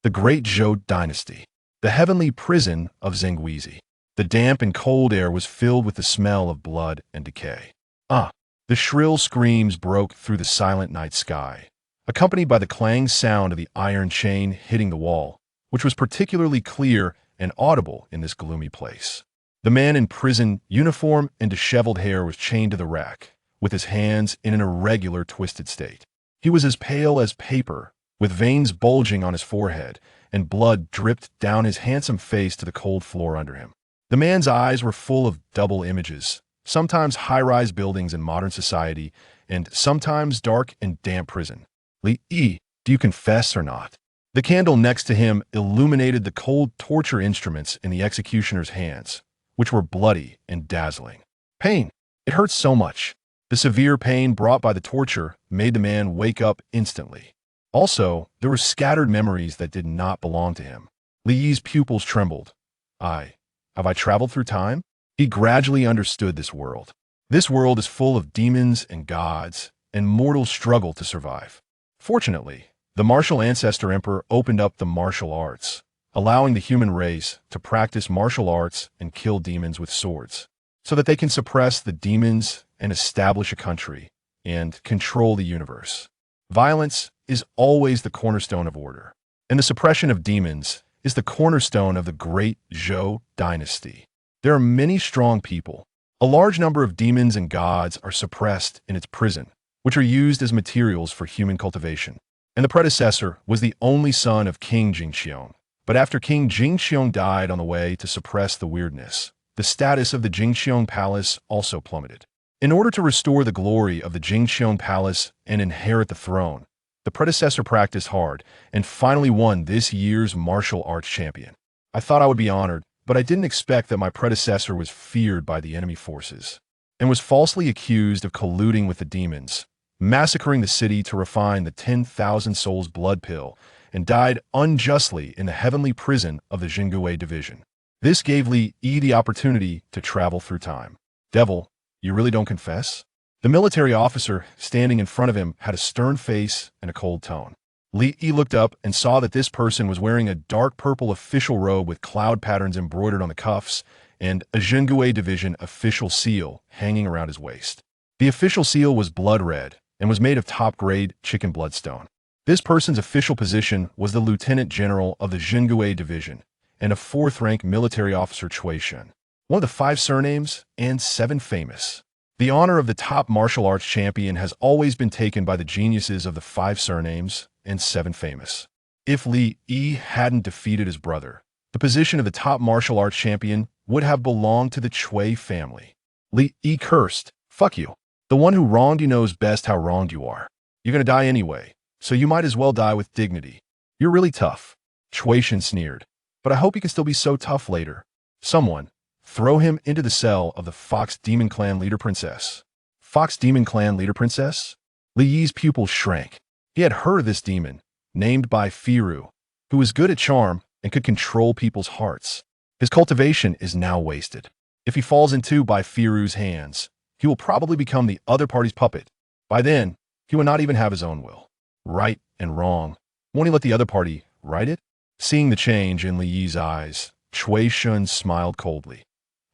The Great Zhou Dynasty. The heavenly prison of Zhenguisi. The damp and cold air was filled with the smell of blood and decay. The shrill screams broke through the silent night sky, accompanied by the clang sound of the iron chain hitting the wall, which was particularly clear and audible in this gloomy place. The man in prison uniform and disheveled hair was chained to the rack, with his hands in an irregular, twisted state. He was as pale as paper, with veins bulging on his forehead, and blood dripped down his handsome face to the cold floor under him. The man's eyes were full of double images, sometimes high-rise buildings in modern society, and sometimes dark and damp prison. Li Yi, do you confess or not? The candle next to him illuminated the cold torture instruments in the executioner's hands, which were bloody and dazzling. Pain. It hurt so much. The severe pain brought by the torture made the man wake up instantly. Also, there were scattered memories that did not belong to him. Li Yi's pupils trembled. Have I traveled through time? He gradually understood this world. This world is full of demons and gods, and mortals struggle to survive. Fortunately, the martial ancestor emperor opened up the martial arts, allowing the human race to practice martial arts and kill demons with swords, so that they can suppress the demons and establish a country and control the universe. Violence is always the cornerstone of order, and the suppression of demons is the cornerstone of the Great Zhou Dynasty. There are many strong people. A large number of demons and gods are suppressed in its prison, which are used as materials for human cultivation. And the predecessor was the only son of King Jingxiong. But after King Jingxiong died on the way to suppress the weirdness, the status of the Jingxiong Palace also plummeted. In order to restore the glory of the Jingxiong Palace and inherit the throne, the predecessor practiced hard and finally won this year's martial arts champion. I thought I would be honored, but I didn't expect that my predecessor was feared by the enemy forces and was falsely accused of colluding with the demons, massacring the city to refine the 10,000 souls blood pill, and died unjustly in the heavenly prison of the Zhenguisi division. This gave Li Yi the opportunity to travel through time. Devil, you really don't confess? The military officer standing in front of him had a stern face and a cold tone. Li Yi looked up and saw that this person was wearing a dark purple official robe with cloud patterns embroidered on the cuffs and a Zhenguisi division official seal hanging around his waist. The official seal was blood red and was made of top-grade chicken bloodstone. This person's official position was the lieutenant general of the Zhenguisi division and a fourth-rank military officer Cui Shun, one of the 5 surnames and 7 famous. The honor of the top martial arts champion has always been taken by the geniuses of the 5 surnames and 7 famous. If Li Yi hadn't defeated his brother, the position of the top martial arts champion would have belonged to the Cui family. Li Yi cursed. Fuck you. The one who wronged you knows best how wronged you are. You're gonna die anyway, so you might as well die with dignity. You're really tough. Cui Shun sneered. But I hope you can still be so tough later. Someone, throw him into the cell of the Fox Demon Clan leader princess. Fox Demon Clan leader princess? Li Yi's pupils shrank. He had heard of this demon, named by Firu, who was good at charm and could control people's hearts. His cultivation is now wasted. If he falls into by Firu's hands, he will probably become the other party's puppet. By then, he will not even have his own will. Right and wrong. Won't he let the other party write it? Seeing the change in Li Yi's eyes, Cui Shun smiled coldly.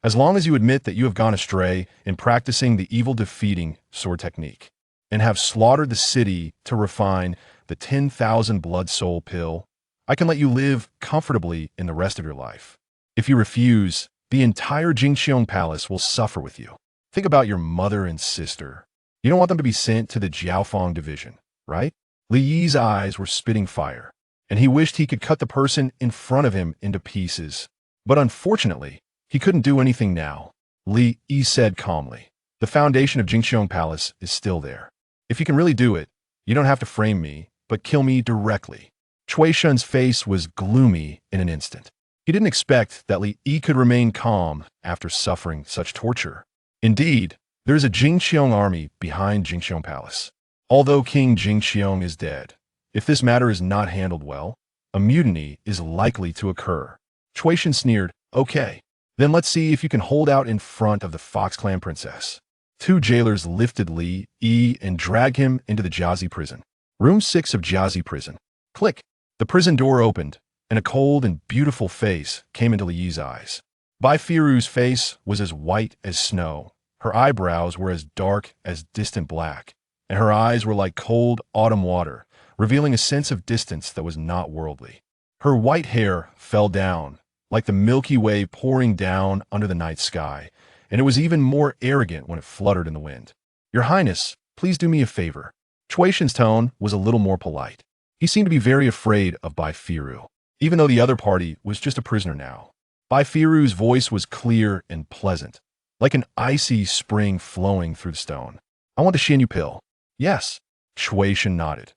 As long as you admit that you have gone astray in practicing the evil defeating sword technique, and have slaughtered the city to refine the 10,000 blood soul pill, I can let you live comfortably in the rest of your life. If you refuse, the entire Jingxiong Palace will suffer with you. Think about your mother and sister. You don't want them to be sent to the Jiaofeng division, right? Li Yi's eyes were spitting fire, and he wished he could cut the person in front of him into pieces. But unfortunately, he couldn't do anything now. Li Yi said calmly, the foundation of Jingxiong Palace is still there. If you can really do it, you don't have to frame me, but kill me directly. Cui Shun's face was gloomy in an instant. He didn't expect that Li Yi could remain calm after suffering such torture. Indeed, there is a Jingxiong army behind Jingxiong Palace. Although King Jingxiong is dead, if this matter is not handled well, a mutiny is likely to occur. Cui Shun sneered, okay. Then let's see if you can hold out in front of the Fox Clan princess. 2 jailers lifted Li Yi and dragged him into the Jiazi prison. Room 6 of Jiazi prison. Click. The prison door opened, and a cold and beautiful face came into Li Yi's eyes. Bai Firu's face was as white as snow, her eyebrows were as dark as distant black, and her eyes were like cold autumn water, revealing a sense of distance that was not worldly. Her white hair fell down, like the Milky Way pouring down under the night sky, and it was even more arrogant when it fluttered in the wind. "Your Highness, please do me a favor." Cui Shen's tone was a little more polite. He seemed to be very afraid of Bai Firu, even though the other party was just a prisoner now. Bai Firu's voice was clear and pleasant, like an icy spring flowing through the stone. "I want the Xianyu pill." "Yes." Cui Shen nodded.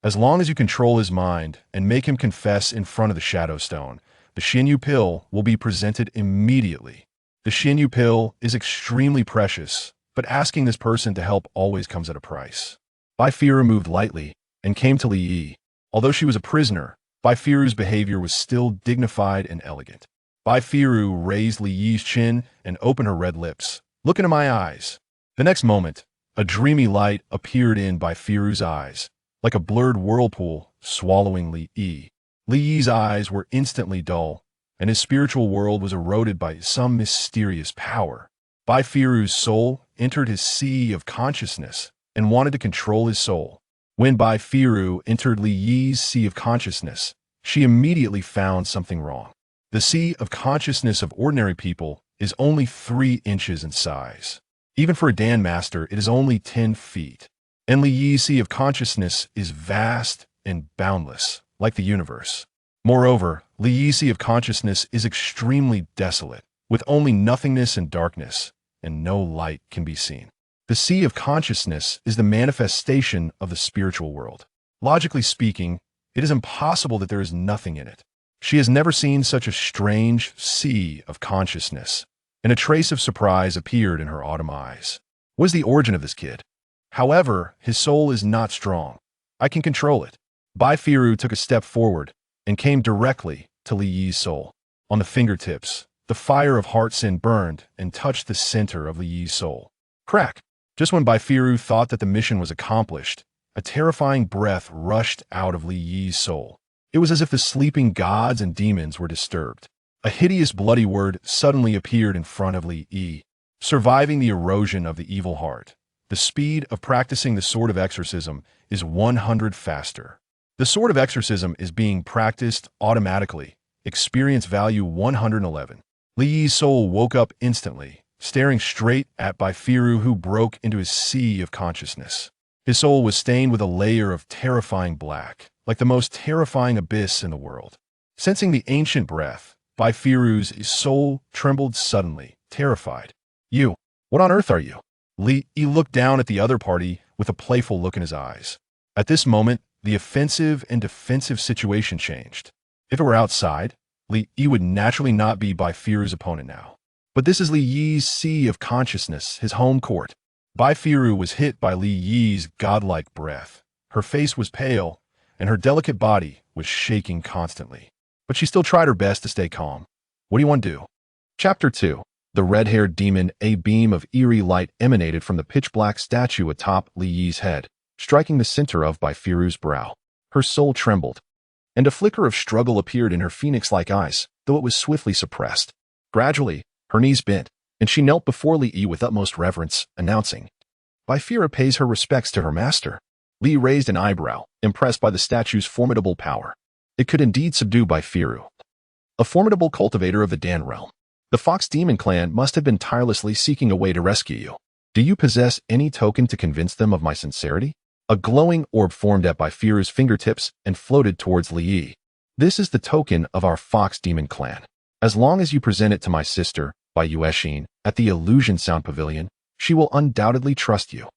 "As long as you control his mind and make him confess in front of the Shadow Stone, the Xianyu pill will be presented immediately. The Xianyu pill is extremely precious, but asking this person to help always comes at a price." Bai Firu moved lightly and came to Li Yi. Although she was a prisoner, Bai Firu's behavior was still dignified and elegant. Bai Firu raised Li Yi's chin and opened her red lips. "Look into my eyes." The next moment, a dreamy light appeared in Bai Firu's eyes, like a blurred whirlpool swallowing Li Yi. Li Yi's eyes were instantly dull, and his spiritual world was eroded by some mysterious power. Bai Firu's soul entered his sea of consciousness and wanted to control his soul. When Bai Firu entered Li Yi's sea of consciousness, she immediately found something wrong. The sea of consciousness of ordinary people is only 3 inches in size. Even for a Dan master, it is only 10 feet. And Li Yi's sea of consciousness is vast and boundless, like the universe. Moreover, Li Yi's sea of consciousness is extremely desolate, with only nothingness and darkness, and no light can be seen. The sea of consciousness is the manifestation of the spiritual world. Logically speaking, it is impossible that there is nothing in it. She has never seen such a strange sea of consciousness, and a trace of surprise appeared in her autumn eyes. What is the origin of this kid? However, his soul is not strong. I can control it. Bai Firu took a step forward and came directly to Li Yi's soul. On the fingertips, the fire of heart sin burned and touched the center of Li Yi's soul. Crack! Just when Bai Firu thought that the mission was accomplished, a terrifying breath rushed out of Li Yi's soul. It was as if the sleeping gods and demons were disturbed. A hideous bloody word suddenly appeared in front of Li Yi. Surviving the erosion of the evil heart. The speed of practicing the sword of exorcism is 100 faster. The sword of exorcism is being practiced automatically. Experience value 111. Li Yi's soul woke up instantly, staring straight at Bai Firu, who broke into his sea of consciousness. His soul was stained with a layer of terrifying black, like the most terrifying abyss in the world. Sensing the ancient breath, Bai Firu's soul trembled suddenly, terrified. "You, what on earth are you?" Li Yi looked down at the other party with a playful look in his eyes. At this moment, the offensive and defensive situation changed. If it were outside, Li Yi would naturally not be Bai Firu's opponent now. But this is Li Yi's sea of consciousness, his home court. Bai Firu was hit by Li Yi's godlike breath. Her face was pale, and her delicate body was shaking constantly. But she still tried her best to stay calm. "What do you want to do?" Chapter 2. The red-haired demon. A beam of eerie light emanated from the pitch-black statue atop Li Yi's head, striking the center of Bai Firu's brow. Her soul trembled, and a flicker of struggle appeared in her phoenix-like eyes, though it was swiftly suppressed. Gradually, her knees bent, and she knelt before Li Yi with utmost reverence, announcing, "Bai Firu pays her respects to her master." Li raised an eyebrow, impressed by the statue's formidable power. It could indeed subdue Bai Firu. A formidable cultivator of the Dan realm. The Fox Demon clan must have been tirelessly seeking a way to rescue you. Do you possess any token to convince them of my sincerity? A glowing orb formed at Bai Firu's fingertips and floated towards Li Yi. "This is the token of our Fox Demon clan. As long as you present it to my sister, Bai Yuexin, at the Illusion Sound Pavilion, she will undoubtedly trust you."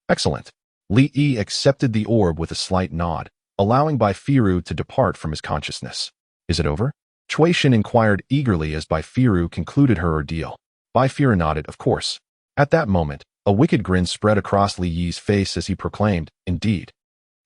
"Excellent." Li Yi accepted the orb with a slight nod, allowing Bai Firu to depart from his consciousness. "Is it over?" Cui Shen inquired eagerly as Bai Firu concluded her ordeal. Bai Firu nodded, of course. At that moment, a wicked grin spread across Li Yi's face as he proclaimed, "Indeed.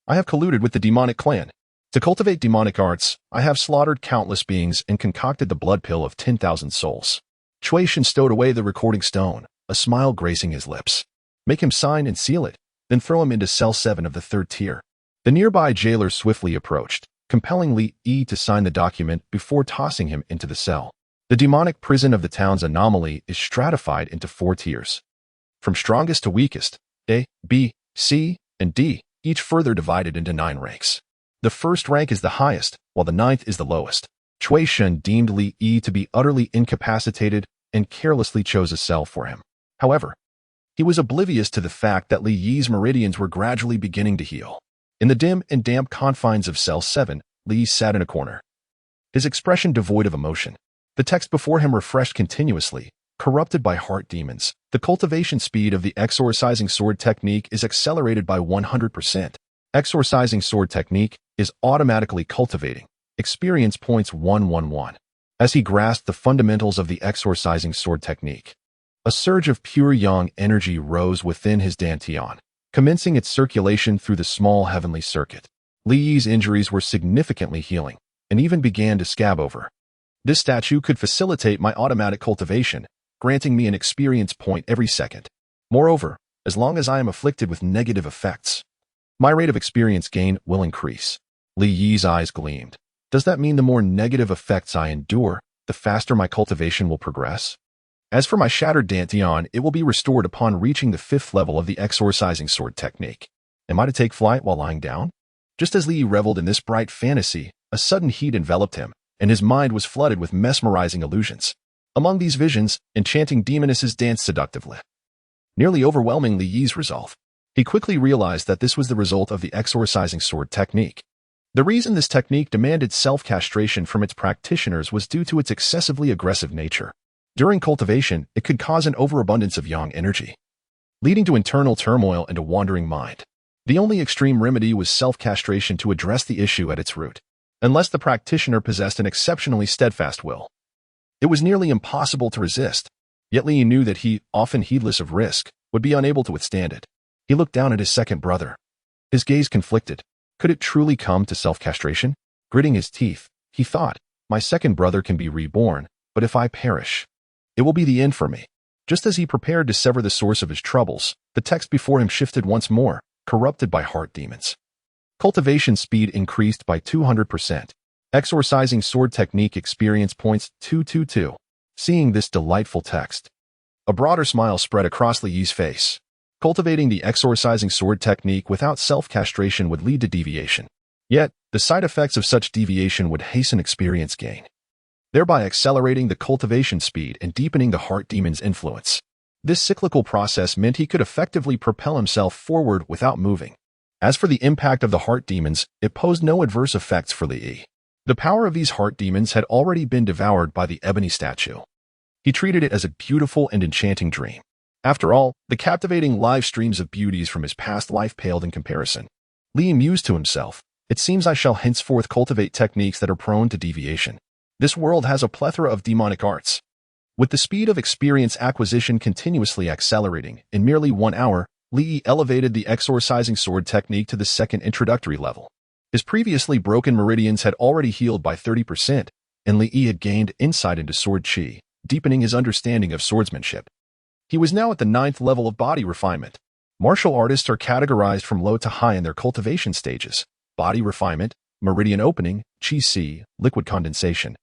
I have colluded with the demonic clan. To cultivate demonic arts, I have slaughtered countless beings and concocted the blood pill of 10,000 souls." Cui Shen stowed away the recording stone, a smile gracing his lips. "Make him sign and seal it, then throw him into cell 7 of the 3rd tier." The nearby jailer swiftly approached, compelling Li Yi to sign the document before tossing him into the cell. The demonic prison of the town's anomaly is stratified into 4 tiers. From strongest to weakest, A, B, C, and D, each further divided into 9 ranks. The first rank is the highest, while the 9th is the lowest. Cui Shen deemed Li Yi to be utterly incapacitated and carelessly chose a cell for him. However, he was oblivious to the fact that Li Yi's meridians were gradually beginning to heal. In the dim and damp confines of Cell 7, Li sat in a corner, his expression devoid of emotion. The text before him refreshed continuously, corrupted by heart demons. The cultivation speed of the exorcising sword technique is accelerated by 100%. Exorcising sword technique is automatically cultivating. Experience points 111. As he grasped the fundamentals of the exorcising sword technique, a surge of pure yang energy rose within his dantian, commencing its circulation through the small heavenly circuit. Li Yi's injuries were significantly healing, and even began to scab over. This statue could facilitate my automatic cultivation, granting me an experience point every second. Moreover, as long as I am afflicted with negative effects, my rate of experience gain will increase. Li Yi's eyes gleamed. Does that mean the more negative effects I endure, the faster my cultivation will progress? As for my shattered dantian, it will be restored upon reaching the 5th level of the exorcising sword technique. Am I to take flight while lying down? Just as Li Yi reveled in this bright fantasy, a sudden heat enveloped him, and his mind was flooded with mesmerizing illusions. Among these visions, enchanting demonesses danced seductively, nearly overwhelming Li Yi's resolve. He quickly realized that this was the result of the exorcising sword technique. The reason this technique demanded self-castration from its practitioners was due to its excessively aggressive nature. During cultivation, it could cause an overabundance of yang energy, leading to internal turmoil and a wandering mind. The only extreme remedy was self-castration to address the issue at its root. Unless the practitioner possessed an exceptionally steadfast will, it was nearly impossible to resist. Yet Li Yi knew that he, often heedless of risk, would be unable to withstand it. He looked down at his second brother. His gaze conflicted. Could it truly come to self-castration? Gritting his teeth, he thought, my second brother can be reborn, but if I perish, it will be the end for me. Just as he prepared to sever the source of his troubles, the text before him shifted once more, corrupted by heart demons. Cultivation speed increased by 200%. Exorcising sword technique experience points 222. Seeing this delightful text, a broader smile spread across Li Yi's face. Cultivating the exorcising sword technique without self-castration would lead to deviation. Yet, the side effects of such deviation would hasten experience gain, thereby accelerating the cultivation speed and deepening the heart demon's influence. This cyclical process meant he could effectively propel himself forward without moving. As for the impact of the heart demons, it posed no adverse effects for Li Yi. The power of these heart demons had already been devoured by the ebony statue. He treated it as a beautiful and enchanting dream. After all, the captivating live streams of beauties from his past life paled in comparison. Li Yi mused to himself, it seems I shall henceforth cultivate techniques that are prone to deviation. This world has a plethora of demonic arts. With the speed of experience acquisition continuously accelerating, in merely 1 hour, Li Yi elevated the exorcising sword technique to the 2nd introductory level. His previously broken meridians had already healed by 30%, and Li Yi had gained insight into sword qi, deepening his understanding of swordsmanship. He was now at the 9th level of body refinement. Martial artists are categorized from low to high in their cultivation stages: body refinement, meridian opening, qi, liquid condensation,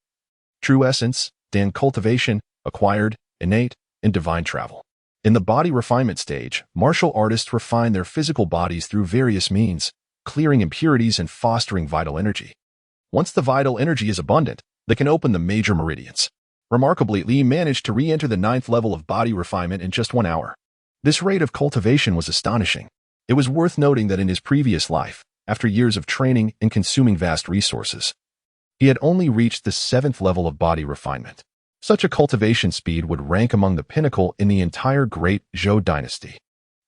true essence, dan cultivation, acquired, innate, and divine travel. In the body refinement stage, martial artists refine their physical bodies through various means, clearing impurities and fostering vital energy. Once the vital energy is abundant, they can open the major meridians. Remarkably, Li managed to re-enter the 9th level of body refinement in just 1 hour. This rate of cultivation was astonishing. It was worth noting that in his previous life, after years of training and consuming vast resources, he had only reached the 7th level of body refinement. Such a cultivation speed would rank among the pinnacle in the entire great Zhou dynasty.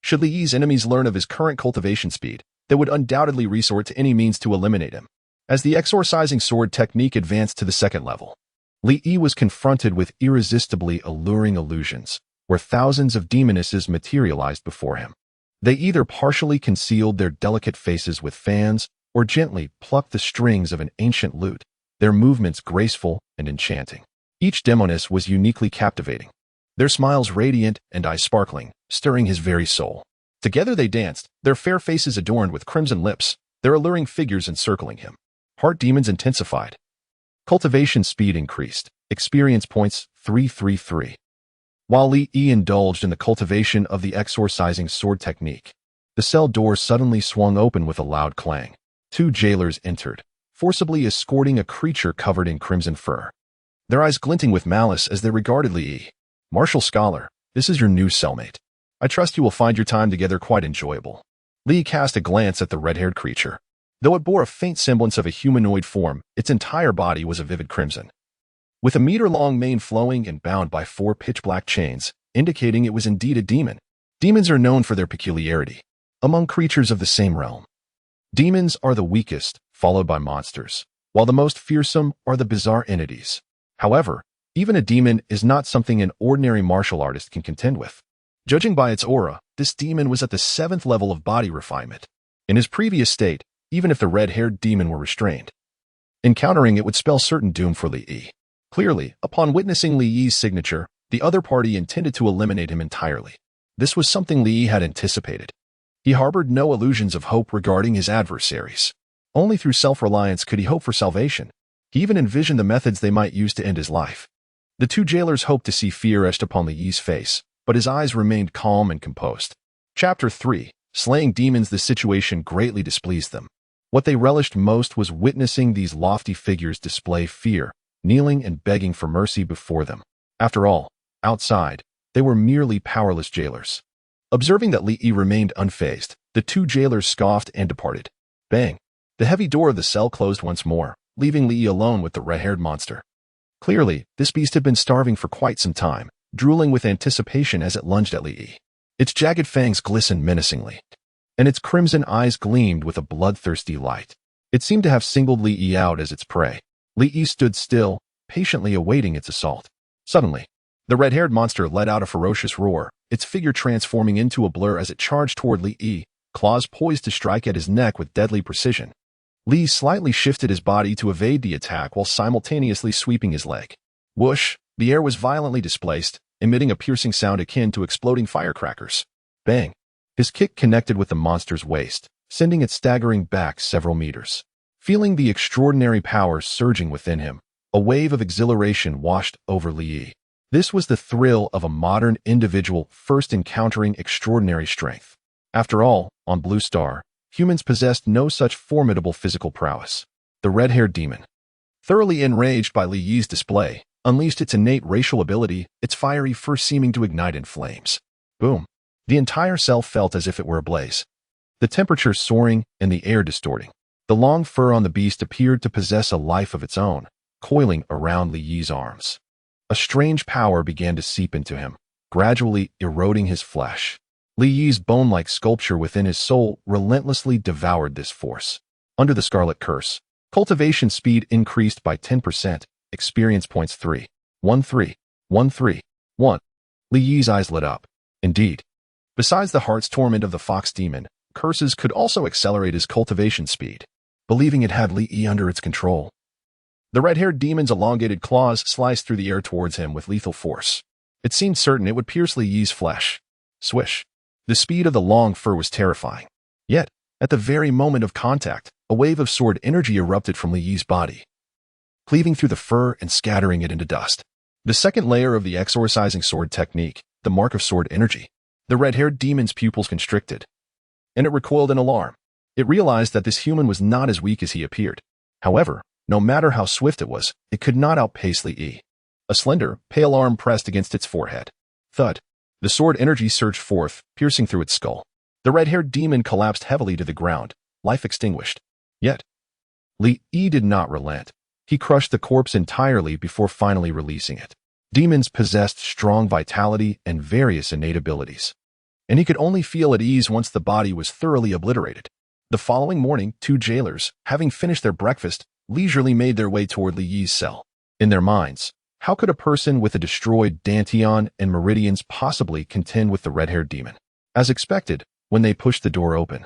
Should Li Yi's enemies learn of his current cultivation speed, they would undoubtedly resort to any means to eliminate him. As the exorcising sword technique advanced to the 2nd level, Li Yi was confronted with irresistibly alluring illusions, where thousands of demonesses materialized before him. They either partially concealed their delicate faces with fans or gently plucked the strings of an ancient lute, their movements graceful and enchanting. Each demoness was uniquely captivating, their smiles radiant and eyes sparkling, stirring his very soul. Together they danced, their fair faces adorned with crimson lips, their alluring figures encircling him. Heart demons intensified. Cultivation speed increased. Experience points 333. While Li Yi indulged in the cultivation of the exorcising sword technique, the cell door suddenly swung open with a loud clang. Two jailers entered, forcibly escorting a creature covered in crimson fur, their eyes glinting with malice as they regarded Li Yi. Martial scholar, this is your new cellmate. I trust you will find your time together quite enjoyable. Li cast a glance at the red-haired creature. Though it bore a faint semblance of a humanoid form, its entire body was a vivid crimson, with a meter-long mane flowing and bound by 4 pitch-black chains, indicating it was indeed a demon. Demons are known for their peculiarity among creatures of the same realm. Demons are the weakest, followed by monsters, while the most fearsome are the bizarre entities. However, even a demon is not something an ordinary martial artist can contend with. Judging by its aura, this demon was at the 7th level of body refinement. In his previous state, even if the red-haired demon were restrained, encountering it would spell certain doom for Li Yi. Clearly, upon witnessing Li Yi's signature, the other party intended to eliminate him entirely. This was something Li Yi had anticipated. He harbored no illusions of hope regarding his adversaries. Only through self-reliance could he hope for salvation. He even envisioned the methods they might use to end his life. The two jailers hoped to see fear etched upon Li Yi's face, but his eyes remained calm and composed. Chapter 3. Slaying demons. The situation greatly displeased them. What they relished most was witnessing these lofty figures display fear, kneeling and begging for mercy before them. After all, outside, they were merely powerless jailers. Observing that Li Yi remained unfazed, the two jailers scoffed and departed. Bang! The heavy door of the cell closed once more, leaving Li Yi alone with the red-haired monster. Clearly, this beast had been starving for quite some time, drooling with anticipation as it lunged at Li Yi. Its jagged fangs glistened menacingly, and its crimson eyes gleamed with a bloodthirsty light. It seemed to have singled Li Yi out as its prey. Li Yi stood still, patiently awaiting its assault. Suddenly, the red-haired monster let out a ferocious roar, its figure transforming into a blur as it charged toward Li Yi, claws poised to strike at his neck with deadly precision. Li slightly shifted his body to evade the attack while simultaneously sweeping his leg. Whoosh! The air was violently displaced, emitting a piercing sound akin to exploding firecrackers. Bang! His kick connected with the monster's waist, sending it staggering back several meters. Feeling the extraordinary power surging within him, a wave of exhilaration washed over Li Yi. This was the thrill of a modern individual first encountering extraordinary strength. After all, on Blue Star, humans possessed no such formidable physical prowess. The red-haired demon, thoroughly enraged by Li Yi's display, unleashed its innate racial ability, its fiery fur seeming to ignite in flames. Boom! The entire cell felt as if it were ablaze. The temperature soaring and the air distorting. The long fur on the beast appeared to possess a life of its own, coiling around Li Yi's arms. A strange power began to seep into him, gradually eroding his flesh. Li Yi's bone-like sculpture within his soul relentlessly devoured this force. Under the Scarlet Curse, cultivation speed increased by 10%, experience points 3. 1 3. 1 3. 1. Li Yi's eyes lit up. Indeed. Besides the heart's torment of the fox demon, curses could also accelerate his cultivation speed. Believing it had Li Yi under its control, the red-haired demon's elongated claws sliced through the air towards him with lethal force. It seemed certain it would pierce Li Yi's flesh. Swish. The speed of the long fur was terrifying. Yet, at the very moment of contact, a wave of sword energy erupted from Li Yi's body, cleaving through the fur and scattering it into dust. The second layer of the exorcising sword technique, the mark of sword energy. The red-haired demon's pupils constricted, and it recoiled in alarm. It realized that this human was not as weak as he appeared. However, no matter how swift it was, it could not outpace Li Yi. A slender, pale arm pressed against its forehead. Thud. The sword energy surged forth, piercing through its skull. The red-haired demon collapsed heavily to the ground, life extinguished. Yet, Li Yi did not relent. He crushed the corpse entirely before finally releasing it. Demons possessed strong vitality and various innate abilities, and he could only feel at ease once the body was thoroughly obliterated. The following morning, two jailers, having finished their breakfast, leisurely made their way toward Li Yi's cell. In their minds, how could a person with a destroyed dantian and meridians possibly contend with the red-haired demon? As expected, when they pushed the door open,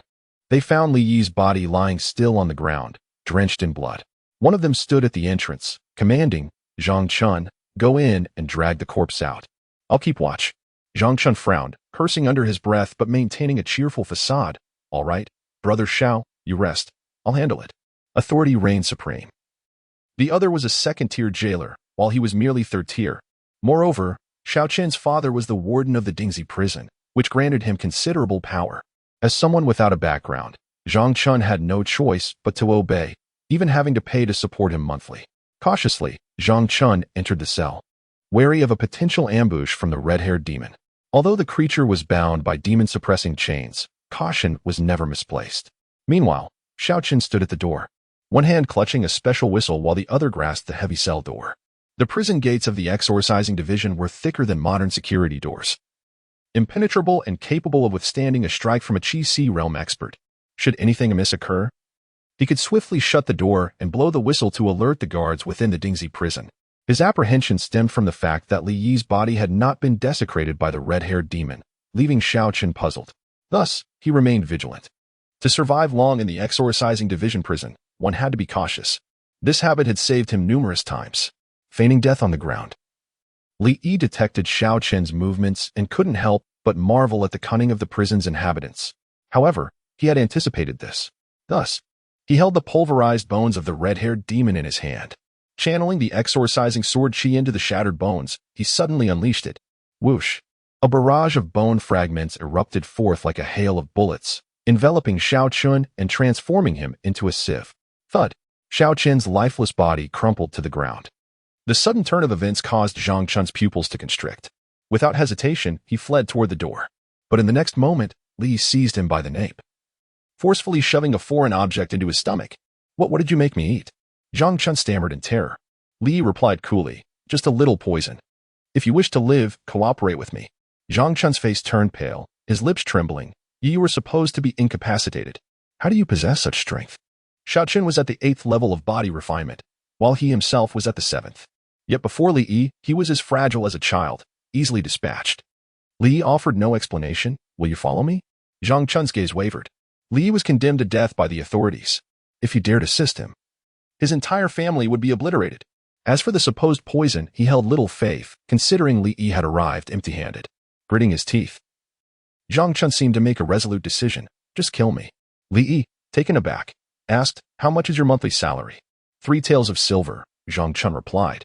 they found Li Yi's body lying still on the ground, drenched in blood. One of them stood at the entrance, commanding, Zhang Chun, go in and drag the corpse out. I'll keep watch. Zhang Chun frowned, cursing under his breath but maintaining a cheerful facade. All right, Brother Shao, you rest. I'll handle it. Authority reigned supreme. The other was a second-tier jailer, while he was merely third-tier. Moreover, Xiao Qin's father was the warden of the Dingxi prison, which granted him considerable power. As someone without a background, Zhang Chun had no choice but to obey, even having to pay to support him monthly. Cautiously, Zhang Chun entered the cell, wary of a potential ambush from the red-haired demon. Although the creature was bound by demon-suppressing chains, caution was never misplaced. Meanwhile, Xiao Qin stood at the door, one hand clutching a special whistle while the other grasped the heavy cell door. The prison gates of the exorcising division were thicker than modern security doors, impenetrable and capable of withstanding a strike from a Qi realm expert. Should anything amiss occur, he could swiftly shut the door and blow the whistle to alert the guards within the Dingxi prison. His apprehension stemmed from the fact that Li Yi's body had not been desecrated by the red-haired demon, leaving Xiao Qin puzzled. Thus, he remained vigilant. To survive long in the exorcising division prison, one had to be cautious. This habit had saved him numerous times, feigning death on the ground. Li Yi detected Xiao Qin's movements and couldn't help but marvel at the cunning of the prison's inhabitants. However, he had anticipated this. Thus, he held the pulverized bones of the red-haired demon in his hand. Channeling the exorcising sword Qi into the shattered bones, he suddenly unleashed it. Whoosh! A barrage of bone fragments erupted forth like a hail of bullets, enveloping Xiao Qin and transforming him into a sieve. Thud! Xiao Qin's lifeless body crumpled to the ground. The sudden turn of events caused Zhang Chun's pupils to constrict. Without hesitation, he fled toward the door. But in the next moment, Li seized him by the nape, forcefully shoving a foreign object into his stomach. What did you make me eat? Zhang Chun stammered in terror. Li replied coolly, just a little poison. If you wish to live, cooperate with me. Zhang Chun's face turned pale, his lips trembling. You were supposed to be incapacitated. How do you possess such strength? Xiao Qin was at the 8th level of body refinement, while he himself was at the 7th. Yet before Li Yi, he was as fragile as a child, easily dispatched. Li Yi offered no explanation. Will you follow me? Zhang Chun's gaze wavered. Li Yi was condemned to death by the authorities. If he dared assist him, his entire family would be obliterated. As for the supposed poison, he held little faith, considering Li Yi had arrived empty-handed. Gritting his teeth, Zhang Chun seemed to make a resolute decision. Just kill me. Li Yi, taken aback, asked, how much is your monthly salary? 3 taels of silver, Zhang Chun replied.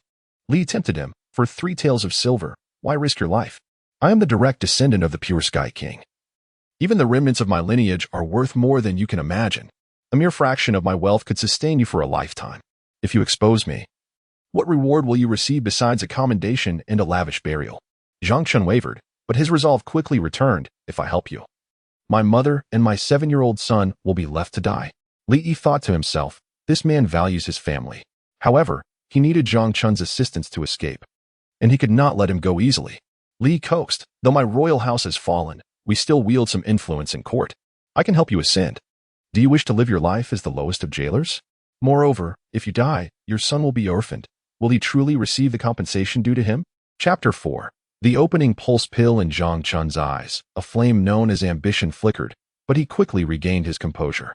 Li tempted him. For 3 taels of silver, why risk your life? I am the direct descendant of the pure Sky King. Even the remnants of my lineage are worth more than you can imagine. A mere fraction of my wealth could sustain you for a lifetime. If you expose me, what reward will you receive besides a commendation and a lavish burial? Zhang Chun wavered, but his resolve quickly returned. If I help you, my mother and my 7-year-old son will be left to die. Li Yi thought to himself, this man values his family. However, he needed Zhang Chun's assistance to escape, and he could not let him go easily. Li coaxed, though my royal house has fallen, we still wield some influence in court. I can help you ascend. Do you wish to live your life as the lowest of jailers? Moreover, if you die, your son will be orphaned. Will he truly receive the compensation due to him? Chapter 4. The opening pulse pill in Zhang Chun's eyes, a flame known as ambition flickered, but he quickly regained his composure.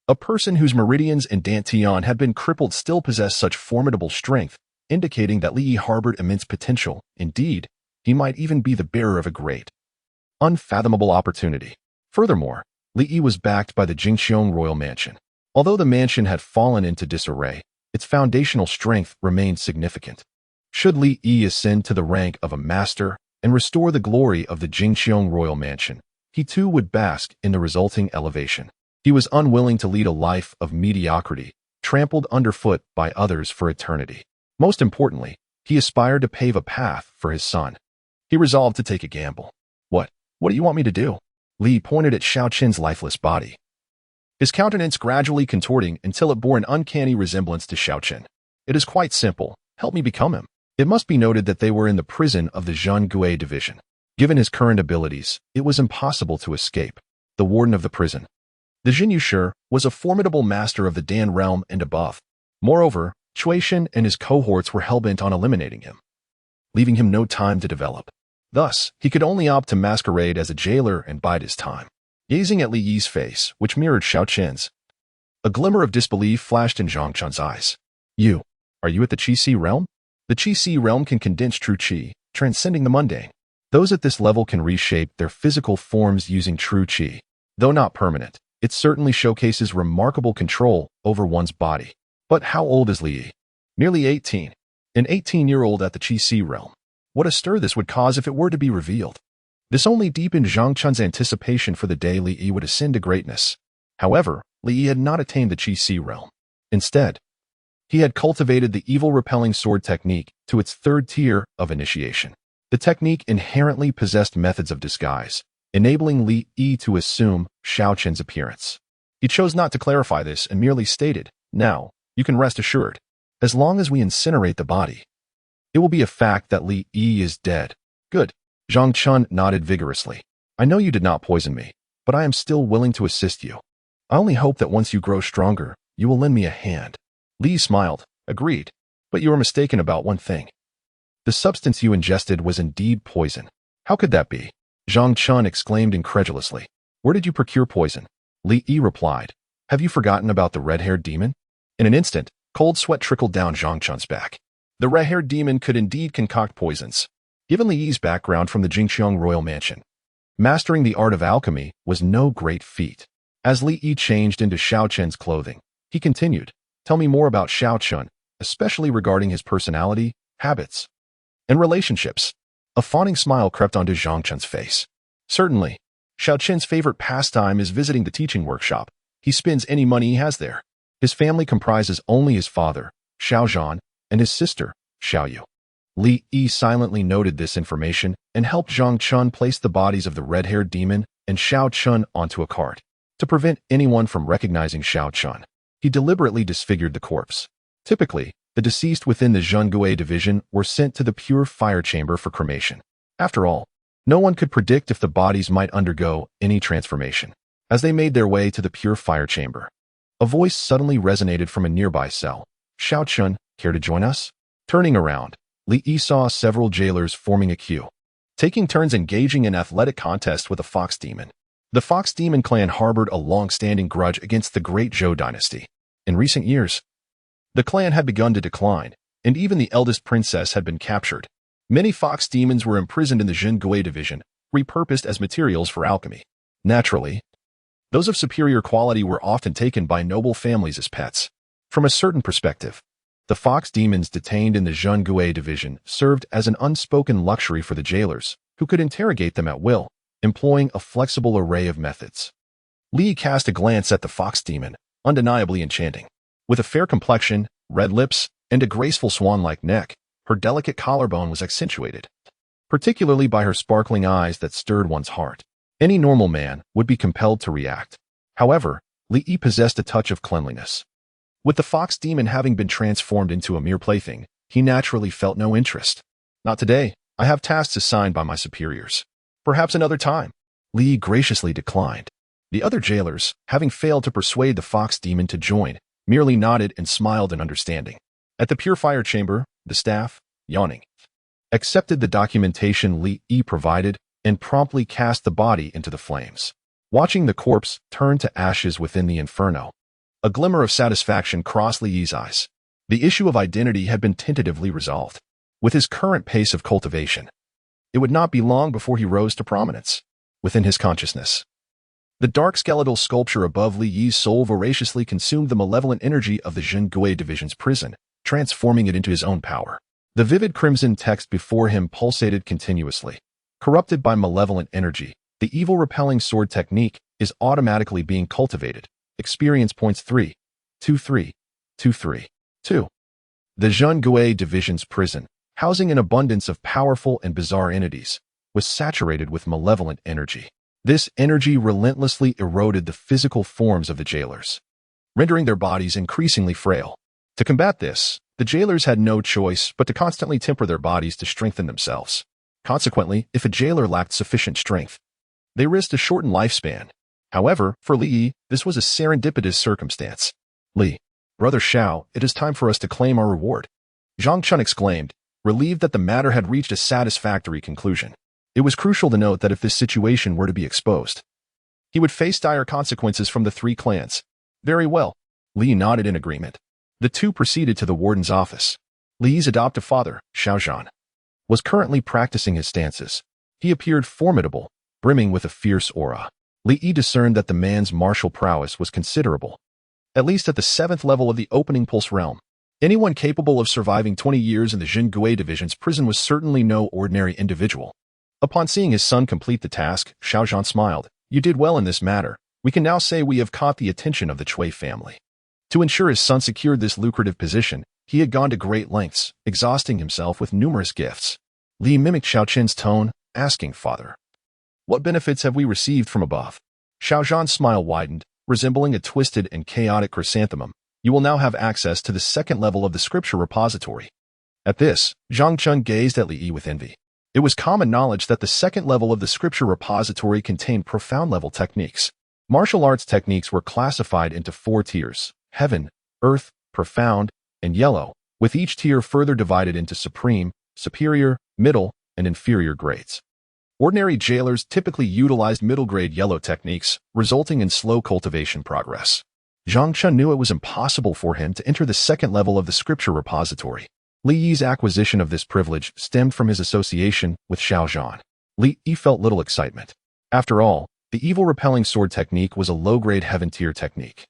A person whose meridians and dantian had been crippled still possessed such formidable strength, indicating that Li Yi harbored immense potential. Indeed, he might even be the bearer of a great, unfathomable opportunity. Furthermore, Li Yi was backed by the Jingxiong royal mansion. Although the mansion had fallen into disarray, its foundational strength remained significant. Should Li Yi ascend to the rank of a master and restore the glory of the Jingxiong royal mansion, he too would bask in the resulting elevation. He was unwilling to lead a life of mediocrity, trampled underfoot by others for eternity. Most importantly, he aspired to pave a path for his son. He resolved to take a gamble. What do you want me to do? Li pointed at Xiao Qin's lifeless body, his countenance gradually contorting until it bore an uncanny resemblance to Xiao Qin. It is quite simple. Help me become him. It must be noted that they were in the prison of the Zhenguisi division. Given his current abilities, it was impossible to escape. The warden of the prison, the Zhenguisi, was a formidable master of the Dan realm and above. Moreover, Chuishan and his cohorts were hellbent on eliminating him, leaving him no time to develop. Thus, he could only opt to masquerade as a jailer and bide his time. Gazing at Li Yi's face, which mirrored Xiao Qin's, a glimmer of disbelief flashed in Zhang Chun's eyes. Are you at the Qi realm? The Qi realm can condense true Qi, transcending the mundane. Those at this level can reshape their physical forms using true Qi. Though not permanent, It certainly showcases remarkable control over one's body. But how old is Li Yi? Nearly 18. An 18-year-old at the Qi realm. What a stir this would cause if it were to be revealed. This only deepened Zhang Chun's anticipation for the day Li Yi would ascend to greatness. However, Li Yi had not attained the Qi realm. Instead, he had cultivated the evil-repelling sword technique to its third tier of initiation. The technique inherently possessed methods of disguise, enabling Li Yi to assume Xiao Qin's appearance. He chose not to clarify this and merely stated, "Now, you can rest assured. As long as we incinerate the body, it will be a fact that Li Yi is dead." "Good." Zhang Chun nodded vigorously. "I know you did not poison me, but I am still willing to assist you. I only hope that once you grow stronger, you will lend me a hand." Li smiled. "Agreed. But you are mistaken about one thing. The substance you ingested was indeed poison." "How could that be?" Zhang Chun exclaimed incredulously. "Where did you procure poison?" Li Yi replied. "Have you forgotten about the red-haired demon?" In an instant, cold sweat trickled down Zhang Chun's back. The red-haired demon could indeed concoct poisons. Given Li Yi's background from the Jingxiong royal mansion, mastering the art of alchemy was no great feat. As Li Yi changed into Xiao Qin's clothing, he continued, "Tell me more about Xiao Qin, especially regarding his personality, habits, and relationships." A fawning smile crept onto Zhang Chun's face. "Certainly. Xiao Qin's favorite pastime is visiting the teaching workshop. He spends any money he has there. His family comprises only his father, Xiao Zhan, and his sister, Xiao Yu." Li Yi silently noted this information and helped Zhang Chun place the bodies of the red-haired demon and Xiao Qin onto a cart. To prevent anyone from recognizing Xiao Qin, he deliberately disfigured the corpse. Typically, the deceased within the Zhenguisi division were sent to the pure fire chamber for cremation. After all, no one could predict if the bodies might undergo any transformation. As they made their way to the pure fire chamber, a voice suddenly resonated from a nearby cell. "Xiao Qin, care to join us?" Turning around, Li Yi saw several jailers forming a queue, taking turns engaging in athletic contests with a fox demon. The Fox Demon clan harbored a long-standing grudge against the Great Zhou dynasty. In recent years, the clan had begun to decline, and even the eldest princess had been captured. Many fox demons were imprisoned in the Zhenguisi division, repurposed as materials for alchemy. Naturally, those of superior quality were often taken by noble families as pets. From a certain perspective, the fox demons detained in the Zhenguisi division served as an unspoken luxury for the jailers, who could interrogate them at will, employing a flexible array of methods. Li cast a glance at the fox demon, undeniably enchanting. With a fair complexion, red lips, and a graceful swan-like neck, her delicate collarbone was accentuated, particularly by her sparkling eyes that stirred one's heart. Any normal man would be compelled to react. However, Li Yi possessed a touch of cleanliness. With the fox demon having been transformed into a mere plaything, he naturally felt no interest. "Not today. I have tasks assigned by my superiors. Perhaps another time." Li graciously declined. The other jailers, having failed to persuade the fox demon to join, merely nodded and smiled in understanding. At the pure fire chamber, the staff, yawning, accepted the documentation Li Yi provided and promptly cast the body into the flames. Watching the corpse turn to ashes within the inferno, a glimmer of satisfaction crossed Li Yi's eyes. The issue of identity had been tentatively resolved. With his current pace of cultivation, it would not be long before he rose to prominence. Within his consciousness, the dark skeletal sculpture above Li Yi's soul voraciously consumed the malevolent energy of the Zhenguisi division's prison, transforming it into his own power. The vivid crimson text before him pulsated continuously. Corrupted by malevolent energy, the evil-repelling sword technique is automatically being cultivated. Experience points 3, 2, 3, 2, 3, 2. The Zhenguisi division's prison, housing an abundance of powerful and bizarre entities, was saturated with malevolent energy. This energy relentlessly eroded the physical forms of the jailers, rendering their bodies increasingly frail. To combat this, the jailers had no choice but to constantly temper their bodies to strengthen themselves. Consequently, if a jailer lacked sufficient strength, they risked a shortened lifespan. However, for Li Yi, this was a serendipitous circumstance. "Li, Brother Xiao, it is time for us to claim our reward," Zhang Chun exclaimed, relieved that the matter had reached a satisfactory conclusion. It was crucial to note that if this situation were to be exposed, he would face dire consequences from the three clans. "Very well." Li nodded in agreement. The two proceeded to the warden's office. Li's adoptive father, Xiao Zhan, was currently practicing his stances. He appeared formidable, brimming with a fierce aura. Li Yi discerned that the man's martial prowess was considerable, at least at the 7th level of the opening pulse realm. Anyone capable of surviving 20 years in the Zhenguisi division's prison was certainly no ordinary individual. Upon seeing his son complete the task, Xiaozhan smiled. You did well in this matter. We can now say we have caught the attention of the Cui family. To ensure his son secured this lucrative position, he had gone to great lengths, exhausting himself with numerous gifts. Li mimicked Xiaoqin's tone, asking, Father, what benefits have we received from above? Xiaozhan's smile widened, resembling a twisted and chaotic chrysanthemum. You will now have access to the 2nd level of the scripture repository. At this, Zhang Chun gazed at Li Yi with envy. It was common knowledge that the 2nd level of the scripture repository contained profound-level techniques. Martial arts techniques were classified into 4 tiers: heaven, earth, profound, and yellow, with each tier further divided into supreme, superior, middle, and inferior grades. Ordinary jailers typically utilized middle-grade yellow techniques, resulting in slow cultivation progress. Zhang Chun knew it was impossible for him to enter the 2nd level of the scripture repository. Li Yi's acquisition of this privilege stemmed from his association with Xiaozhan. Li Yi felt little excitement. After all, the evil repelling sword technique was a low-grade heaven-tier technique.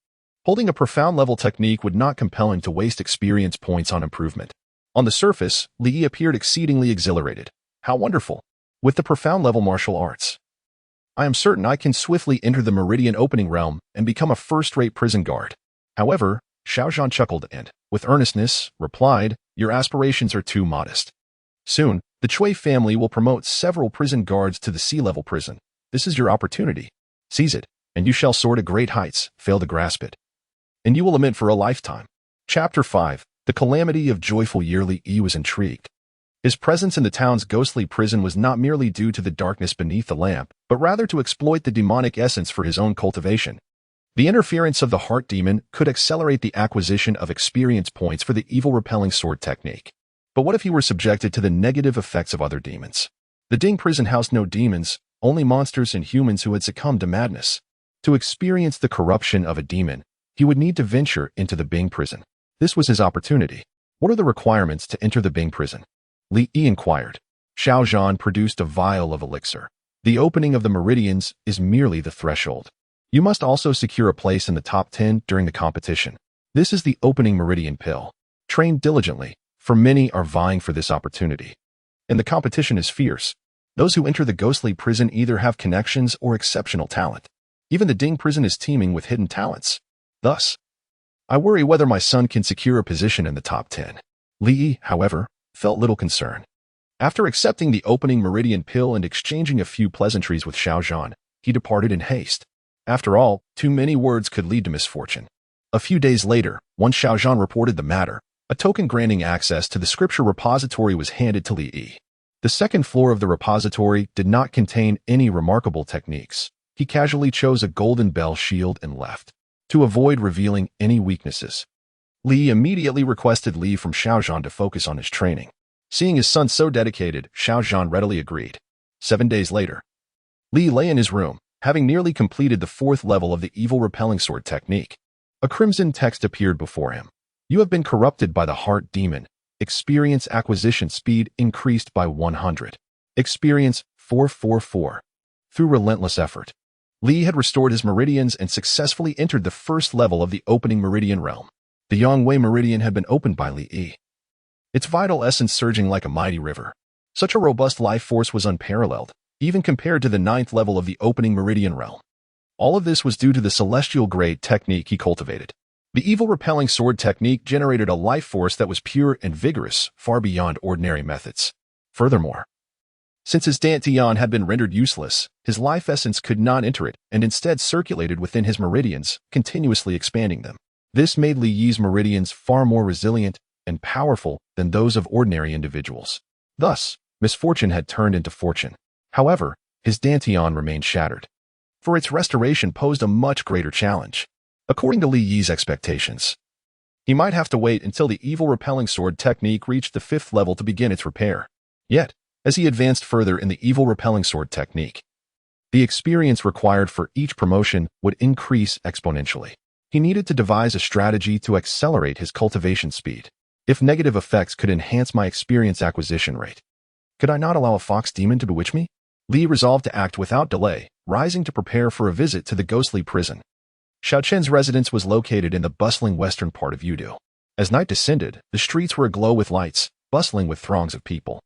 Holding a profound-level technique would not compel him to waste experience points on improvement. On the surface, Li Yi appeared exceedingly exhilarated. How wonderful! With the profound-level martial arts, I am certain I can swiftly enter the Meridian opening realm and become a first-rate prison guard. However, Xiaozhan chuckled and, with earnestness, replied, Your aspirations are too modest. Soon, the Cui family will promote several prison guards to the sea-level prison. This is your opportunity. Seize it, and you shall soar to great heights, fail to grasp it, and you will lament for a lifetime. Chapter 5. The Calamity of Joyful Year. Li Yi was intrigued. His presence in the town's ghostly prison was not merely due to the darkness beneath the lamp, but rather to exploit the demonic essence for his own cultivation. The interference of the heart demon could accelerate the acquisition of experience points for the evil repelling sword technique. But what if he were subjected to the negative effects of other demons? The Ding prison housed no demons, only monsters and humans who had succumbed to madness. To experience the corruption of a demon, he would need to venture into the Bing prison. This was his opportunity. What are the requirements to enter the Bing prison? Li Yi inquired. Xiaozhan produced a vial of elixir. The opening of the meridians is merely the threshold. You must also secure a place in the top 10 during the competition. This is the opening meridian pill. Train diligently, for many are vying for this opportunity. And the competition is fierce. Those who enter the ghostly prison either have connections or exceptional talent. Even the Ding prison is teeming with hidden talents. Thus, I worry whether my son can secure a position in the top 10. Li Yi, however, felt little concern. After accepting the opening meridian pill and exchanging a few pleasantries with Xiaozhan, he departed in haste. After all, too many words could lead to misfortune. A few days later, once Xiaozhan reported the matter, a token granting access to the scripture repository was handed to Li Yi. The 2nd floor of the repository did not contain any remarkable techniques. He casually chose a golden bell shield and left, to avoid revealing any weaknesses. Li immediately requested leave from Xiaozhan to focus on his training. Seeing his son so dedicated, Xiaozhan readily agreed. 7 days later, Li lay in his room, having nearly completed the 4th level of the evil repelling sword technique. A crimson text appeared before him. You have been corrupted by the heart demon. Experience acquisition speed increased by 100. Experience 444. Through relentless effort, Li had restored his meridians and successfully entered the 1st level of the opening meridian realm. The Yangwei meridian had been opened by Li Yi, its vital essence surging like a mighty river. Such a robust life force was unparalleled, even compared to the 9th level of the opening meridian realm. All of this was due to the celestial grade technique he cultivated. The evil repelling sword technique generated a life force that was pure and vigorous, far beyond ordinary methods. Furthermore, since his Dantian had been rendered useless, his life essence could not enter it and instead circulated within his meridians, continuously expanding them. This made Li Yi's meridians far more resilient and powerful than those of ordinary individuals. Thus, misfortune had turned into fortune. However, his Dantian remained shattered, for its restoration posed a much greater challenge. According to Li Yi's expectations, he might have to wait until the evil repelling sword technique reached the 5th level to begin its repair. Yet, as he advanced further in the evil repelling sword technique, the experience required for each promotion would increase exponentially. He needed to devise a strategy to accelerate his cultivation speed. If negative effects could enhance my experience acquisition rate, could I not allow a fox demon to bewitch me? Li resolved to act without delay, rising to prepare for a visit to the ghostly prison. Xiaochen's residence was located in the bustling western part of Yudu. As night descended, the streets were aglow with lights, bustling with throngs of people.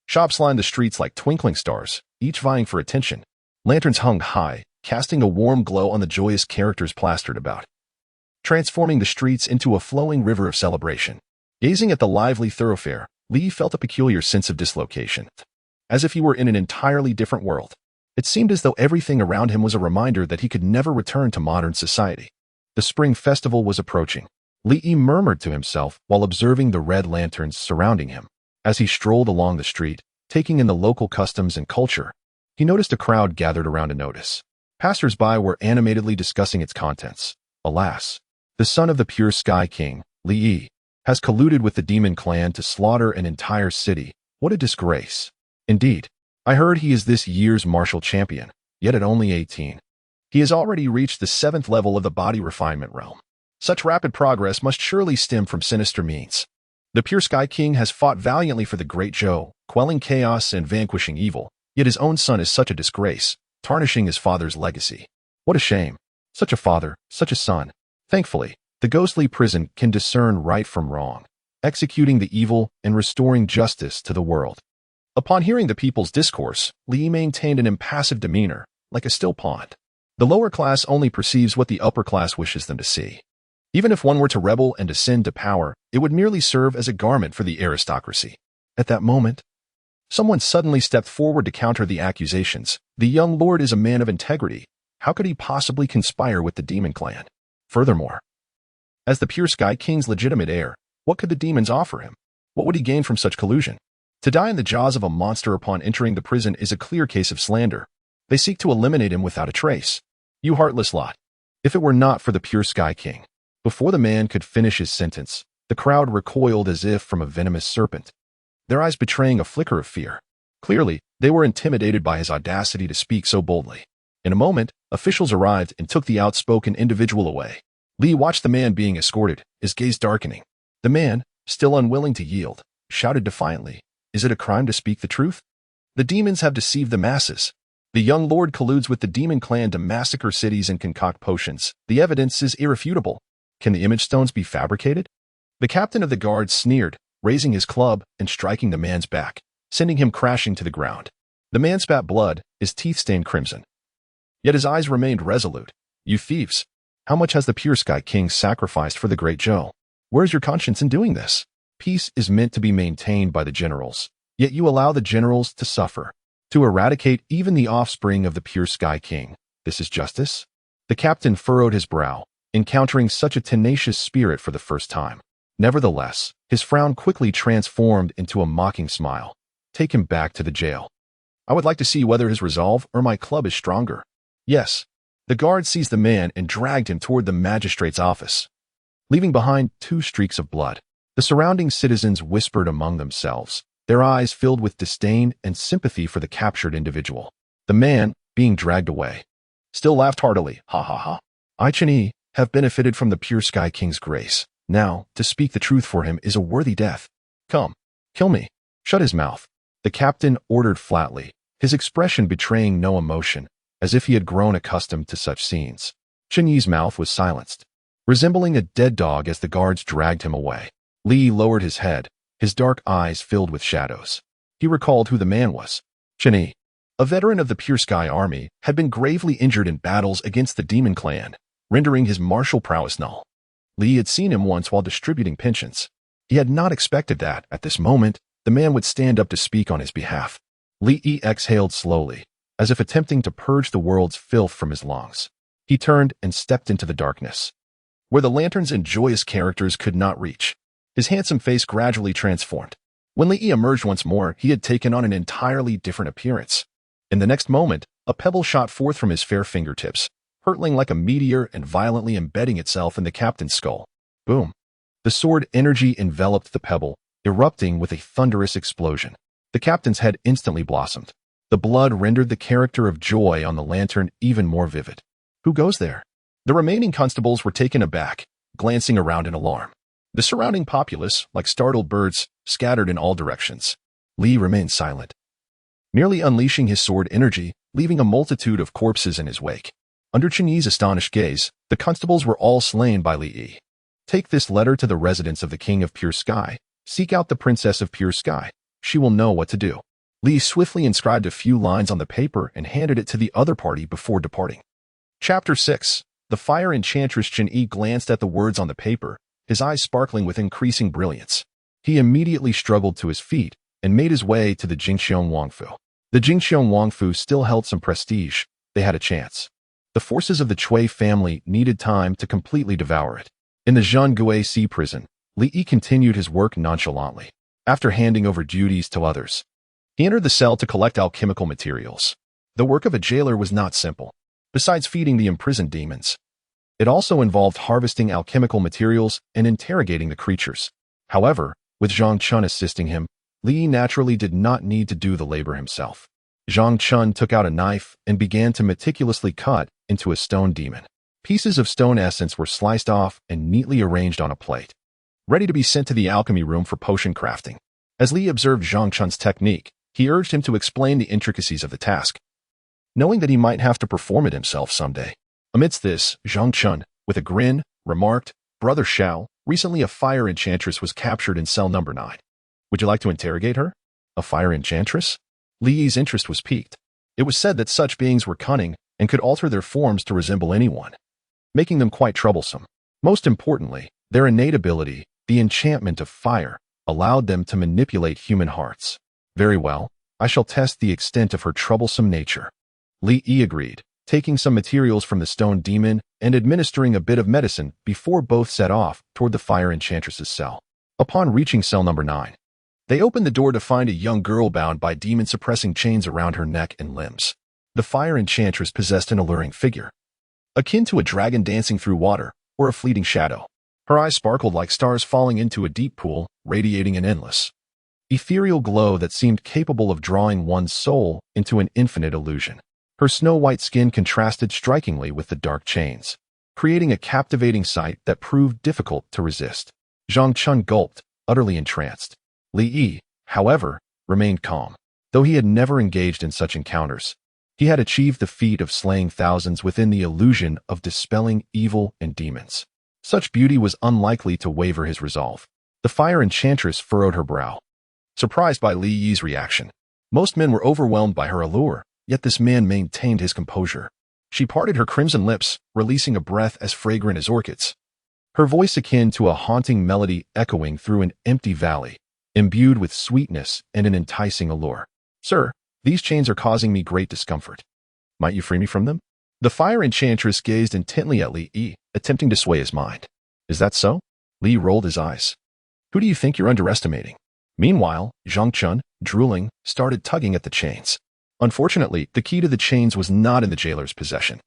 Shops lined the streets like twinkling stars, each vying for attention. Lanterns hung high, casting a warm glow on the joyous characters plastered about, transforming the streets into a flowing river of celebration. Gazing at the lively thoroughfare, Li felt a peculiar sense of dislocation, as if he were in an entirely different world. It seemed as though everything around him was a reminder that he could never return to modern society. The spring festival was approaching. Li murmured to himself while observing the red lanterns surrounding him. As he strolled along the street, taking in the local customs and culture, he noticed a crowd gathered around a notice. Passers-by were animatedly discussing its contents. Alas, the son of the pure sky king, Li, has colluded with the demon clan to slaughter an entire city. What a disgrace. Indeed, I heard he is this year's martial champion, yet at only 18. He has already reached the 7th level of the body refinement realm. Such rapid progress must surely stem from sinister means. The pure sky king has fought valiantly for the great Zhou, quelling chaos and vanquishing evil, yet his own son is such a disgrace, tarnishing his father's legacy. What a shame. Such a father, such a son. Thankfully, the ghostly prison can discern right from wrong, executing the evil and restoring justice to the world. Upon hearing the people's discourse, Li maintained an impassive demeanor, like a still pond. The lower class only perceives what the upper class wishes them to see. Even if one were to rebel and ascend to power, it would merely serve as a garment for the aristocracy. At that moment, someone suddenly stepped forward to counter the accusations. The young lord is a man of integrity. How could he possibly conspire with the demon clan? Furthermore, as the pure sky king's legitimate heir, what could the demons offer him? What would he gain from such collusion? To die in the jaws of a monster upon entering the prison is a clear case of slander. They seek to eliminate him without a trace. You heartless lot. If it were not for the pure sky king. Before the man could finish his sentence, the crowd recoiled as if from a venomous serpent, their eyes betraying a flicker of fear. Clearly, they were intimidated by his audacity to speak so boldly. In a moment, officials arrived and took the outspoken individual away. Li watched the man being escorted, his gaze darkening. The man, still unwilling to yield, shouted defiantly, "Is it a crime to speak the truth? The demons have deceived the masses. The young lord colludes with the demon clan to massacre cities and concoct potions. The evidence is irrefutable. Can the image stones be fabricated?" The captain of the guard sneered, raising his club and striking the man's back, sending him crashing to the ground. The man spat blood, his teeth stained crimson. Yet his eyes remained resolute. "You thieves! How much has the pure sky king sacrificed for the great Zhou? Where is your conscience in doing this? Peace is meant to be maintained by the generals, yet you allow the generals to suffer, to eradicate even the offspring of the pure sky king. This is justice?" The captain furrowed his brow, encountering such a tenacious spirit for the first time. Nevertheless, his frown quickly transformed into a mocking smile. "Take him back to the jail. I would like to see whether his resolve or my club is stronger." "Yes." The guard seized the man and dragged him toward the magistrate's office, leaving behind 2 streaks of blood. The surrounding citizens whispered among themselves, their eyes filled with disdain and sympathy for the captured individual. The man, being dragged away, still laughed heartily. "Ha ha ha. I, Chen have benefited from the pure sky king's grace. Now, to speak the truth for him is a worthy death. Come, kill me." "Shut his mouth," the captain ordered flatly, his expression betraying no emotion, as if he had grown accustomed to such scenes. Chen Yi's mouth was silenced, resembling a dead dog as the guards dragged him away. Li lowered his head, his dark eyes filled with shadows. He recalled who the man was. Chen Yi, a veteran of the Pure Sky Army, had been gravely injured in battles against the demon clan, rendering his martial prowess null. Li had seen him once while distributing pensions. He had not expected that, at this moment, the man would stand up to speak on his behalf. Li exhaled slowly, as if attempting to purge the world's filth from his lungs. He turned and stepped into the darkness, where the lanterns and joyous characters could not reach. His handsome face gradually transformed. When Li emerged once more, he had taken on an entirely different appearance. In the next moment, a pebble shot forth from his fair fingertips, hurtling like a meteor and violently embedding itself in the captain's skull. Boom! The sword energy enveloped the pebble, erupting with a thunderous explosion. The captain's head instantly blossomed. The blood rendered the character of Joy on the lantern even more vivid. "Who goes there?" The remaining constables were taken aback, glancing around in alarm. The surrounding populace, like startled birds, scattered in all directions. Li remained silent. Merely unleashing his sword energy, leaving a multitude of corpses in his wake. Under Chen Yi's astonished gaze, the constables were all slain by Li Yi. Take this letter to the residence of the King of Pure Sky. Seek out the Princess of Pure Sky. She will know what to do. Li swiftly inscribed a few lines on the paper and handed it to the other party before departing. Chapter 6. The Fire Enchantress. Chen Yi glanced at the words on the paper, his eyes sparkling with increasing brilliance. He immediately struggled to his feet and made his way to the Jingxiong Wangfu. The Jingxiong Wangfu still held some prestige. They had a chance. The forces of the Cui family needed time to completely devour it. In the Zhenguisi prison, Li Yi continued his work nonchalantly. After handing over duties to others, he entered the cell to collect alchemical materials. The work of a jailer was not simple. Besides feeding the imprisoned demons, it also involved harvesting alchemical materials and interrogating the creatures. However, with Zhang Chun assisting him, Li Yi naturally did not need to do the labor himself. Zhang Chun took out a knife and began to meticulously cut into a stone demon. Pieces of stone essence were sliced off and neatly arranged on a plate, ready to be sent to the alchemy room for potion crafting. As Li observed Zhang Chun's technique, he urged him to explain the intricacies of the task, knowing that he might have to perform it himself someday. Amidst this, Zhang Chun, with a grin, remarked, "Brother Xiao, recently a fire enchantress was captured in cell number 9. Would you like to interrogate her?" A fire enchantress? Li Yi's interest was piqued. It was said that such beings were cunning and could alter their forms to resemble anyone, making them quite troublesome. Most importantly, their innate ability, the enchantment of fire, allowed them to manipulate human hearts. Very well, I shall test the extent of her troublesome nature. Li Yi agreed, taking some materials from the stone demon and administering a bit of medicine before both set off toward the fire enchantress's cell. Upon reaching cell number 9, they opened the door to find a young girl bound by demon-suppressing chains around her neck and limbs. The fire enchantress possessed an alluring figure, akin to a dragon dancing through water or a fleeting shadow. Her eyes sparkled like stars falling into a deep pool, radiating an endless, ethereal glow that seemed capable of drawing one's soul into an infinite illusion. Her snow-white skin contrasted strikingly with the dark chains, creating a captivating sight that proved difficult to resist. Zhang Chun gulped, utterly entranced. Li Yi, however, remained calm. Though he had never engaged in such encounters, he had achieved the feat of slaying thousands within the illusion of dispelling evil and demons. Such beauty was unlikely to waver his resolve. The fire enchantress furrowed her brow, surprised by Li Yi's reaction. Most men were overwhelmed by her allure, yet this man maintained his composure. She parted her crimson lips, releasing a breath as fragrant as orchids. Her voice akin to a haunting melody echoing through an empty valley, imbued with sweetness and an enticing allure. "Sir, these chains are causing me great discomfort. Might you free me from them?" The fire enchantress gazed intently at Li Yi, attempting to sway his mind. "Is that so?" Li rolled his eyes. "Who do you think you're underestimating?" Meanwhile, Zhang Chun, drooling, started tugging at the chains. Unfortunately, the key to the chains was not in the jailer's possession.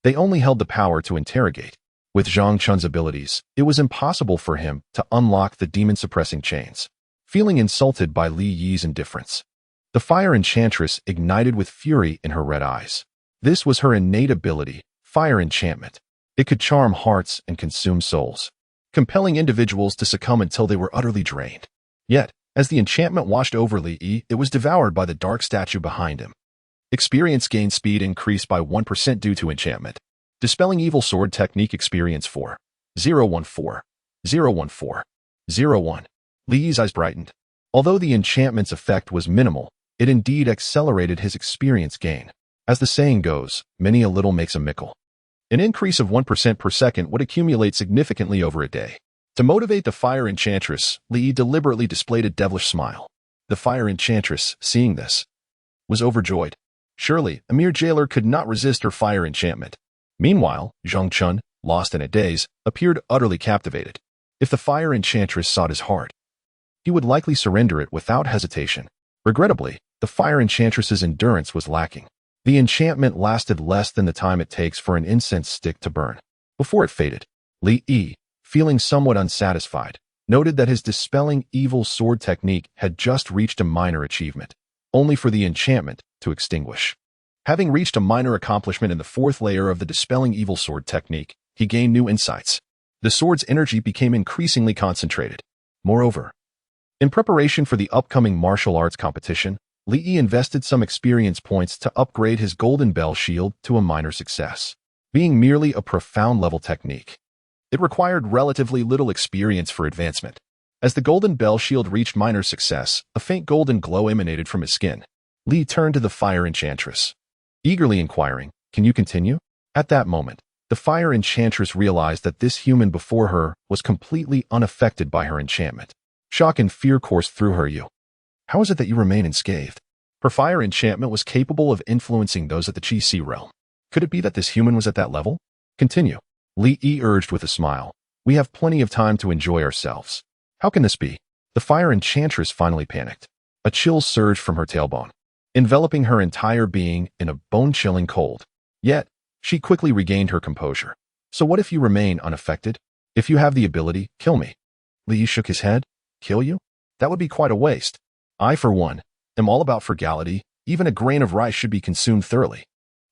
They only held the power to interrogate. With Zhang Chun's abilities, it was impossible for him to unlock the demon-suppressing chains. Feeling insulted by Li Yi's indifference, the fire enchantress ignited with fury in her red eyes. This was her innate ability, fire enchantment. It could charm hearts and consume souls, compelling individuals to succumb until they were utterly drained. Yet, as the enchantment washed over Li Yi, it was devoured by the dark statue behind him. Experience gain speed increased by 1% due to enchantment. Dispelling evil sword technique experience 4. 014. 014. 01. Li Yi's eyes brightened. Although the enchantment's effect was minimal, it indeed accelerated his experience gain. As the saying goes, many a little makes a mickle. An increase of 1% per second would accumulate significantly over a day. To motivate the fire enchantress, Li Yi deliberately displayed a devilish smile. The fire enchantress, seeing this, was overjoyed. Surely, a mere jailer could not resist her fire enchantment. Meanwhile, Zhang Chun, lost in a daze, appeared utterly captivated. If the fire enchantress sought his heart, he would likely surrender it without hesitation. Regrettably, the fire enchantress's endurance was lacking. The enchantment lasted less than the time it takes for an incense stick to burn. Before it faded, Li Yi, feeling somewhat unsatisfied, noted that his dispelling evil sword technique had just reached a minor achievement, only for the enchantment to extinguish. Having reached a minor accomplishment in the 4th layer of the dispelling evil sword technique, he gained new insights. The sword's energy became increasingly concentrated. Moreover, in preparation for the upcoming martial arts competition, Li Yi invested some experience points to upgrade his golden bell shield to a minor success. Being merely a profound level technique, it required relatively little experience for advancement. As the golden bell shield reached minor success, a faint golden glow emanated from his skin. Li turned to the fire enchantress, eagerly inquiring, "Can you continue?" At that moment, the fire enchantress realized that this human before her was completely unaffected by her enchantment. Shock and fear coursed through her. "You. How is it that you remain unscathed?" Her fire enchantment was capable of influencing those at the Chi Si realm. Could it be that this human was at that level? "Continue," Li Yi urged with a smile. "We have plenty of time to enjoy ourselves." "How can this be?" The fire enchantress finally panicked. A chill surged from her tailbone, enveloping her entire being in a bone-chilling cold. Yet, she quickly regained her composure. "So what if you remain unaffected? If you have the ability, kill me." Li Yi shook his head. "Kill you? That would be quite a waste. I, for one, am all about frugality. Even a grain of rice should be consumed thoroughly."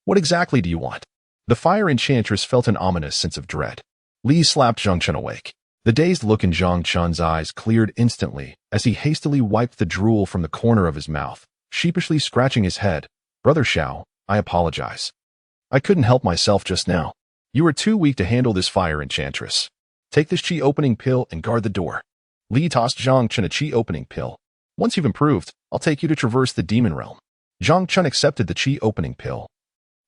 "What exactly do you want?" The fire enchantress felt an ominous sense of dread. Li slapped Zhang Chun awake. The dazed look in Zhang Chun's eyes cleared instantly as he hastily wiped the drool from the corner of his mouth, sheepishly scratching his head. "Brother Xiao, I apologize. I couldn't help myself just now. You are too weak to handle this fire enchantress. Take this chi opening pill and guard the door." Li tossed Zhang Chun a chi opening pill. "Once you've improved, I'll take you to traverse the demon realm." Zhang Chun accepted the chi opening pill,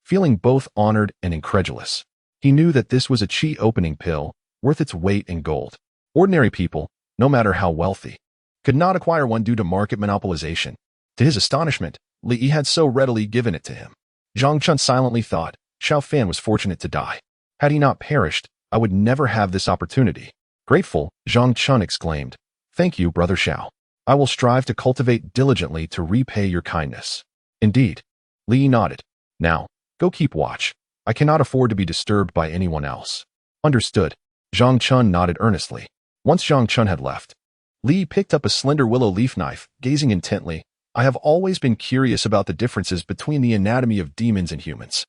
feeling both honored and incredulous. He knew that this was a chi opening pill worth its weight in gold. Ordinary people, no matter how wealthy, could not acquire one due to market monopolization. To his astonishment, Li Yi had so readily given it to him. Zhang Chun silently thought, Xiao Fan was fortunate to die. Had he not perished, I would never have this opportunity. Grateful, Zhang Chun exclaimed, "Thank you, Brother Xiao. I will strive to cultivate diligently to repay your kindness." "Indeed." Li Yi nodded. "Now, go keep watch. I cannot afford to be disturbed by anyone else." "Understood." Zhang Chun nodded earnestly. Once Zhang Chun had left, Li picked up a slender willow leaf knife, gazing intently. "I have always been curious about the differences between the anatomy of demons and humans.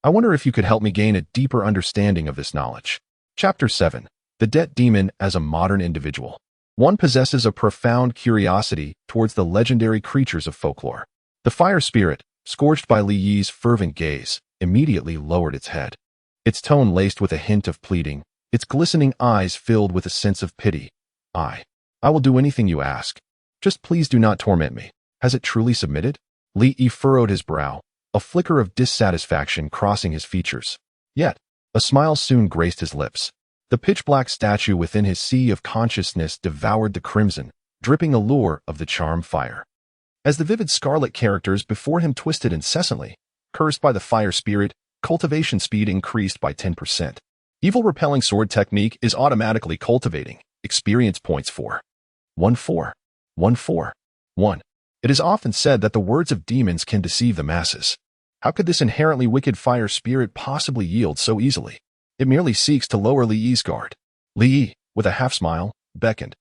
I wonder if you could help me gain a deeper understanding of this knowledge." Chapter 7. The Debt Demon as a Modern Individual. One possesses a profound curiosity towards the legendary creatures of folklore. The fire spirit, scorched by Li Yi's fervent gaze, immediately lowered its head. Its tone laced with a hint of pleading, its glistening eyes filled with a sense of pity. I will do anything you ask. Just please do not torment me." "Has it truly submitted?" Li Yi furrowed his brow, a flicker of dissatisfaction crossing his features. Yet, a smile soon graced his lips. The pitch-black statue within his sea of consciousness devoured the crimson, dripping allure of the charm fire. As the vivid scarlet characters before him twisted incessantly, cursed by the fire spirit, cultivation speed increased by 10%. Evil repelling sword technique is automatically cultivating. Experience points 4. 1 4. 1 4. 1. It is often said that the words of demons can deceive the masses. How could this inherently wicked fire spirit possibly yield so easily? It merely seeks to lower Li Yi's guard. Li Yi, with a half-smile, beckoned.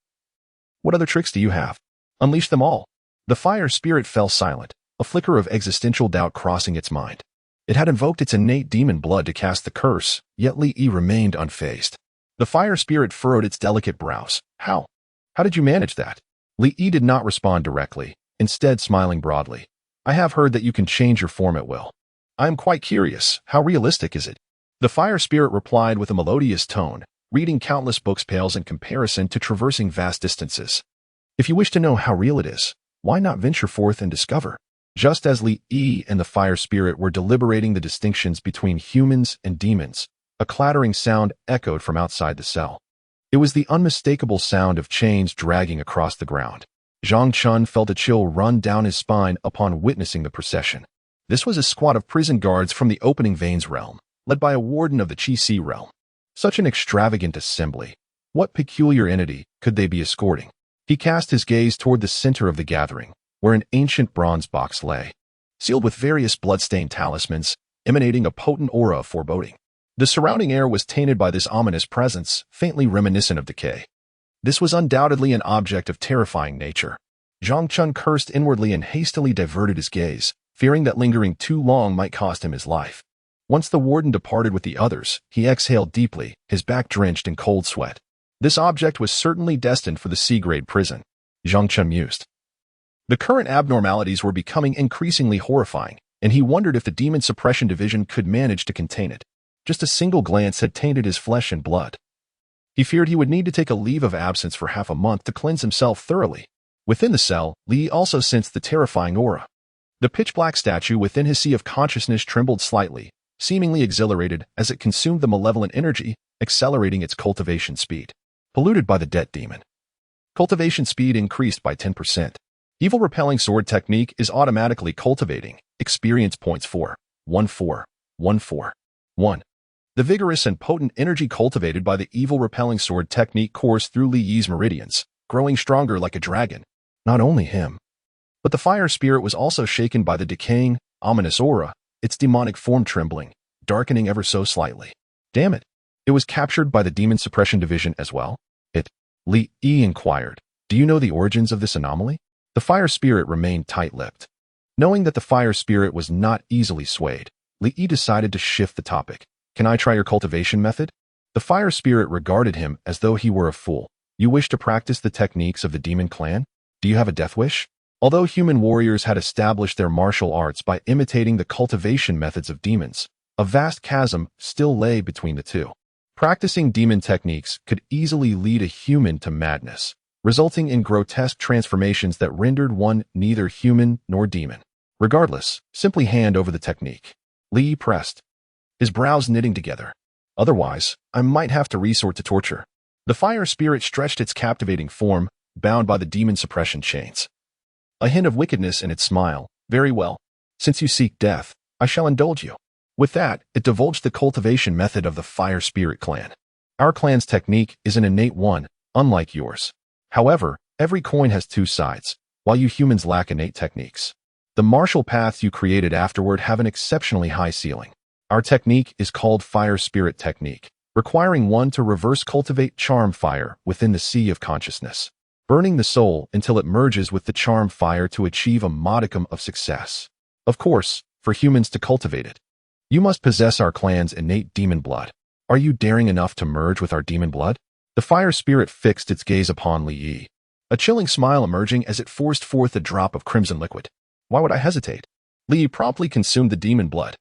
"What other tricks do you have? Unleash them all." The fire spirit fell silent, a flicker of existential doubt crossing its mind. It had invoked its innate demon blood to cast the curse, yet Li Yi remained unfazed. The fire spirit furrowed its delicate brows. How did you manage that?" Li Yi did not respond directly, instead smiling broadly. "I have heard that you can change your form at will. I am quite curious, how realistic is it?" The fire spirit replied with a melodious tone, reading countless books pales in comparison to traversing vast distances. "If you wish to know how real it is, why not venture forth and discover?" Just as Li Yi and the fire spirit were deliberating the distinctions between humans and demons, a clattering sound echoed from outside the cell. It was the unmistakable sound of chains dragging across the ground. Zhang Chun felt a chill run down his spine upon witnessing the procession. This was a squad of prison guards from the Opening Veins realm, led by a warden of the Chi Si realm. Such an extravagant assembly. What peculiar entity could they be escorting? He cast his gaze toward the center of the gathering, where an ancient bronze box lay, sealed with various blood-stained talismans, emanating a potent aura of foreboding. The surrounding air was tainted by this ominous presence, faintly reminiscent of decay. This was undoubtedly an object of terrifying nature. Zhang Chun cursed inwardly and hastily diverted his gaze, fearing that lingering too long might cost him his life. Once the warden departed with the others, he exhaled deeply, his back drenched in cold sweat. This object was certainly destined for the C-grade prison. Zhang Chun mused. The current abnormalities were becoming increasingly horrifying, and he wondered if the Demon Suppression Division could manage to contain it. Just a single glance had tainted his flesh and blood. He feared he would need to take a leave of absence for half a month to cleanse himself thoroughly. Within the cell, Li also sensed the terrifying aura. The pitch-black statue within his sea of consciousness trembled slightly, seemingly exhilarated as it consumed the malevolent energy, accelerating its cultivation speed. Polluted by the debt demon. Cultivation speed increased by 10%. Evil Repelling Sword technique is automatically cultivating. Experience points 4. The vigorous and potent energy cultivated by the Evil Repelling Sword technique coursed through Li Yi's meridians, growing stronger like a dragon. Not only him, but the fire spirit was also shaken by the decaying, ominous aura, its demonic form trembling, darkening ever so slightly. Damn it! It was captured by the Demon Suppression Division as well? Li Yi inquired. Do you know the origins of this anomaly? The fire spirit remained tight-lipped. Knowing that the fire spirit was not easily swayed, Li Yi decided to shift the topic. Can I try your cultivation method? The fire spirit regarded him as though he were a fool. You wish to practice the techniques of the demon clan? Do you have a death wish? Although human warriors had established their martial arts by imitating the cultivation methods of demons, a vast chasm still lay between the two. Practicing demon techniques could easily lead a human to madness, resulting in grotesque transformations that rendered one neither human nor demon. Regardless, simply hand over the technique. Li pressed, his brows knitting together. Otherwise, I might have to resort to torture. The fire spirit stretched its captivating form, bound by the demon suppression chains. A hint of wickedness in its smile. Very well. Since you seek death, I shall indulge you. With that, it divulged the cultivation method of the fire spirit clan. Our clan's technique is an innate one, unlike yours. However, every coin has two sides, while you humans lack innate techniques. The martial paths you created afterward have an exceptionally high ceiling. Our technique is called Fire Spirit Technique, requiring one to reverse cultivate charm fire within the sea of consciousness, burning the soul until it merges with the charm fire to achieve a modicum of success. Of course, for humans to cultivate it, you must possess our clan's innate demon blood. Are you daring enough to merge with our demon blood? The fire spirit fixed its gaze upon Li Yi, a chilling smile emerging as it forced forth a drop of crimson liquid. Why would I hesitate? Li Yi promptly consumed the demon blood.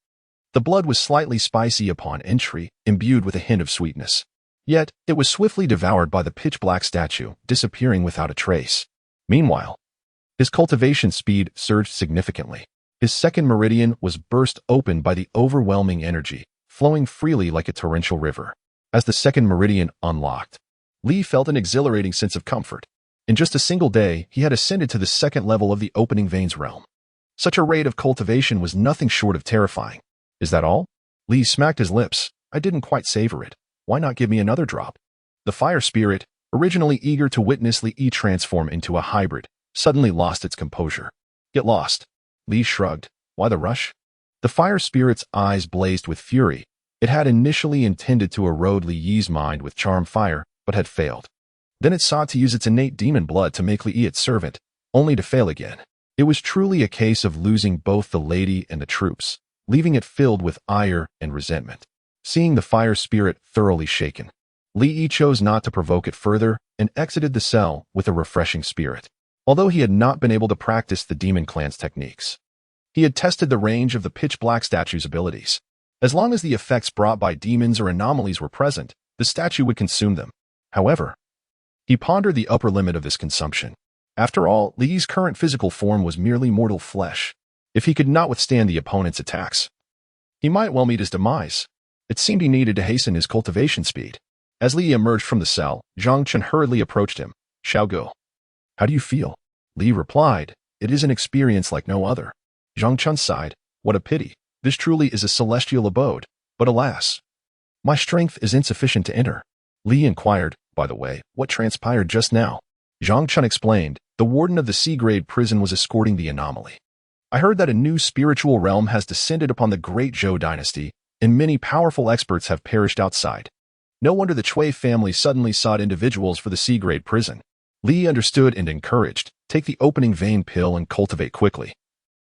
The blood was slightly spicy upon entry, imbued with a hint of sweetness. Yet, it was swiftly devoured by the pitch-black statue, disappearing without a trace. Meanwhile, his cultivation speed surged significantly. His second meridian was burst open by the overwhelming energy, flowing freely like a torrential river. As the second meridian unlocked, Li felt an exhilarating sense of comfort. In just a single day, he had ascended to the second level of the opening veins realm. Such a rate of cultivation was nothing short of terrifying. Is that all? Li smacked his lips. I didn't quite savor it. Why not give me another drop? The fire spirit, originally eager to witness Li Yi transform into a hybrid, suddenly lost its composure. Get lost. Li shrugged. Why the rush? The fire spirit's eyes blazed with fury. It had initially intended to erode Li Yi's mind with charm fire, but had failed. Then it sought to use its innate demon blood to make Li Yi its servant, only to fail again. It was truly a case of losing both the lady and the troops, leaving it filled with ire and resentment. Seeing the fire spirit thoroughly shaken, Li Yi chose not to provoke it further and exited the cell with a refreshing spirit. Although he had not been able to practice the demon clan's techniques, he had tested the range of the pitch-black statue's abilities. As long as the effects brought by demons or anomalies were present, the statue would consume them. However, he pondered the upper limit of this consumption. After all, Li Yi's current physical form was merely mortal flesh. If he could not withstand the opponent's attacks, he might well meet his demise. It seemed he needed to hasten his cultivation speed. As Li emerged from the cell, Zhang Chen hurriedly approached him. Xiao Go. How do you feel? Li replied, it is an experience like no other. Zhang Chen sighed. What a pity. This truly is a celestial abode. But alas, my strength is insufficient to enter. Li inquired, by the way, what transpired just now? Zhang Chen explained, the warden of the C-grade prison was escorting the anomaly. I heard that a new spiritual realm has descended upon the great Zhou dynasty, and many powerful experts have perished outside. No wonder the Cui family suddenly sought individuals for the C-grade prison. Li understood and encouraged, take the opening vein pill and cultivate quickly.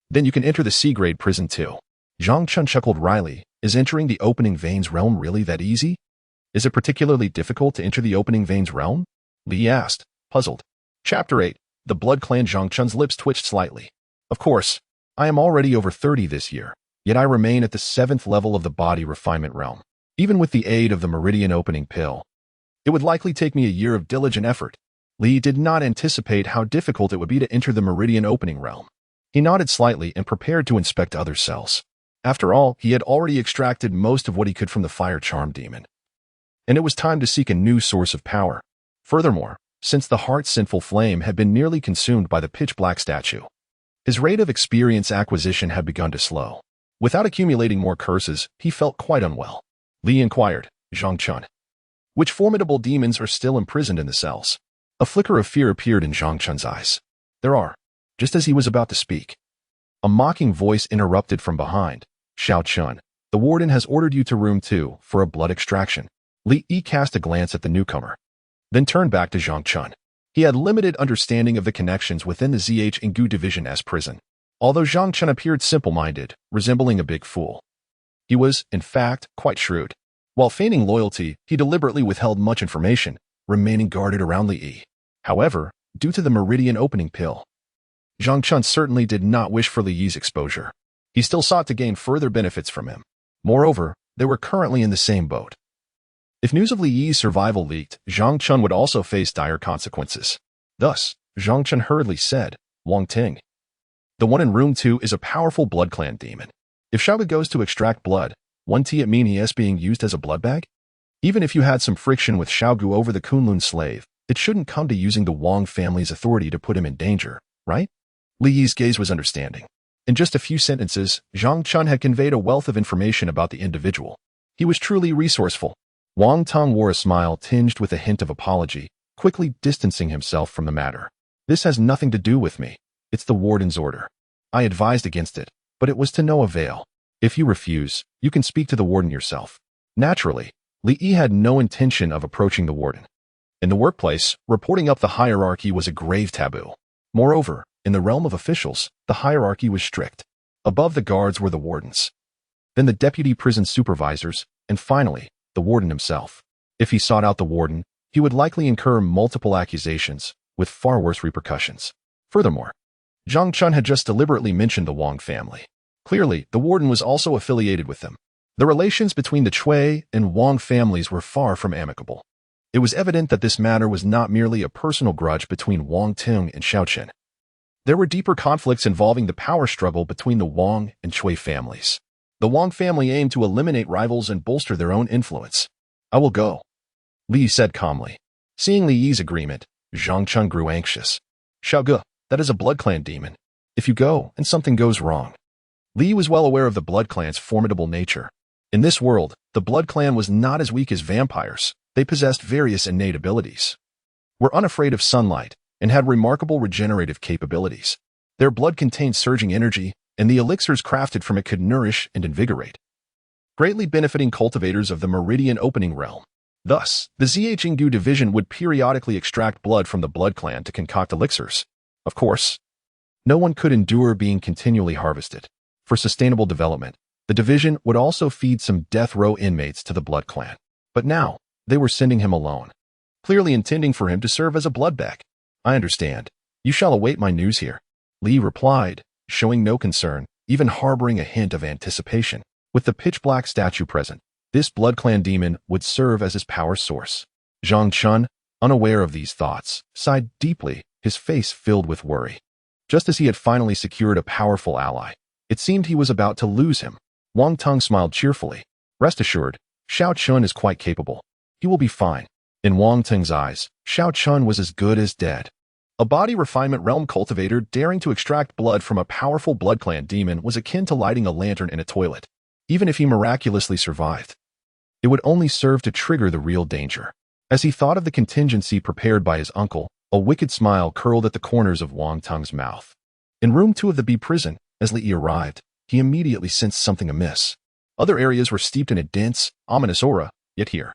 Then you can enter the C-grade prison too. Zhang Chen chuckled wryly, is entering the opening veins realm really that easy? Is it particularly difficult to enter the opening veins realm? Li asked, puzzled. Chapter 8. The blood clan Zhang Chun's lips twitched slightly. Of course, I am already over 30 this year, yet I remain at the 7th level of the body refinement realm. Even with the aid of the meridian opening pill, it would likely take me a year of diligent effort. Li did not anticipate how difficult it would be to enter the meridian opening realm. He nodded slightly and prepared to inspect other cells. After all, he had already extracted most of what he could from the fire charm demon, and it was time to seek a new source of power. Furthermore, since the heart's sinful flame had been nearly consumed by the pitch-black statue, his rate of experience acquisition had begun to slow. Without accumulating more curses, he felt quite unwell. Li inquired, Zhang Chun, which formidable demons are still imprisoned in the cells? A flicker of fear appeared in Zhang Chun's eyes. There are. Just as he was about to speak, a mocking voice interrupted from behind. Xiao Chun, the warden has ordered you to room 2 for a blood extraction. Li Yi cast a glance at the newcomer, then turned back to Zhang Chun. He had limited understanding of the connections within the ZH Ingu Division S prison. Although Zhang Chun appeared simple-minded, resembling a big fool, he was, in fact, quite shrewd. While feigning loyalty, he deliberately withheld much information, remaining guarded around Li Yi. However, due to the meridian opening pill, Zhang Chun certainly did not wish for Li Yi's exposure. He still sought to gain further benefits from him. Moreover, they were currently in the same boat. If news of Li Yi's survival leaked, Zhang Chun would also face dire consequences. Thus, Zhang Chun hurriedly said, Wang Ting, the one in room 2 is a powerful blood clan demon. If Xiaoge goes to extract blood, wouldn't it mean he is being used as a blood bag? Even if you had some friction with Xiaogu over the Kunlun slave, it shouldn't come to using the Wang family's authority to put him in danger, right? Li Yi's gaze was understanding. In just a few sentences, Zhang Chun had conveyed a wealth of information about the individual. He was truly resourceful. Wang Tong wore a smile tinged with a hint of apology, quickly distancing himself from the matter. This has nothing to do with me. It's the warden's order. I advised against it, but it was to no avail. If you refuse, you can speak to the warden yourself. Naturally, Li Yi had no intention of approaching the warden. In the workplace, reporting up the hierarchy was a grave taboo. Moreover, in the realm of officials, the hierarchy was strict. Above the guards were the wardens, then the deputy prison supervisors, and finally, the warden himself. If he sought out the warden, he would likely incur multiple accusations, with far worse repercussions. Furthermore, Zhang Chun had just deliberately mentioned the Wang family. Clearly, the warden was also affiliated with them. The relations between the Chui and Wang families were far from amicable. It was evident that this matter was not merely a personal grudge between Wang Ting and Xiaoqin. There were deeper conflicts involving the power struggle between the Wang and Chui families. The Wang family aimed to eliminate rivals and bolster their own influence. I will go, Li said calmly. Seeing Li Yi's agreement, Zhang Chun grew anxious. Xiaoge, that is a blood clan demon. If you go and something goes wrong. Li was well aware of the blood clan's formidable nature. In this world, the blood clan was not as weak as vampires. They possessed various innate abilities, were unafraid of sunlight, and had remarkable regenerative capabilities. Their blood contained surging energy, and the elixirs crafted from it could nourish and invigorate, greatly benefiting cultivators of the meridian opening realm. Thus, the Zhenguisi division would periodically extract blood from the blood clan to concoct elixirs. Of course, no one could endure being continually harvested. For sustainable development, the division would also feed some death row inmates to the blood clan. But now, they were sending him alone, clearly intending for him to serve as a blood bag. I understand. You shall await my news here, Li replied, showing no concern, even harboring a hint of anticipation. With the pitch-black statue present, this blood clan demon would serve as his power source. Zhang Chun, unaware of these thoughts, sighed deeply, his face filled with worry. Just as he had finally secured a powerful ally, it seemed he was about to lose him. Wang Tong smiled cheerfully. Rest assured, Xiao Chun is quite capable. He will be fine. In Wang Ting's eyes, Xiao Chun was as good as dead. A body refinement realm cultivator daring to extract blood from a powerful blood clan demon was akin to lighting a lantern in a toilet. Even if he miraculously survived, it would only serve to trigger the real danger. As he thought of the contingency prepared by his uncle, a wicked smile curled at the corners of Wang Tong's mouth. In room 2 of the B prison, as Li Yi arrived, he immediately sensed something amiss. Other areas were steeped in a dense, ominous aura, yet here,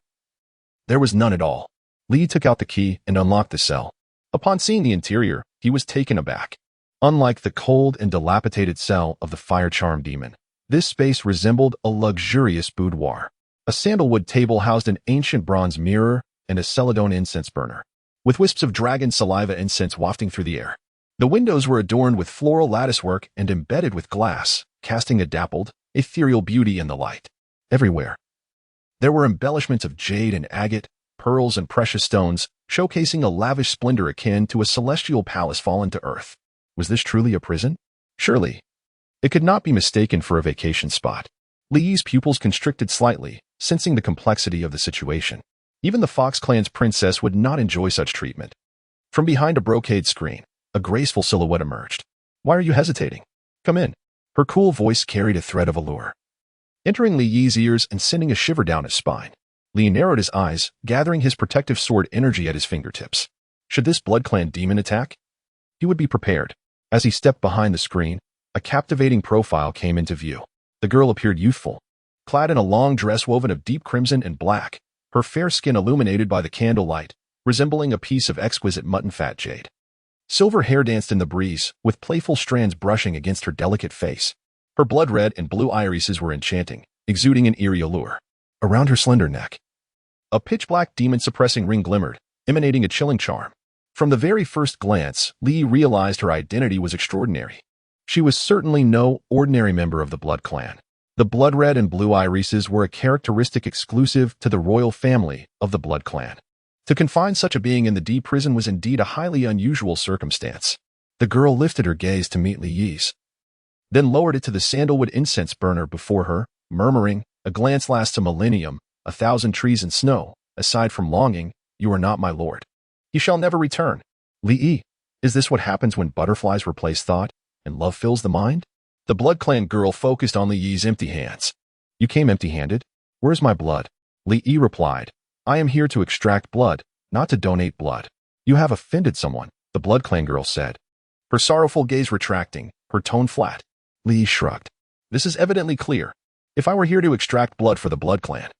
there was none at all. Li took out the key and unlocked the cell. Upon seeing the interior, he was taken aback. Unlike the cold and dilapidated cell of the fire charm demon, this space resembled a luxurious boudoir. A sandalwood table housed an ancient bronze mirror and a celadon incense burner. with wisps of dragon saliva incense wafting through the air. The windows were adorned with floral latticework and embedded with glass, casting a dappled, ethereal beauty in the light. Everywhere, there were embellishments of jade and agate, pearls and precious stones, showcasing a lavish splendor akin to a celestial palace fallen to earth. Was this truly a prison? Surely. It could not be mistaken for a vacation spot. Li Yi's pupils constricted slightly, sensing the complexity of the situation. Even the Fox clan's princess would not enjoy such treatment. From behind a brocade screen, a graceful silhouette emerged. Why are you hesitating? Come in. Her cool voice carried a thread of allure, entering Li Yi's ears and sending a shiver down his spine. Li narrowed his eyes, gathering his protective sword energy at his fingertips. Should this Blood Clan demon attack? He would be prepared. As he stepped behind the screen, a captivating profile came into view. The girl appeared youthful, clad in a long dress woven of deep crimson and black, her fair skin illuminated by the candlelight, resembling a piece of exquisite mutton-fat jade. Silver hair danced in the breeze, with playful strands brushing against her delicate face. Her blood-red and blue irises were enchanting, exuding an eerie allure. Around her slender neck, a pitch-black demon-suppressing ring glimmered, emanating a chilling charm. From the very first glance, Li realized her identity was extraordinary. She was certainly no ordinary member of the Blood Clan. The blood-red and blue irises were a characteristic exclusive to the royal family of the Blood Clan. To confine such a being in the deep prison was indeed a highly unusual circumstance. The girl lifted her gaze to meet Li Yi's, then lowered it to the sandalwood incense burner before her, murmuring, "A glance lasts a millennium, 1,000 trees and snow. Aside from longing, you are not my lord. He shall never return." Li Yi, is this what happens when butterflies replace thought and love fills the mind? The Blood Clan girl focused on Li Yi's empty hands. "You came empty-handed? Where's my blood?" Li Yi replied, "I am here to extract blood, not to donate blood." "You have offended someone," the Blood Clan girl said, her sorrowful gaze retracting, her tone flat. Li Yi shrugged. "This is evidently clear. If I were here to extract blood for the Blood Clan,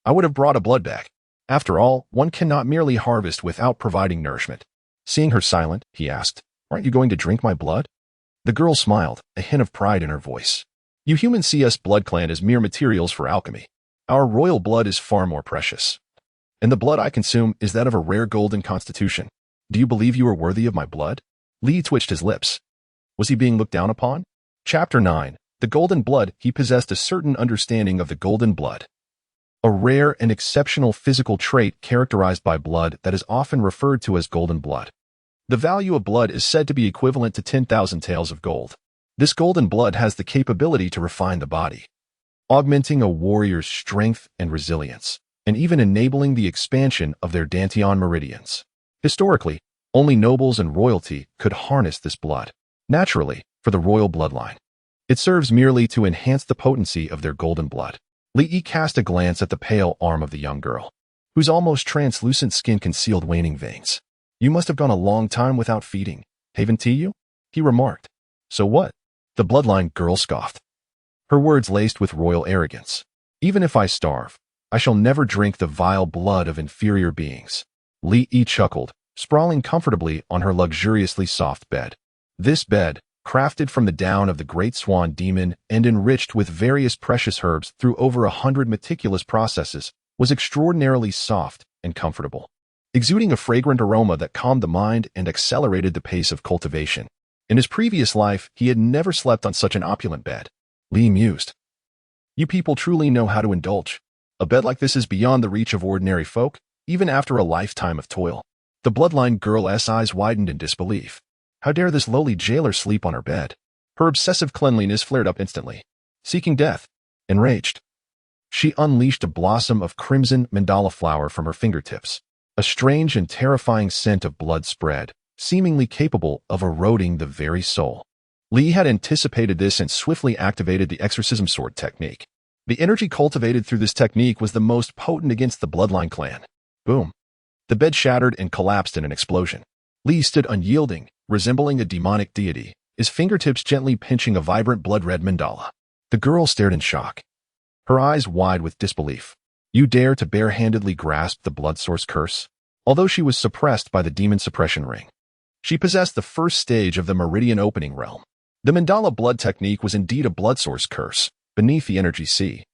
I would have brought a blood bag. After all, one cannot merely harvest without providing nourishment." Seeing her silent, he asked, "Aren't you going to drink my blood?" The girl smiled, a hint of pride in her voice. "You humans see us Blood Clan as mere materials for alchemy. Our royal blood is far more precious. And the blood I consume is that of a rare golden constitution. Do you believe you are worthy of my blood?" Li twitched his lips. Was he being looked down upon? Chapter 9. The Golden Blood. He possessed a certain understanding of the golden blood, a rare and exceptional physical trait characterized by blood that is often referred to as golden blood. The value of blood is said to be equivalent to 10,000 taels of gold. This golden blood has the capability to refine the body, augmenting a warrior's strength and resilience, and even enabling the expansion of their Dantian meridians. Historically, only nobles and royalty could harness this blood. Naturally, for the royal bloodline, it serves merely to enhance the potency of their golden blood. Li Yi cast a glance at the pale arm of the young girl, whose almost translucent skin concealed waning veins. "You must have gone a long time without feeding. Haven't you?" he remarked. "So what?" the bloodline girl scoffed, her words laced with royal arrogance. "Even if I starve, I shall never drink the vile blood of inferior beings." Li Yi chuckled, sprawling comfortably on her luxuriously soft bed. This bed, crafted from the down of the great swan demon and enriched with various precious herbs through over 100 meticulous processes, was extraordinarily soft and comfortable, exuding a fragrant aroma that calmed the mind and accelerated the pace of cultivation. In his previous life, he had never slept on such an opulent bed. Li mused. "You people truly know how to indulge. A bed like this is beyond the reach of ordinary folk, even after a lifetime of toil." The bloodline girl's eyes widened in disbelief. How dare this lowly jailer sleep on her bed? Her obsessive cleanliness flared up instantly. Seeking death, enraged, she unleashed a blossom of crimson mandala flower from her fingertips. A strange and terrifying scent of blood spread, seemingly capable of eroding the very soul. Li had anticipated this and swiftly activated the exorcism sword technique. The energy cultivated through this technique was the most potent against the bloodline clan. Boom. The bed shattered and collapsed in an explosion. Li stood unyielding, resembling a demonic deity, his fingertips gently pinching a vibrant blood-red mandala. The girl stared in shock, her eyes wide with disbelief. "You dare to barehandedly grasp the blood source curse?" Although she was suppressed by the demon suppression ring, she possessed the first stage of the meridian opening realm. The mandala blood technique was indeed a blood source curse, beneath the energy sea.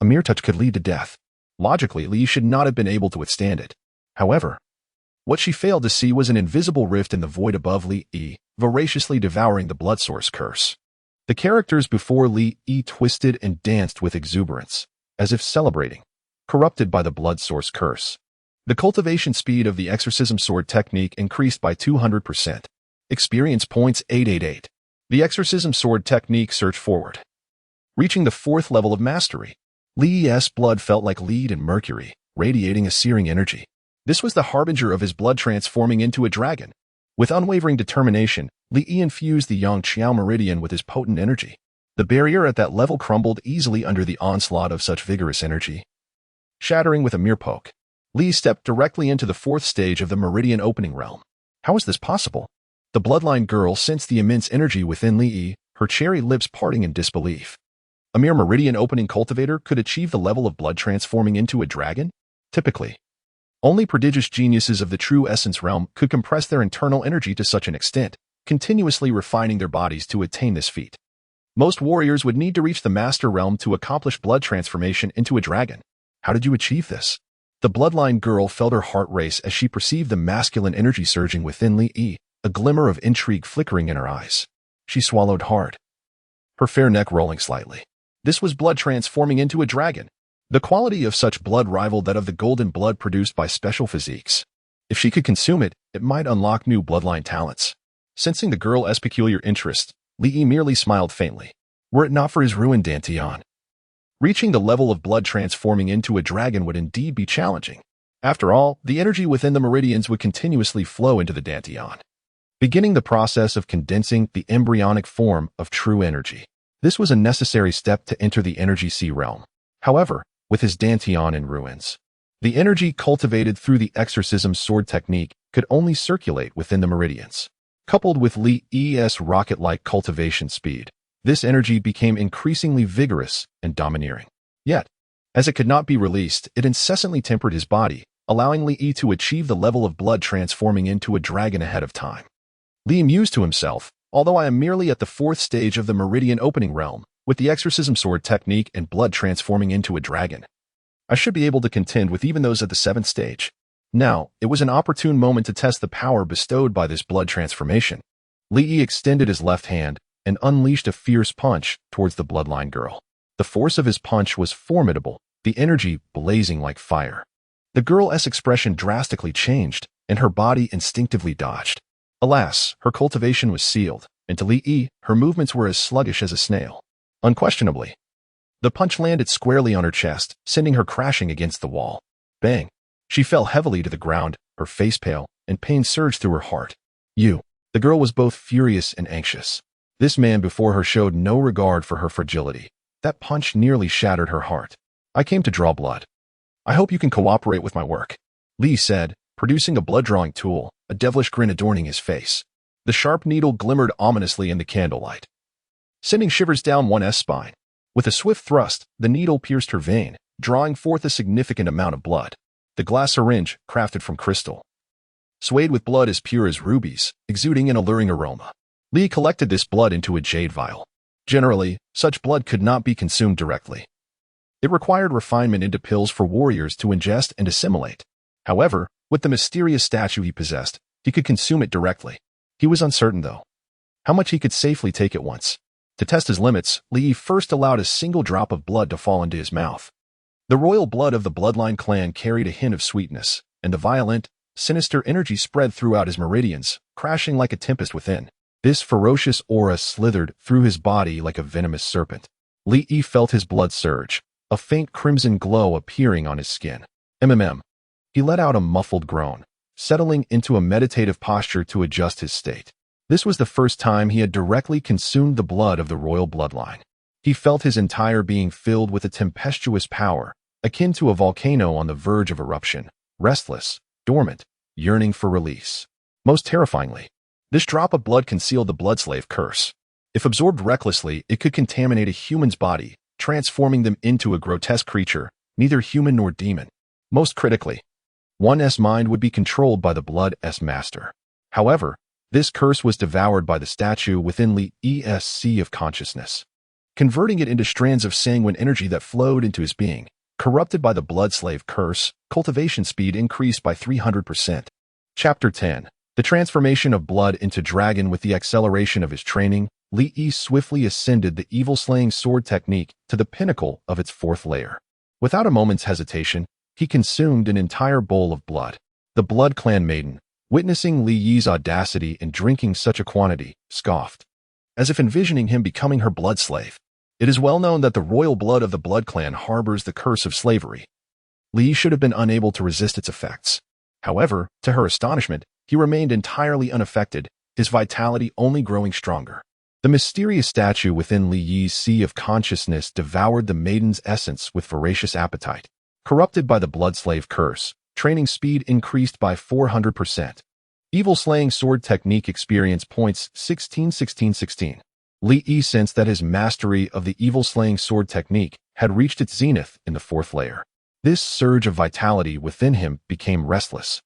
A mere touch could lead to death. Logically, Li should not have been able to withstand it. However, What she failed to see was an invisible rift in the void above Li Yi, voraciously devouring the blood source curse. The characters before Li Yi twisted and danced with exuberance, as if celebrating, corrupted by the blood source curse. The cultivation speed of the exorcism sword technique increased by 200%. Experience points 888. The exorcism sword technique surged forward. Reaching the 4th level of mastery, Li Yi's blood felt like lead and mercury, radiating a searing energy. This was the harbinger of his blood transforming into a dragon. With unwavering determination, Li Yi infused the Yang Qiao meridian with his potent energy. The barrier at that level crumbled easily under the onslaught of such vigorous energy. Shattering with a mere poke, Li stepped directly into the 4th stage of the meridian opening realm. How is this possible? The bloodline girl sensed the immense energy within Li Yi, her cherry lips parting in disbelief. A mere meridian opening cultivator could achieve the level of blood transforming into a dragon? Typically, only prodigious geniuses of the true essence realm could compress their internal energy to such an extent, continuously refining their bodies to attain this feat. Most warriors would need to reach the master realm to accomplish blood transformation into a dragon. How did you achieve this? The bloodline girl felt her heart race as she perceived the masculine energy surging within Li Yi, a glimmer of intrigue flickering in her eyes. She swallowed hard, her fair neck rolling slightly. This was blood transforming into a dragon. The quality of such blood rivaled that of the golden blood produced by special physiques. If she could consume it, it might unlock new bloodline talents. Sensing the girl's peculiar interest, Li Yi merely smiled faintly. Were it not for his ruined Dantian, reaching the level of blood transforming into a dragon would indeed be challenging. After all, the energy within the meridians would continuously flow into the Dantian, beginning the process of condensing the embryonic form of true energy. This was a necessary step to enter the energy sea realm. However, with his Dantian in ruins, the energy cultivated through the exorcism sword technique could only circulate within the meridians. Coupled with Li Yi's rocket-like cultivation speed, this energy became increasingly vigorous and domineering. Yet, as it could not be released, it incessantly tempered his body, allowing Li Yi to achieve the level of blood transforming into a dragon ahead of time. Li mused to himself, although I am merely at the 4th stage of the meridian opening realm, with the exorcism sword technique and blood transforming into a dragon, I should be able to contend with even those at the 7th stage. Now, it was an opportune moment to test the power bestowed by this blood transformation. Li Yi extended his left hand and unleashed a fierce punch towards the bloodline girl. The force of his punch was formidable, the energy blazing like fire. The girl's expression drastically changed, and her body instinctively dodged. Alas, her cultivation was sealed, and to Li Yi, her movements were as sluggish as a snail. Unquestionably, the punch landed squarely on her chest, sending her crashing against the wall. Bang! She fell heavily to the ground, her face pale, and pain surged through her heart. The girl was both furious and anxious. This man before her showed no regard for her fragility. That punch nearly shattered her heart. I came to draw blood. I hope you can cooperate with my work, Li said, producing a blood-drawing tool, a devilish grin adorning his face. The sharp needle glimmered ominously in the candlelight, sending shivers down one's spine. With a swift thrust, the needle pierced her vein, drawing forth a significant amount of blood. The glass syringe, crafted from crystal, swayed with blood as pure as rubies, exuding an alluring aroma. Li collected this blood into a jade vial. Generally, such blood could not be consumed directly. It required refinement into pills for warriors to ingest and assimilate. However, with the mysterious statue he possessed, he could consume it directly. He was uncertain, though, how much he could safely take at once. To test his limits, Li first allowed a single drop of blood to fall into his mouth. The royal blood of the bloodline clan carried a hint of sweetness, and the violent, sinister energy spread throughout his meridians, crashing like a tempest within. This ferocious aura slithered through his body like a venomous serpent. Li felt his blood surge, a faint crimson glow appearing on his skin. He let out a muffled groan, settling into a meditative posture to adjust his state. This was the first time he had directly consumed the blood of the royal bloodline. He felt his entire being filled with a tempestuous power, akin to a volcano on the verge of eruption, restless, dormant, yearning for release. Most terrifyingly, this drop of blood concealed the bloodslave curse. If absorbed recklessly, it could contaminate a human's body, transforming them into a grotesque creature, neither human nor demon. Most critically, one's mind would be controlled by the blood's master. However, this curse was devoured by the statue within Li's sea of consciousness, converting it into strands of sanguine energy that flowed into his being. Corrupted by the blood slave curse, cultivation speed increased by 300%. Chapter 10. The transformation of blood into dragon. With the acceleration of his training, Li Yi swiftly ascended the evil-slaying sword technique to the pinnacle of its fourth layer. Without a moment's hesitation, he consumed an entire bowl of blood. The Blood Clan maiden, witnessing Li Yi's audacity in drinking such a quantity, scoffed, as if envisioning him becoming her blood slave. It is well known that the royal blood of the Blood Clan harbors the curse of slavery. Li Yi should have been unable to resist its effects. However, to her astonishment, he remained entirely unaffected, his vitality only growing stronger. The mysterious statue within Li Yi's sea of consciousness devoured the maiden's essence with voracious appetite. Corrupted by the blood slave curse, training speed increased by 400%. Evil slaying sword technique experience points 16. Li Yi sensed that his mastery of the evil slaying sword technique had reached its zenith in the fourth layer. This surge of vitality within him became restless,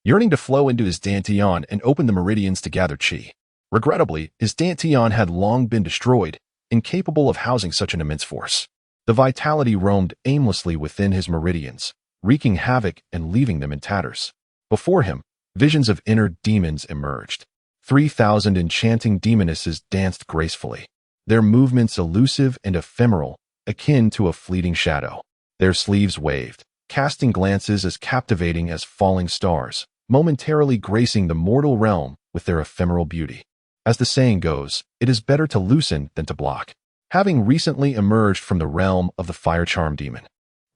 yearning to flow into his dantian and open the meridians to gather qi. Regrettably, his dantian had long been destroyed, incapable of housing such an immense force. The vitality roamed aimlessly within his meridians, wreaking havoc and leaving them in tatters. Before him, visions of inner demons emerged. 3,000 enchanting demonesses danced gracefully, their movements elusive and ephemeral, akin to a fleeting shadow. Their sleeves waved, casting glances as captivating as falling stars, momentarily gracing the mortal realm with their ephemeral beauty. As the saying goes, it is better to loosen than to block. Having recently emerged from the realm of the fire charm demon,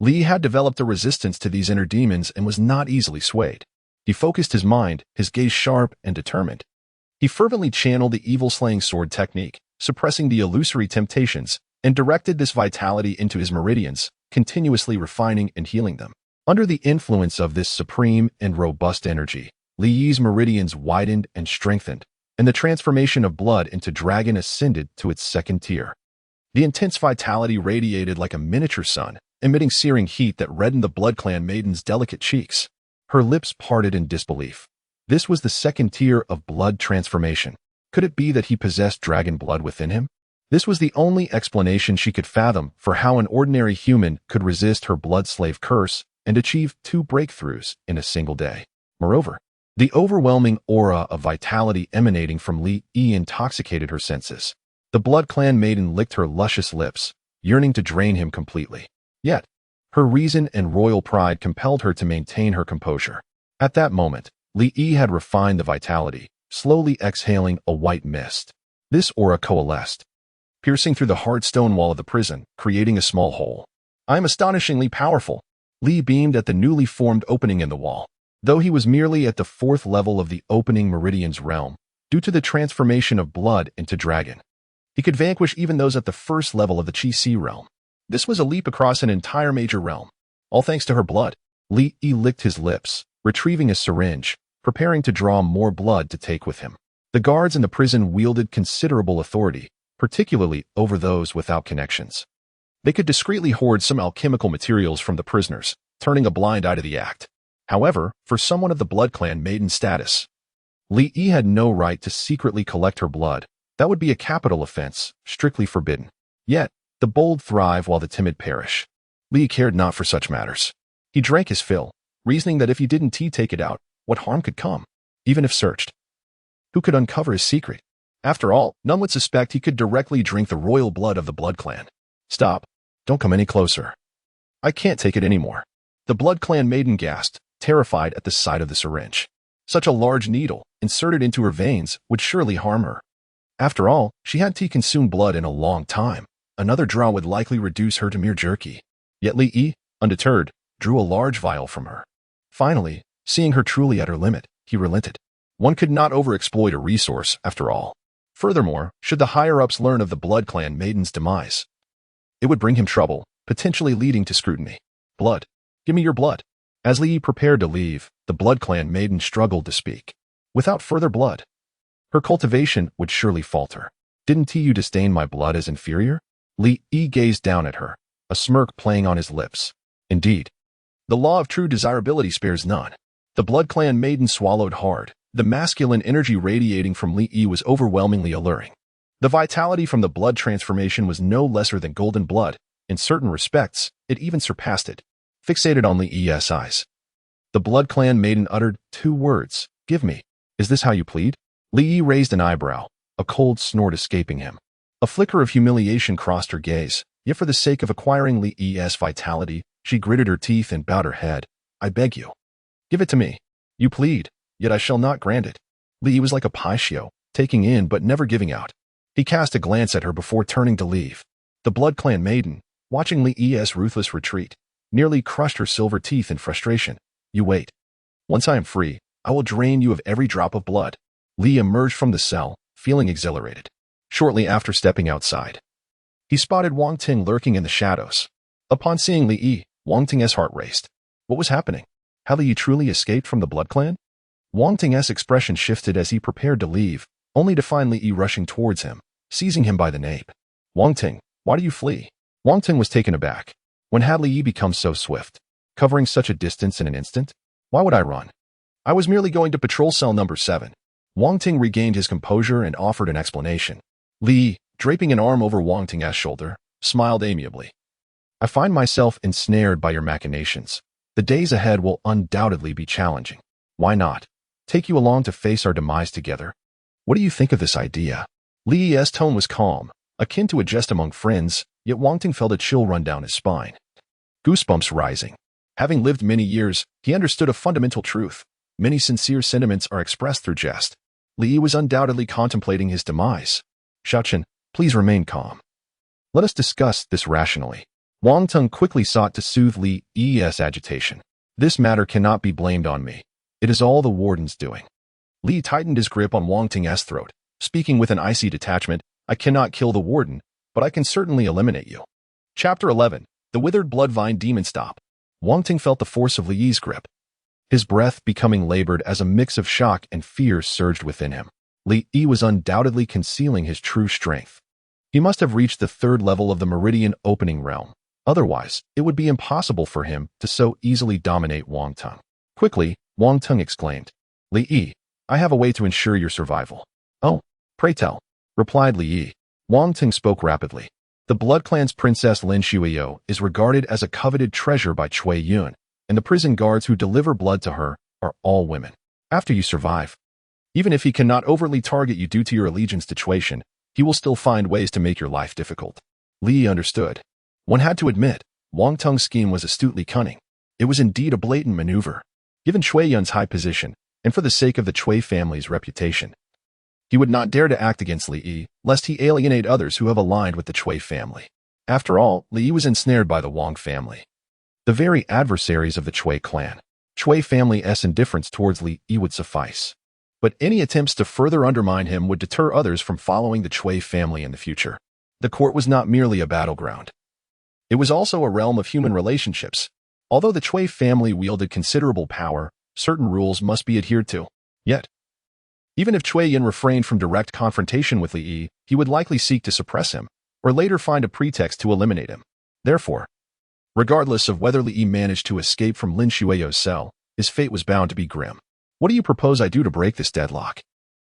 Li had developed a resistance to these inner demons and was not easily swayed. He focused his mind, his gaze sharp and determined. He fervently channeled the evil-slaying sword technique, suppressing the illusory temptations, and directed this vitality into his meridians, continuously refining and healing them. Under the influence of this supreme and robust energy, Li Yi's meridians widened and strengthened, and the transformation of blood into dragon ascended to its second tier. The intense vitality radiated like a miniature sun, emitting searing heat that reddened the Blood Clan maiden's delicate cheeks. Her lips parted in disbelief. This was the second tier of blood transformation. Could it be that he possessed dragon blood within him? This was the only explanation she could fathom for how an ordinary human could resist her blood slave curse and achieve 2 breakthroughs in a single day. Moreover, the overwhelming aura of vitality emanating from Li Yi intoxicated her senses. The Blood Clan maiden licked her luscious lips, yearning to drain him completely. Yet, her reason and royal pride compelled her to maintain her composure. At that moment, Li Yi had refined the vitality, slowly exhaling a white mist. This aura coalesced, piercing through the hard stone wall of the prison, creating a small hole. "I am astonishingly powerful." Li beamed at the newly formed opening in the wall. Though he was merely at the 4th level of the opening meridian's realm, due to the transformation of blood into dragon, he could vanquish even those at the 1st level of the Qi Si realm. This was a leap across an entire major realm, all thanks to her blood. Li Yi licked his lips, retrieving a syringe, preparing to draw more blood to take with him. The guards in the prison wielded considerable authority, particularly over those without connections. They could discreetly hoard some alchemical materials from the prisoners, turning a blind eye to the act. However, for someone of the Blood Clan maiden status, Li Yi had no right to secretly collect her blood. That would be a capital offense, strictly forbidden. Yet, the bold thrive while the timid perish. Li cared not for such matters. He drank his fill, reasoning that if he didn't take it out, what harm could come? Even if searched, who could uncover his secret? After all, none would suspect he could directly drink the royal blood of the Blood Clan. "Stop. Don't come any closer. I can't take it anymore." The Blood Clan maiden gasped, terrified at the sight of the syringe. Such a large needle, inserted into her veins, would surely harm her. After all, she hadn't consumed blood in a long time. Another draw would likely reduce her to mere jerky. Yet Li Yi, undeterred, drew a large vial from her. Finally, seeing her truly at her limit, he relented. One could not overexploit a resource, after all. Furthermore, should the higher-ups learn of the Blood Clan maiden's demise, it would bring him trouble, potentially leading to scrutiny. "Blood. Give me your blood." As Li Yi prepared to leave, the Blood Clan maiden struggled to speak. Without further blood, her cultivation would surely falter. "Didn't you disdain my blood as inferior?" Li Yi gazed down at her, a smirk playing on his lips. "Indeed. The law of true desirability spares none." The Blood Clan maiden swallowed hard. The masculine energy radiating from Li Yi was overwhelmingly alluring. The vitality from the blood transformation was no lesser than golden blood. In certain respects, it even surpassed it. Fixated on Li Yi's eyes, the Blood Clan maiden uttered 2 words, Give me. Is this how you plead? Li Yi raised an eyebrow, a cold snort escaping him. A flicker of humiliation crossed her gaze, yet for the sake of acquiring Li Yi's vitality, she gritted her teeth and bowed her head. I beg you. Give it to me. You plead, yet I shall not grant it. Li Yi was like a paishio, taking in but never giving out. He cast a glance at her before turning to leave. The Blood Clan maiden, watching Li Yi's ruthless retreat, nearly crushed her silver teeth in frustration. You wait. Once I am free, I will drain you of every drop of blood. Li emerged from the cell, feeling exhilarated. Shortly after stepping outside, he spotted Wang Ting lurking in the shadows. Upon seeing Li Yi, Wang Ting's heart raced. What was happening? Had Li Yi truly escaped from the Blood Clan? Wang Ting's expression shifted as he prepared to leave, only to find Li Yi rushing towards him, seizing him by the nape. Wang Ting, why do you flee? Wang Ting was taken aback. When had Li Yi become so swift, covering such a distance in an instant? Why would I run? I was merely going to patrol cell number 7. Wang Ting regained his composure and offered an explanation. Li Yi, draping an arm over Wang Ting's shoulder, smiled amiably. I find myself ensnared by your machinations. The days ahead will undoubtedly be challenging. Why not? Take you along to face our demise together. What do you think of this idea? Li Yi's tone was calm, akin to a jest among friends, yet Wang Ting felt a chill run down his spine. Goosebumps rising. Having lived many years, he understood a fundamental truth. Many sincere sentiments are expressed through jest. Li Yi was undoubtedly contemplating his demise. Xiaochen, please remain calm. Let us discuss this rationally. Wang Ting quickly sought to soothe Li Yi's agitation. This matter cannot be blamed on me. It is all the warden's doing. Li tightened his grip on Wang Ting's throat, speaking with an icy detachment. I cannot kill the warden, but I can certainly eliminate you. Chapter 11. The Withered Bloodvine Demon Stop. Wang Ting felt the force of Li Yi's grip, his breath becoming labored as a mix of shock and fear surged within him. Li Yi was undoubtedly concealing his true strength. He must have reached the 3rd level of the Meridian Opening Realm. Otherwise, it would be impossible for him to so easily dominate Wang Ting. Quickly, Wang Ting exclaimed, Li Yi, I have a way to ensure your survival. Oh, pray tell, replied Li Yi. Wang Ting spoke rapidly. The Blood Clan's Princess Lin Shuiyo is regarded as a coveted treasure by Cui Yun, and the prison guards who deliver blood to her are all women. After you survive, even if he cannot overtly target you due to your allegiance to Cui Shen, he will still find ways to make your life difficult. Li Yi understood. One had to admit, Wang Ting's scheme was astutely cunning. It was indeed a blatant maneuver. Given Cui Yun's high position, and for the sake of the Cui family's reputation, he would not dare to act against Li Yi, lest he alienate others who have aligned with the Cui family. After all, Li Yi was ensnared by the Wang family, the very adversaries of the Cui clan. Cui family's indifference towards Li Yi would suffice. But any attempts to further undermine him would deter others from following the Cui family in the future. The court was not merely a battleground. It was also a realm of human relationships. Although the Cui family wielded considerable power, certain rules must be adhered to. Yet, even if Cui Yun refrained from direct confrontation with Li Yi, he would likely seek to suppress him, or later find a pretext to eliminate him. Therefore, regardless of whether Li Yi managed to escape from Lin Shuiyo's cell, his fate was bound to be grim. What do you propose I do to break this deadlock?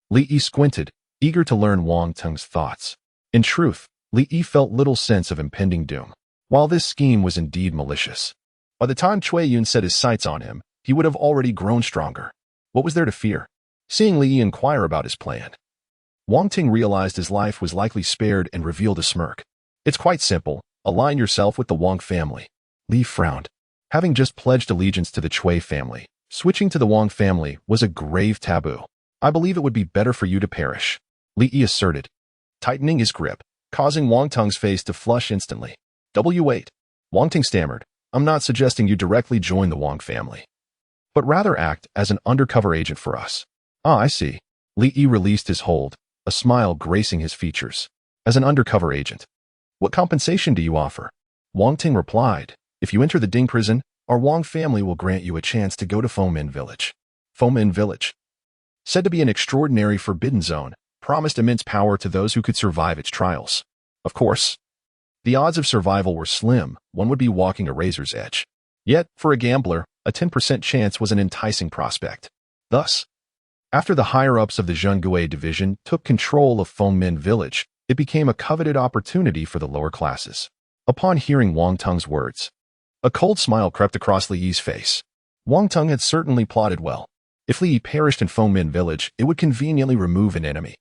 Li Yi squinted, eager to learn Wang Ting's thoughts. In truth, Li Yi felt little sense of impending doom. While this scheme was indeed malicious, by the time Cui Yun set his sights on him, he would have already grown stronger. What was there to fear? Seeing Li Yi inquire about his plan, Wang Ting realized his life was likely spared and revealed a smirk. It's quite simple. Align yourself with the Wang family. Li frowned. Having just pledged allegiance to the Cui family, switching to the Wang family was a grave taboo. I believe it would be better for you to perish, Li Yi asserted, tightening his grip, causing Wang Ting's face to flush instantly. Wait. Wang Ting stammered. I'm not suggesting you directly join the Wang family, but rather act as an undercover agent for us. Ah, I see. Li Yi released his hold, a smile gracing his features. As an undercover agent, what compensation do you offer? Wang Ting replied, if you enter the Ding prison, our Wang family will grant you a chance to go to Fomin Village. Fomin Village, said to be an extraordinary forbidden zone, promised immense power to those who could survive its trials. Of course, the odds of survival were slim. One would be walking a razor's edge. Yet, for a gambler, a 10% chance was an enticing prospect. Thus, after the higher-ups of the Zhenguisi division took control of Fomin Village, it became a coveted opportunity for the lower classes. Upon hearing Wang Ting's words, a cold smile crept across Li Yi's face. Wang Ting had certainly plotted well. If Li Yi perished in Fengmin village, it would conveniently remove an enemy.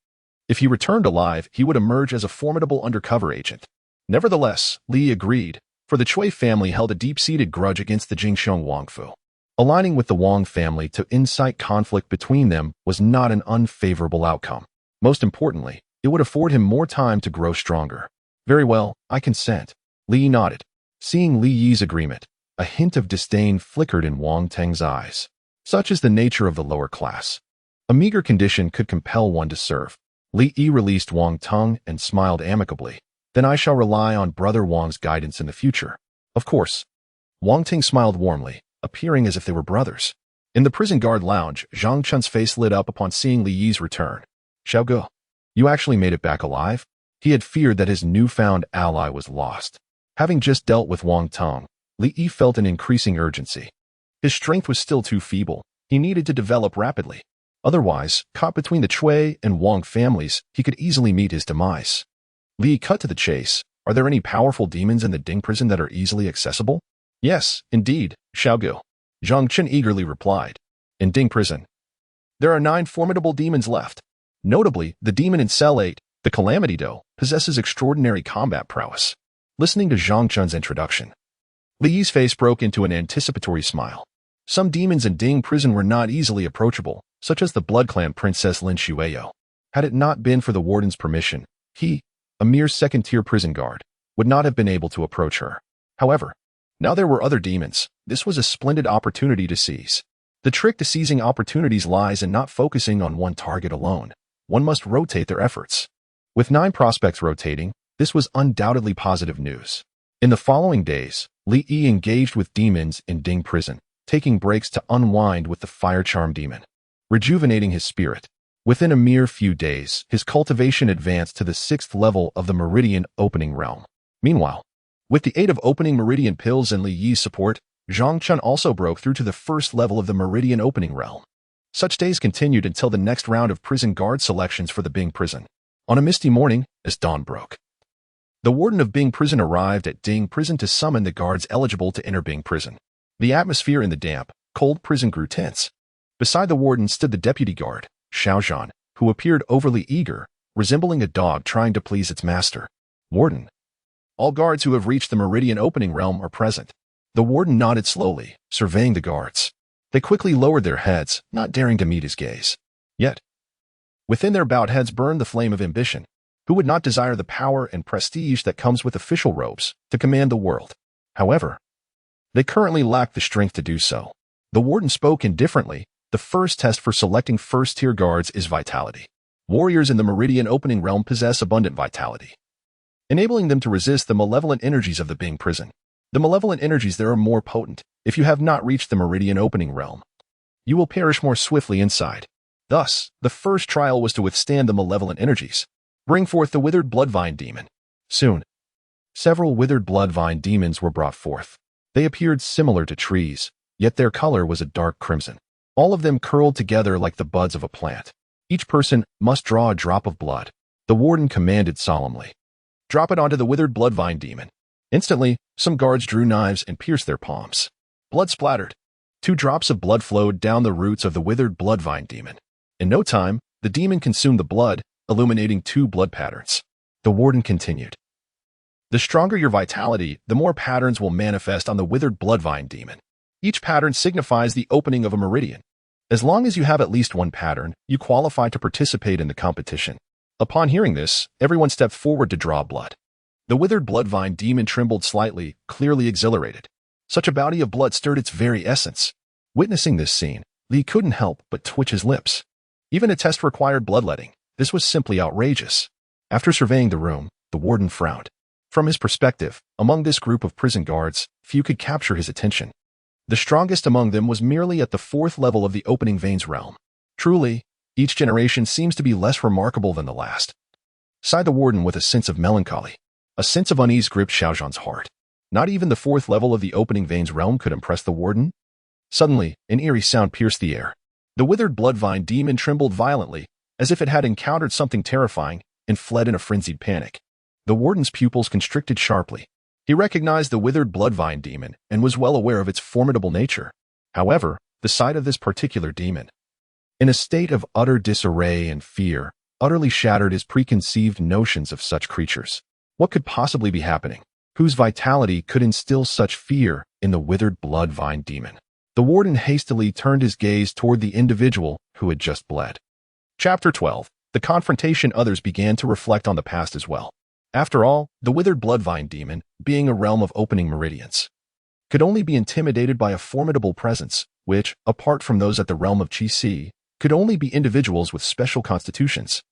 If he returned alive, he would emerge as a formidable undercover agent. Nevertheless, Li Yi agreed, for the Cui family held a deep-seated grudge against the Jingsheng Wangfu. Aligning with the Wang family to incite conflict between them was not an unfavorable outcome. Most importantly, it would afford him more time to grow stronger. Very well, I consent. Li Yi nodded. Seeing Li Yi's agreement, a hint of disdain flickered in Wang Teng's eyes. Such is the nature of the lower class. A meager condition could compel one to serve. Li Yi released Wang Teng and smiled amicably. Then I shall rely on Brother Wang's guidance in the future. Of course. Wang Teng smiled warmly, appearing as if they were brothers. In the prison guard lounge, Zhang Chun's face lit up upon seeing Li Yi's return. Xiaoge, you actually made it back alive? He had feared that his newfound ally was lost. Having just dealt with Wang Teng, Li Yi felt an increasing urgency. His strength was still too feeble. He needed to develop rapidly. Otherwise, caught between the Cui and Wang families, he could easily meet his demise. Li Yi cut to the chase. Are there any powerful demons in the Ding prison that are easily accessible? Yes, indeed, Xiaoge. Zhang Chen eagerly replied. In Ding prison, there are 9 formidable demons left. Notably, the demon in Cell 8, the Calamity Doe, possesses extraordinary combat prowess. Listening to Zhang Chun's introduction, Li Yi's face broke into an anticipatory smile. Some demons in Ding prison were not easily approachable, such as the Blood Clan Princess Lin Xueyo. Had it not been for the warden's permission, he, a mere second-tier prison guard, would not have been able to approach her. However, now there were other demons. This was a splendid opportunity to seize. The trick to seizing opportunities lies in not focusing on one target alone. One must rotate their efforts. With 9 prospects rotating, this was undoubtedly positive news. In the following days, Li Yi engaged with demons in Ding prison, taking breaks to unwind with the fire charm demon, rejuvenating his spirit. Within a mere few days, his cultivation advanced to the 6th level of the Meridian Opening Realm. Meanwhile, with the aid of Opening Meridian Pills and Li Yi's support, Zhang Chun also broke through to the 1st level of the Meridian Opening Realm. Such days continued until the next round of prison guard selections for the Bing prison. On a misty morning, as dawn broke, the warden of Bing prison arrived at Ding prison to summon the guards eligible to enter Bing prison. The atmosphere in the damp, cold prison grew tense. Beside the warden stood the deputy guard, Xiaozhan, who appeared overly eager, resembling a dog trying to please its master. Warden. All guards who have reached the Meridian Opening Realm are present. The warden nodded slowly, surveying the guards. They quickly lowered their heads, not daring to meet his gaze. Yet, within their bowed heads burned the flame of ambition. Who would not desire the power and prestige that comes with official robes to command the world? However, they currently lack the strength to do so. The warden spoke indifferently. The first test for selecting first-tier guards is vitality. Warriors in the Meridian Opening Realm possess abundant vitality, enabling them to resist the malevolent energies of the Bing prison. The malevolent energies there are more potent. If you have not reached the Meridian Opening Realm, you will perish more swiftly inside. Thus, the first trial was to withstand the malevolent energies. Bring forth the withered bloodvine demon. Soon, several withered bloodvine demons were brought forth. They appeared similar to trees, yet their color was a dark crimson. All of them curled together like the buds of a plant. Each person must draw a drop of blood. The warden commanded solemnly. Drop it onto the withered bloodvine demon. Instantly, some guards drew knives and pierced their palms. Blood splattered. 2 drops of blood flowed down the roots of the withered bloodvine demon. In no time, the demon consumed the blood, illuminating 2 blood patterns. The warden continued. The stronger your vitality, the more patterns will manifest on the withered bloodvine demon. Each pattern signifies the opening of a meridian. As long as you have at least one pattern, you qualify to participate in the competition. Upon hearing this, everyone stepped forward to draw blood. The withered bloodvine demon trembled slightly, clearly exhilarated. Such a bounty of blood stirred its very essence. Witnessing this scene, Li couldn't help but twitch his lips. Even a test required bloodletting. This was simply outrageous. After surveying the room, the warden frowned. From his perspective, among this group of prison guards, few could capture his attention. The strongest among them was merely at the 4th level of the Opening Veins realm. Truly, each generation seems to be less remarkable than the last. Sighed the warden with a sense of melancholy. A sense of unease gripped Xiaozhan's heart. Not even the 4th level of the Opening Veins realm could impress the warden. Suddenly, an eerie sound pierced the air. The withered bloodvine demon trembled violently, as if it had encountered something terrifying, and fled in a frenzied panic. The warden's pupils constricted sharply. He recognized the withered bloodvine demon and was well aware of its formidable nature. However, the sight of this particular demon, In a state of utter disarray and fear, utterly shattered his preconceived notions of such creatures. What could possibly be happening? Whose vitality could instill such fear in the withered blood-vine demon? The warden hastily turned his gaze toward the individual who had just bled. Chapter 12. The confrontation. Others began to reflect on the past as well. After all, the withered blood-vine demon, being a realm of opening meridians, could only be intimidated by a formidable presence, which, apart from those at the realm of Qi, could only be individuals with special constitutions.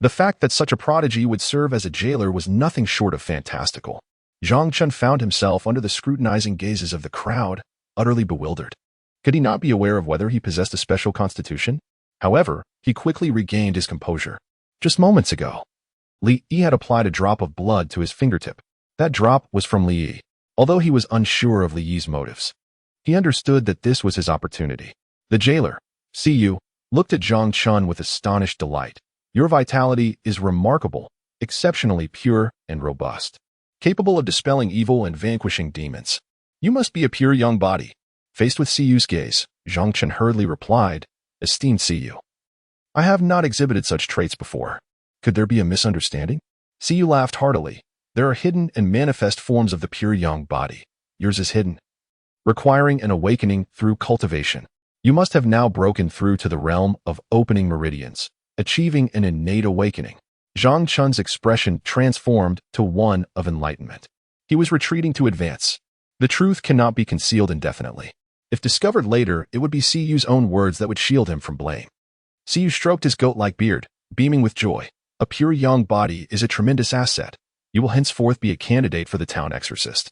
The fact that such a prodigy would serve as a jailer was nothing short of fantastical. Zhang Chun found himself under the scrutinizing gazes of the crowd, utterly bewildered. Could he not be aware of whether he possessed a special constitution? However, he quickly regained his composure. Just moments ago, Li Yi had applied a drop of blood to his fingertip. That drop was from Li Yi. Although he was unsure of Li Yi's motives, he understood that this was his opportunity. The jailer, Siyu, looked at Zhang Chun with astonished delight. Your vitality is remarkable, exceptionally pure and robust, capable of dispelling evil and vanquishing demons. You must be a pure young body. Faced with Siyu's gaze, Zhang Chun hurriedly replied, Esteemed Siyu, I have not exhibited such traits before. Could there be a misunderstanding? Siyu laughed heartily. There are hidden and manifest forms of the pure young body. Yours is hidden, requiring an awakening through cultivation. You must have now broken through to the realm of opening meridians, achieving an innate awakening. Zhang Chun's expression transformed to one of enlightenment. He was retreating to advance. The truth cannot be concealed indefinitely. If discovered later, it would be Siyu's own words that would shield him from blame. Siyu stroked his goat-like beard, beaming with joy. A pure young body is a tremendous asset. You will henceforth be a candidate for the town exorcist.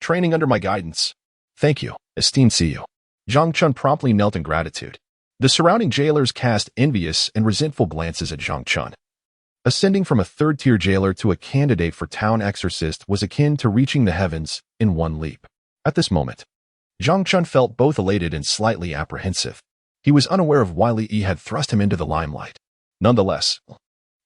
Training under my guidance. Thank you, esteemed Siyu. Zhang Chun promptly knelt in gratitude. The surrounding jailers cast envious and resentful glances at Zhang Chun. Ascending from a third-tier jailer to a candidate for town exorcist was akin to reaching the heavens in one leap. At this moment, Zhang Chun felt both elated and slightly apprehensive. He was unaware of why Li Yi had thrust him into the limelight. Nonetheless,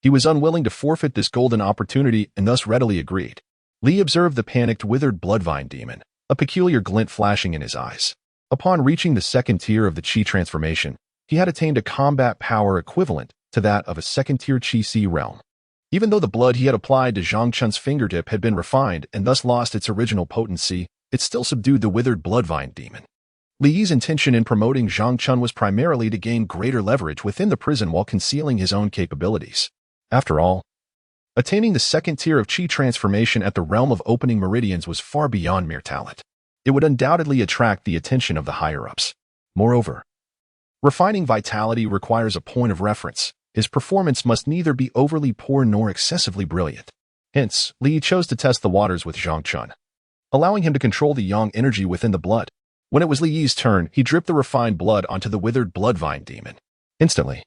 he was unwilling to forfeit this golden opportunity and thus readily agreed. Li observed the panicked, withered bloodvine demon, a peculiar glint flashing in his eyes. Upon reaching the second tier of the Qi transformation, he had attained a combat power equivalent to that of a second-tier Qi realm. Even though the blood he had applied to Zhang Chun's fingertip had been refined and thus lost its original potency, it still subdued the withered bloodvine demon. Li Yi's intention in promoting Zhang Chun was primarily to gain greater leverage within the prison while concealing his own capabilities. After all, attaining the second tier of Qi transformation at the realm of opening meridians was far beyond mere talent. It would undoubtedly attract the attention of the higher-ups. Moreover, refining vitality requires a point of reference. His performance must neither be overly poor nor excessively brilliant. Hence, Li Yi chose to test the waters with Zhang Chun, allowing him to control the yang energy within the blood. When it was Li Yi's turn, he dripped the refined blood onto the withered bloodvine demon. Instantly,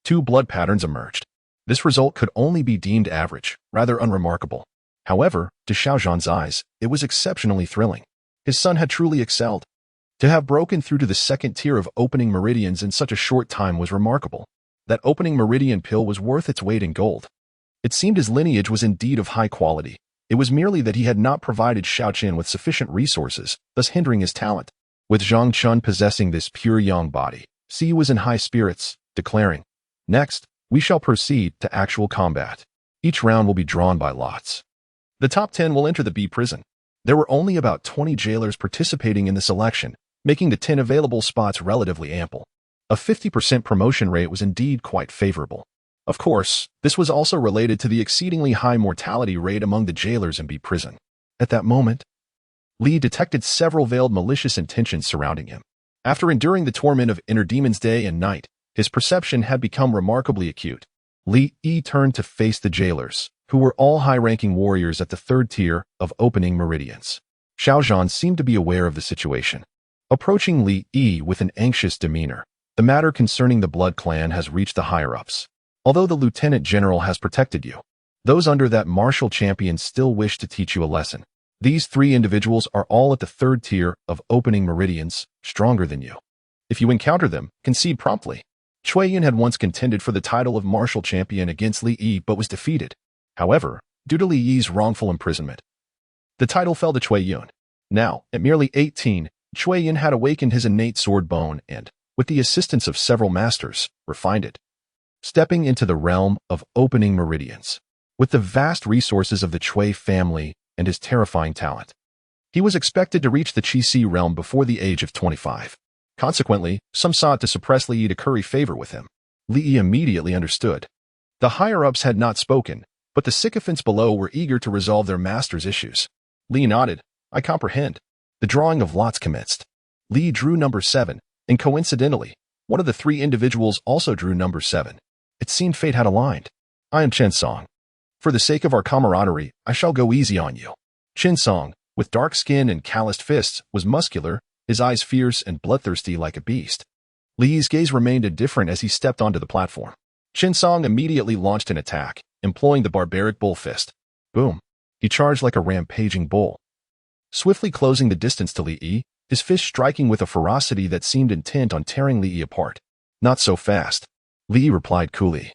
2 blood patterns emerged. This result could only be deemed average, rather unremarkable. However, to Xiao Zhan's eyes, it was exceptionally thrilling. His son had truly excelled. To have broken through to the second tier of opening meridians in such a short time was remarkable. That opening meridian pill was worth its weight in gold. It seemed his lineage was indeed of high quality. It was merely that he had not provided Xiao Qian with sufficient resources, thus hindering his talent. With Zhang Chun possessing this pure yang body, Siyu was in high spirits, declaring, Next, we shall proceed to actual combat. Each round will be drawn by lots. The top 10 will enter the B prison. There were only about 20 jailers participating in the selection, making the 10 available spots relatively ample. A 50% promotion rate was indeed quite favorable. Of course, this was also related to the exceedingly high mortality rate among the jailers in B prison. At that moment, Li detected several veiled malicious intentions surrounding him. After enduring the torment of inner demons day and night, his perception had become remarkably acute. Li Yi turned to face the jailers, who were all high-ranking warriors at the third tier of opening meridians. Xiao Zhan seemed to be aware of the situation. Approaching Li Yi with an anxious demeanor, the matter concerning the Blood Clan has reached the higher-ups. Although the Lieutenant General has protected you, those under that martial champion still wish to teach you a lesson. These 3 individuals are all at the third tier of opening meridians, stronger than you. If you encounter them, concede promptly. Cui Yun had once contended for the title of martial champion against Li Yi but was defeated. However, due to Li Yi's wrongful imprisonment, the title fell to Cui Yun. Now, at merely 18, Cui Yun had awakened his innate sword bone and, with the assistance of several masters, refined it, stepping into the realm of opening meridians. With the vast resources of the Chui family and his terrifying talent, he was expected to reach the Qi realm before the age of 25. Consequently, some sought to suppress Li Yi to curry favor with him. Li Yi immediately understood. The higher-ups had not spoken, but the sycophants below were eager to resolve their master's issues. Li nodded. I comprehend. The drawing of lots commenced. Li drew number 7, and coincidentally, one of the 3 individuals also drew number 7. It seemed fate had aligned. I am Chen Song. For the sake of our camaraderie, I shall go easy on you. Chen Song, with dark skin and calloused fists, was muscular, his eyes fierce and bloodthirsty like a beast. Li Yi's gaze remained indifferent as he stepped onto the platform. Chen Song immediately launched an attack, employing the barbaric bull fist. Boom! He charged like a rampaging bull, swiftly closing the distance to Li Yi, his fist striking with a ferocity that seemed intent on tearing Li Yi apart. Not so fast, Li Yi replied coolly,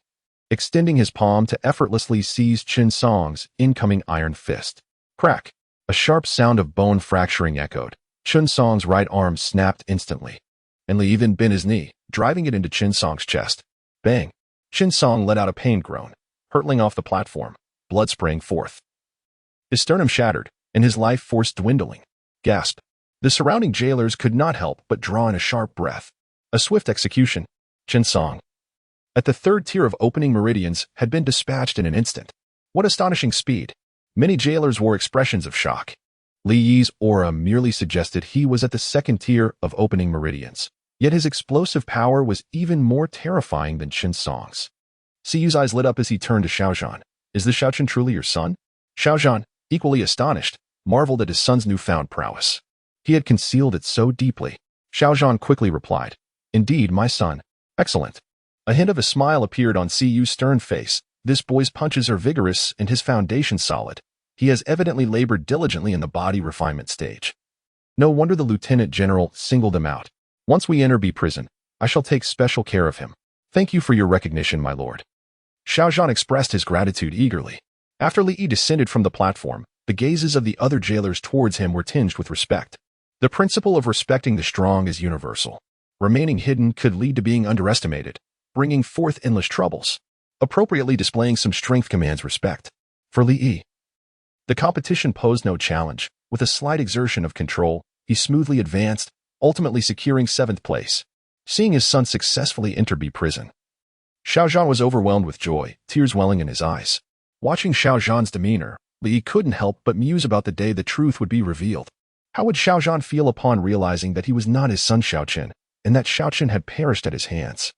extending his palm to effortlessly seize Chen Song's incoming iron fist. Crack! A sharp sound of bone fracturing echoed. Chen Song's right arm snapped instantly, and Li Yi then bent his knee, driving it into Chen Song's chest. Bang! Chen Song let out a pained groan, hurtling off the platform, blood spraying forth. His sternum shattered, and his life force dwindling. Gasp! The surrounding jailers could not help but draw in a sharp breath. A swift execution. Chen Song, at the 3rd tier of opening meridians, had been dispatched in an instant. What astonishing speed! Many jailers wore expressions of shock. Li Yi's aura merely suggested he was at the 2nd tier of opening meridians. Yet his explosive power was even more terrifying than Chen Song's. Siyu's eyes lit up as he turned to Xiaozhan. Is this Xiaochen truly your son? Xiaozhan, equally astonished, marveled at his son's newfound prowess. He had concealed it so deeply. Xiaozhan quickly replied, Indeed, my son. Excellent. A hint of a smile appeared on Siyu's stern face. This boy's punches are vigorous and his foundation solid. He has evidently labored diligently in the body refinement stage. No wonder the Lieutenant General singled him out. Once we enter B prison, I shall take special care of him. Thank you for your recognition, my lord. Xiaozhan expressed his gratitude eagerly. After Li Yi descended from the platform, the gazes of the other jailers towards him were tinged with respect. The principle of respecting the strong is universal. Remaining hidden could lead to being underestimated, bringing forth endless troubles. Appropriately displaying some strength commands respect. For Li Yi, the competition posed no challenge. With a slight exertion of control, he smoothly advanced, ultimately securing 7th place. Seeing his son successfully enter B prison, Xiaozhan was overwhelmed with joy, tears welling in his eyes. Watching Xiaozhan's demeanor, Li Yi couldn't help but muse about the day the truth would be revealed. How would Xiaozhan feel upon realizing that he was not his son Xiaochen, and that Xiaochen had perished at his hands?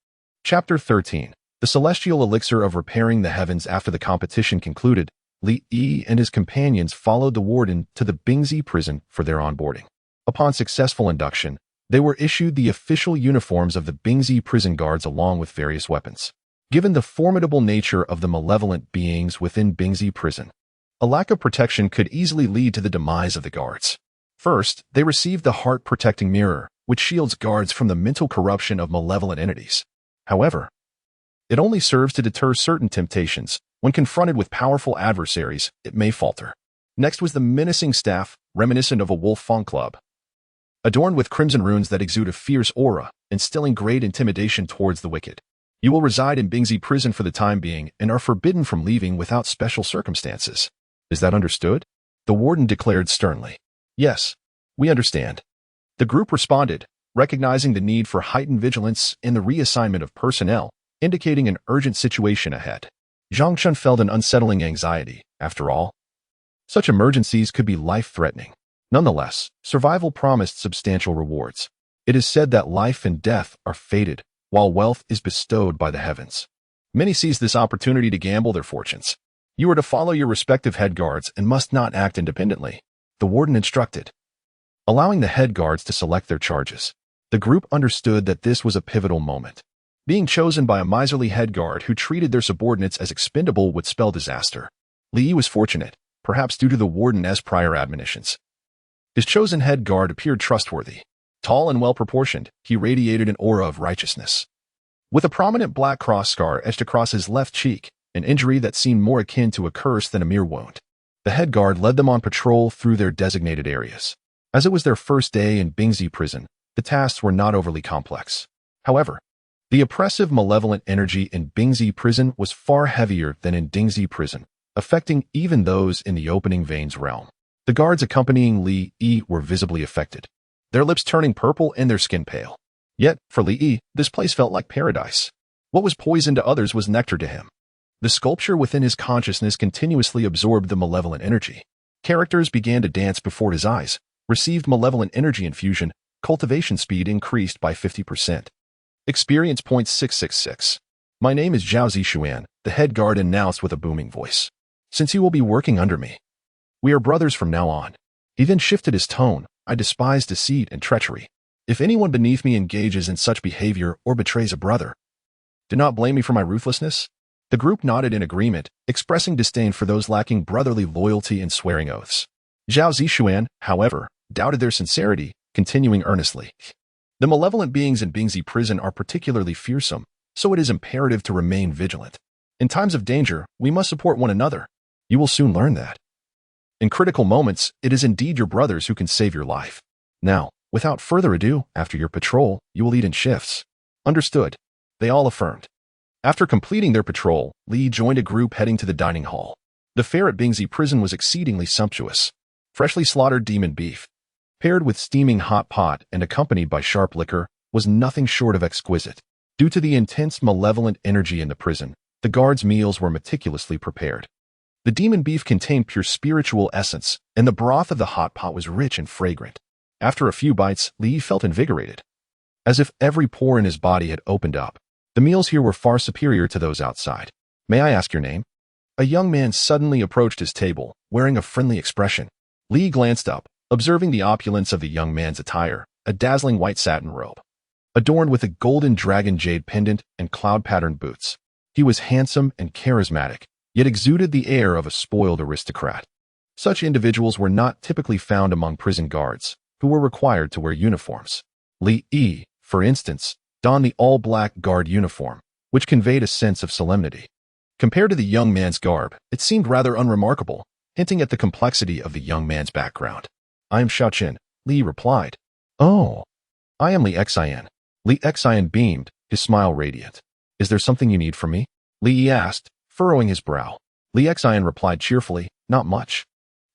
Chapter 13. The celestial elixir of repairing the heavens. After the competition concluded, Li Yi and his companions followed the warden to the Bingzi prison for their onboarding. Upon successful induction, they were issued the official uniforms of the Bingzi prison guards along with various weapons. Given the formidable nature of the malevolent beings within Bingzi prison, a lack of protection could easily lead to the demise of the guards. First, they received the heart-protecting mirror, which shields guards from the mental corruption of malevolent entities. However, it only serves to deter certain temptations. When confronted with powerful adversaries, it may falter. Next was the menacing staff, reminiscent of a wolf fang club, adorned with crimson runes that exude a fierce aura, instilling great intimidation towards the wicked. You will reside in Bingzi prison for the time being and are forbidden from leaving without special circumstances. Is that understood? The warden declared sternly. Yes, we understand. The group responded, recognizing the need for heightened vigilance in the reassignment of personnel, indicating an urgent situation ahead. Zhang Chun felt an unsettling anxiety. After all, such emergencies could be life-threatening. Nonetheless, survival promised substantial rewards. It is said that life and death are fated, while wealth is bestowed by the heavens. Many seize this opportunity to gamble their fortunes. You are to follow your respective head guards and must not act independently, the warden instructed, allowing the head guards to select their charges. The group understood that this was a pivotal moment. Being chosen by a miserly head guard who treated their subordinates as expendable would spell disaster. Li Yi was fortunate, perhaps due to the warden's prior admonitions. His chosen head guard appeared trustworthy. Tall and well-proportioned, he radiated an aura of righteousness. With a prominent black cross scar etched across his left cheek, an injury that seemed more akin to a curse than a mere wound, the head guard led them on patrol through their designated areas. As it was their first day in Bingzi prison, the tasks were not overly complex. However, the oppressive, malevolent energy in Bingzi prison was far heavier than in Dingzi prison, affecting even those in the opening veins realm. The guards accompanying Li Yi were visibly affected, their lips turning purple and their skin pale. Yet, for Li Yi, this place felt like paradise. What was poison to others was nectar to him. The sculpture within his consciousness continuously absorbed the malevolent energy. Characters began to dance before his eyes, received malevolent energy infusion, cultivation speed increased by 50%. Experience points 666. My name is Zhao Zishuan, the head guard announced with a booming voice. Since you will be working under me, we are brothers from now on. He then shifted his tone. I despise deceit and treachery. If anyone beneath me engages in such behavior or betrays a brother, do not blame me for my ruthlessness. The group nodded in agreement, expressing disdain for those lacking brotherly loyalty and swearing oaths. Zhao Zishuan, however, doubted their sincerity, continuing earnestly. The malevolent beings in Bingzi prison are particularly fearsome, so it is imperative to remain vigilant. In times of danger, we must support one another. You will soon learn that. In critical moments, it is indeed your brothers who can save your life. Now, without further ado, after your patrol, you will eat in shifts. Understood. They all affirmed. After completing their patrol, Li joined a group heading to the dining hall. The fare at Bingzi prison was exceedingly sumptuous. Freshly slaughtered demon beef, paired with steaming hot pot and accompanied by sharp liquor, was nothing short of exquisite. Due to the intense malevolent energy in the prison, the guards' meals were meticulously prepared. The demon beef contained pure spiritual essence, and the broth of the hot pot was rich and fragrant. After a few bites, Li felt invigorated, as if every pore in his body had opened up. The meals here were far superior to those outside. May I ask your name? A young man suddenly approached his table, wearing a friendly expression. Li glanced up, observing the opulence of the young man's attire, a dazzling white satin robe, adorned with a golden dragon jade pendant and cloud-patterned boots. He was handsome and charismatic, yet exuded the air of a spoiled aristocrat. Such individuals were not typically found among prison guards, who were required to wear uniforms. Li Yi, for instance, donned the all-black guard uniform, which conveyed a sense of solemnity. Compared to the young man's garb, it seemed rather unremarkable, hinting at the complexity of the young man's background. I am Xiaoqin, Li replied. Oh, I am Li Xian. Li Xian beamed, his smile radiant. Is there something you need from me? Li asked, furrowing his brow. Li Xian replied cheerfully, not much.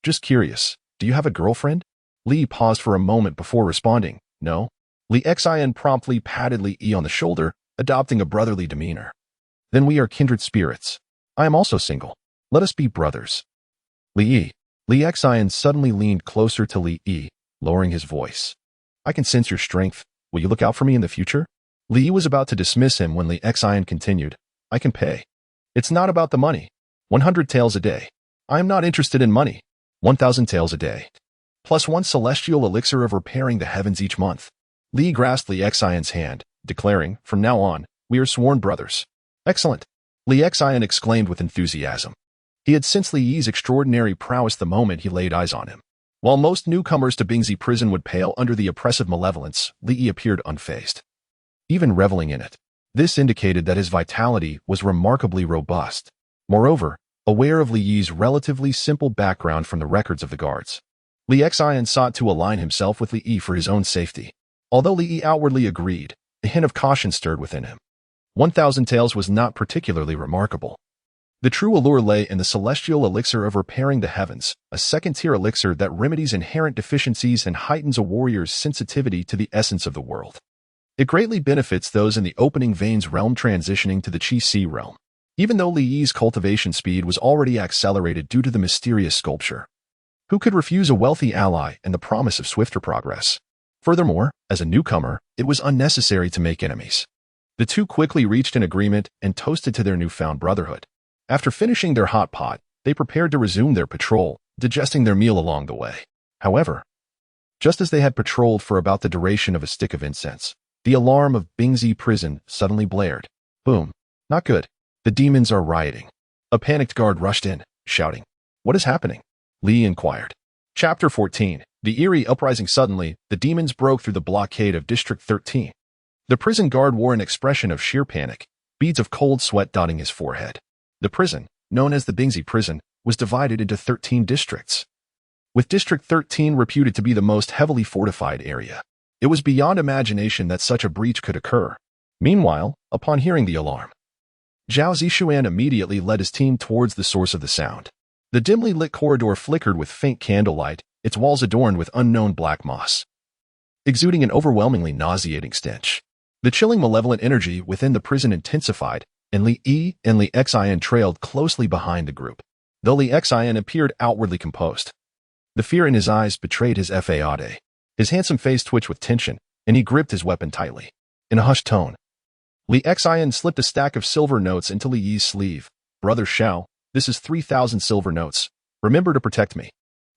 Just curious, do you have a girlfriend? Li paused for a moment before responding, no. Li Xian promptly patted Li Yi on the shoulder, adopting a brotherly demeanor. Then we are kindred spirits. I am also single. Let us be brothers. Li Xian suddenly leaned closer to Li Yi, lowering his voice. I can sense your strength. Will you look out for me in the future? Li Yi was about to dismiss him when Li Xian continued. I can pay. It's not about the money. 100 taels a day. I am not interested in money. 1,000 taels a day. Plus 1 celestial elixir of repairing the heavens each month. Li grasped Li Xian's hand, declaring, from now on, we are sworn brothers. Excellent. Li Xian exclaimed with enthusiasm. He had sensed Li Yi's extraordinary prowess the moment he laid eyes on him. While most newcomers to Bingzi prison would pale under the oppressive malevolence, Li Yi appeared unfazed, even reveling in it. This indicated that his vitality was remarkably robust. Moreover, aware of Li Yi's relatively simple background from the records of the guards, Li Xian sought to align himself with Li Yi for his own safety. Although Li Yi outwardly agreed, a hint of caution stirred within him. 1,000 taels was not particularly remarkable. The true allure lay in the celestial elixir of repairing the heavens, a second-tier elixir that remedies inherent deficiencies and heightens a warrior's sensitivity to the essence of the world. It greatly benefits those in the opening veins realm transitioning to the Qi Si realm, even though Li Yi's cultivation speed was already accelerated due to the mysterious sculpture. Who could refuse a wealthy ally and the promise of swifter progress? Furthermore, as a newcomer, it was unnecessary to make enemies. The two quickly reached an agreement and toasted to their newfound brotherhood. After finishing their hot pot, they prepared to resume their patrol, digesting their meal along the way. However, just as they had patrolled for about the duration of a stick of incense, the alarm of Bingzi prison suddenly blared. Boom. Not good. The demons are rioting. A panicked guard rushed in, shouting. What is happening? Li inquired. Chapter 14. The eerie uprising. Suddenly, the demons broke through the blockade of District 13. The prison guard wore an expression of sheer panic, beads of cold sweat dotting his forehead. The prison, known as the Bingzi prison, was divided into 13 districts, with District 13 reputed to be the most heavily fortified area. It was beyond imagination that such a breach could occur. Meanwhile, upon hearing the alarm, Zhao Zishuan immediately led his team towards the source of the sound. The dimly lit corridor flickered with faint candlelight, its walls adorned with unknown black moss, exuding an overwhelmingly nauseating stench. The chilling malevolent energy within the prison intensified, and Li Yi and Li Xian trailed closely behind the group. Though Li Xian appeared outwardly composed, the fear in his eyes betrayed his fade. His handsome face twitched with tension, and he gripped his weapon tightly. In a hushed tone, Li Xian slipped a stack of silver notes into Li Yi's sleeve. "Brother Xiao, this is 3,000 silver notes. Remember to protect me."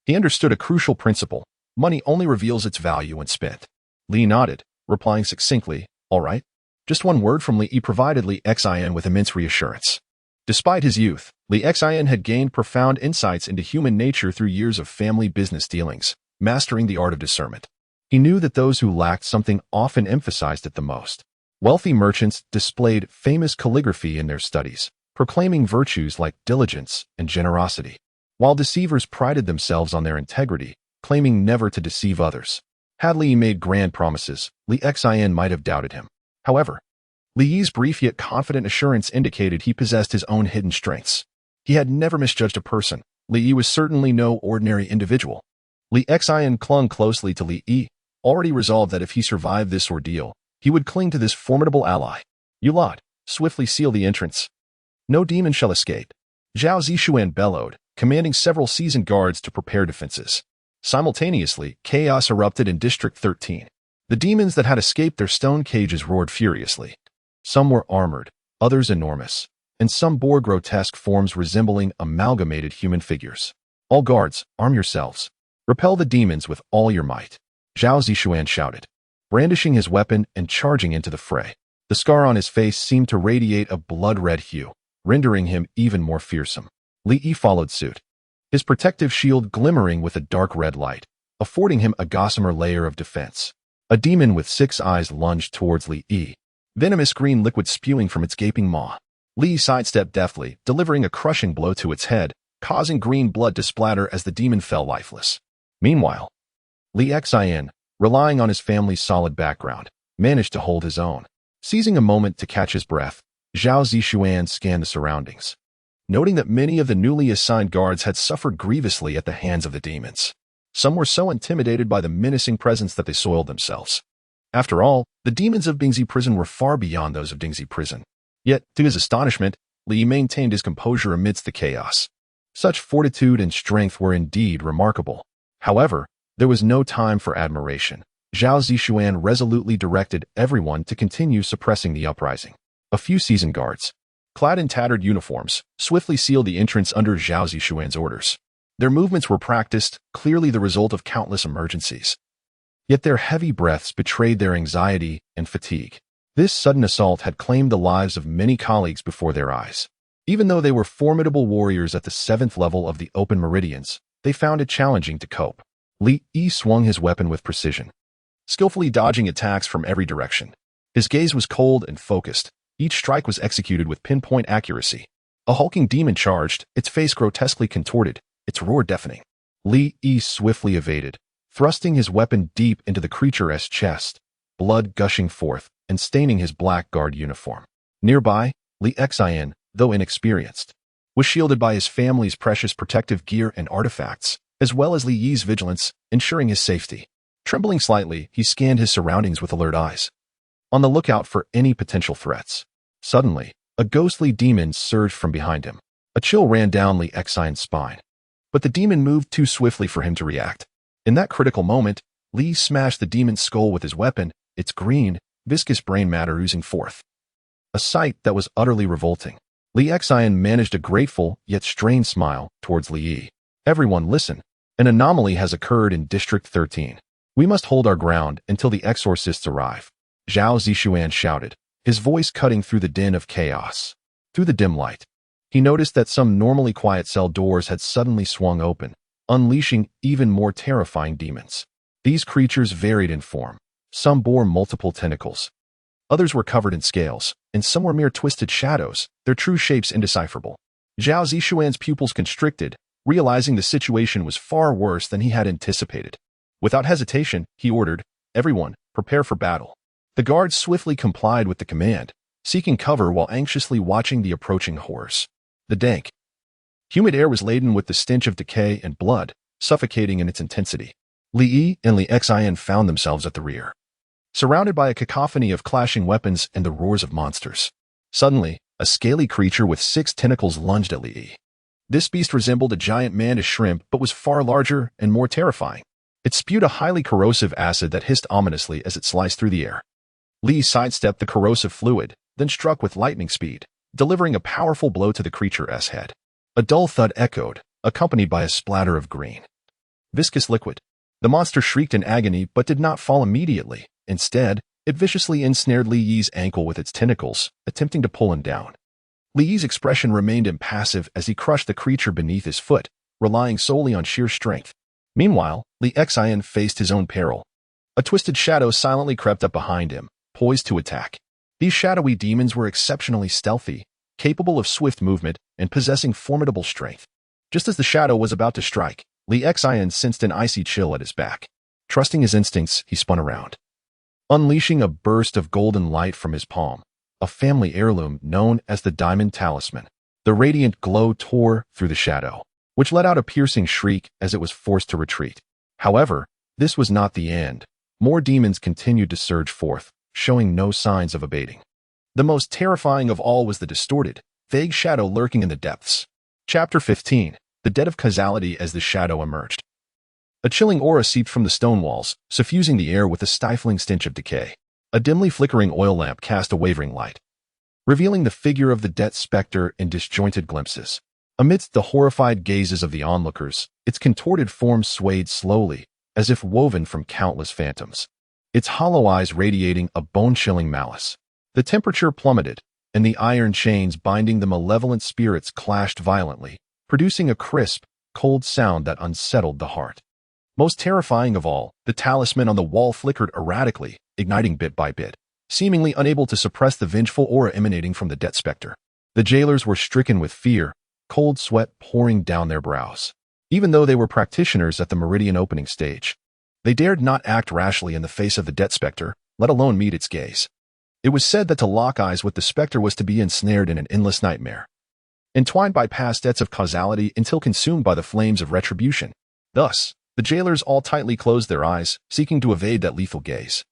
He understood a crucial principle. Money only reveals its value when spent. Li nodded, replying succinctly, "All right." Just one word from Li Yi provided Li Xian with immense reassurance. Despite his youth, Li Xian had gained profound insights into human nature through years of family business dealings, mastering the art of discernment. He knew that those who lacked something often emphasized it the most. Wealthy merchants displayed famous calligraphy in their studies, proclaiming virtues like diligence and generosity, while deceivers prided themselves on their integrity, claiming never to deceive others. Had Li Yi made grand promises, Li Xian might have doubted him. However, Li Yi's brief yet confident assurance indicated he possessed his own hidden strengths. He had never misjudged a person. Li Yi was certainly no ordinary individual. Li Xian clung closely to Li Yi, already resolved that if he survived this ordeal, he would cling to this formidable ally. "You lot, swiftly seal the entrance. No demon shall escape." Zhao Zishuan bellowed, commanding several seasoned guards to prepare defenses. Simultaneously, chaos erupted in District 13. The demons that had escaped their stone cages roared furiously. Some were armored, others enormous, and some bore grotesque forms resembling amalgamated human figures. "All guards, arm yourselves. Repel the demons with all your might," Zhao Zishuan shouted, brandishing his weapon and charging into the fray. The scar on his face seemed to radiate a blood-red hue, rendering him even more fearsome. Li Yi followed suit, his protective shield glimmering with a dark red light, affording him a gossamer layer of defense. A demon with 6 eyes lunged towards Li Yi, venomous green liquid spewing from its gaping maw. Li sidestepped deftly, delivering a crushing blow to its head, causing green blood to splatter as the demon fell lifeless. Meanwhile, Li Xian, relying on his family's solid background, managed to hold his own. Seizing a moment to catch his breath, Zhao Zishuan scanned the surroundings, noting that many of the newly assigned guards had suffered grievously at the hands of the demons. Some were so intimidated by the menacing presence that they soiled themselves. After all, the demons of Bingzi Prison were far beyond those of Dingzi Prison. Yet, to his astonishment, Li maintained his composure amidst the chaos. Such fortitude and strength were indeed remarkable. However, there was no time for admiration. Zhao Zishuan resolutely directed everyone to continue suppressing the uprising. A few seasoned guards, clad in tattered uniforms, swiftly sealed the entrance under Zhao Zishuan's orders. Their movements were practiced, clearly the result of countless emergencies. Yet their heavy breaths betrayed their anxiety and fatigue. This sudden assault had claimed the lives of many colleagues before their eyes. Even though they were formidable warriors at the 7th level of the open meridians, they found it challenging to cope. Li Yi swung his weapon with precision, skillfully dodging attacks from every direction. His gaze was cold and focused. Each strike was executed with pinpoint accuracy. A hulking demon charged, its face grotesquely contorted, its roar deafening. Li Yi swiftly evaded, thrusting his weapon deep into the creature's chest, blood gushing forth and staining his black guard uniform. Nearby, Li Xian, though inexperienced, was shielded by his family's precious protective gear and artifacts, as well as Li Yi's vigilance, ensuring his safety. Trembling slightly, he scanned his surroundings with alert eyes, on the lookout for any potential threats. Suddenly, a ghostly demon surged from behind him. A chill ran down Li Xian's spine. But the demon moved too swiftly for him to react. In that critical moment, Li smashed the demon's skull with his weapon, its green, viscous brain matter oozing forth. A sight that was utterly revolting. Li Xian managed a grateful yet strained smile towards Li Yi. "Everyone listen. An anomaly has occurred in District 13. We must hold our ground until the exorcists arrive," Zhao Zishuan shouted, his voice cutting through the din of chaos. Through the dim light, he noticed that some normally quiet cell doors had suddenly swung open, unleashing even more terrifying demons. These creatures varied in form. Some bore multiple tentacles. Others were covered in scales, and some were mere twisted shadows, their true shapes indecipherable. Zhao Zishuan's pupils constricted, realizing the situation was far worse than he had anticipated. Without hesitation, he ordered, "Everyone, prepare for battle." The guards swiftly complied with the command, seeking cover while anxiously watching the approaching horrors. The dank, humid air was laden with the stench of decay and blood, suffocating in its intensity. Li Yi and Li Xin found themselves at the rear, surrounded by a cacophony of clashing weapons and the roars of monsters. Suddenly, a scaly creature with 6 tentacles lunged at Li Yi. This beast resembled a giant mantis shrimp but was far larger and more terrifying. It spewed a highly corrosive acid that hissed ominously as it sliced through the air. Li sidestepped the corrosive fluid, then struck with lightning speed, delivering a powerful blow to the creature's head. A dull thud echoed, accompanied by a splatter of green, viscous liquid. The monster shrieked in agony but did not fall immediately. Instead, it viciously ensnared Li Yi's ankle with its tentacles, attempting to pull him down. Li Yi's expression remained impassive as he crushed the creature beneath his foot, relying solely on sheer strength. Meanwhile, Li Xian faced his own peril. A twisted shadow silently crept up behind him, poised to attack. These shadowy demons were exceptionally stealthy, capable of swift movement, and possessing formidable strength. Just as the shadow was about to strike, Li Xian sensed an icy chill at his back. Trusting his instincts, he spun around, unleashing a burst of golden light from his palm, a family heirloom known as the Diamond Talisman. The radiant glow tore through the shadow, which let out a piercing shriek as it was forced to retreat. However, this was not the end. More demons continued to surge forth, showing no signs of abating. The most terrifying of all was the distorted, vague shadow lurking in the depths. Chapter 15. The Debt of Causality. As the shadow emerged, a chilling aura seeped from the stone walls, suffusing the air with a stifling stench of decay. A dimly flickering oil lamp cast a wavering light, revealing the figure of the death specter in disjointed glimpses. Amidst the horrified gazes of the onlookers, its contorted form swayed slowly, as if woven from countless phantoms, its hollow eyes radiating a bone-chilling malice. The temperature plummeted, and the iron chains binding the malevolent spirits clashed violently, producing a crisp, cold sound that unsettled the heart. Most terrifying of all, the talisman on the wall flickered erratically, igniting bit by bit, seemingly unable to suppress the vengeful aura emanating from the death specter. The jailers were stricken with fear, cold sweat pouring down their brows. Even though they were practitioners at the Meridian opening stage, they dared not act rashly in the face of the death specter, let alone meet its gaze. It was said that to lock eyes with the specter was to be ensnared in an endless nightmare, entwined by past debts of causality until consumed by the flames of retribution. Thus, the jailers all tightly closed their eyes, seeking to evade that lethal gaze.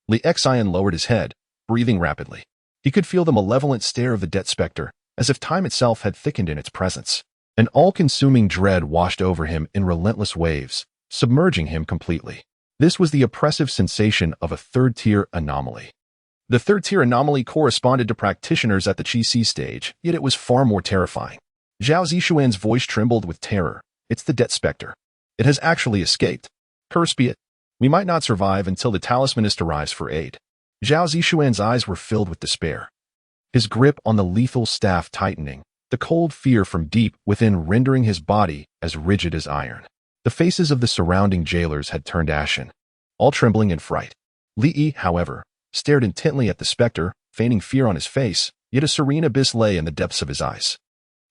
Li Xian lowered his head, breathing rapidly. He could feel the malevolent stare of the death specter, as if time itself had thickened in its presence. An all-consuming dread washed over him in relentless waves, submerging him completely. This was the oppressive sensation of a third-tier anomaly. The third-tier anomaly corresponded to practitioners at the Qi stage, yet it was far more terrifying. Zhao Zishuan's voice trembled with terror. It's the death specter. It has actually escaped. Curse be it. We might not survive until the talismanist arrives for aid. Zhao Zishuan's eyes were filled with despair, his grip on the lethal staff tightening, the cold fear from deep within rendering his body as rigid as iron. The faces of the surrounding jailers had turned ashen, all trembling in fright. Li Yi, however, stared intently at the specter, feigning fear on his face, yet a serene abyss lay in the depths of his eyes.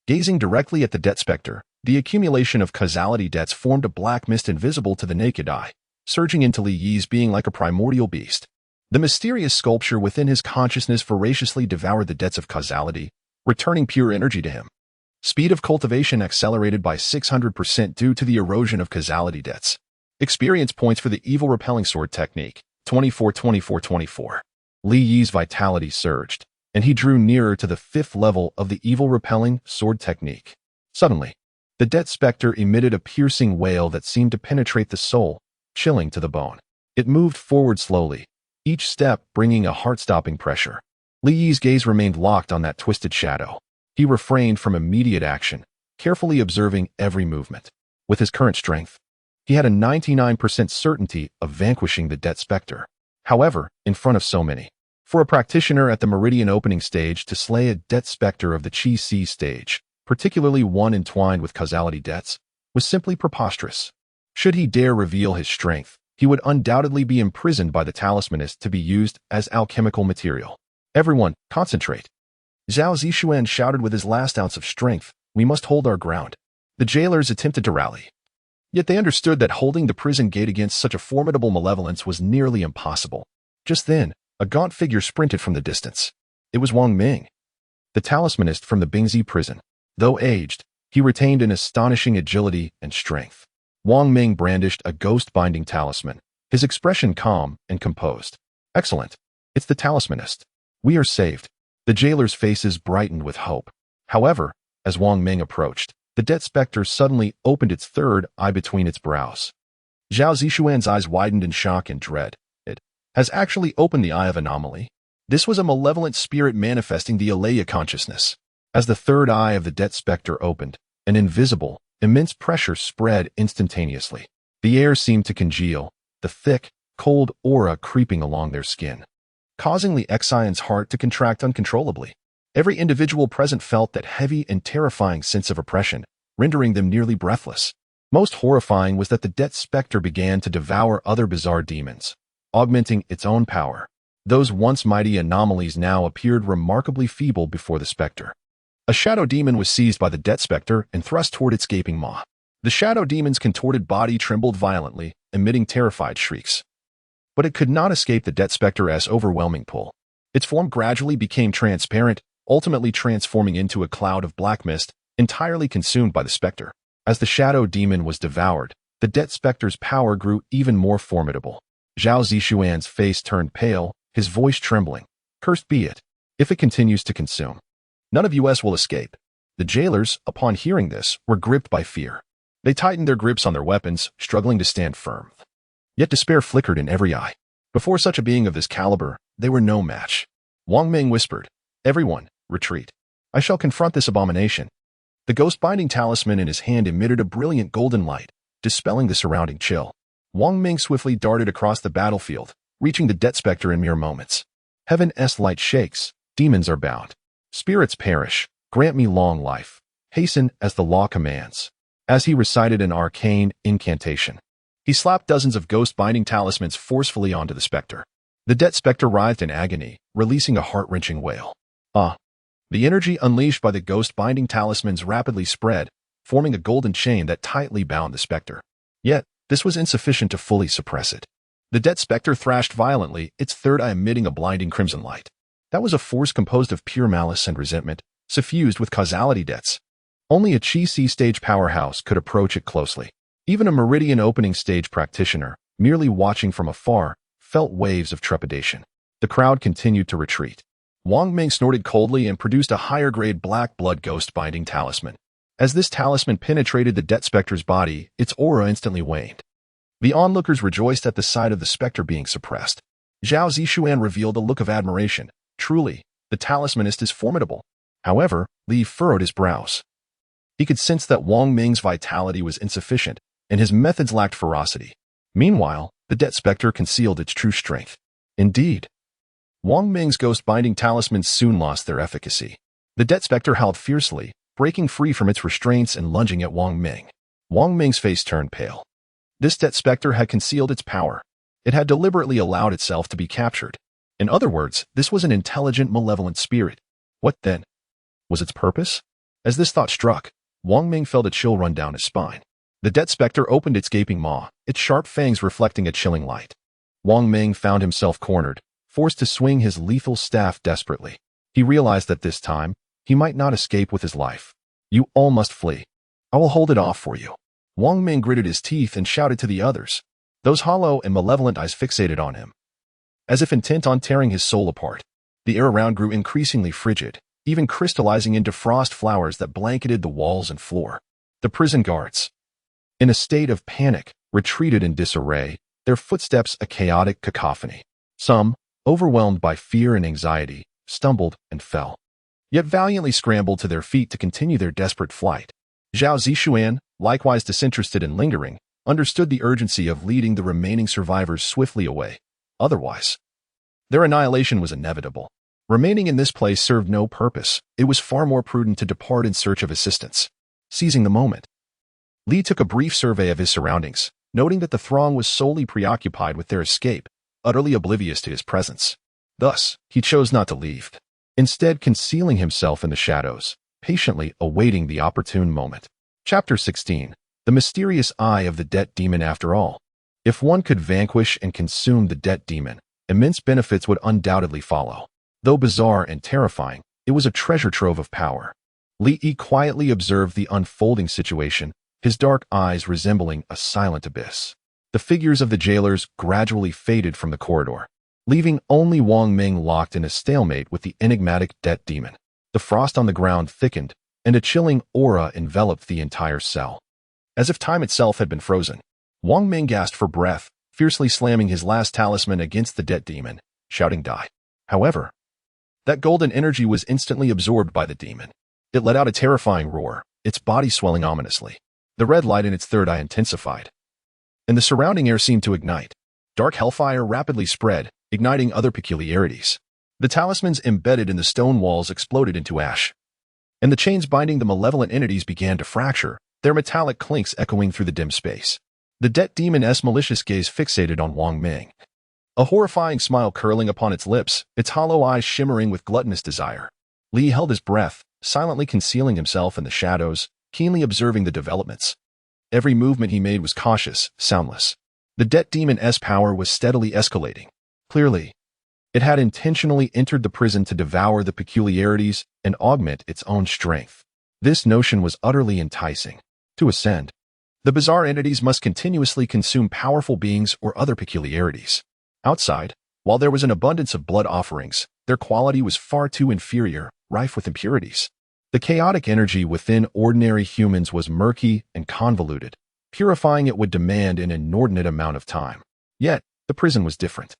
Gazing directly at the debt specter, the accumulation of causality debts formed a black mist invisible to the naked eye, surging into Li Yi's being like a primordial beast. The mysterious sculpture within his consciousness voraciously devoured the debts of causality, returning pure energy to him. Speed of cultivation accelerated by 600% due to the erosion of causality debts. Experience points for the evil repelling sword technique, 24-24-24. Li Yi's vitality surged, and he drew nearer to the 5th level of the evil repelling sword technique. Suddenly, the death specter emitted a piercing wail that seemed to penetrate the soul, chilling to the bone. It moved forward slowly, each step bringing a heart-stopping pressure. Li Yi's gaze remained locked on that twisted shadow. He refrained from immediate action, carefully observing every movement. With his current strength, he had a 99% certainty of vanquishing the death specter. However, in front of so many, for a practitioner at the Meridian opening stage to slay a death specter of the Qi stage, particularly one entwined with causality debts, was simply preposterous. Should he dare reveal his strength, he would undoubtedly be imprisoned by the talismanist to be used as alchemical material. Everyone, concentrate. Zhao Zishuan shouted with his last ounce of strength, we must hold our ground. The jailers attempted to rally, yet they understood that holding the prison gate against such a formidable malevolence was nearly impossible. Just then, A gaunt figure sprinted from the distance. It was Wang Ming, the talismanist from the Bingzi prison. Though aged, he retained an astonishing agility and strength. Wang Ming brandished a ghost-binding talisman, his expression calm and composed. Excellent. It's the talismanist. We are saved. The jailer's faces brightened with hope. However, as Wang Ming approached, the death specter suddenly opened its third eye between its brows. Zhao Zishuan's eyes widened in shock and dread. It has actually opened the Eye of Anomaly. This was a malevolent spirit manifesting the Alaya consciousness. As the third eye of the death specter opened, an invisible, immense pressure spread instantaneously. The air seemed to congeal, the thick, cold aura creeping along their skin, causing the Xian's heart to contract uncontrollably. Every individual present felt that heavy and terrifying sense of oppression, rendering them nearly breathless. Most horrifying was that the death specter began to devour other bizarre demons, augmenting its own power. Those once mighty anomalies now appeared remarkably feeble before the specter. A shadow demon was seized by the death specter and thrust toward its gaping maw. The shadow demon's contorted body trembled violently, emitting terrified shrieks. But it could not escape the death specter's overwhelming pull. Its form gradually became transparent, ultimately transforming into a cloud of black mist, entirely consumed by the specter. As the shadow demon was devoured, the death specter's power grew even more formidable. Zhao Zishuan's face turned pale, his voice trembling. Cursed be it, if it continues to consume. None of us will escape. The jailers, upon hearing this, were gripped by fear. They tightened their grips on their weapons, struggling to stand firm. Yet despair flickered in every eye. Before such a being of this caliber, they were no match. Wang Ming whispered, "Everyone, retreat. I shall confront this abomination." The ghost-binding talisman in his hand emitted a brilliant golden light, dispelling the surrounding chill. Wang Ming swiftly darted across the battlefield, reaching the death specter in mere moments. Heaven's light shakes, demons are bound. Spirits perish, grant me long life. Hasten as the law commands. As he recited an arcane incantation, he slapped dozens of ghost-binding talismans forcefully onto the specter. The death specter writhed in agony, releasing a heart-wrenching wail. The energy unleashed by the ghost-binding talismans rapidly spread, forming a golden chain that tightly bound the specter. Yet, this was insufficient to fully suppress it. The death specter thrashed violently, its third eye emitting a blinding crimson light. That was a force composed of pure malice and resentment, suffused with causality debts. Only a Chi-Si stage powerhouse could approach it closely. Even a Meridian opening stage practitioner, merely watching from afar, felt waves of trepidation. The crowd continued to retreat. Wang Ming snorted coldly and produced a higher-grade black blood ghost-binding talisman. As this talisman penetrated the death specter's body, its aura instantly waned. The onlookers rejoiced at the sight of the specter being suppressed. Zhao Zishuan revealed a look of admiration. Truly, the talismanist is formidable. However, Li furrowed his brows. He could sense that Wang Ming's vitality was insufficient, and his methods lacked ferocity. Meanwhile, the death specter concealed its true strength. Indeed, Wang Ming's ghost-binding talismans soon lost their efficacy. The death specter howled fiercely, breaking free from its restraints and lunging at Wang Ming. Wang Ming's face turned pale. This death specter had concealed its power. It had deliberately allowed itself to be captured. In other words, this was an intelligent, malevolent spirit. What then was its purpose? As this thought struck, Wang Ming felt a chill run down his spine. The death specter opened its gaping maw, its sharp fangs reflecting a chilling light. Wang Ming found himself cornered, forced to swing his lethal staff desperately. He realized that this time, he might not escape with his life. You all must flee. I will hold it off for you. Wang Ming gritted his teeth and shouted to the others. Those hollow and malevolent eyes fixated on him, as if intent on tearing his soul apart. The air around grew increasingly frigid, even crystallizing into frost flowers that blanketed the walls and floor. The prison guards, in a state of panic, retreated in disarray, their footsteps a chaotic cacophony. Some, overwhelmed by fear and anxiety, stumbled and fell, yet valiantly scrambled to their feet to continue their desperate flight. Zhao Zishuan, likewise disinterested and lingering, understood the urgency of leading the remaining survivors swiftly away. Otherwise, their annihilation was inevitable. Remaining in this place served no purpose. It was far more prudent to depart in search of assistance. Seizing the moment, Li took a brief survey of his surroundings, noting that the throng was solely preoccupied with their escape, utterly oblivious to his presence. Thus, he chose not to leave, instead concealing himself in the shadows, patiently awaiting the opportune moment. Chapter 16. The Mysterious Eye of the Debt Demon. After all, if one could vanquish and consume the debt demon, immense benefits would undoubtedly follow. Though bizarre and terrifying, it was a treasure trove of power. Li Yi quietly observed the unfolding situation, his dark eyes resembling a silent abyss. The figures of the jailers gradually faded from the corridor, leaving only Wang Ming locked in a stalemate with the enigmatic debt demon. The frost on the ground thickened, and a chilling aura enveloped the entire cell. As if time itself had been frozen, Wang Ming gasped for breath, fiercely slamming his last talisman against the debt demon, shouting die. However, that golden energy was instantly absorbed by the demon. It let out a terrifying roar, its body swelling ominously. The red light in its third eye intensified, and the surrounding air seemed to ignite. Dark hellfire rapidly spread, igniting other peculiarities. The talismans embedded in the stone walls exploded into ash, and the chains binding the malevolent entities began to fracture, their metallic clinks echoing through the dim space. The debt demon's malicious gaze fixated on Wang Ming, a horrifying smile curling upon its lips, its hollow eyes shimmering with gluttonous desire. Li held his breath, silently concealing himself in the shadows, keenly observing the developments. Every movement he made was cautious, soundless. The debt demon's power was steadily escalating. Clearly, it had intentionally entered the prison to devour the peculiarities and augment its own strength. This notion was utterly enticing. To ascend, the bizarre entities must continuously consume powerful beings or other peculiarities. Outside, while there was an abundance of blood offerings, their quality was far too inferior, rife with impurities. The chaotic energy within ordinary humans was murky and convoluted. Purifying it would demand an inordinate amount of time. Yet, the prison was different.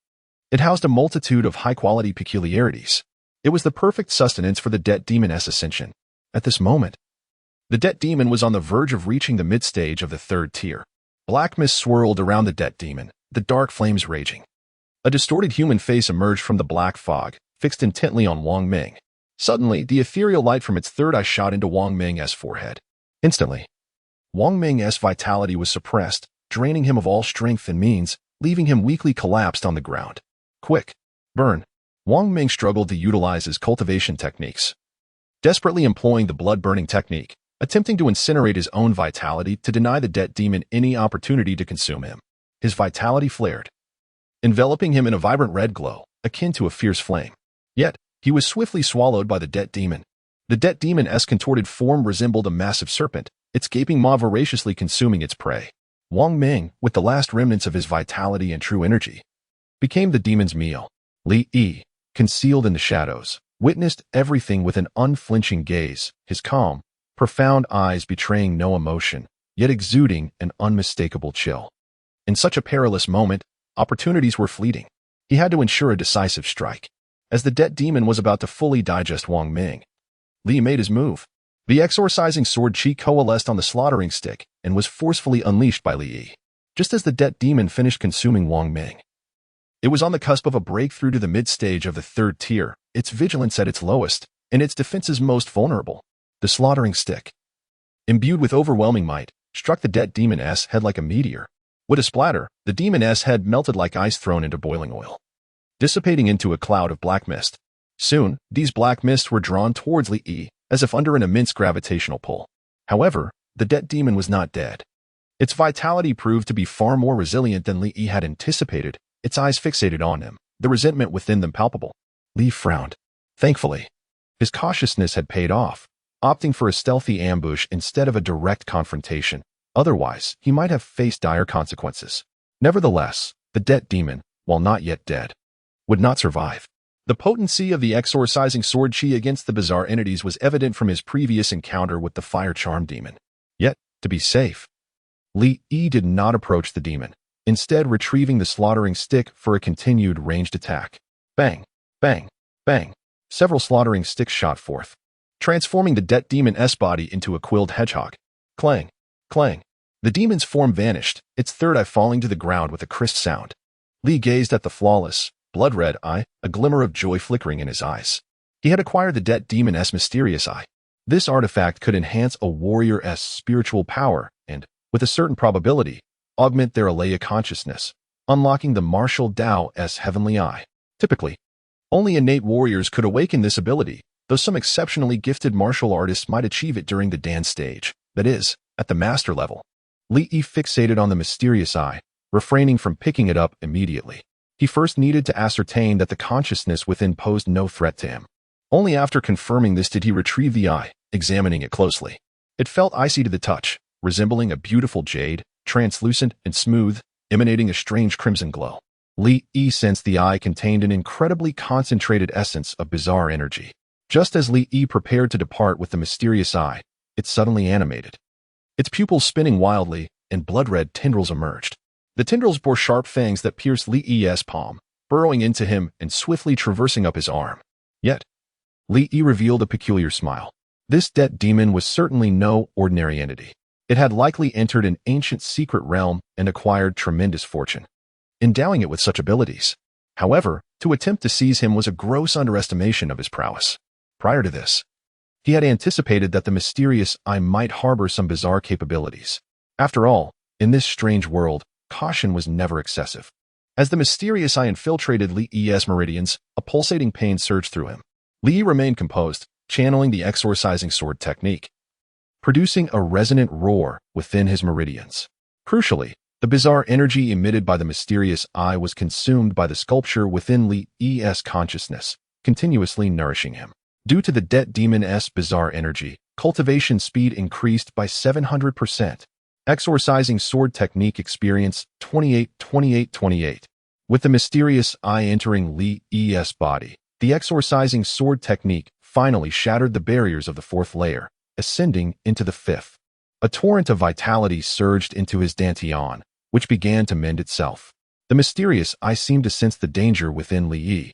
It housed a multitude of high-quality peculiarities. It was the perfect sustenance for the debt demon's ascension. At this moment, the debt demon was on the verge of reaching the mid-stage of the third tier. Black mist swirled around the debt demon, the dark flames raging. A distorted human face emerged from the black fog, fixed intently on Wang Ming. Suddenly, the ethereal light from its third eye shot into Wang Ming's forehead. Instantly, Wang Ming's vitality was suppressed, draining him of all strength and means, leaving him weakly collapsed on the ground. Quick! Burn! Wang Ming struggled to utilize his cultivation techniques, desperately employing the blood-burning technique, attempting to incinerate his own vitality to deny the debt demon any opportunity to consume him. His vitality flared, enveloping him in a vibrant red glow, akin to a fierce flame. Yet, he was swiftly swallowed by the debt demon. The debt demon's contorted form resembled a massive serpent, its gaping maw voraciously consuming its prey. Wang Ming, with the last remnants of his vitality and true energy, became the demon's meal. Li Yi, concealed in the shadows, witnessed everything with an unflinching gaze, his calm, profound eyes betraying no emotion, yet exuding an unmistakable chill. In such a perilous moment, opportunities were fleeting. He had to ensure a decisive strike. As the debt demon was about to fully digest Wang Ming, Li made his move. The exorcising sword chi coalesced on the slaughtering stick and was forcefully unleashed by Li Yi. Just as the debt demon finished consuming Wang Ming, it was on the cusp of a breakthrough to the mid-stage of the third tier, its vigilance at its lowest, and its defenses most vulnerable. The slaughtering stick, imbued with overwhelming might, struck the debt demon's head like a meteor. With a splatter, the demon's head melted like ice thrown into boiling oil, dissipating into a cloud of black mist. Soon, these black mists were drawn towards Li Yi, as if under an immense gravitational pull. However, the debt demon was not dead. Its vitality proved to be far more resilient than Li Yi had anticipated, its eyes fixated on him, the resentment within them palpable. Li frowned. Thankfully, his cautiousness had paid off, opting for a stealthy ambush instead of a direct confrontation. Otherwise, he might have faced dire consequences. Nevertheless, the debt demon, while not yet dead, would not survive. The potency of the exorcising sword chi against the bizarre entities was evident from his previous encounter with the fire charm demon. Yet, to be safe, Li Yi did not approach the demon, instead retrieving the slaughtering stick for a continued ranged attack. Bang, bang, bang. Several slaughtering sticks shot forth, transforming the debt demon's body into a quilled hedgehog. Clang, clang. The demon's form vanished, its third eye falling to the ground with a crisp sound. Li gazed at the flawless, blood-red eye, a glimmer of joy flickering in his eyes. He had acquired the debt demon's mysterious eye. This artifact could enhance a warrior's spiritual power and, with a certain probability, augment their alaya consciousness, unlocking the martial Tao's heavenly eye. Typically, only innate warriors could awaken this ability, though some exceptionally gifted martial artists might achieve it during the Dan stage, that is, at the master level. Li Yi fixated on the mysterious eye, refraining from picking it up immediately. He first needed to ascertain that the consciousness within posed no threat to him. Only after confirming this did he retrieve the eye, examining it closely. It felt icy to the touch, resembling a beautiful jade, translucent and smooth, emanating a strange crimson glow. Li Yi sensed the eye contained an incredibly concentrated essence of bizarre energy. Just as Li Yi prepared to depart with the mysterious eye, it suddenly animated. Its pupils spinning wildly, and blood-red tendrils emerged. The tendrils bore sharp fangs that pierced Li Yi's palm, burrowing into him and swiftly traversing up his arm. Yet, Li Yi revealed a peculiar smile. This dead demon was certainly no ordinary entity. It had likely entered an ancient secret realm and acquired tremendous fortune, endowing it with such abilities. However, to attempt to seize him was a gross underestimation of his prowess. Prior to this, he had anticipated that the mysterious eye might harbor some bizarre capabilities. After all, in this strange world, caution was never excessive. As the mysterious eye infiltrated Li Yi's meridians, a pulsating pain surged through him. Li Yi remained composed, channeling the exorcising sword technique, producing a resonant roar within his meridians. Crucially, the bizarre energy emitted by the mysterious eye was consumed by the sculpture within Li Yi's consciousness, continuously nourishing him. Due to the dead demon's bizarre energy, cultivation speed increased by 700%. Exorcising sword technique experienced 28. With the mysterious eye entering Li Yi's body, the exorcising sword technique finally shattered the barriers of the fourth layer, ascending into the fifth. A torrent of vitality surged into his dantian, which began to mend itself. The mysterious eye seemed to sense the danger within Li Yi,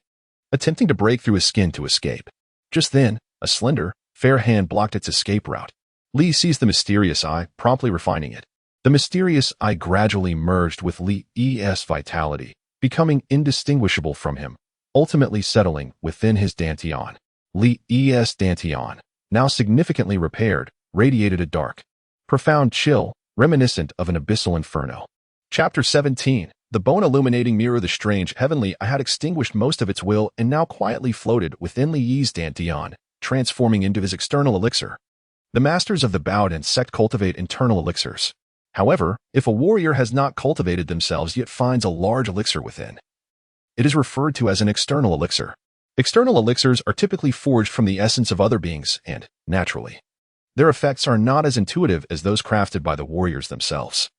attempting to break through his skin to escape. Just then, a slender, fair hand blocked its escape route. Li seized the mysterious eye, promptly refining it. The mysterious eye gradually merged with Li Yi's vitality, becoming indistinguishable from him, ultimately settling within his dantian. Li Yi's dantian, now significantly repaired, radiated a dark, profound chill, reminiscent of an abyssal inferno. Chapter 17. The bone-illuminating mirror. The strange heavenly eye had extinguished most of its will and now quietly floated within Li Yi's dantian, transforming into his external elixir. The masters of the Baodan sect cultivate internal elixirs. However, if a warrior has not cultivated themselves yet finds a large elixir within, it is referred to as an external elixir. External elixirs are typically forged from the essence of other beings and, naturally, their effects are not as intuitive as those crafted by the warriors themselves.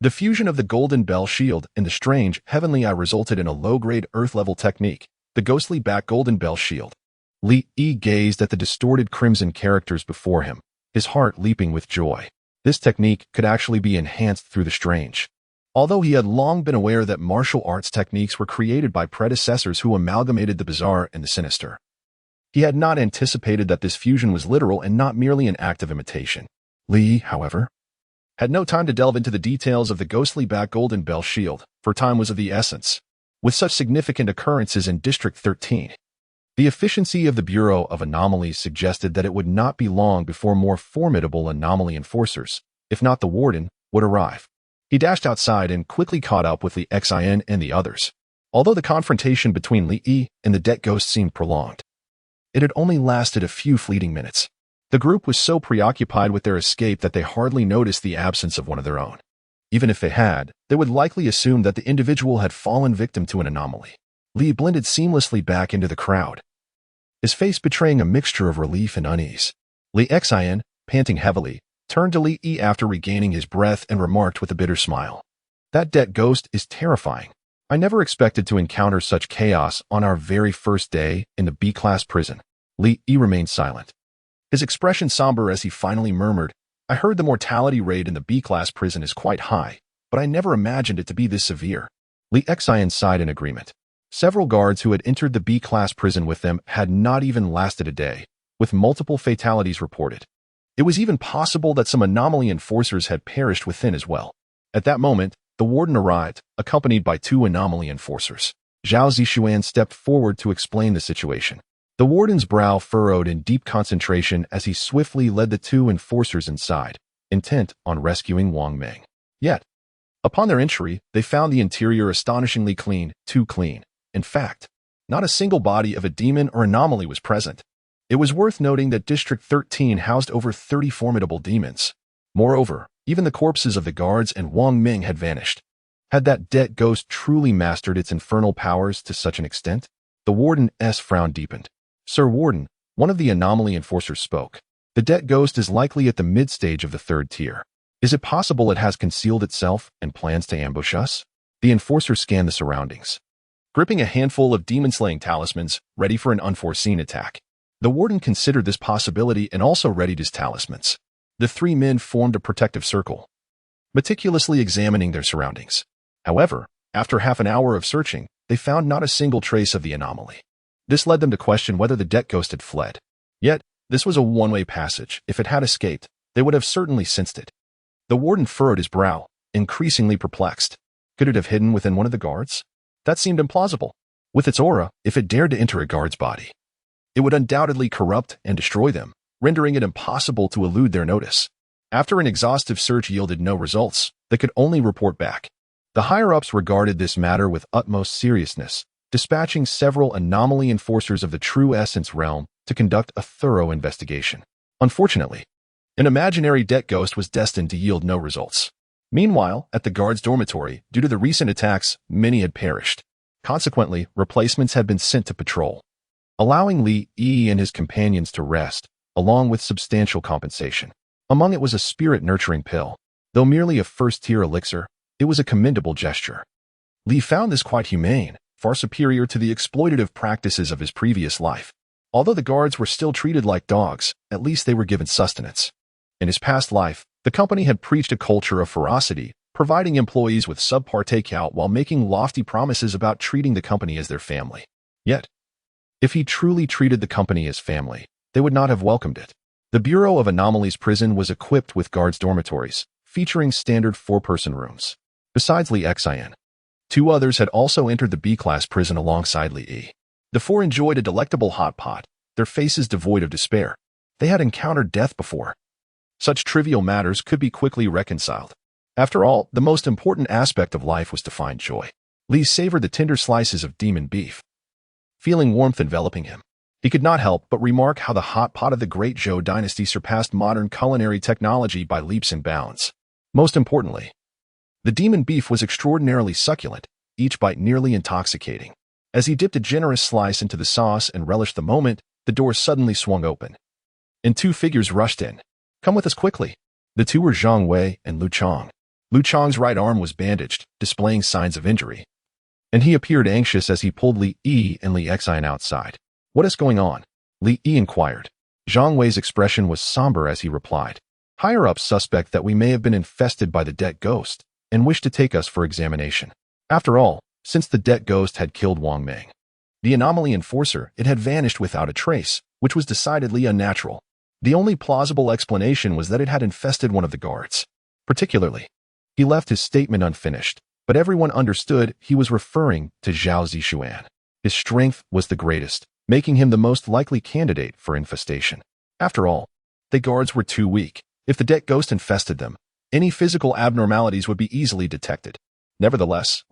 The fusion of the golden bell shield and the strange heavenly eye resulted in a low-grade earth-level technique, the ghostly back golden bell shield. Li Yi gazed at the distorted crimson characters before him, his heart leaping with joy. This technique could actually be enhanced through the strange. Although he had long been aware that martial arts techniques were created by predecessors who amalgamated the bizarre and the sinister, he had not anticipated that this fusion was literal and not merely an act of imitation. Li, however, had no time to delve into the details of the ghostly back golden bell shield, for time was of the essence. With such significant occurrences in District 13, the efficiency of the Bureau of Anomalies suggested that it would not be long before more formidable anomaly enforcers, if not the warden, would arrive. He dashed outside and quickly caught up with Li Xin and the others. Although the confrontation between Li Yi and the dead ghost seemed prolonged, it had only lasted a few fleeting minutes. The group was so preoccupied with their escape that they hardly noticed the absence of one of their own. Even if they had, they would likely assume that the individual had fallen victim to an anomaly. Li blended seamlessly back into the crowd, his face betraying a mixture of relief and unease. Li Xin, panting heavily, turned to Li Yi after regaining his breath and remarked with a bitter smile, "That dead ghost is terrifying. I never expected to encounter such chaos on our very first day in the B-class prison." Li Yi remained silent, his expression somber as he finally murmured, "I heard the mortality rate in the B-class prison is quite high, but I never imagined it to be this severe." Li Xin sighed in agreement. Several guards who had entered the B-class prison with them had not even lasted a day, with multiple fatalities reported. It was even possible that some anomaly enforcers had perished within as well. At that moment, the warden arrived, accompanied by 2 anomaly enforcers. Zhao Zixuan stepped forward to explain the situation. The warden's brow furrowed in deep concentration as he swiftly led the 2 enforcers inside, intent on rescuing Wang Meng. Yet, upon their entry, they found the interior astonishingly clean, too clean. In fact, not a single body of a demon or anomaly was present. It was worth noting that District 13 housed over 30 formidable demons. Moreover, even the corpses of the guards and Wang Ming had vanished. Had that debt ghost truly mastered its infernal powers to such an extent? The warden's frown deepened. Sir Warden, one of the anomaly enforcers spoke. The debt ghost is likely at the mid-stage of the third tier. Is it possible it has concealed itself and plans to ambush us? The enforcer scanned the surroundings, gripping a handful of demon-slaying talismans, ready for an unforeseen attack. The warden considered this possibility and also readied his talismans. The three men formed a protective circle, meticulously examining their surroundings. However, after half an hour of searching, they found not a single trace of the anomaly. This led them to question whether the debt ghost had fled. Yet, this was a one-way passage. If it had escaped, they would have certainly sensed it. The warden furrowed his brow, increasingly perplexed. Could it have hidden within one of the guards? That seemed implausible. With its aura, if it dared to enter a guard's body, it would undoubtedly corrupt and destroy them, rendering it impossible to elude their notice. After an exhaustive search yielded no results, they could only report back. The higher-ups regarded this matter with utmost seriousness, dispatching several anomaly enforcers of the True Essence realm to conduct a thorough investigation. Unfortunately, an imaginary debt ghost was destined to yield no results. Meanwhile, at the guards' dormitory, due to the recent attacks, many had perished. Consequently, replacements had been sent to patrol, allowing Li Yi and his companions to rest, along with substantial compensation. Among it was a spirit-nurturing pill. Though merely a first-tier elixir, it was a commendable gesture. Li found this quite humane, far superior to the exploitative practices of his previous life. Although the guards were still treated like dogs, at least they were given sustenance. In his past life, the company had preached a culture of ferocity, providing employees with subpar takeout while making lofty promises about treating the company as their family. Yet, if he truly treated the company as family, they would not have welcomed it. The Bureau of Anomalies prison was equipped with guards' dormitories, featuring standard four-person rooms. Besides Li Xian, two others had also entered the B-class prison alongside Li Yi. The four enjoyed a delectable hot pot, their faces devoid of despair. They had encountered death before. Such trivial matters could be quickly reconciled. After all, the most important aspect of life was to find joy. Li savored the tender slices of demon beef, feeling warmth enveloping him. He could not help but remark how the hot pot of the Great Zhou dynasty surpassed modern culinary technology by leaps and bounds. Most importantly, the demon beef was extraordinarily succulent, each bite nearly intoxicating. As he dipped a generous slice into the sauce and relished the moment, the door suddenly swung open, and two figures rushed in. "Come with us quickly." The two were Zhang Wei and Lu Chang. Lu Chang's right arm was bandaged, displaying signs of injury, and he appeared anxious as he pulled Li Yi and Li Xian outside. "What is going on?" Li Yi inquired. Zhang Wei's expression was somber as he replied. "Higher-ups suspect that we may have been infested by the debt ghost and wish to take us for examination. After all, since the debt ghost had killed Wang Meng, the anomaly enforcer, it had vanished without a trace, which was decidedly unnatural. The only plausible explanation was that it had infested one of the guards. Particularly, he left his statement unfinished, but everyone understood he was referring to Zhao Zishuan. His strength was the greatest, making him the most likely candidate for infestation. After all, the guards were too weak. If the debt ghost infested them, any physical abnormalities would be easily detected. Nevertheless,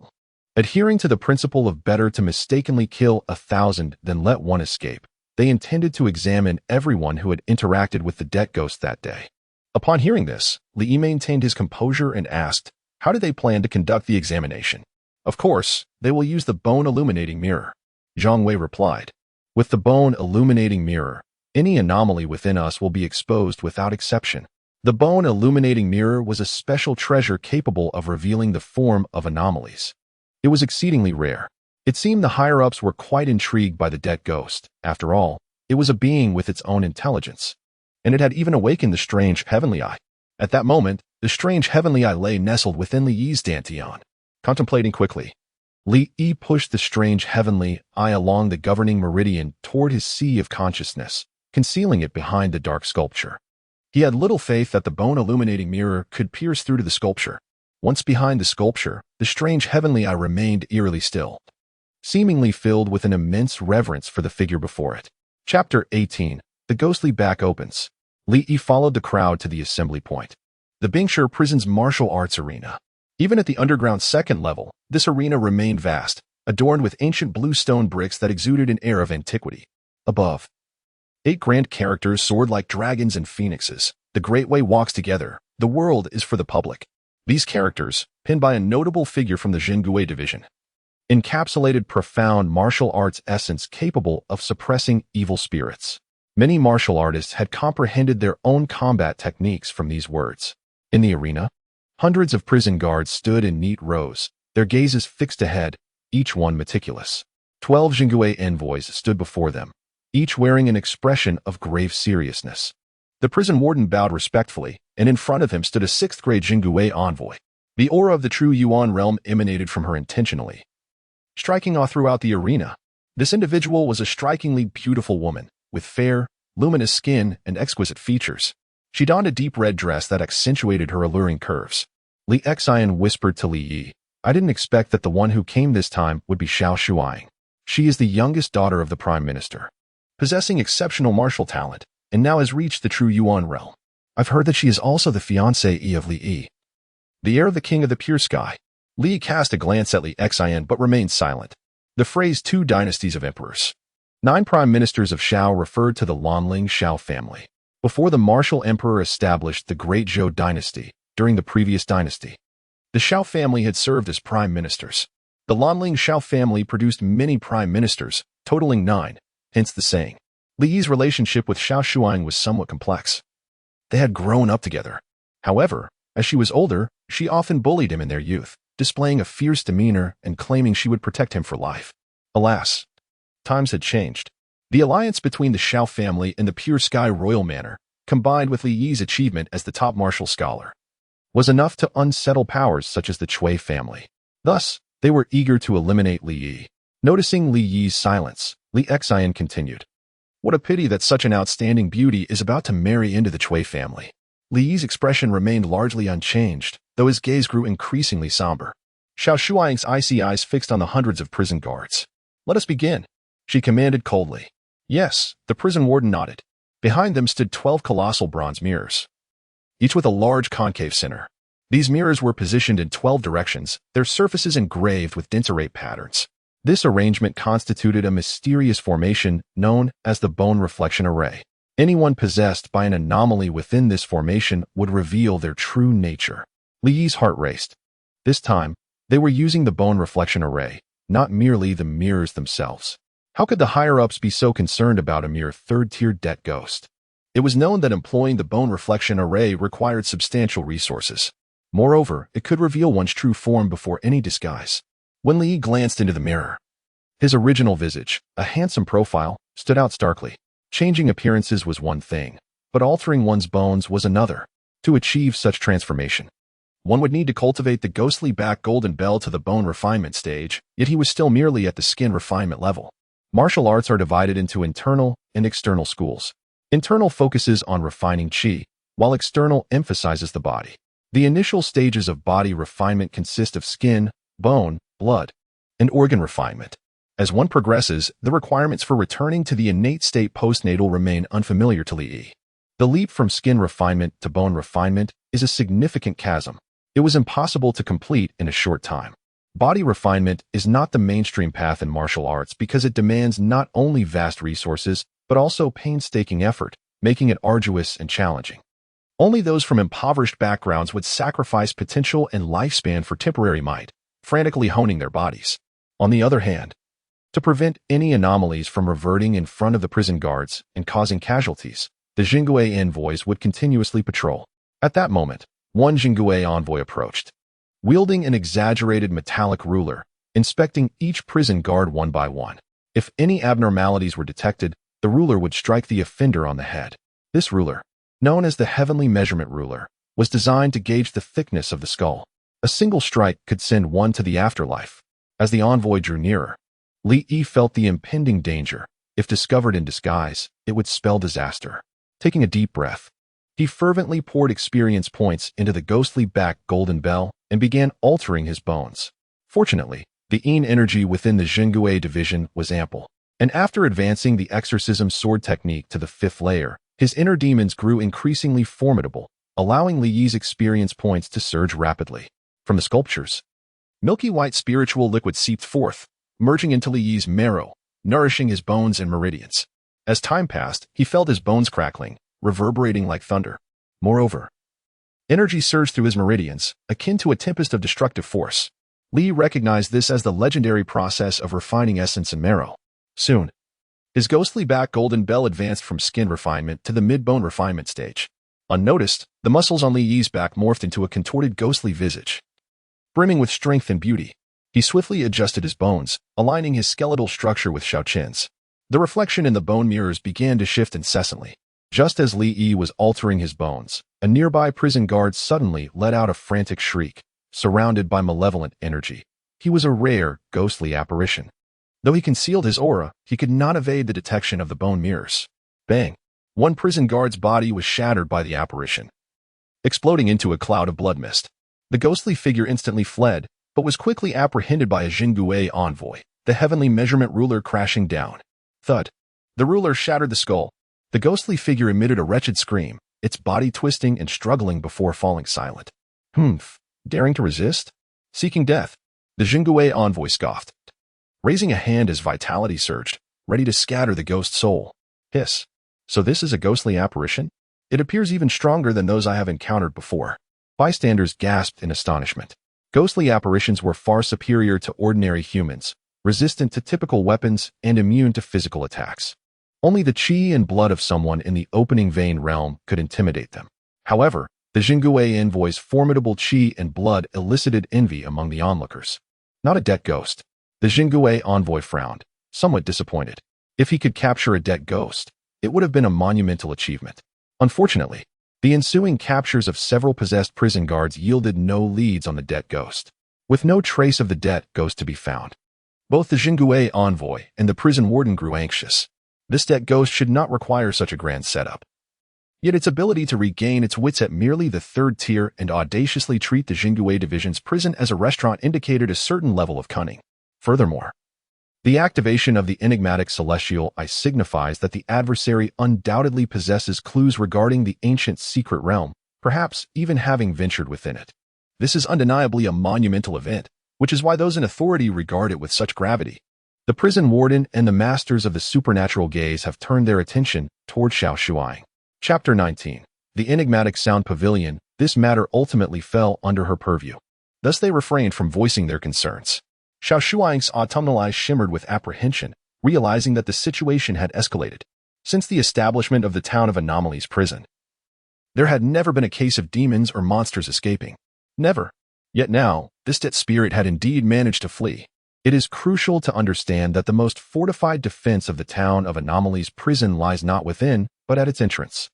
adhering to the principle of better to mistakenly kill 1,000 than let one escape, they intended to examine everyone who had interacted with the debt ghost that day. Upon hearing this, Li Yi maintained his composure and asked, how did they plan to conduct the examination? "Of course, they will use the bone illuminating mirror," Zhang Wei replied. "With the bone illuminating mirror, any anomaly within us will be exposed without exception." The bone illuminating mirror was a special treasure capable of revealing the form of anomalies. It was exceedingly rare. It seemed the higher-ups were quite intrigued by the debt ghost. After all, it was a being with its own intelligence, and it had even awakened the strange heavenly eye. At that moment, the strange heavenly eye lay nestled within Li Yi's dantian. Contemplating quickly, Li Yi pushed the strange heavenly eye along the governing meridian toward his sea of consciousness, concealing it behind the dark sculpture. He had little faith that the bone illuminating mirror could pierce through to the sculpture. Once behind the sculpture, the strange heavenly eye remained eerily still, seemingly filled with an immense reverence for the figure before it. Chapter 18. The ghostly back opens. Li Yi followed the crowd to the assembly point, the Bingshi prison's martial arts arena. Even at the underground second level, this arena remained vast, adorned with ancient blue stone bricks that exuded an air of antiquity. Above, 8 grand characters soared like dragons and phoenixes. The Great Way walks together. The world is for the public. These characters, pinned by a notable figure from the Zhenguisi division. Encapsulated profound martial arts essence capable of suppressing evil spirits. Many martial artists had comprehended their own combat techniques from these words. In the arena, hundreds of prison guards stood in neat rows, their gazes fixed ahead, each one meticulous. 12 Zhenguisi envoys stood before them, each wearing an expression of grave seriousness. The prison warden bowed respectfully, and in front of him stood a 6th-grade Zhenguisi envoy. The aura of the true Yuan realm emanated from her intentionally, striking awe throughout the arena. This individual was a strikingly beautiful woman, with fair, luminous skin and exquisite features. She donned a deep red dress that accentuated her alluring curves. Li Xian whispered to Li Yi, "I didn't expect that the one who came this time would be Xiao Shuang. She is the youngest daughter of the Prime Minister, possessing exceptional martial talent, and now has reached the true Yuan realm. I've heard that she is also the fiancée of Li Yi, the heir of the King of the Pure Sky." Li cast a glance at Li Xian but remained silent. The phrase 2 dynasties of emperors. 9 prime ministers of Shao referred to the Lanling Shao family. Before the martial emperor established the Great Zhou dynasty, during the previous dynasty, the Shao family had served as prime ministers. The Lanling Shao family produced many prime ministers, totaling 9, hence the saying. Li Yi's relationship with Xiao Shuang was somewhat complex. They had grown up together. However, as she was older, she often bullied him in their youth, displaying a fierce demeanor and claiming she would protect him for life. Alas, times had changed. The alliance between the Shao family and the Pure Sky royal manor, combined with Li Yi's achievement as the top martial scholar, was enough to unsettle powers such as the Cui family. Thus, they were eager to eliminate Li Yi. Noticing Li Yi's silence, Li Xian continued, "What a pity that such an outstanding beauty is about to marry into the Cui family." Li Yi's expression remained largely unchanged, though his gaze grew increasingly somber. Xiao Shuang's icy eyes fixed on the hundreds of prison guards. "Let us begin," she commanded coldly. "Yes," the prison warden nodded. Behind them stood 12 colossal bronze mirrors, each with a large concave center. These mirrors were positioned in 12 directions, their surfaces engraved with denserate patterns. This arrangement constituted a mysterious formation known as the bone reflection array. Anyone possessed by an anomaly within this formation would reveal their true nature. Li Yi's heart raced. This time, they were using the bone reflection array, not merely the mirrors themselves. How could the higher-ups be so concerned about a mere 3rd-tier debt ghost? It was known that employing the bone reflection array required substantial resources. Moreover, it could reveal one's true form before any disguise. When Li Yi glanced into the mirror, his original visage, a handsome profile, stood out starkly. Changing appearances was one thing, but altering one's bones was another. To achieve such transformation, one would need to cultivate the ghostly back golden bell to the bone refinement stage, yet he was still merely at the skin refinement level. Martial arts are divided into internal and external schools. Internal focuses on refining qi, while external emphasizes the body. The initial stages of body refinement consist of skin, bone, blood, and organ refinement. As one progresses, the requirements for returning to the innate state postnatal remain unfamiliar to Li Yi. The leap from skin refinement to bone refinement is a significant chasm. It was impossible to complete in a short time. Body refinement is not the mainstream path in martial arts because it demands not only vast resources, but also painstaking effort, making it arduous and challenging. Only those from impoverished backgrounds would sacrifice potential and lifespan for temporary might, frantically honing their bodies. On the other hand, to prevent any anomalies from reverting in front of the prison guards and causing casualties, the Zhenguisi envoys would continuously patrol. At that moment, one Zhenguisi envoy approached, wielding an exaggerated metallic ruler, inspecting each prison guard one by one. If any abnormalities were detected, the ruler would strike the offender on the head. This ruler, known as the heavenly measurement ruler, was designed to gauge the thickness of the skull. A single strike could send one to the afterlife. As the envoy drew nearer, Li Yi felt the impending danger. If discovered in disguise, it would spell disaster. Taking a deep breath, he fervently poured experience points into the ghostly back golden bell and began altering his bones. Fortunately, the yin energy within the Zhenguisi division was ample, and after advancing the exorcism sword technique to the 5th layer, his inner demons grew increasingly formidable, allowing Li Yi's experience points to surge rapidly. From the sculptures, milky white spiritual liquid seeped forth, merging into Li Yi's marrow, nourishing his bones and meridians. As time passed, he felt his bones crackling, reverberating like thunder. Moreover, Energy surged through his meridians, akin to a tempest of destructive force. Li recognized this as the legendary process of refining essence and marrow. Soon, his ghostly back golden bell advanced from skin refinement to the mid-bone refinement stage. Unnoticed, the muscles on Li Yi's back morphed into a contorted ghostly visage. Brimming with strength and beauty, he swiftly adjusted his bones, aligning his skeletal structure with Xiao Qin's. The reflection in the bone mirrors began to shift incessantly. Just as Li Yi was altering his bones, a nearby prison guard suddenly let out a frantic shriek, surrounded by malevolent energy. He was a rare, ghostly apparition. Though he concealed his aura, he could not evade the detection of the bone mirrors. Bang! One prison guard's body was shattered by the apparition, exploding into a cloud of blood mist. The ghostly figure instantly fled, but was quickly apprehended by a Zhenguisi envoy, the heavenly measurement ruler crashing down. Thud! The ruler shattered the skull. The ghostly figure emitted a wretched scream, its body twisting and struggling before falling silent. Daring to resist? Seeking death? The Zhenguisi envoy scoffed, raising a hand as vitality surged, ready to scatter the ghost soul. Hiss. So this is a ghostly apparition? It appears even stronger than those I have encountered before. Bystanders gasped in astonishment. Ghostly apparitions were far superior to ordinary humans, resistant to typical weapons and immune to physical attacks. Only the qi and blood of someone in the opening vein realm could intimidate them. However, the Zhenguisi envoy's formidable qi and blood elicited envy among the onlookers. Not a dead ghost. The Zhenguisi envoy frowned, somewhat disappointed. If he could capture a dead ghost, it would have been a monumental achievement. Unfortunately, the ensuing captures of several possessed prison guards yielded no leads on the dead ghost, with no trace of the dead ghost to be found. Both the Zhenguisi envoy and the prison warden grew anxious. This dead ghost should not require such a grand setup. Yet its ability to regain its wits at merely the third tier and audaciously treat the Zhenguisi division's prison as a restaurant indicated a certain level of cunning. Furthermore, the activation of the enigmatic celestial eye signifies that the adversary undoubtedly possesses clues regarding the ancient secret realm, perhaps even having ventured within it. This is undeniably a monumental event, which is why those in authority regard it with such gravity. The prison warden and the masters of the supernatural gaze have turned their attention toward Xiao Shuang. Chapter 19. The enigmatic sound pavilion. This matter ultimately fell under her purview. Thus they refrained from voicing their concerns. Xiao Shuang's autumnal eyes shimmered with apprehension, realizing that the situation had escalated. Since the establishment of the Town of Anomalies prison, there had never been a case of demons or monsters escaping. Never. Yet now, this dead spirit had indeed managed to flee. It is crucial to understand that the most fortified defense of the Town of Anomalies prison lies not within, but at its entrance.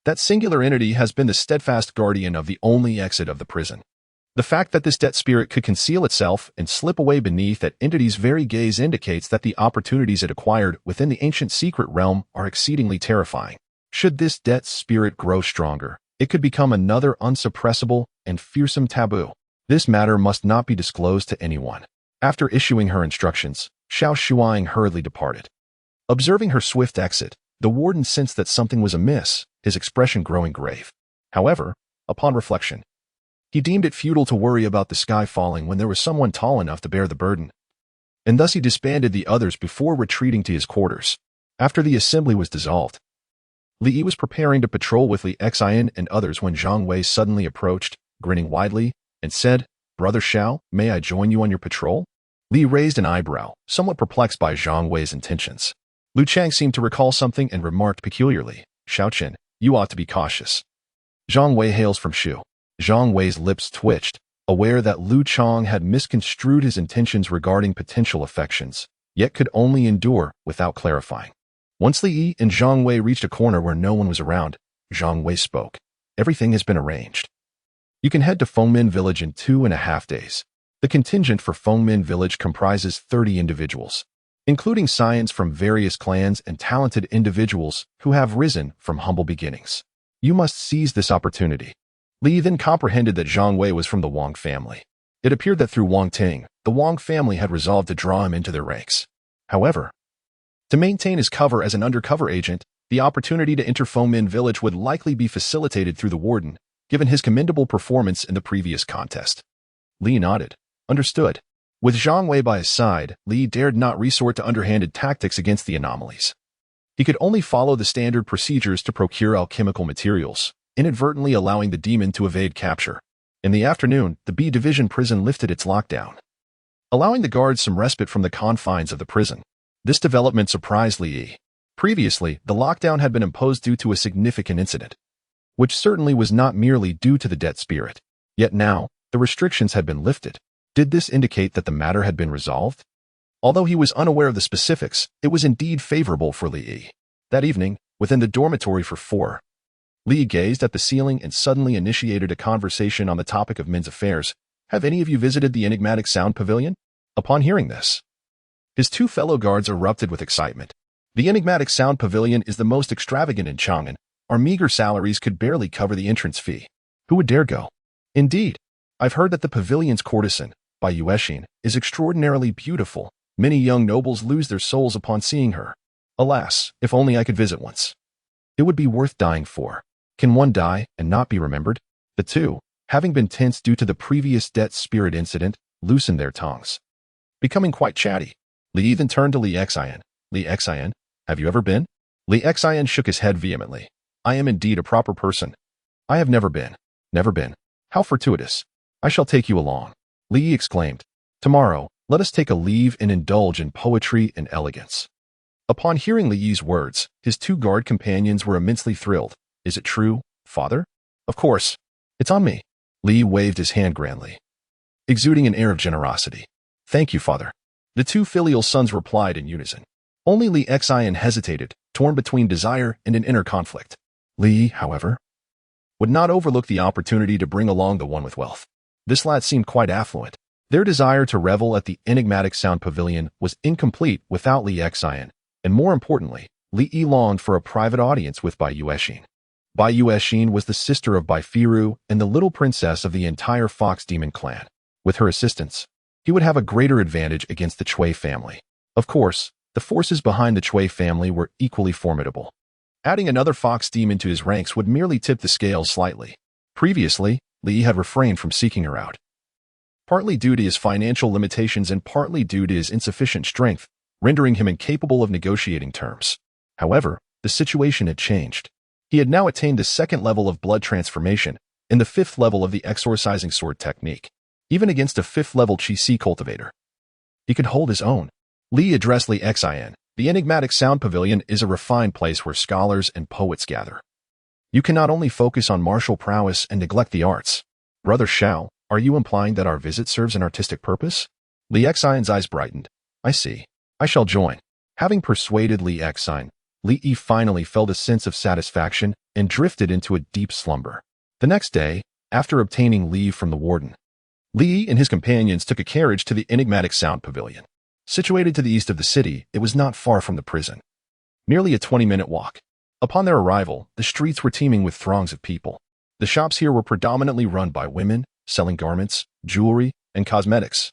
That singular entity has been the steadfast guardian of the only exit of the prison. The fact that this dead spirit could conceal itself and slip away beneath that entity's very gaze indicates that the opportunities it acquired within the ancient secret realm are exceedingly terrifying. Should this dead spirit grow stronger, it could become another unsuppressible and fearsome taboo. This matter must not be disclosed to anyone. After issuing her instructions, Xiao Shuang hurriedly departed. Observing her swift exit, the warden sensed that something was amiss, his expression growing grave. However, upon reflection, he deemed it futile to worry about the sky falling when there was someone tall enough to bear the burden, and thus he disbanded the others before retreating to his quarters. After the assembly was dissolved, Li Yi was preparing to patrol with Li Xian and others when Zhang Wei suddenly approached, grinning widely, and said, "Brother Xiao, may I join you on your patrol?" Li raised an eyebrow, somewhat perplexed by Zhang Wei's intentions. Lu Chang seemed to recall something and remarked peculiarly, "Xiao Qin, you ought to be cautious." Zhang Wei hails from Shu. Zhang Wei's lips twitched, aware that Lu Chang had misconstrued his intentions regarding potential affections, yet could only endure without clarifying. Once Li Yi and Zhang Wei reached a corner where no one was around, Zhang Wei spoke. "Everything has been arranged. You can head to Fengmin Village in 2.5 days. The contingent for Fengmin Village comprises 30 individuals, including scions from various clans and talented individuals who have risen from humble beginnings. You must seize this opportunity." Li then comprehended that Zhang Wei was from the Wang family. It appeared that through Wang Ting, the Wang family had resolved to draw him into their ranks. However, to maintain his cover as an undercover agent, the opportunity to enter Fengmin Village would likely be facilitated through the warden, given his commendable performance in the previous contest. Li nodded. Understood. With Zhang Wei by his side, Li dared not resort to underhanded tactics against the anomalies. He could only follow the standard procedures to procure alchemical materials, inadvertently allowing the demon to evade capture. In the afternoon, the B Division prison lifted its lockdown, allowing the guards some respite from the confines of the prison. This development surprised Li Yi. Previously, the lockdown had been imposed due to a significant incident, which certainly was not merely due to the dead spirit. Yet now, the restrictions had been lifted. Did this indicate that the matter had been resolved? Although he was unaware of the specifics, it was indeed favorable for Li Yi. That evening, within the dormitory for 4, Li Yi gazed at the ceiling and suddenly initiated a conversation on the topic of men's affairs. Have any of you visited the enigmatic sound pavilion? Upon hearing this, his 2 fellow guards erupted with excitement. The enigmatic sound pavilion is the most extravagant in Chang'an. Our meager salaries could barely cover the entrance fee. Who would dare go? Indeed, I've heard that the pavilion's courtesan, Bai Yuexin, is extraordinarily beautiful. Many young nobles lose their souls upon seeing her. Alas, if only I could visit once. It would be worth dying for. Can one die and not be remembered? The 2, having been tense due to the previous death spirit incident, loosened their tongues, becoming quite chatty. Li Yi then turned to Li Xian. Li Xian, have you ever been? Li Xian shook his head vehemently. I am indeed a proper person. I have never been. Never been. How fortuitous. I shall take you along. Li Yi exclaimed. Tomorrow, let us take a leave and indulge in poetry and elegance. Upon hearing Li Yi's words, his 2 guard companions were immensely thrilled. Is it true, father? Of course. It's on me. Li Yi waved his hand grandly, exuding an air of generosity. Thank you, father. The 2 filial sons replied in unison. Only Li Xian hesitated, torn between desire and an inner conflict. Li Yi, however, would not overlook the opportunity to bring along the one with wealth. This lad seemed quite affluent. Their desire to revel at the enigmatic sound pavilion was incomplete without Li Xian, and more importantly, Li Yi longed for a private audience with Bai Yuexin. Bai Yuexin was the sister of Bai Firu and the little princess of the entire Fox Demon clan. With her assistance, he would have a greater advantage against the Chui family. Of course, the forces behind the Chui family were equally formidable. Adding another Fox Demon to his ranks would merely tip the scales slightly. Previously, Li Yi had refrained from seeking her out, partly due to his financial limitations and partly due to his insufficient strength, rendering him incapable of negotiating terms. However, the situation had changed. He had now attained the 2nd level of blood transformation and the 5th level of the exorcising sword technique. Even against a 5th level Qi cultivator, he could hold his own. Li addressed Li Xian. The enigmatic sound pavilion is a refined place where scholars and poets gather. You can not only focus on martial prowess and neglect the arts. Brother Shao, are you implying that our visit serves an artistic purpose? Li Xian's eyes brightened. I see. I shall join. Having persuaded Li Xian, Li Yi finally felt a sense of satisfaction and drifted into a deep slumber. The next day, after obtaining leave from the warden, Li Yi and his companions took a carriage to the enigmatic sound pavilion. Situated to the east of the city, it was not far from the prison. Merely a 20-minute walk. Upon their arrival, the streets were teeming with throngs of people. The shops here were predominantly run by women, selling garments, jewelry, and cosmetics,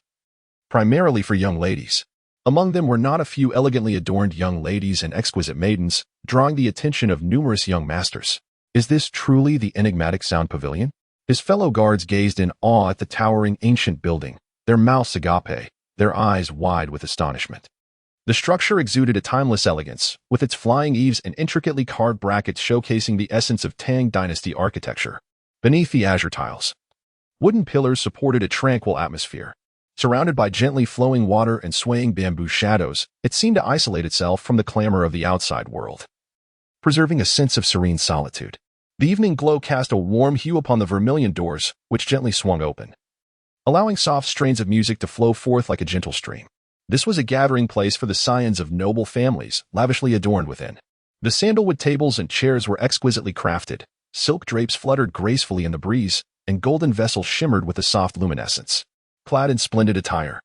primarily for young ladies. Among them were not a few elegantly adorned young ladies and exquisite maidens, drawing the attention of numerous young masters. Is this truly the enigmatic sound pavilion? His fellow guards gazed in awe at the towering ancient building, their mouths agape, their eyes wide with astonishment. The structure exuded a timeless elegance, with its flying eaves and intricately carved brackets showcasing the essence of Tang Dynasty architecture. Beneath the azure tiles, wooden pillars supported a tranquil atmosphere. Surrounded by gently flowing water and swaying bamboo shadows, it seemed to isolate itself from the clamor of the outside world, preserving a sense of serene solitude. The evening glow cast a warm hue upon the vermilion doors, which gently swung open, allowing soft strains of music to flow forth like a gentle stream. This was a gathering place for the scions of noble families, lavishly adorned within. The sandalwood tables and chairs were exquisitely crafted, silk drapes fluttered gracefully in the breeze, and golden vessels shimmered with a soft luminescence. Clad in splendid attire,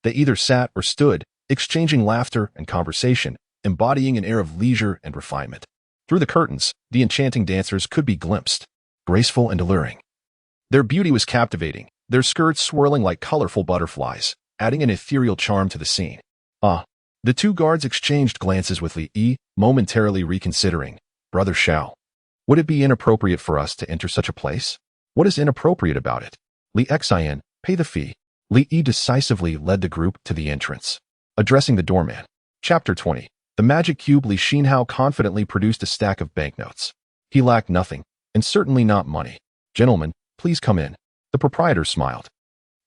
they either sat or stood, exchanging laughter and conversation, embodying an air of leisure and refinement. Through the curtains, the enchanting dancers could be glimpsed, graceful and alluring. Their beauty was captivating, their skirts swirling like colorful butterflies, adding an ethereal charm to the scene. The 2 guards exchanged glances with Li Yi, momentarily reconsidering. Brother Shao, would it be inappropriate for us to enter such a place? What is inappropriate about it? Li Xian, pay the fee. Li Yi decisively led the group to the entrance. Addressing the doorman. Chapter 20. The magic cube. Li Xinhao confidently produced a stack of banknotes. He lacked nothing. and certainly not money. Gentlemen, please come in. The proprietor smiled.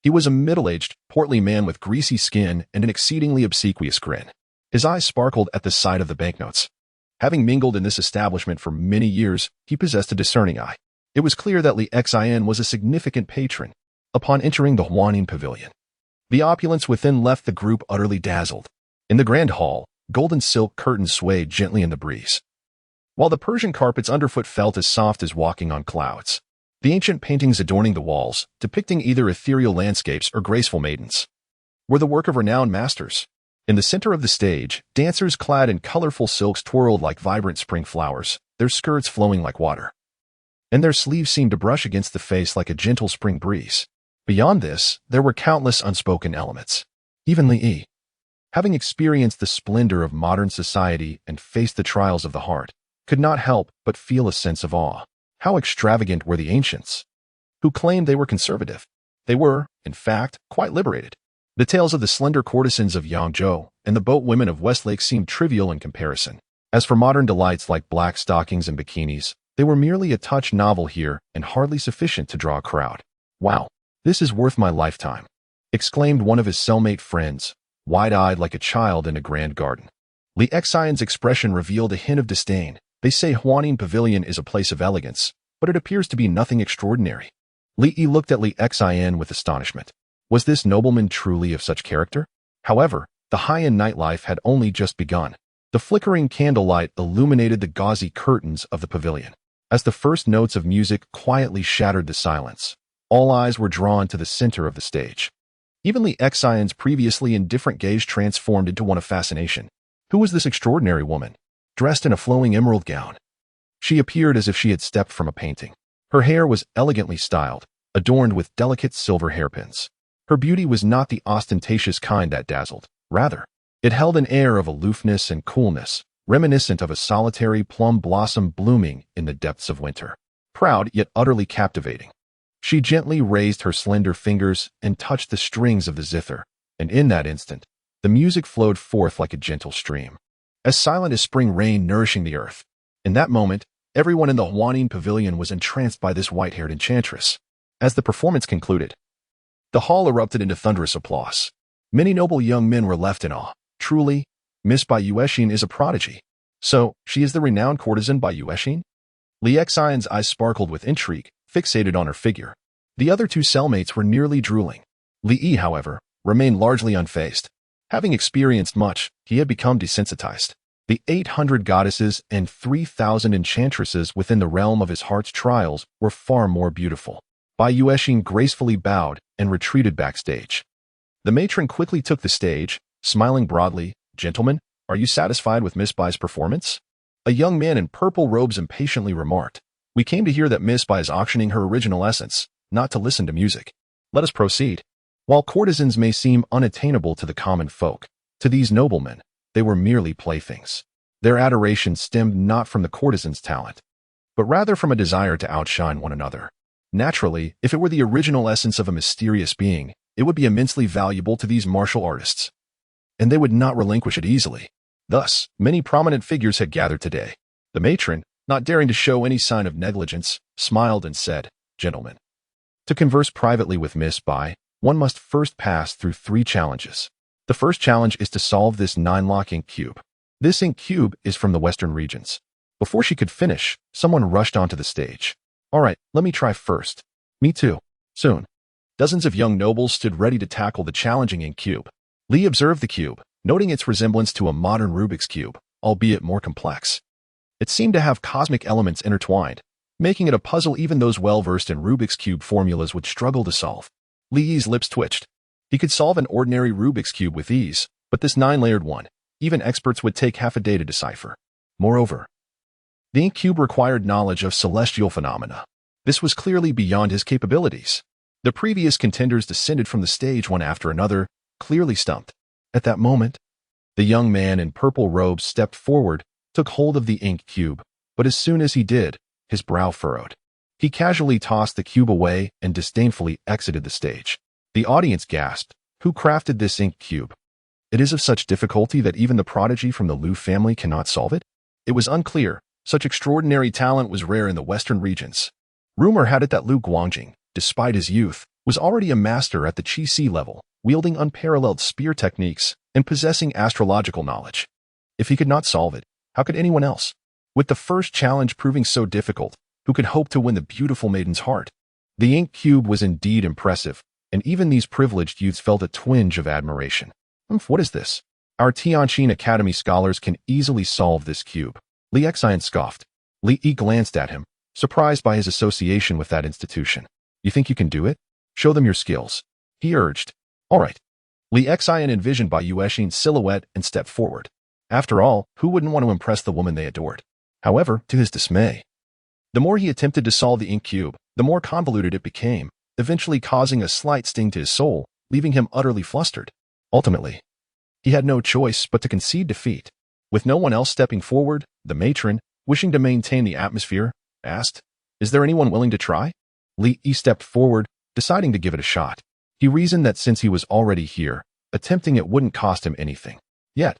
He was a middle-aged, portly man with greasy skin and an exceedingly obsequious grin. His eyes sparkled at the sight of the banknotes. Having mingled in this establishment for many years, he possessed a discerning eye. It was clear that Li Xin was a significant patron. Upon entering the Huanin Pavilion, the opulence within left the group utterly dazzled. In the grand hall, golden silk curtains swayed gently in the breeze, while the Persian carpets underfoot felt as soft as walking on clouds. The ancient paintings adorning the walls, depicting either ethereal landscapes or graceful maidens, were the work of renowned masters. In the center of the stage, dancers clad in colorful silks twirled like vibrant spring flowers, their skirts flowing like water, and their sleeves seemed to brush against the face like a gentle spring breeze. Beyond this, there were countless unspoken elements. Even Li, having experienced the splendor of modern society and faced the trials of the heart, could not help but feel a sense of awe. How extravagant were the ancients, who claimed they were conservative. They were, in fact, quite liberated. The tales of the slender courtesans of Yangzhou and the boat women of Westlake seemed trivial in comparison. As for modern delights like black stockings and bikinis, they were merely a touch novel here and hardly sufficient to draw a crowd. "Wow, this is worth my lifetime," exclaimed one of his cellmate friends, wide-eyed like a child in a grand garden. Li Xion's expression revealed a hint of disdain. "They say Huanin Pavilion is a place of elegance, but it appears to be nothing extraordinary." Li looked at Li Xian with astonishment. Was this nobleman truly of such character? However, the high-end nightlife had only just begun. The flickering candlelight illuminated the gauzy curtains of the pavilion. As the first notes of music quietly shattered the silence, all eyes were drawn to the center of the stage. Even Li Xion's previously indifferent gaze transformed into one of fascination. Who was this extraordinary woman, dressed in a flowing emerald gown? She appeared as if she had stepped from a painting. Her hair was elegantly styled, adorned with delicate silver hairpins. Her beauty was not the ostentatious kind that dazzled. Rather, it held an air of aloofness and coolness, reminiscent of a solitary plum blossom blooming in the depths of winter. Proud yet utterly captivating, she gently raised her slender fingers and touched the strings of the zither, and in that instant, the music flowed forth like a gentle stream, as silent as spring rain nourishing the earth. In that moment, everyone in the Huanin Pavilion was entranced by this white-haired enchantress. As the performance concluded, the hall erupted into thunderous applause. Many noble young men were left in awe. Truly, Miss Bai Yuexin is a prodigy. So, she is the renowned courtesan Bai Yuexin? Li Xion's eyes sparkled with intrigue, fixated on her figure. The other two cellmates were nearly drooling. Li, however, remained largely unfazed. Having experienced much, he had become desensitized. The 800 goddesses and 3,000 enchantresses within the realm of his heart's trials were far more beautiful. Bai Yuexin gracefully bowed and retreated backstage. The matron quickly took the stage, smiling broadly. "Gentlemen, are you satisfied with Miss Bai's performance?" A young man in purple robes impatiently remarked. "We came to hear that Miss Bai is auctioning her original essence, not to listen to music. Let us proceed." While courtesans may seem unattainable to the common folk, to these noblemen, they were merely playthings. Their adoration stemmed not from the courtesan's talent, but rather from a desire to outshine one another. Naturally, if it were the original essence of a mysterious being, it would be immensely valuable to these martial artists, and they would not relinquish it easily. Thus, many prominent figures had gathered today. The matron, not daring to show any sign of negligence, smiled and said, "Gentlemen, to converse privately with Miss Bai, one must first pass through 3 challenges. The first challenge is to solve this 9-lock ink cube. This ink cube is from the western regions." Before she could finish, someone rushed onto the stage. "All right, let me try first." "Me too." Soon, dozens of young nobles stood ready to tackle the challenging ink cube. Li observed the cube, noting its resemblance to a modern Rubik's Cube, albeit more complex. It seemed to have cosmic elements intertwined, making it a puzzle even those well-versed in Rubik's Cube formulas would struggle to solve. Li's lips twitched. He could solve an ordinary Rubik's Cube with ease, but this 9-layered one, even experts would take half a day to decipher. Moreover, the ink cube required knowledge of celestial phenomena. This was clearly beyond his capabilities. The previous contenders descended from the stage one after another, clearly stumped. At that moment, the young man in purple robes stepped forward, took hold of the ink cube, but as soon as he did, his brow furrowed. He casually tossed the cube away and disdainfully exited the stage. The audience gasped. Who crafted this ink cube? It is of such difficulty that even the prodigy from the Liu family cannot solve it? It was unclear, Such extraordinary talent was rare in the western regions. Rumor had it that Lu Guangjing, despite his youth, was already a master at the Qi level, wielding unparalleled spear techniques and possessing astrological knowledge. If he could not solve it, how could anyone else? With the first challenge proving so difficult, who could hope to win the beautiful maiden's heart? The ink cube was indeed impressive, and even these privileged youths felt a twinge of admiration. What is this? Our Tianqin Academy scholars can easily solve this cube. Li Xian scoffed. Li Yi glanced at him, surprised by his association with that institution. You think you can do it? Show them your skills. He urged. All right. Li Xian envisioned Bai Yuexin's silhouette and stepped forward. After all, who wouldn't want to impress the woman they adored? However, to his dismay, the more he attempted to solve the ink cube, the more convoluted it became, eventually causing a slight sting to his soul, leaving him utterly flustered. Ultimately, he had no choice but to concede defeat. With no one else stepping forward, the matron, wishing to maintain the atmosphere, asked, "Is there anyone willing to try?" Li Yi stepped forward, deciding to give it a shot. He reasoned that since he was already here, attempting it wouldn't cost him anything. Yet,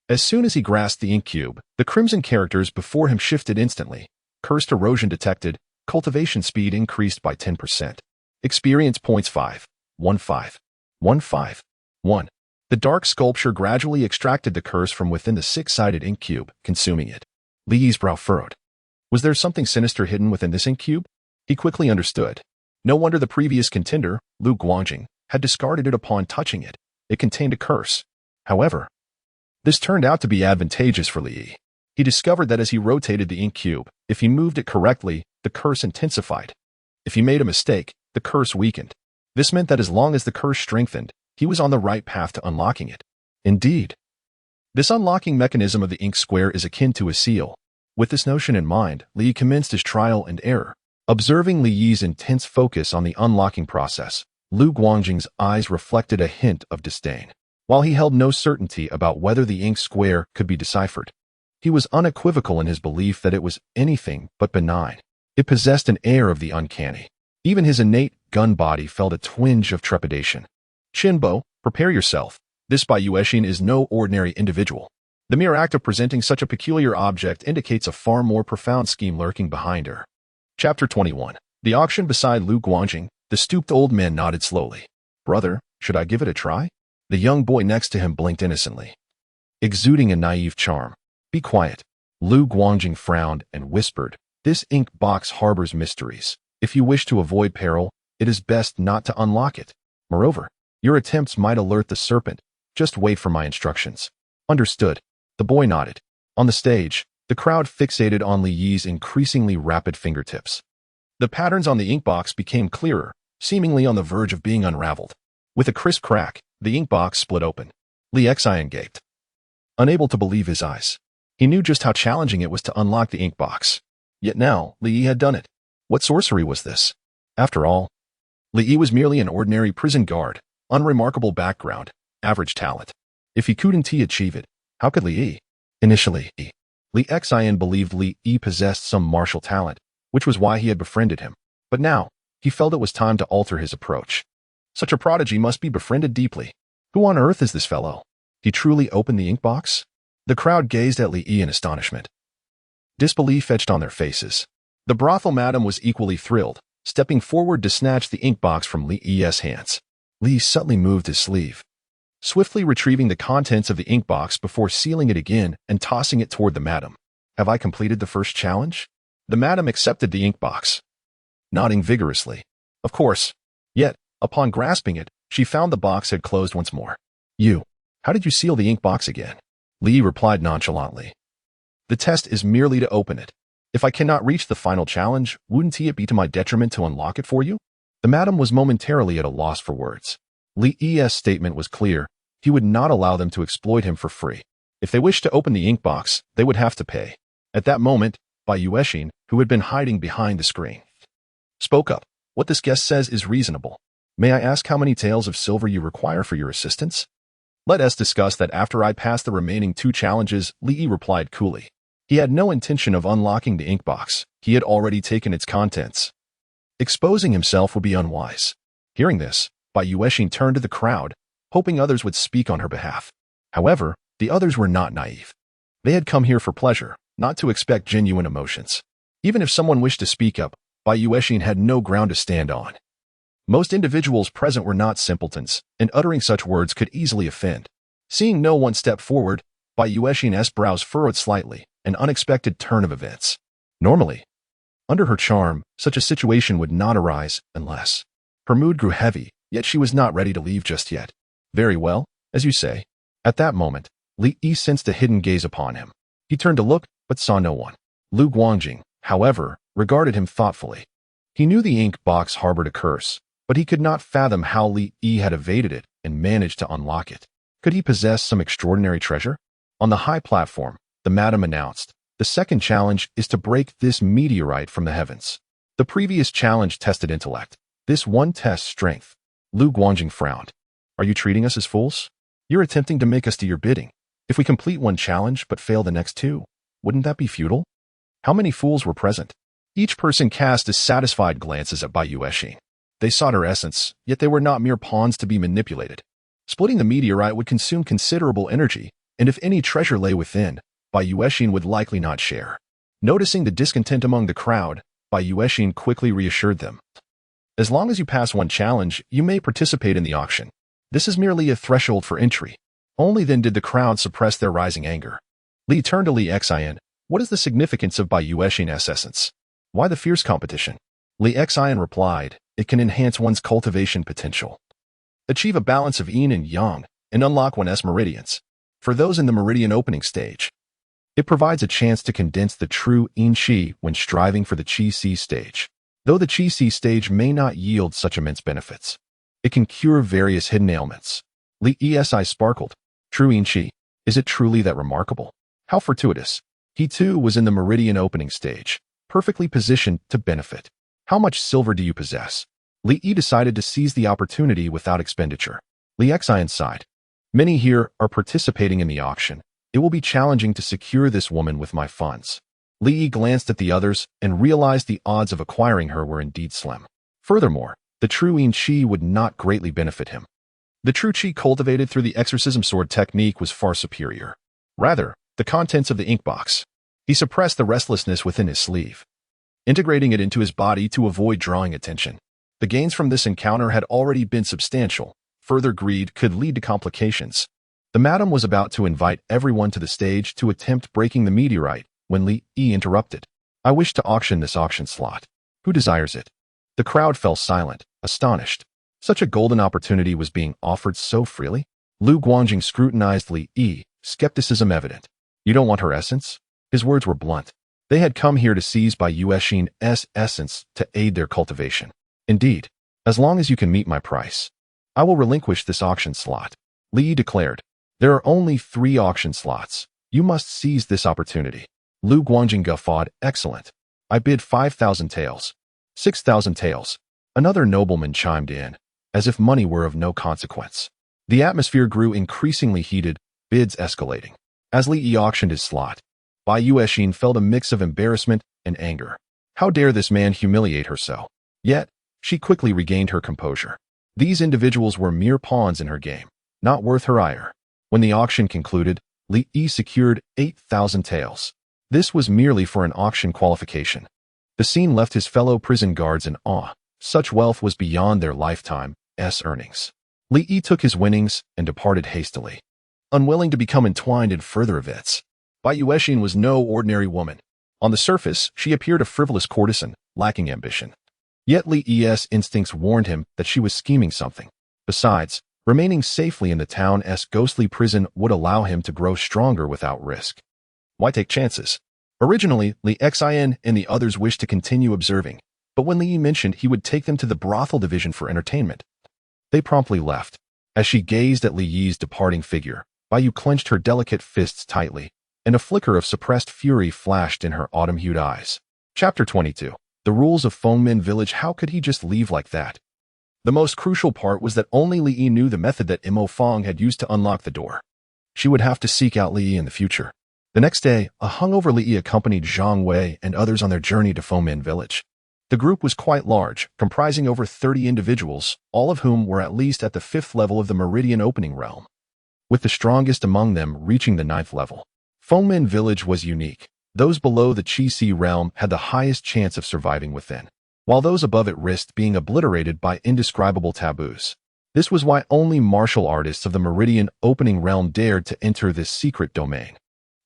as soon as he grasped the ink cube, the crimson characters before him shifted instantly. Cursed erosion detected, cultivation speed increased by 10%. Experience points 5. 1 5. 1 5. 1. The dark sculpture gradually extracted the curse from within the six-sided ink cube, consuming it. Li Yi's brow furrowed. Was there something sinister hidden within this ink cube? He quickly understood. No wonder the previous contender, Lu Guangjing, had discarded it upon touching it. It contained a curse. However, this turned out to be advantageous for Li Yi. He discovered that as he rotated the ink cube, if he moved it correctly, the curse intensified. If he made a mistake, the curse weakened. This meant that as long as the curse strengthened, he was on the right path to unlocking it. Indeed, this unlocking mechanism of the ink square is akin to a seal. With this notion in mind, Li Yi commenced his trial and error. Observing Li Yi's intense focus on the unlocking process, Lu Guangjing's eyes reflected a hint of disdain. While he held no certainty about whether the ink square could be deciphered, he was unequivocal in his belief that it was anything but benign. It possessed an air of the uncanny. Even his innate gun body felt a twinge of trepidation. Qinbo, prepare yourself. This Bai Yuexin is no ordinary individual. The mere act of presenting such a peculiar object indicates a far more profound scheme lurking behind her. Chapter 21. The auction beside Lu Guangjing, the stooped old man nodded slowly. Brother, should I give it a try? The young boy next to him blinked innocently, exuding a naive charm. Be quiet. Lu Guangjing frowned and whispered, this ink box harbors mysteries. If you wish to avoid peril, it is best not to unlock it. Moreover, your attempts might alert the serpent. Just wait for my instructions. Understood. The boy nodded. On the stage, the crowd fixated on Li Yi's increasingly rapid fingertips. The patterns on the ink box became clearer, seemingly on the verge of being unraveled. With a crisp crack, the ink box split open. Li Xian gaped, unable to believe his eyes. He knew just how challenging it was to unlock the ink box. Yet now, Li Yi had done it. What sorcery was this? After all, Li Yi was merely an ordinary prison guard, unremarkable background, average talent. If he couldn't achieve it, how could Li Yi? Initially, Li Xian believed Li Yi possessed some martial talent, which was why he had befriended him. But now, he felt it was time to alter his approach. Such a prodigy must be befriended deeply. Who on earth is this fellow? He truly opened the ink box? The crowd gazed at Li Yi in astonishment. Disbelief etched on their faces. The brothel madam was equally thrilled, stepping forward to snatch the ink box from Li Yi's hands. Li subtly moved his sleeve, swiftly retrieving the contents of the ink box before sealing it again and tossing it toward the madam. Have I completed the first challenge? The madam accepted the ink box, nodding vigorously. Of course. Yet, upon grasping it, she found the box had closed once more. How did you seal the ink box again? Li replied nonchalantly. The test is merely to open it. If I cannot reach the final challenge, wouldn't it be to my detriment to unlock it for you? The madam was momentarily at a loss for words. Li Yi's statement was clear. He would not allow them to exploit him for free. If they wished to open the ink box, they would have to pay. At that moment, Bai Yuexin, who had been hiding behind the screen, spoke up. What this guest says is reasonable. May I ask how many taels of silver you require for your assistance? Let us discuss that after I pass the remaining 2 challenges, Li Yi replied coolly. He had no intention of unlocking the ink box. He had already taken its contents. Exposing himself would be unwise. Hearing this, Bai Yuexin turned to the crowd, hoping others would speak on her behalf. However, the others were not naive. They had come here for pleasure, not to expect genuine emotions. Even if someone wished to speak up, Bai Yuexin had no ground to stand on. Most individuals present were not simpletons, and uttering such words could easily offend. Seeing no one step forward, Bai Yuexin's brows furrowed slightly, an unexpected turn of events. Normally, under her charm, such a situation would not arise unless. Her mood grew heavy, yet she was not ready to leave just yet. Very well, as you say. At that moment, Li Yi sensed a hidden gaze upon him. He turned to look, but saw no one. Lu Guangjing, however, regarded him thoughtfully. He knew the ink box harbored a curse, but he could not fathom how Li Yi had evaded it and managed to unlock it. Could he possess some extraordinary treasure? On the high platform, the madam announced, "The second challenge is to break this meteorite from the heavens." The previous challenge tested intellect. This one tests strength. Lu Guangjing frowned. "Are you treating us as fools? You're attempting to make us do your bidding. If we complete one challenge but fail the next two, wouldn't that be futile?" How many fools were present? Each person cast dissatisfied glances at Bai Yuexin. They sought her essence, yet they were not mere pawns to be manipulated. Splitting the meteorite would consume considerable energy, and if any treasure lay within, Bai Yuexin would likely not share. Noticing the discontent among the crowd, Bai Yuexin quickly reassured them. "As long as you pass one challenge, you may participate in the auction. This is merely a threshold for entry." Only then did the crowd suppress their rising anger. Li turned to Li Xian. "What is the significance of Bai Yuexin's essence? Why the fierce competition?" Li Xian replied, "It can enhance one's cultivation potential, achieve a balance of yin and yang, and unlock one's meridians. For those in the meridian opening stage, it provides a chance to condense the true yin qi when striving for the qi si stage. Though the qi si stage may not yield such immense benefits, it can cure various hidden ailments." Li Yi's eyes sparkled. "True yin qi, is it truly that remarkable? How fortuitous." He too was in the meridian opening stage, perfectly positioned to benefit. "How much silver do you possess?" Li Yi decided to seize the opportunity without expenditure. Li Xian sighed. "Many here are participating in the auction. It will be challenging to secure this woman with my funds." Li Yi glanced at the others and realized the odds of acquiring her were indeed slim. Furthermore, the true yin qi would not greatly benefit him. The true qi cultivated through the exorcism sword technique was far superior. Rather, the contents of the ink box. He suppressed the restlessness within his sleeve, integrating it into his body to avoid drawing attention. The gains from this encounter had already been substantial. Further greed could lead to complications. The madam was about to invite everyone to the stage to attempt breaking the meteorite when Li Yi interrupted. "I wish to auction this auction slot. Who desires it?" The crowd fell silent, astonished. Such a golden opportunity was being offered so freely. Lu Guangjing scrutinized Li Yi, skepticism evident. "You don't want her essence?" His words were blunt. They had come here to seize Bai Yuexin's essence to aid their cultivation. "Indeed, as long as you can meet my price, I will relinquish this auction slot." Li Yi declared. "There are only 3 auction slots. You must seize this opportunity." Lu Guangjing guffawed. "Excellent. I bid 5,000 taels. 6,000 taels. Another nobleman chimed in, as if money were of no consequence. The atmosphere grew increasingly heated, bids escalating. As Li Yi auctioned his slot, Bai Yuexin felt a mix of embarrassment and anger. How dare this man humiliate her so? Yet, she quickly regained her composure. These individuals were mere pawns in her game, not worth her ire. When the auction concluded, Li Yi secured 8,000 taels. This was merely for an auction qualification. The scene left his fellow prison guards in awe. Such wealth was beyond their lifetime's earnings. Li Yi took his winnings and departed hastily, unwilling to become entwined in further events. Bai Yuexin was no ordinary woman. On the surface, she appeared a frivolous courtesan, lacking ambition. Yet Li Yi's instincts warned him that she was scheming something. Besides, remaining safely in the town's ghostly prison would allow him to grow stronger without risk. Why take chances? Originally, Li Xian and the others wished to continue observing, but when Li Yi mentioned he would take them to the brothel division for entertainment, they promptly left. As she gazed at Li Yi's departing figure, Bai Yu clenched her delicate fists tightly, and a flicker of suppressed fury flashed in her autumn-hued eyes. Chapter 22. The rules of Fengmen Village. How could he just leave like that? The most crucial part was that only Li Yi knew the method that Mo Fong had used to unlock the door. She would have to seek out Li Yi in the future. The next day, a hungover Li Yi accompanied Zhang Wei and others on their journey to Fengmen Village. The group was quite large, comprising over 30 individuals, all of whom were at least at the 5th level of the Meridian Opening realm, with the strongest among them reaching the 9th level. Fengmen Village was unique. Those below the Qi realm had the highest chance of surviving within, while those above it risked being obliterated by indescribable taboos. This was why only martial artists of the Meridian opening realm dared to enter this secret domain.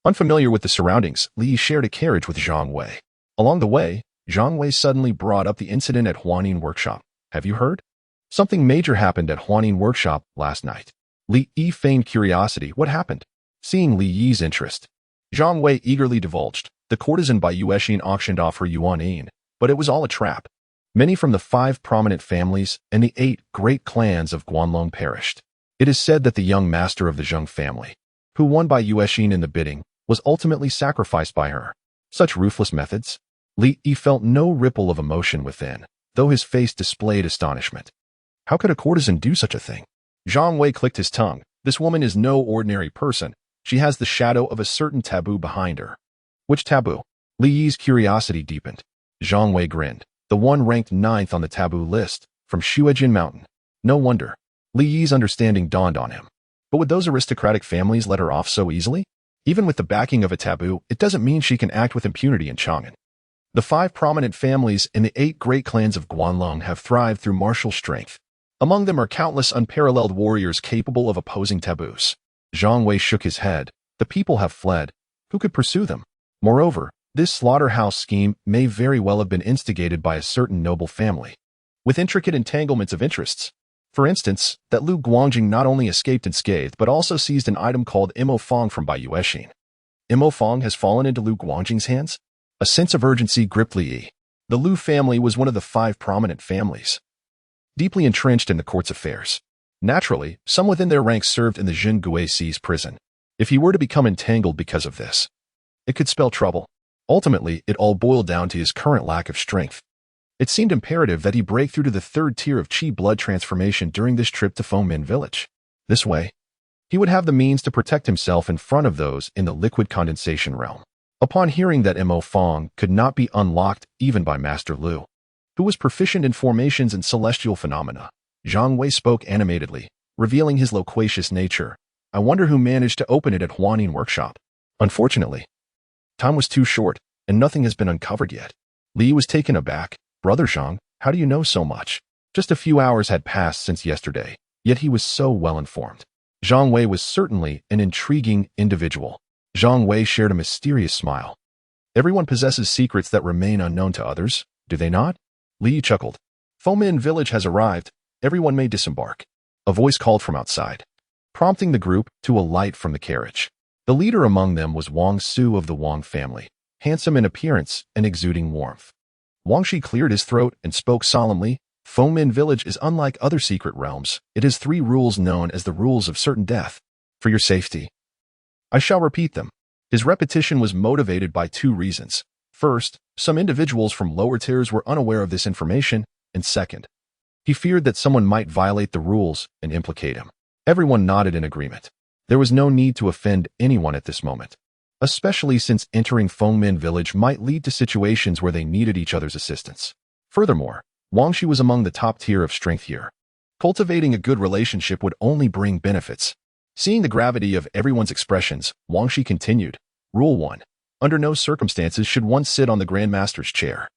Unfamiliar with the surroundings, Li shared a carriage with Zhang Wei. Along the way, Zhang Wei suddenly brought up the incident at Huanin Workshop. Have you heard? Something major happened at Huanin Workshop last night. Li Yi feigned curiosity. What happened? Seeing Li Yi's interest, Zhang Wei eagerly divulged. The courtesan Bai Yuexin auctioned off her yuan, but it was all a trap. Many from the 5 prominent families and the 8 great clans of Guanlong perished. It is said that the young master of the Zheng family, who won Bai Yuexin in the bidding, was ultimately sacrificed by her. Such ruthless methods? Li Yi felt no ripple of emotion within, though his face displayed astonishment. How could a courtesan do such a thing? Zhang Wei clicked his tongue. This woman is no ordinary person. She has the shadow of a certain taboo behind her. Which taboo? Li Yi's curiosity deepened. Zhang Wei grinned. The one ranked 9th on the taboo list, from Shuejin Mountain. No wonder. Li Yi's understanding dawned on him. But would those aristocratic families let her off so easily? Even with the backing of a taboo, it doesn't mean she can act with impunity in Chang'an. The 5 prominent families in the 8 great clans of Guanlong have thrived through martial strength. Among them are countless unparalleled warriors capable of opposing taboos. Zhang Wei shook his head. The people have fled. Who could pursue them? Moreover, this slaughterhouse scheme may very well have been instigated by a certain noble family, with intricate entanglements of interests. For instance, that Lu Guangjing not only escaped unscathed but also seized an item called Imo Fong from Bai Yuexin. Imo Fong has fallen into Lu Guangjing's hands? A sense of urgency gripped Li Yi. The Lu family was one of the 5 prominent families, deeply entrenched in the court's affairs. Naturally, some within their ranks served in the Zhenguisi's prison. If he were to become entangled because of this, it could spell trouble. Ultimately, it all boiled down to his current lack of strength. It seemed imperative that he break through to the 3rd tier of Qi blood transformation during this trip to Fengmin village. This way, he would have the means to protect himself in front of those in the liquid condensation realm. Upon hearing that Imo Fong could not be unlocked even by Master Lu, who was proficient in formations and celestial phenomena, Zhang Wei spoke animatedly, revealing his loquacious nature. I wonder who managed to open it at Huanin Workshop. Unfortunately, time was too short, and nothing has been uncovered yet. Li was taken aback. Brother Zhang, how do you know so much? Just a few hours had passed since yesterday, yet he was so well informed. Zhang Wei was certainly an intriguing individual. Zhang Wei shared a mysterious smile. Everyone possesses secrets that remain unknown to others, do they not? Li chuckled. Fengmin village has arrived. Everyone may disembark. A voice called from outside, prompting the group to alight from the carriage. The leader among them was Wang Su of the Wang family, handsome in appearance and exuding warmth. Wang Shi cleared his throat and spoke solemnly. Fengmin village is unlike other secret realms. It has 3 rules known as the rules of certain death. For your safety, I shall repeat them. His repetition was motivated by 2 reasons. First, some individuals from lower tiers were unaware of this information, and second, he feared that someone might violate the rules and implicate him. Everyone nodded in agreement. There was no need to offend anyone at this moment, especially since entering Fengmin village might lead to situations where they needed each other's assistance. Furthermore, Wang Shi was among the top tier of strength here. Cultivating a good relationship would only bring benefits. Seeing the gravity of everyone's expressions, Wang Shi continued. Rule 1. Under no circumstances should one sit on the Grand Master's chair.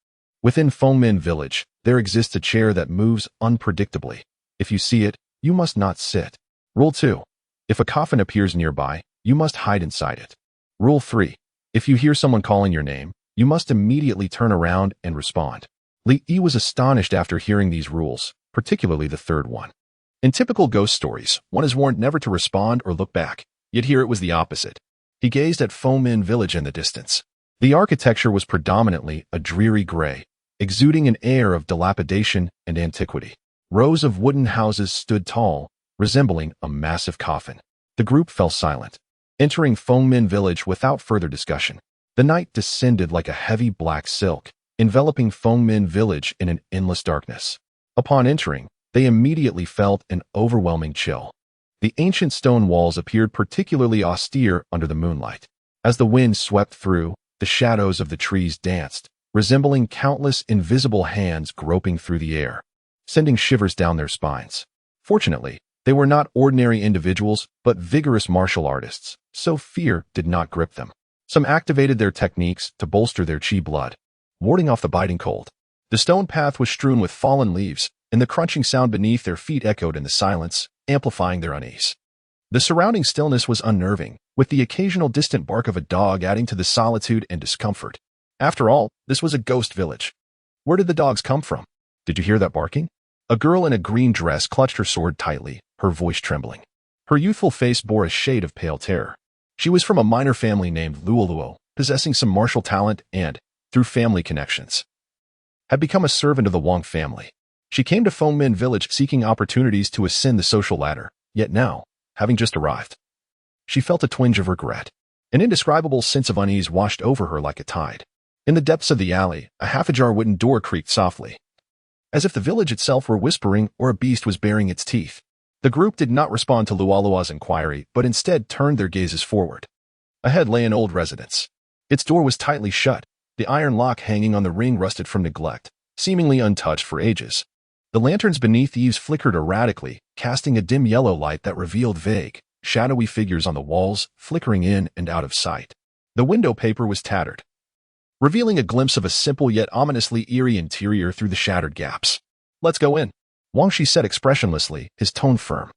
Within Fengmin village, there exists a chair that moves unpredictably. If you see it, you must not sit. Rule 2. If a coffin appears nearby, you must hide inside it. Rule 3. If you hear someone calling your name, you must immediately turn around and respond. Li Yi was astonished after hearing these rules, particularly the 3rd one. In typical ghost stories, one is warned never to respond or look back, yet here it was the opposite. He gazed at Fengmin village in the distance. The architecture was predominantly a dreary gray, exuding an air of dilapidation and antiquity. Rows of wooden houses stood tall, resembling a massive coffin. The group fell silent, entering Fengmin village without further discussion. The night descended like a heavy black silk, enveloping Fengmin village in an endless darkness. Upon entering, they immediately felt an overwhelming chill. The ancient stone walls appeared particularly austere under the moonlight. As the wind swept through, the shadows of the trees danced, resembling countless invisible hands groping through the air, sending shivers down their spines. Fortunately, they were not ordinary individuals, but vigorous martial artists, so fear did not grip them. Some activated their techniques to bolster their chi blood, warding off the biting cold. The stone path was strewn with fallen leaves, and the crunching sound beneath their feet echoed in the silence, amplifying their unease. The surrounding stillness was unnerving, with the occasional distant bark of a dog adding to the solitude and discomfort. After all, this was a ghost village. Where did the dogs come from? Did you hear that barking? A girl in a green dress clutched her sword tightly, her voice trembling. Her youthful face bore a shade of pale terror. She was from a minor family named Luoluo, possessing some martial talent and, through family connections, had become a servant of the Wang family. She came to Fengmin village seeking opportunities to ascend the social ladder, yet now, having just arrived, she felt a twinge of regret. An indescribable sense of unease washed over her like a tide. In the depths of the alley, a half-ajar wooden door creaked softly, as if the village itself were whispering or a beast was baring its teeth. The group did not respond to Luoluo's inquiry, but instead turned their gazes forward. Ahead lay an old residence. Its door was tightly shut, the iron lock hanging on the ring rusted from neglect, seemingly untouched for ages. The lanterns beneath eaves flickered erratically, casting a dim yellow light that revealed vague, shadowy figures on the walls, flickering in and out of sight. The window paper was tattered, revealing a glimpse of a simple yet ominously eerie interior through the shattered gaps. "Let's go in," Wang Shi said expressionlessly, his tone firm.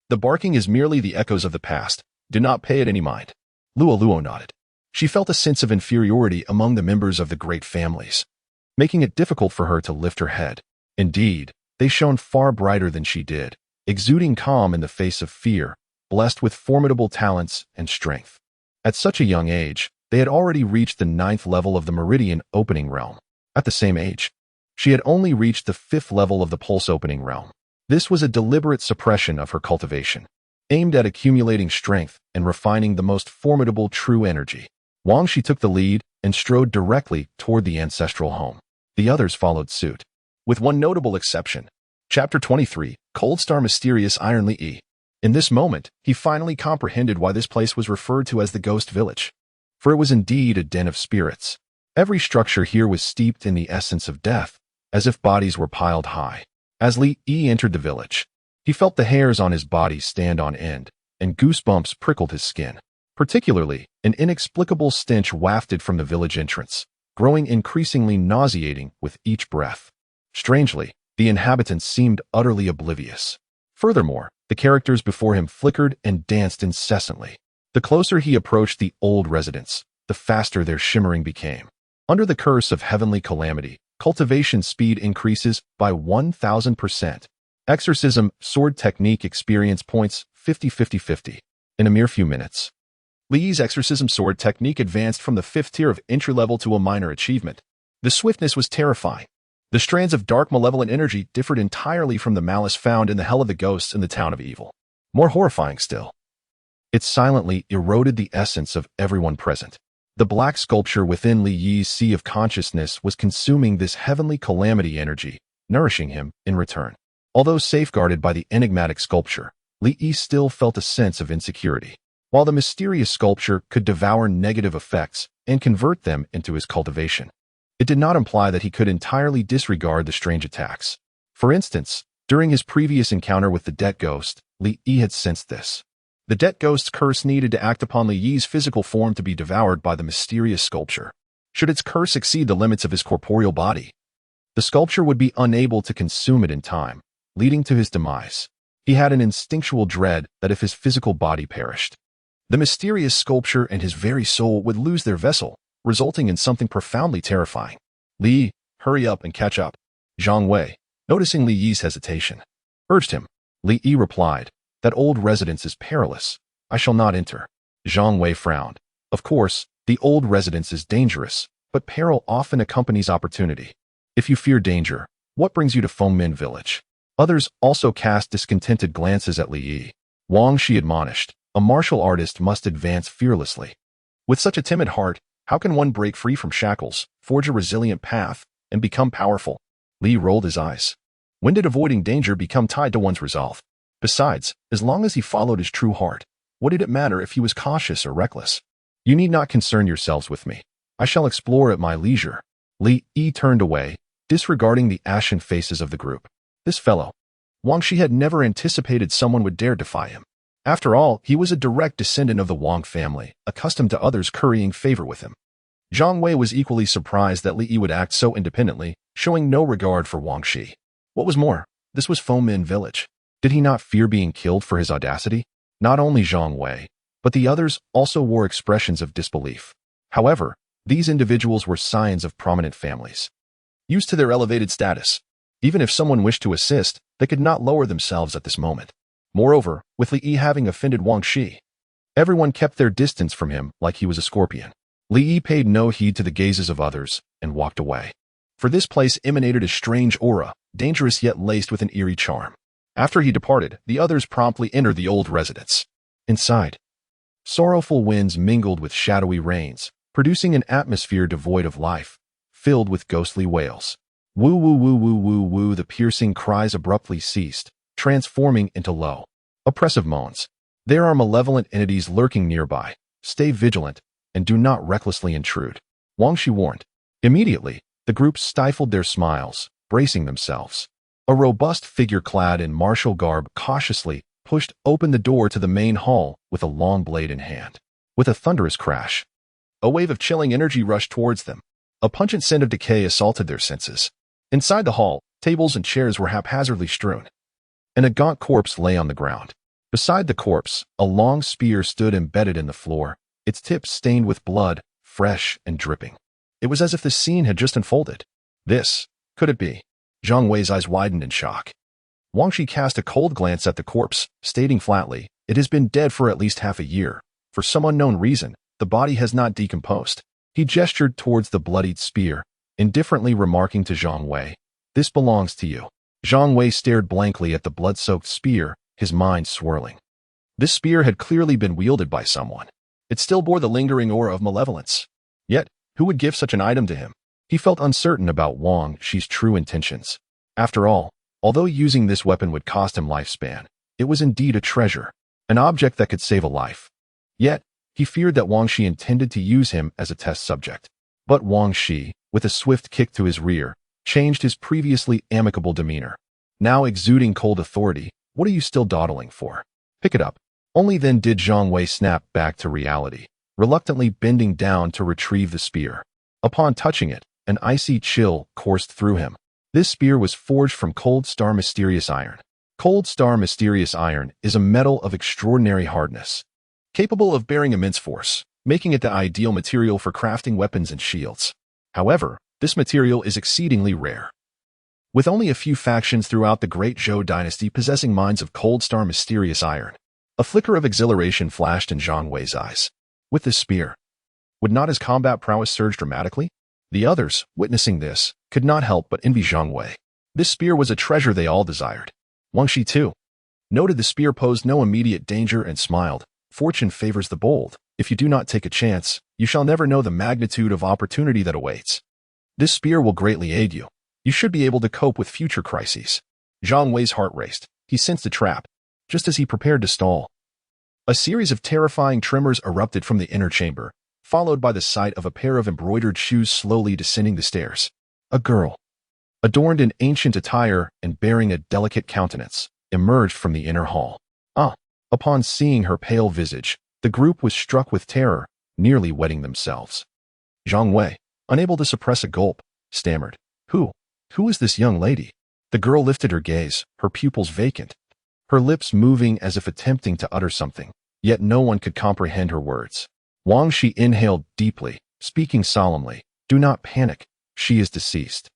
"The barking is merely the echoes of the past. Do not pay it any mind." Luoluo nodded. She felt a sense of inferiority among the members of the great families, making it difficult for her to lift her head. Indeed, they shone far brighter than she did, exuding calm in the face of fear, blessed with formidable talents and strength. At such a young age, they had already reached the 9th level of the Meridian Opening Realm. At the same age, she had only reached the 5th level of the Pulse Opening Realm. This was a deliberate suppression of her cultivation, aimed at accumulating strength and refining the most formidable true energy. Wang Shi took the lead and strode directly toward the ancestral home. The others followed suit. With one notable exception. Chapter 23, Cold Star Mysterious Iron Li. In this moment, he finally comprehended why this place was referred to as the Ghost Village. For it was indeed a den of spirits. Every structure here was steeped in the essence of death, as if bodies were piled high. As Li entered the village, he felt the hairs on his body stand on end, and goosebumps prickled his skin. Particularly, an inexplicable stench wafted from the village entrance, growing increasingly nauseating with each breath. Strangely, the inhabitants seemed utterly oblivious. Furthermore, the characters before him flickered and danced incessantly. The closer he approached the old residence, the faster their shimmering became. Under the curse of heavenly calamity, cultivation speed increases by 1,000%. Exorcism, sword technique experience points 50-50-50. In a mere few minutes, Li's exorcism sword technique advanced from the 5th tier of entry level to a minor achievement. The swiftness was terrifying. The strands of dark malevolent energy differed entirely from the malice found in the Hell of the Ghosts in the Town of Evil. More horrifying still, it silently eroded the essence of everyone present. The black sculpture within Li Yi's sea of consciousness was consuming this heavenly calamity energy, nourishing him in return. Although safeguarded by the enigmatic sculpture, Li Yi still felt a sense of insecurity. While the mysterious sculpture could devour negative effects and convert them into his cultivation, it did not imply that he could entirely disregard the strange attacks. For instance, during his previous encounter with the Debt Ghost, Li Yi had sensed this. The Debt Ghost's curse needed to act upon Li Yi's physical form to be devoured by the mysterious sculpture. Should its curse exceed the limits of his corporeal body, the sculpture would be unable to consume it in time, leading to his demise. He had an instinctual dread that if his physical body perished, the mysterious sculpture and his very soul would lose their vessel, resulting in something profoundly terrifying. "Li, hurry up and catch up." Zhang Wei, noticing Li Yi's hesitation, urged him. Li Yi replied, "That old residence is perilous. I shall not enter." Zhang Wei frowned. Of course, the old residence is dangerous, but peril often accompanies opportunity. If you fear danger, what brings you to Fengmin village? Others also cast discontented glances at Li Yi. Wang Shi admonished, a martial artist must advance fearlessly. With such a timid heart, how can one break free from shackles, forge a resilient path, and become powerful? Li rolled his eyes. When did avoiding danger become tied to one's resolve? Besides, as long as he followed his true heart, what did it matter if he was cautious or reckless? "You need not concern yourselves with me. I shall explore at my leisure." Li Yi turned away, disregarding the ashen faces of the group. This fellow. Wang Shi had never anticipated someone would dare defy him. After all, he was a direct descendant of the Wang family, accustomed to others currying favor with him. Zhang Wei was equally surprised that Li Yi would act so independently, showing no regard for Wang Shi. What was more, this was Fomin village. Did he not fear being killed for his audacity? Not only Zhang Wei, but the others also wore expressions of disbelief. However, these individuals were scions of prominent families, used to their elevated status. Even if someone wished to assist, they could not lower themselves at this moment. Moreover, with Li Yi having offended Wang Shi, everyone kept their distance from him like he was a scorpion. Li Yi paid no heed to the gazes of others and walked away. For this place emanated a strange aura, dangerous yet laced with an eerie charm. After he departed, the others promptly entered the old residence. Inside, sorrowful winds mingled with shadowy rains, producing an atmosphere devoid of life, filled with ghostly wails. Woo woo woo woo woo woo, the piercing cries abruptly ceased, transforming into low, oppressive moans. There are malevolent entities lurking nearby. Stay vigilant, and do not recklessly intrude. Wang Shi warned. Immediately, the group stifled their smiles, bracing themselves. A robust figure clad in martial garb cautiously pushed open the door to the main hall with a long blade in hand. With a thunderous crash, a wave of chilling energy rushed towards them. A pungent scent of decay assaulted their senses. Inside the hall, tables and chairs were haphazardly strewn, and a gaunt corpse lay on the ground. Beside the corpse, a long spear stood embedded in the floor, its tip stained with blood, fresh and dripping. It was as if the scene had just unfolded. This, could it be? Zhang Wei's eyes widened in shock. Wang Shi cast a cold glance at the corpse, stating flatly, "It has been dead for at least half a year. For some unknown reason, the body has not decomposed." He gestured towards the bloodied spear, indifferently remarking to Zhang Wei, "This belongs to you." Zhang Wei stared blankly at the blood-soaked spear, his mind swirling. This spear had clearly been wielded by someone. It still bore the lingering aura of malevolence. Yet, who would give such an item to him? He felt uncertain about Wang Shi's true intentions. After all, although using this weapon would cost him lifespan, it was indeed a treasure, an object that could save a life. Yet, he feared that Wang Shi intended to use him as a test subject. But Wang Shi, with a swift kick to his rear, changed his previously amicable demeanor. Now exuding cold authority, "What are you still dawdling for? Pick it up." Only then did Zhang Wei snap back to reality, reluctantly bending down to retrieve the spear. Upon touching it, an icy chill coursed through him. This spear was forged from Cold Star Mysterious Iron. Cold Star Mysterious Iron is a metal of extraordinary hardness, capable of bearing immense force, making it the ideal material for crafting weapons and shields. However, this material is exceedingly rare, with only a few factions throughout the Great Zhou dynasty possessing mines of Cold Star Mysterious Iron. A flicker of exhilaration flashed in Zhang Wei's eyes. With this spear, would not his combat prowess surge dramatically? The others, witnessing this, could not help but envy Zhang Wei. This spear was a treasure they all desired. Wang Shi, too, noted the spear posed no immediate danger and smiled. "Fortune favors the bold. If you do not take a chance, you shall never know the magnitude of opportunity that awaits. This spear will greatly aid you. You should be able to cope with future crises." Zhang Wei's heart raced. He sensed a trap. Just as he prepared to stall, a series of terrifying tremors erupted from the inner chamber, followed by the sight of a pair of embroidered shoes slowly descending the stairs. A girl, adorned in ancient attire and bearing a delicate countenance, emerged from the inner hall. Upon seeing her pale visage, the group was struck with terror, nearly wetting themselves. Zhang Wei, unable to suppress a gulp, stammered, Who is this young lady?" The girl lifted her gaze, her pupils vacant, her lips moving as if attempting to utter something, yet no one could comprehend her words. Wang Shi inhaled deeply, speaking solemnly, "Do not panic. She is deceased.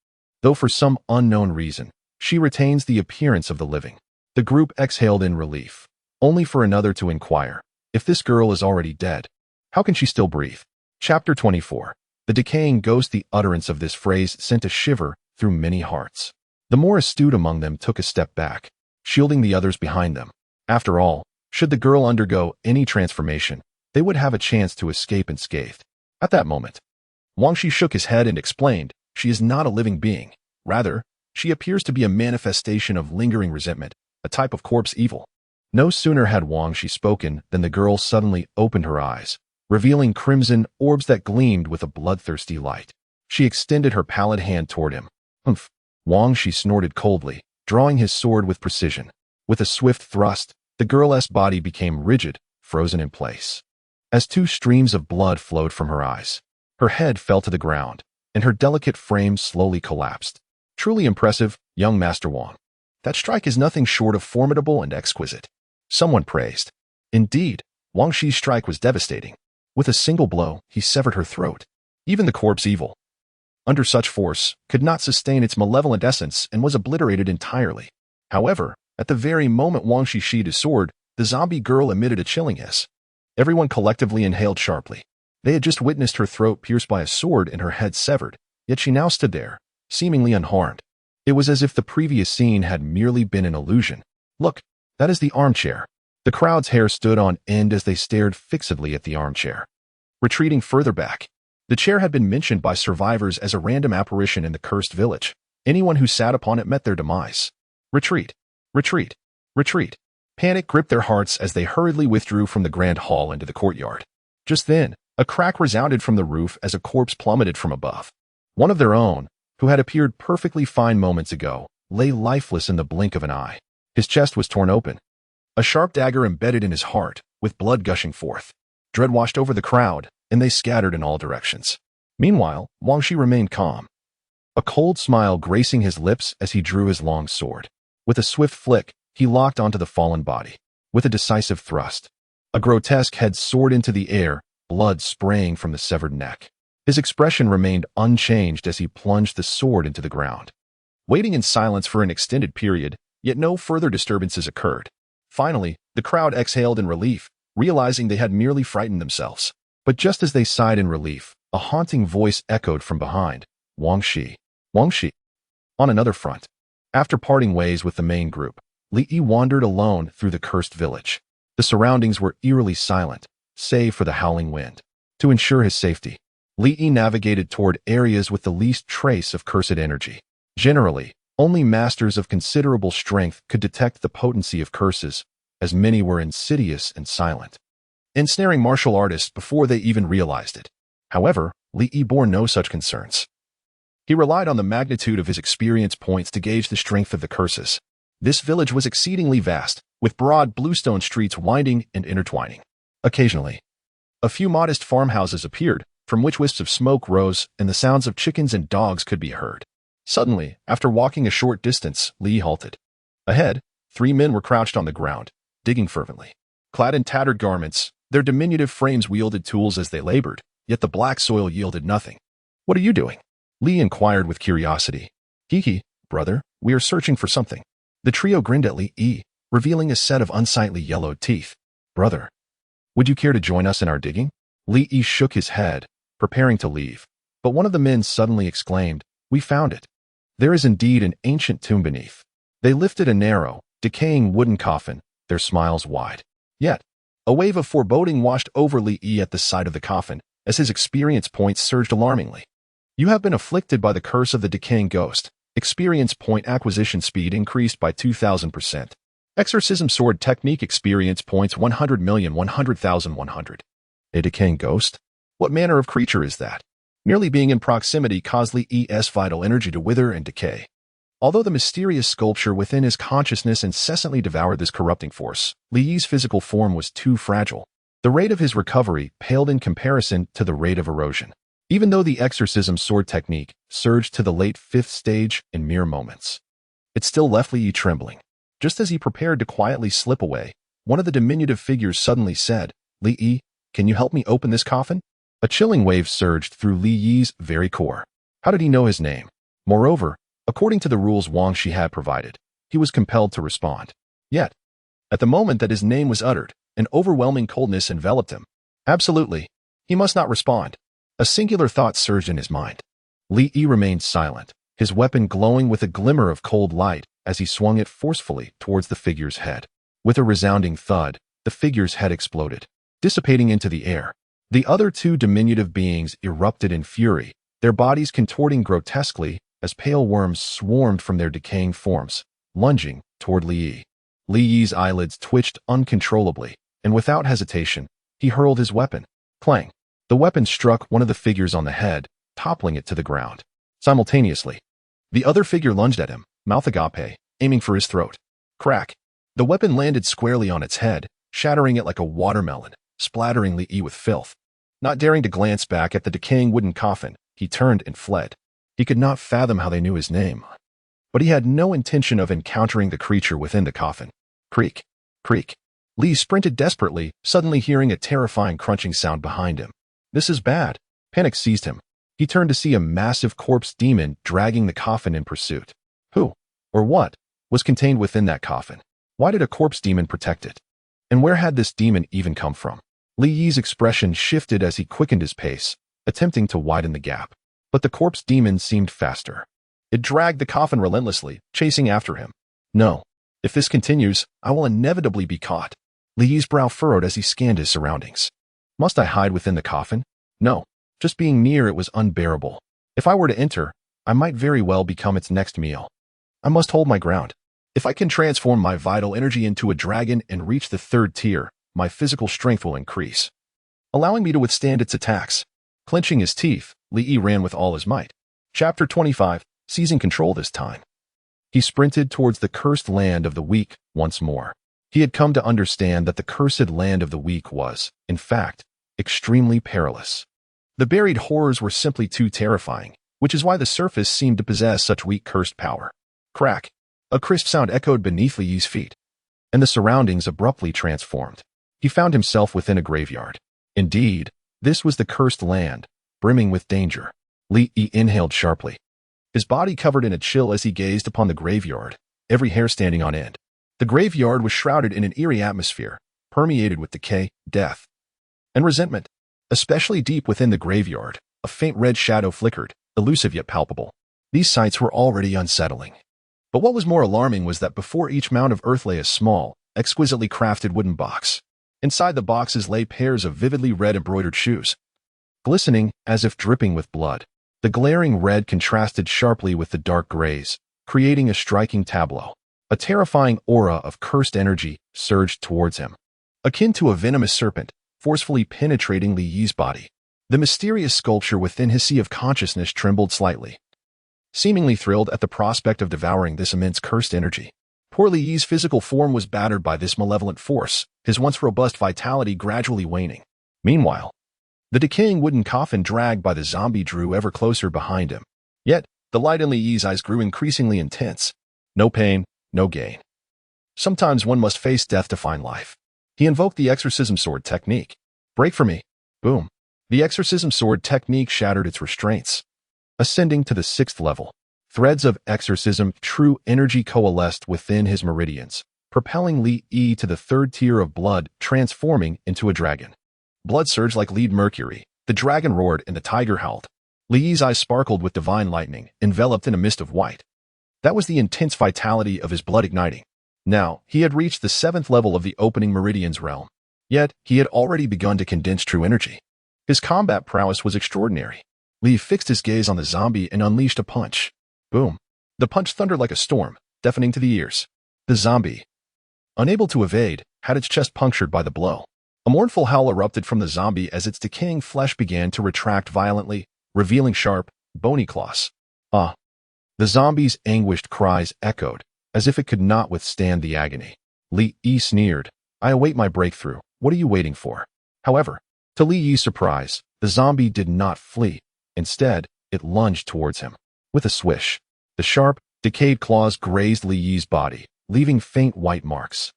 Though for some unknown reason, she retains the appearance of the living." The group exhaled in relief, only for another to inquire, "If this girl is already dead, how can she still breathe?" Chapter 24. The decaying ghost. The utterance of this phrase sent a shiver through many hearts. The more astute among them took a step back, shielding the others behind them. After all, should the girl undergo any transformation, they would have a chance to escape unscathed. At that moment, Wang Shi shook his head and explained, "She is not a living being. Rather, she appears to be a manifestation of lingering resentment, a type of corpse evil." No sooner had Wang Shi spoken than the girl suddenly opened her eyes, revealing crimson orbs that gleamed with a bloodthirsty light. She extended her pallid hand toward him. "Humph!" Wang Shi snorted coldly, drawing his sword with precision. With a swift thrust, The girl's body became rigid, frozen in place. As two streams of blood flowed from her eyes, her head fell to the ground, and her delicate frame slowly collapsed. Truly impressive, young Master Wang. That strike is nothing short of formidable and exquisite. Someone praised. Indeed, Wang Shi's strike was devastating. With a single blow, he severed her throat. Even the corpse evil, under such force, could not sustain its malevolent essence and was obliterated entirely. However, at the very moment Wang Shi sheathed his sword, the zombie girl emitted a chilling hiss. Everyone collectively inhaled sharply. They had just witnessed her throat pierced by a sword and her head severed, yet she now stood there, seemingly unharmed. It was as if the previous scene had merely been an illusion. Look, that is the armchair. The crowd's hair stood on end as they stared fixedly at the armchair. Retreating further back, the chair had been mentioned by survivors as a random apparition in the cursed village. Anyone who sat upon it met their demise. Retreat, retreat, retreat. Panic gripped their hearts as they hurriedly withdrew from the grand hall into the courtyard. Just then, a crack resounded from the roof as a corpse plummeted from above. One of their own, who had appeared perfectly fine moments ago, lay lifeless in the blink of an eye. His chest was torn open. A sharp dagger embedded in his heart, with blood gushing forth. Dread washed over the crowd, and they scattered in all directions. Meanwhile, Wang Shi remained calm, a cold smile gracing his lips as he drew his long sword. With a swift flick, he locked onto the fallen body. With a decisive thrust, a grotesque head soared into the air, blood spraying from the severed neck. His expression remained unchanged as he plunged the sword into the ground. Waiting in silence for an extended period, yet no further disturbances occurred. Finally, the crowd exhaled in relief, realizing they had merely frightened themselves. But just as they sighed in relief, a haunting voice echoed from behind. Wang Shi. Wang Shi. On another front, after parting ways with the main group, Li Yi wandered alone through the cursed village. The surroundings were eerily silent, save for the howling wind. To ensure his safety, Li Yi navigated toward areas with the least trace of cursed energy. Generally, only masters of considerable strength could detect the potency of curses, as many were insidious and silent, ensnaring martial artists before they even realized it. However, Li Yi bore no such concerns. He relied on the magnitude of his experience points to gauge the strength of the curses. This village was exceedingly vast, with broad bluestone streets winding and intertwining. Occasionally, a few modest farmhouses appeared, from which wisps of smoke rose and the sounds of chickens and dogs could be heard. Suddenly, after walking a short distance, Li halted. Ahead, 3 men were crouched on the ground, digging fervently. Clad in tattered garments, their diminutive frames wielded tools as they labored, yet the black soil yielded nothing. "What are you doing?" Li inquired with curiosity. "Hee, brother, we are searching for something." The trio grinned at Li Yi, revealing a set of unsightly yellowed teeth. "Brother, would you care to join us in our digging?" Li Yi shook his head, preparing to leave. But one of the men suddenly exclaimed, "We found it. There is indeed an ancient tomb beneath." They lifted a narrow, decaying wooden coffin, their smiles wide. Yet, a wave of foreboding washed over Li Yi at the sight of the coffin, as his experience points surged alarmingly. "You have been afflicted by the curse of the decaying ghost. Experience point acquisition speed increased by 2,000%. Exorcism sword technique experience points 100,100,100. A decaying ghost? What manner of creature is that? Merely being in proximity caused Li Yi's vital energy to wither and decay. Although the mysterious sculpture within his consciousness incessantly devoured this corrupting force, Li Yi's physical form was too fragile. The rate of his recovery paled in comparison to the rate of erosion. Even though the exorcism sword technique surged to the late 5th stage in mere moments, it still left Li Yi trembling. Just as he prepared to quietly slip away, one of the diminutive figures suddenly said, "Li Yi, can you help me open this coffin?" A chilling wave surged through Li Yi's very core. How did he know his name? Moreover, according to the rules Wang Shi had provided, he was compelled to respond. Yet, at the moment that his name was uttered, an overwhelming coldness enveloped him. Absolutely, he must not respond. A singular thought surged in his mind. Li Yi remained silent, his weapon glowing with a glimmer of cold light as he swung it forcefully towards the figure's head. With a resounding thud, the figure's head exploded, dissipating into the air. The other 2 diminutive beings erupted in fury, their bodies contorting grotesquely as pale worms swarmed from their decaying forms, lunging toward Li Yi. Li Yi's eyelids twitched uncontrollably, and without hesitation, he hurled his weapon. Clang! The weapon struck one of the figures on the head, toppling it to the ground. Simultaneously, the other figure lunged at him, mouth agape, aiming for his throat. Crack! The weapon landed squarely on its head, shattering it like a watermelon, splattering Li Yi with filth. Not daring to glance back at the decaying wooden coffin, he turned and fled. He could not fathom how they knew his name. But he had no intention of encountering the creature within the coffin. Creak, creak. Li sprinted desperately, suddenly hearing a terrifying crunching sound behind him. This is bad. Panic seized him. He turned to see a massive corpse demon dragging the coffin in pursuit. Who, or what, was contained within that coffin? Why did a corpse demon protect it? And where had this demon even come from? Li Yi's expression shifted as he quickened his pace, attempting to widen the gap. But the corpse demon seemed faster. It dragged the coffin relentlessly, chasing after him. No. If this continues, I will inevitably be caught. Li Yi's brow furrowed as he scanned his surroundings. Must I hide within the coffin? No. Just being near it was unbearable. If I were to enter, I might very well become its next meal. I must hold my ground. If I can transform my vital energy into a dragon and reach the 3rd tier, my physical strength will increase, allowing me to withstand its attacks. Clenching his teeth, Li Yi ran with all his might. Chapter 25, seizing control this time. He sprinted towards the cursed land of the weak once more. He had come to understand that the cursed land of the weak was, in fact, extremely perilous. The buried horrors were simply too terrifying, which is why the surface seemed to possess such weak cursed power. Crack! A crisp sound echoed beneath Li Yi's feet, and the surroundings abruptly transformed. He found himself within a graveyard. Indeed, this was the cursed land, brimming with danger. Li Yi inhaled sharply. His body covered in a chill as he gazed upon the graveyard, every hair standing on end. The graveyard was shrouded in an eerie atmosphere, permeated with decay, death, and resentment. Especially deep within the graveyard, a faint red shadow flickered, elusive yet palpable. These sights were already unsettling. But what was more alarming was that before each mound of earth lay a small, exquisitely crafted wooden box. Inside the boxes lay pairs of vividly red embroidered shoes, glistening as if dripping with blood. The glaring red contrasted sharply with the dark grays, creating a striking tableau. A terrifying aura of cursed energy surged towards him, akin to a venomous serpent, forcefully penetrating Li Yi's body. The mysterious sculpture within his sea of consciousness trembled slightly, seemingly thrilled at the prospect of devouring this immense cursed energy. Poor Li Yi's physical form was battered by this malevolent force, his once robust vitality gradually waning. Meanwhile, the decaying wooden coffin dragged by the zombie drew ever closer behind him. Yet, the light in Li Yi's eyes grew increasingly intense. No pain, no gain. Sometimes one must face death to find life. He invoked the exorcism sword technique. Break for me. Boom. The exorcism sword technique shattered its restraints. Ascending to the 6th level, threads of exorcism true energy coalesced within his meridians, propelling Li Yi to the 3rd tier of blood, transforming into a dragon. Blood surged like lead mercury. The dragon roared and the tiger howled. Li Yi's eyes sparkled with divine lightning, enveloped in a mist of white. That was the intense vitality of his blood igniting. Now, he had reached the 7th level of the opening meridian's realm. Yet, he had already begun to condense true energy. His combat prowess was extraordinary. Li fixed his gaze on the zombie and unleashed a punch. Boom. The punch thundered like a storm, deafening to the ears. The zombie, unable to evade, had its chest punctured by the blow. A mournful howl erupted from the zombie as its decaying flesh began to retract violently, revealing sharp, bony claws. Ah! The zombie's anguished cries echoed, as if it could not withstand the agony. Li Yi sneered. I await my breakthrough. What are you waiting for? However, to Li Yi's surprise, the zombie did not flee. Instead, it lunged towards him. With a swish, the sharp, decayed claws grazed Li Yi's body, leaving faint white marks.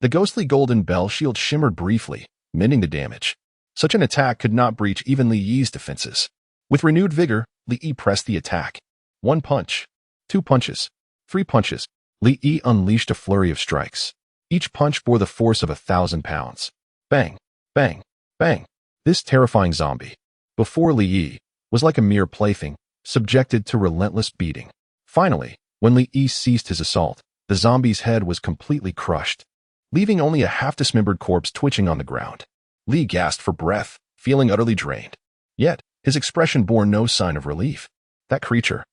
The ghostly golden bell shield shimmered briefly, mending the damage. Such an attack could not breach even Li Yi's defenses. With renewed vigor, Li Yi pressed the attack. 1 punch, 2 punches, 3 punches. Li Yi unleashed a flurry of strikes. Each punch bore the force of 1,000 pounds. Bang, bang, bang. This terrifying zombie, before Li Yi, was like a mere plaything, subjected to relentless beating. Finally, when Li Yi ceased his assault, the zombie's head was completely crushed, leaving only a half-dismembered corpse twitching on the ground. Li gasped for breath, feeling utterly drained. Yet, his expression bore no sign of relief. That creature.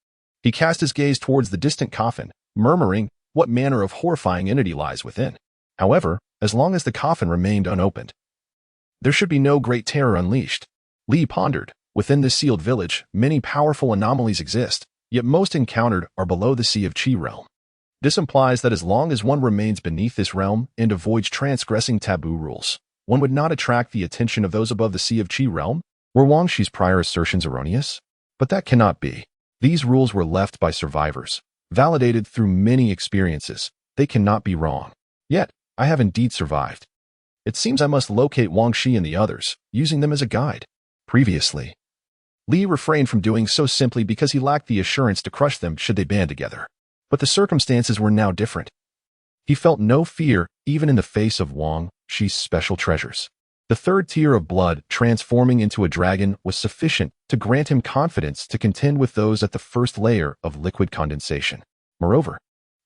He cast his gaze towards the distant coffin, murmuring, what manner of horrifying entity lies within? However, as long as the coffin remained unopened, there should be no great terror unleashed. Li pondered. Within this sealed village, many powerful anomalies exist, yet most encountered are below the Sea of Qi realm. This implies that as long as one remains beneath this realm and avoids transgressing taboo rules, one would not attract the attention of those above the Sea of Qi realm. Were Wang Shi's prior assertions erroneous? But that cannot be. These rules were left by survivors, validated through many experiences. They cannot be wrong. Yet, I have indeed survived. It seems I must locate Wang Shi and the others, using them as a guide. Previously, Li refrained from doing so simply because he lacked the assurance to crush them should they band together. But the circumstances were now different. He felt no fear even in the face of Wang Shi's special treasures. The third tier of blood transforming into a dragon was sufficient to grant him confidence to contend with those at the first layer of liquid condensation. Moreover,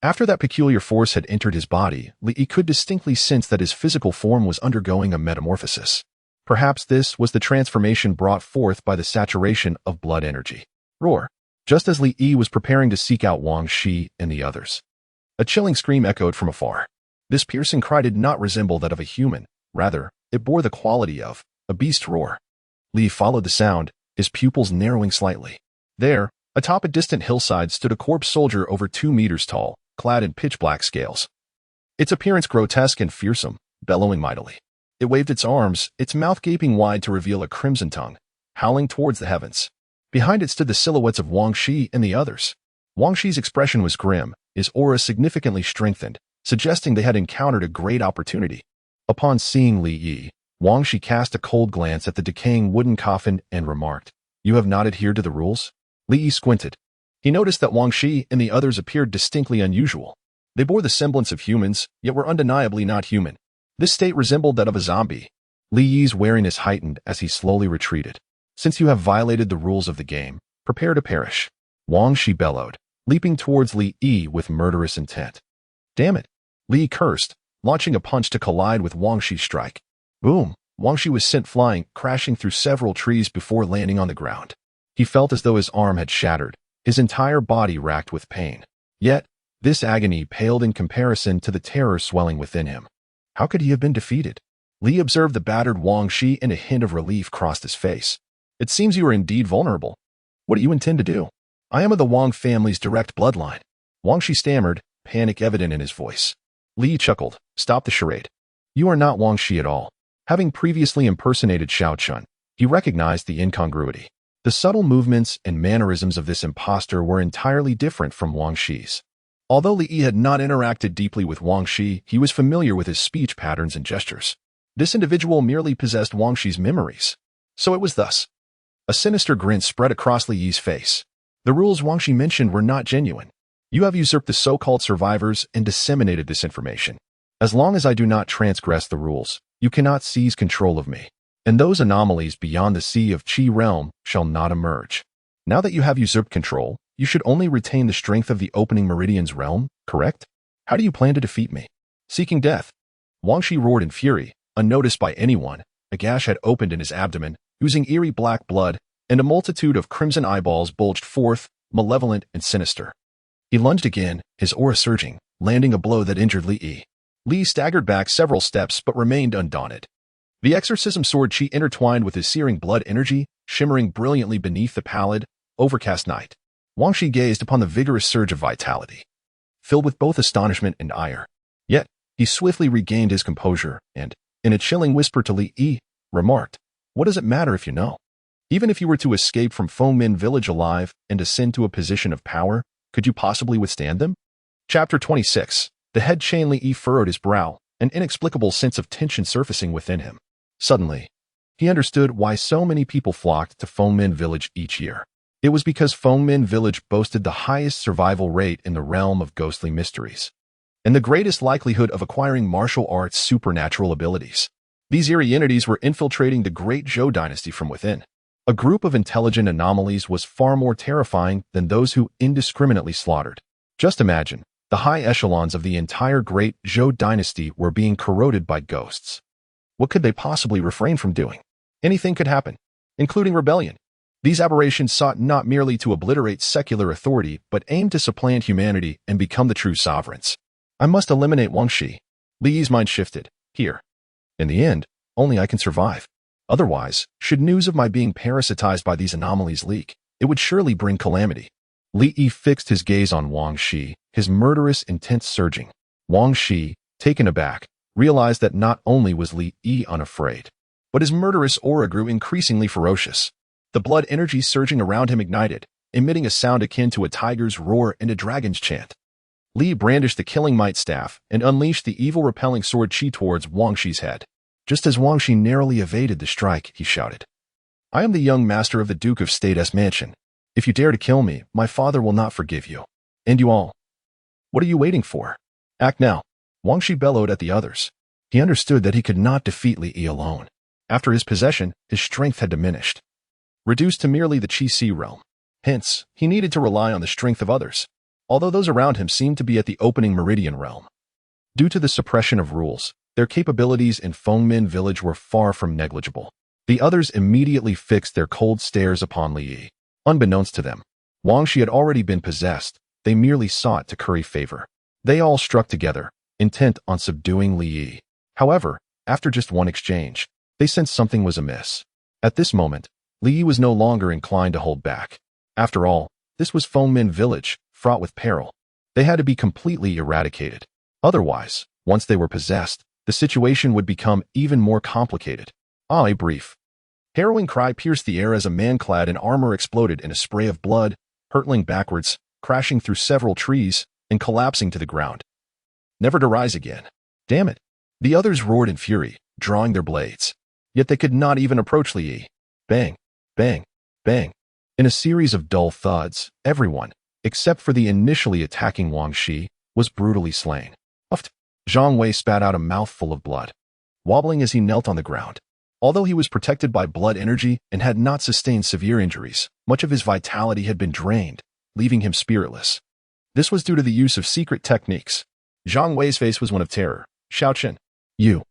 after that peculiar force had entered his body, Li could distinctly sense that his physical form was undergoing a metamorphosis. Perhaps this was the transformation brought forth by the saturation of blood energy. Roar! Just as Li was preparing to seek out Wang Shi and the others, a chilling scream echoed from afar. This piercing cry did not resemble that of a human. Rather, it bore the quality of a beast roar. Li followed the sound, his pupils narrowing slightly. There, atop a distant hillside, stood a corpse soldier over 2 meters tall, clad in pitch-black scales. Its appearance grotesque and fearsome, bellowing mightily. It waved its arms, its mouth gaping wide to reveal a crimson tongue, howling towards the heavens. Behind it stood the silhouettes of Wang Shi and the others. Wang Shi's expression was grim, his aura significantly strengthened, suggesting they had encountered a great opportunity. Upon seeing Li, Wang Shi cast a cold glance at the decaying wooden coffin and remarked, "You have not adhered to the rules?" Li squinted. He noticed that Wang Shi and the others appeared distinctly unusual. They bore the semblance of humans, yet were undeniably not human. This state resembled that of a zombie. Li's wariness heightened as he slowly retreated. "Since you have violated the rules of the game, prepare to perish," Wang Shi bellowed, leaping towards Li with murderous intent. "Damn it!" Li cursed, launching a punch to collide with Wang Shi's strike. Boom! Wang Shi was sent flying, crashing through several trees before landing on the ground. He felt as though his arm had shattered, his entire body racked with pain. Yet, this agony paled in comparison to the terror swelling within him. How could he have been defeated? Li observed the battered Wang Shi and a hint of relief crossed his face. "It seems you are indeed vulnerable. What do you intend to do?" "I am of the Wang family's direct bloodline," Wang Shi stammered, panic evident in his voice. Li chuckled. "Stop the charade. You are not Wang Shi at all." Having previously impersonated Xiao Chun, he recognized the incongruity. The subtle movements and mannerisms of this impostor were entirely different from Wang Shi's. Although Li had not interacted deeply with Wang Shi, he was familiar with his speech patterns and gestures. This individual merely possessed Wang Shi's memories. So it was thus. A sinister grin spread across Li's face. "The rules Wang Shi mentioned were not genuine. You have usurped the so-called survivors and disseminated this information. As long as I do not transgress the rules, you cannot seize control of me, and those anomalies beyond the Sea of Qi realm shall not emerge. Now that you have usurped control, you should only retain the strength of the opening meridian's realm, correct? How do you plan to defeat me?" "Seeking death." Wang Shi roared in fury, unnoticed by anyone. A gash had opened in his abdomen, oozing eerie black blood, and a multitude of crimson eyeballs bulged forth, malevolent and sinister. He lunged again, his aura surging, landing a blow that injured Li. Li staggered back several steps but remained undaunted. The exorcism sword Qi intertwined with his searing blood energy, shimmering brilliantly beneath the pallid, overcast night. Wang Shi gazed upon the vigorous surge of vitality, filled with both astonishment and ire. Yet, he swiftly regained his composure and, in a chilling whisper to Li, remarked, "What does it matter if you know? Even if you were to escape from Fengmin village alive and ascend to a position of power, could you possibly withstand them?" Chapter 26. The head Chain Li furrowed his brow, an inexplicable sense of tension surfacing within him. Suddenly, he understood why so many people flocked to Fengmin village each year. It was because Fengmin village boasted the highest survival rate in the realm of ghostly mysteries, and the greatest likelihood of acquiring martial arts supernatural abilities. These eerie entities were infiltrating the great Zhou dynasty from within. A group of intelligent anomalies was far more terrifying than those who indiscriminately slaughtered. Just imagine, the high echelons of the entire great Zhou dynasty were being corroded by ghosts. What could they possibly refrain from doing? Anything could happen, including rebellion. These aberrations sought not merely to obliterate secular authority, but aimed to supplant humanity and become the true sovereigns. I must eliminate Wang Shi. Li's mind shifted. Here. In the end, only I can survive. Otherwise, should news of my being parasitized by these anomalies leak, it would surely bring calamity. Li Yi fixed his gaze on Wang Shi, his murderous intent surging. Wang Shi, taken aback, realized that not only was Li Yi unafraid, but his murderous aura grew increasingly ferocious. The blood energy surging around him ignited, emitting a sound akin to a tiger's roar and a dragon's chant. Li brandished the killing might staff and unleashed the evil repelling sword chi towards Wang Shi's head. Just as Wang Shi narrowly evaded the strike, he shouted, "I am the young master of the Duke of State's mansion. If you dare to kill me, my father will not forgive you. And you all. What are you waiting for? Act now." Wang Shi bellowed at the others. He understood that he could not defeat Li Yi alone. After his possession, his strength had diminished, reduced to merely the Qi Si realm. Hence, he needed to rely on the strength of others, although those around him seemed to be at the opening meridian realm. Due to the suppression of rules, their capabilities in Fengmin village were far from negligible. The others immediately fixed their cold stares upon Li Yi. Unbeknownst to them, Wang Shi had already been possessed. They merely sought to curry favor. They all struck together, intent on subduing Li Yi. However, after just one exchange, they sensed something was amiss. At this moment, Li Yi was no longer inclined to hold back. After all, this was Fengmin village, fraught with peril. They had to be completely eradicated. Otherwise, once they were possessed, the situation would become even more complicated. A brief, harrowing cry pierced the air as a man clad in armor exploded in a spray of blood, hurtling backwards, crashing through several trees, and collapsing to the ground. Never to rise again. Damn it. The others roared in fury, drawing their blades. Yet they could not even approach Li Yi. Bang, bang, bang. In a series of dull thuds, everyone, except for the initially attacking Wang Shi, was brutally slain. Puffed. Zhang Wei spat out a mouthful of blood, wobbling as he knelt on the ground. Although he was protected by blood energy and had not sustained severe injuries, much of his vitality had been drained, leaving him spiritless. This was due to the use of secret techniques. Zhang Wei's face was one of terror. Xiao Chen, you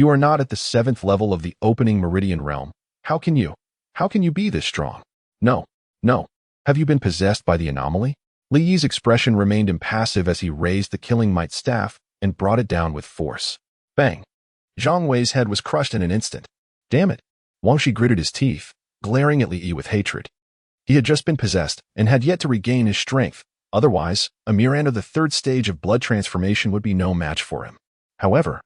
are not at the 7th level of the opening meridian realm. How can you be this strong? No. Have you been possessed by the anomaly? Li Yi's expression remained impassive as he raised the killing might staff and brought it down with force. Bang. Zhang Wei's head was crushed in an instant. Damn it. Wang Shi gritted his teeth, glaring at Li Yi with hatred. He had just been possessed and had yet to regain his strength. Otherwise, a mere ant of the 3rd stage of blood transformation would be no match for him. However,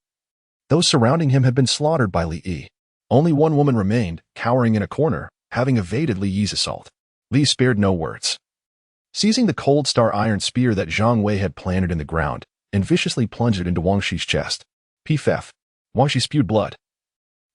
those surrounding him had been slaughtered by Li Yi. Only one woman remained, cowering in a corner, having evaded Li Yi's assault. Li spared no words. Seizing the cold star iron spear that Zhang Wei had planted in the ground, and viciously plunged it into Wang Shi's chest. Pff. Wang Shi spewed blood,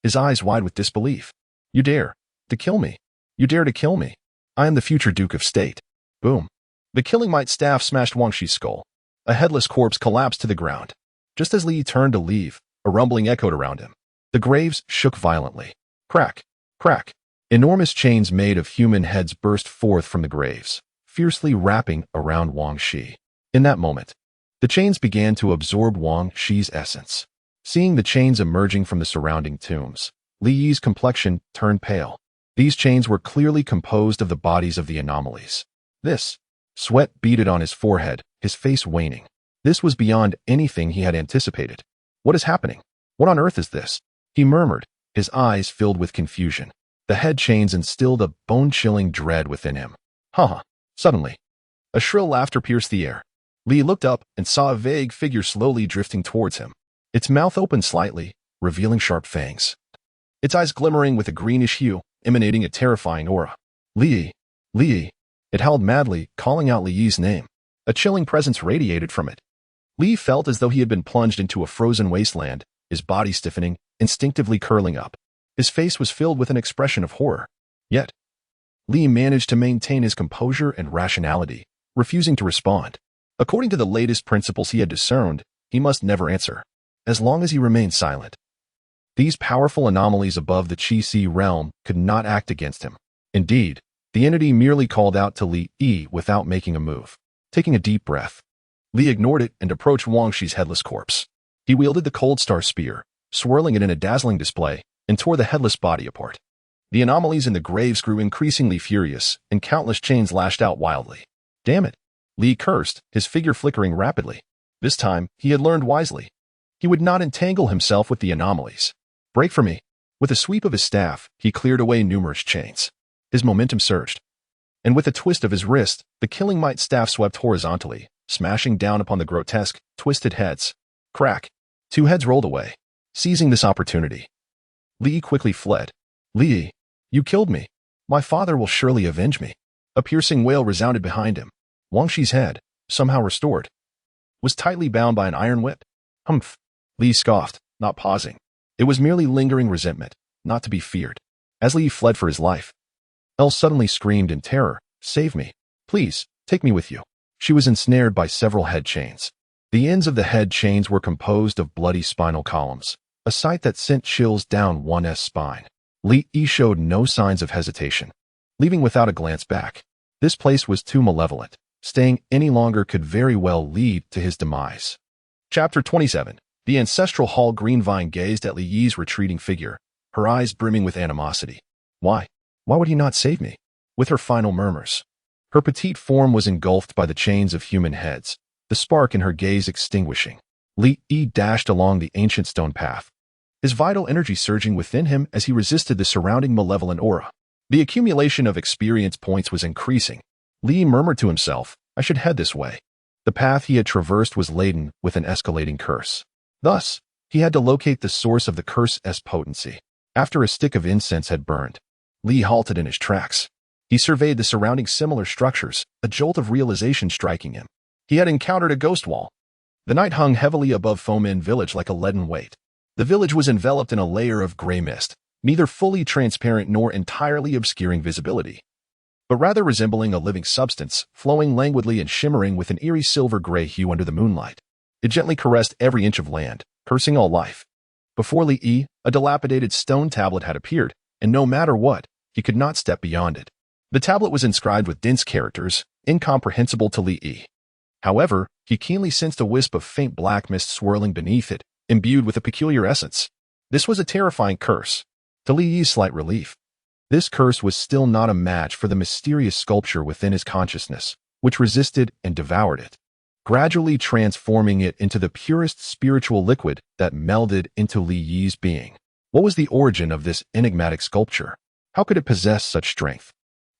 his eyes wide with disbelief. You dare to kill me? You dare to kill me? I am the future Duke of State. Boom. The killing might staff smashed Wang Shi's skull. A headless corpse collapsed to the ground. Just as Li turned to leave, a rumbling echoed around him. The graves shook violently. Crack, crack. Enormous chains made of human heads burst forth from the graves, fiercely wrapping around Wang Shi. In that moment, the chains began to absorb Wang Shi's essence. Seeing the chains emerging from the surrounding tombs, Li Yi's complexion turned pale. These chains were clearly composed of the bodies of the anomalies. Sweat beaded on his forehead, his face waning. This was beyond anything he had anticipated. What is happening? What on earth is this? He murmured, his eyes filled with confusion. The head chains instilled a bone-chilling dread within him. Suddenly, a shrill laughter pierced the air. Li looked up and saw a vague figure slowly drifting towards him. Its mouth opened slightly, revealing sharp fangs. Its eyes glimmering with a greenish hue, emanating a terrifying aura. Li Yi. It howled madly, calling out Li Yi's name. A chilling presence radiated from it. Li felt as though he had been plunged into a frozen wasteland, his body stiffening, instinctively curling up. His face was filled with an expression of horror. Yet, Li managed to maintain his composure and rationality, refusing to respond. According to the latest principles he had discerned, he must never answer, as long as he remained silent. These powerful anomalies above the Qi Si realm could not act against him. Indeed, the entity merely called out to Li Yi without making a move. Taking a deep breath, Li ignored it and approached Wang Shi's headless corpse. He wielded the cold star spear, swirling it in a dazzling display, and tore the headless body apart. The anomalies in the graves grew increasingly furious, and countless chains lashed out wildly. Damn it! Li cursed, his figure flickering rapidly. This time, he had learned wisely. He would not entangle himself with the anomalies. Break for me. With a sweep of his staff, he cleared away numerous chains. His momentum surged. and with a twist of his wrist, the killing might staff swept horizontally, smashing down upon the grotesque, twisted heads. Crack. Two heads rolled away. Seizing this opportunity, Li quickly fled. Li, you killed me. My father will surely avenge me. A piercing wail resounded behind him. Wang Shi's head, somehow restored, was tightly bound by an iron whip. Humph. Li scoffed, not pausing. It was merely lingering resentment, not to be feared. As Li fled for his life, Elle suddenly screamed in terror, "Save me. Please, take me with you." She was ensnared by several head chains. The ends of the head chains were composed of bloody spinal columns, a sight that sent chills down one's spine. Li Yi showed no signs of hesitation, leaving without a glance back. This place was too malevolent. Staying any longer could very well lead to his demise. Chapter 27. The ancestral hall. Greenvine gazed at Li Yi's retreating figure, her eyes brimming with animosity. Why? Why would he not save me? With her final murmurs. Her petite form was engulfed by the chains of human heads, the spark in her gaze extinguishing. Li Yi dashed along the ancient stone path, his vital energy surging within him as he resisted the surrounding malevolent aura. The accumulation of experience points was increasing. Li murmured to himself, "I should head this way." The path he had traversed was laden with an escalating curse. Thus, he had to locate the source of the curse's potency. After a stick of incense had burned, Li halted in his tracks. He surveyed the surrounding similar structures, a jolt of realization striking him. He had encountered a ghost wall. The night hung heavily above Fomin village like a leaden weight. The village was enveloped in a layer of gray mist, neither fully transparent nor entirely obscuring visibility, but rather resembling a living substance, flowing languidly and shimmering with an eerie silver-gray hue under the moonlight. It gently caressed every inch of land, cursing all life. Before Li Yi, a dilapidated stone tablet had appeared, and no matter what, he could not step beyond it. The tablet was inscribed with dense characters, incomprehensible to Li Yi. However, he keenly sensed a wisp of faint black mist swirling beneath it, imbued with a peculiar essence. This was a terrifying curse. To Li Yi's slight relief, this curse was still not a match for the mysterious sculpture within his consciousness, which resisted and devoured it, gradually transforming it into the purest spiritual liquid that melded into Li Yi's being. What was the origin of this enigmatic sculpture? How could it possess such strength?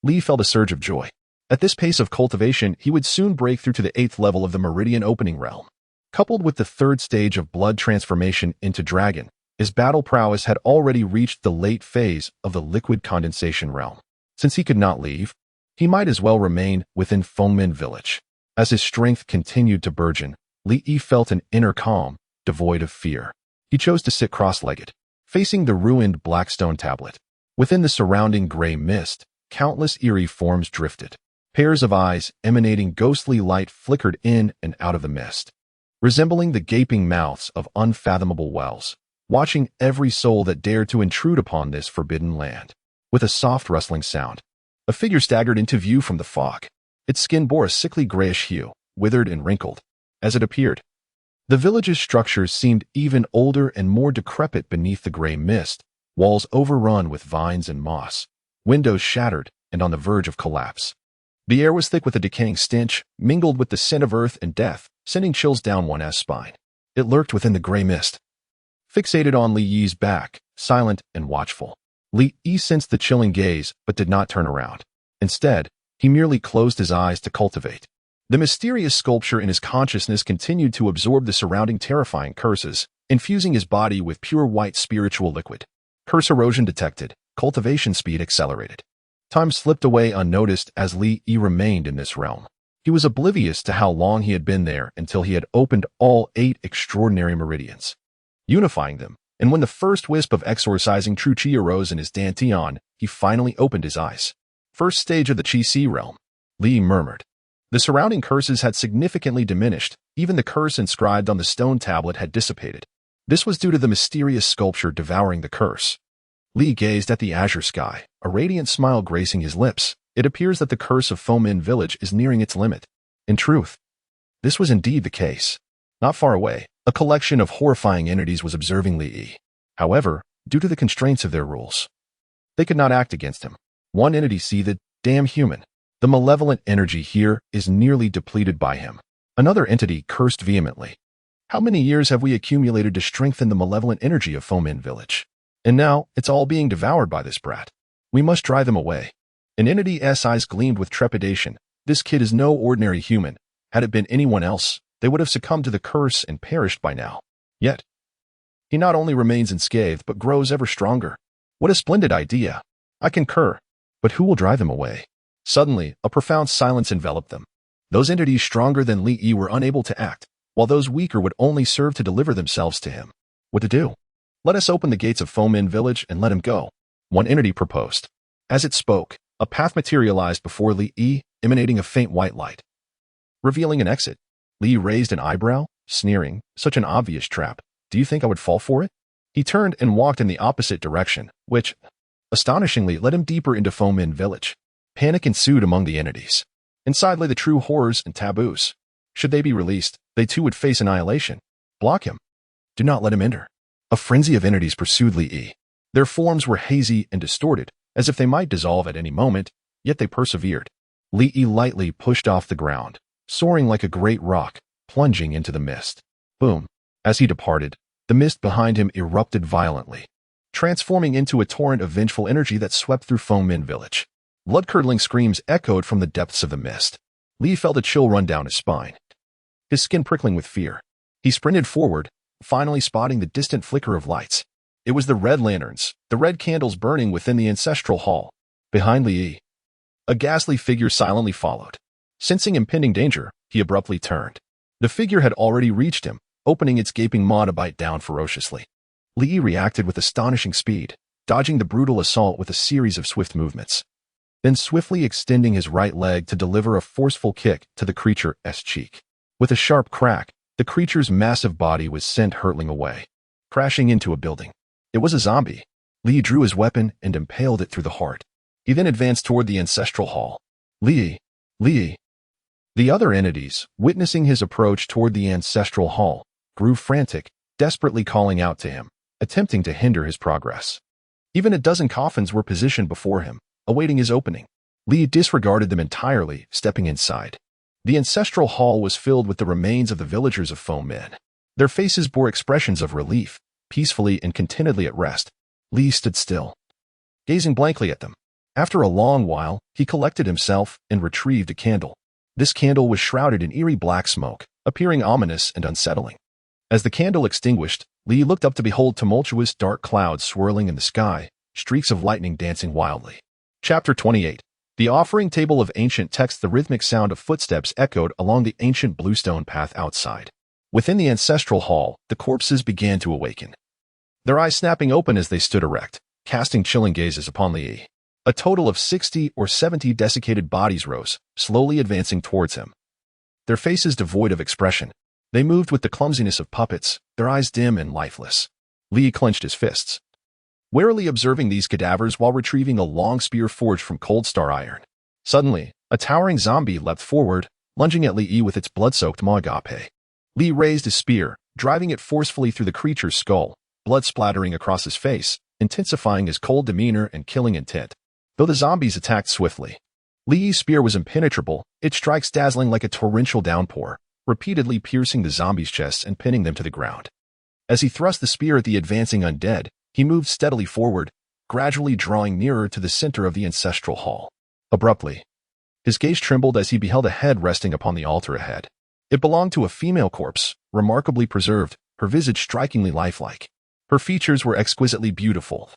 Li felt a surge of joy. At this pace of cultivation, he would soon break through to the 8th level of the Meridian Opening Realm. Coupled with the 3rd stage of blood transformation into dragon, his battle prowess had already reached the late phase of the liquid condensation realm. Since he could not leave, he might as well remain within Fengmin village. As his strength continued to burgeon, Li Yi felt an inner calm, devoid of fear. He chose to sit cross-legged, facing the ruined blackstone tablet. Within the surrounding gray mist, countless eerie forms drifted. Pairs of eyes emanating ghostly light flickered in and out of the mist, resembling the gaping mouths of unfathomable wells, watching every soul that dared to intrude upon this forbidden land. With a soft rustling sound, a figure staggered into view from the fog. Its skin bore a sickly grayish hue, withered and wrinkled. As it appeared, the village's structures seemed even older and more decrepit beneath the gray mist, walls overrun with vines and moss, windows shattered and on the verge of collapse. The air was thick with a decaying stench, mingled with the scent of earth and death, sending chills down one's spine. It lurked within the gray mist, fixated on Li Yi's back, silent and watchful. Li Yi sensed the chilling gaze, but did not turn around. Instead, he merely closed his eyes to cultivate. The mysterious sculpture in his consciousness continued to absorb the surrounding terrifying curses, infusing his body with pure white spiritual liquid. Curse erosion detected, cultivation speed accelerated. Time slipped away unnoticed as Li Yi remained in this realm. He was oblivious to how long he had been there until he had opened all 8 extraordinary meridians, unifying them, and when the first wisp of exorcising true chi arose in his dantian, he finally opened his eyes. First stage of the Chi Si realm, Li murmured. The surrounding curses had significantly diminished, even the curse inscribed on the stone tablet had dissipated. This was due to the mysterious sculpture devouring the curse. Li gazed at the azure sky, a radiant smile gracing his lips. It appears that the curse of Fomin village is nearing its limit. In truth, this was indeed the case. Not far away, a collection of horrifying entities was observing Li Yi. However, due to the constraints of their rules, they could not act against him. One entity seethed, "Damn human. The malevolent energy here is nearly depleted by him." Another entity cursed vehemently. "How many years have we accumulated to strengthen the malevolent energy of Fomin village? And now it's all being devoured by this brat. We must drive them away." An entity's eyes gleamed with trepidation. This kid is no ordinary human. Had it been anyone else, they would have succumbed to the curse and perished by now. Yet, he not only remains unscathed but grows ever stronger. What a splendid idea. I concur. But who will drive him away? Suddenly, a profound silence enveloped them. Those entities stronger than Li Yi were unable to act, while those weaker would only serve to deliver themselves to him. What to do? Let us open the gates of Fomin village and let him go, one entity proposed. As it spoke, a path materialized before Li Yi, emanating a faint white light. Revealing an exit. Li Yi raised an eyebrow, sneering, such an obvious trap. Do you think I would fall for it? He turned and walked in the opposite direction, which, astonishingly, led him deeper into Fomin village. Panic ensued among the entities. Inside lay the true horrors and taboos. Should they be released, they too would face annihilation. Block him. Do not let him enter. A frenzy of entities pursued Li Yi. Their forms were hazy and distorted, as if they might dissolve at any moment, yet they persevered. Li Yi lightly pushed off the ground, soaring like a great rock, plunging into the mist. Boom. As he departed, the mist behind him erupted violently, transforming into a torrent of vengeful energy that swept through Fomin village. Blood-curdling screams echoed from the depths of the mist. Li felt a chill run down his spine, his skin prickling with fear. He sprinted forward, finally spotting the distant flicker of lights. It was the red lanterns, the red candles burning within the ancestral hall. Behind Li Yi, a ghastly figure silently followed. Sensing impending danger, he abruptly turned. The figure had already reached him, opening its gaping maw to bite down ferociously. Li Yi reacted with astonishing speed, dodging the brutal assault with a series of swift movements, then swiftly extending his right leg to deliver a forceful kick to the creature's cheek. With a sharp crack, the creature's massive body was sent hurtling away, crashing into a building. It was a zombie. Li drew his weapon and impaled it through the heart. He then advanced toward the ancestral hall. Li. The other entities, witnessing his approach toward the ancestral hall, grew frantic, desperately calling out to him, attempting to hinder his progress. Even a dozen coffins were positioned before him, awaiting his opening. Li disregarded them entirely, stepping inside. The ancestral hall was filled with the remains of the villagers of Fomin. Their faces bore expressions of relief, peacefully and contentedly at rest. Li stood still, gazing blankly at them. After a long while, he collected himself and retrieved a candle. This candle was shrouded in eerie black smoke, appearing ominous and unsettling. As the candle extinguished, Li looked up to behold tumultuous dark clouds swirling in the sky, streaks of lightning dancing wildly. Chapter 28. The offering table of ancient text. The rhythmic sound of footsteps echoed along the ancient bluestone path outside. Within the ancestral hall, the corpses began to awaken, their eyes snapping open as they stood erect, casting chilling gazes upon Li Yi. A total of 60 or 70 desiccated bodies rose, slowly advancing towards him, their faces devoid of expression. They moved with the clumsiness of puppets, their eyes dim and lifeless. Li clenched his fists, warily observing these cadavers while retrieving a long spear forged from cold star iron. Suddenly, a towering zombie leapt forward, lunging at Li Yi with its blood-soaked maw. Li raised his spear, driving it forcefully through the creature's skull, blood splattering across his face, intensifying his cold demeanor and killing intent. Though the zombies attacked swiftly, Li Yi's spear was impenetrable, its strikes dazzling like a torrential downpour, repeatedly piercing the zombies' chests and pinning them to the ground. As he thrust the spear at the advancing undead, he moved steadily forward, gradually drawing nearer to the center of the ancestral hall. Abruptly, his gaze trembled as he beheld a head resting upon the altar ahead. It belonged to a female corpse, remarkably preserved, her visage strikingly lifelike. Her features were exquisitely beautiful,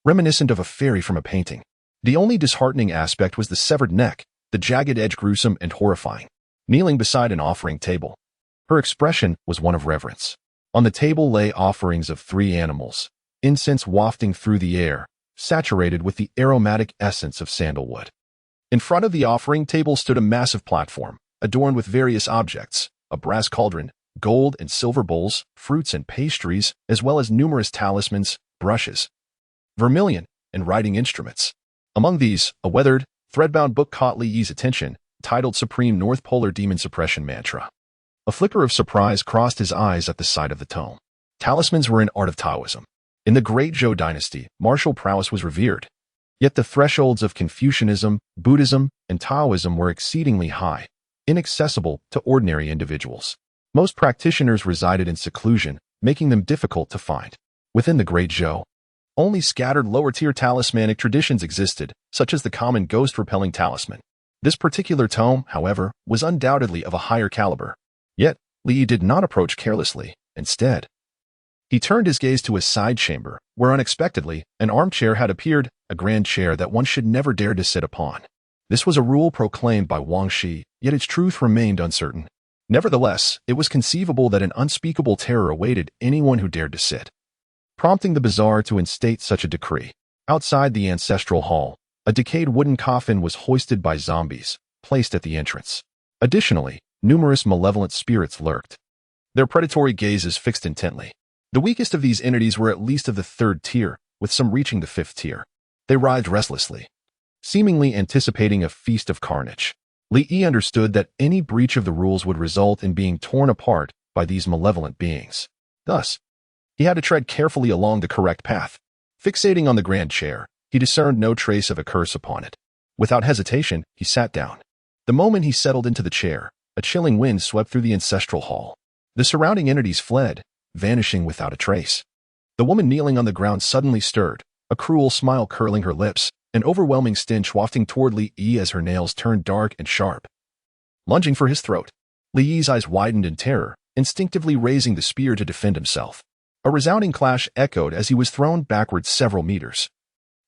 reminiscent of a fairy from a painting. The only disheartening aspect was the severed neck, the jagged edge gruesome and horrifying. Kneeling beside an offering table, her expression was one of reverence. On the table lay offerings of 3 animals, incense wafting through the air, saturated with the aromatic essence of sandalwood. In front of the offering table stood a massive platform, adorned with various objects, a brass cauldron, gold and silver bowls, fruits and pastries, as well as numerous talismans, brushes, vermilion, and writing instruments. Among these, a weathered, thread-bound book caught Li Yi's attention, titled Supreme North Polar Demon Suppression Mantra. A flicker of surprise crossed his eyes at the sight of the tome. Talismans were an art of Taoism. In the Great Zhou dynasty, martial prowess was revered. Yet the thresholds of Confucianism, Buddhism, and Taoism were exceedingly high, inaccessible to ordinary individuals. Most practitioners resided in seclusion, making them difficult to find. Within the Great Zhou, Only scattered lower-tier talismanic traditions existed, such as the common ghost-repelling talisman. This particular tome, however, was undoubtedly of a higher caliber. Yet, Li did not approach carelessly. Instead, he turned his gaze to a side chamber, where unexpectedly, an armchair had appeared, a grand chair that one should never dare to sit upon. This was a rule proclaimed by Wang Shi, yet its truth remained uncertain. Nevertheless, it was conceivable that an unspeakable terror awaited anyone who dared to sit, prompting the bazaar to instate such a decree. Outside the ancestral hall, a decayed wooden coffin was hoisted by zombies, placed at the entrance. Additionally, numerous malevolent spirits lurked, their predatory gazes fixed intently. The weakest of these entities were at least of the 3rd tier, with some reaching the 5th tier. They writhed restlessly, seemingly anticipating a feast of carnage. Li Yi understood that any breach of the rules would result in being torn apart by these malevolent beings. Thus, he had to tread carefully along the correct path. Fixating on the grand chair, he discerned no trace of a curse upon it. Without hesitation, he sat down. The moment he settled into the chair, a chilling wind swept through the ancestral hall. The surrounding entities fled, vanishing without a trace. The woman kneeling on the ground suddenly stirred, a cruel smile curling her lips, an overwhelming stench wafting toward Li Yi as her nails turned dark and sharp. Lunging for his throat, Li Yi's eyes widened in terror, instinctively raising the spear to defend himself. A resounding clash echoed as he was thrown backwards several meters.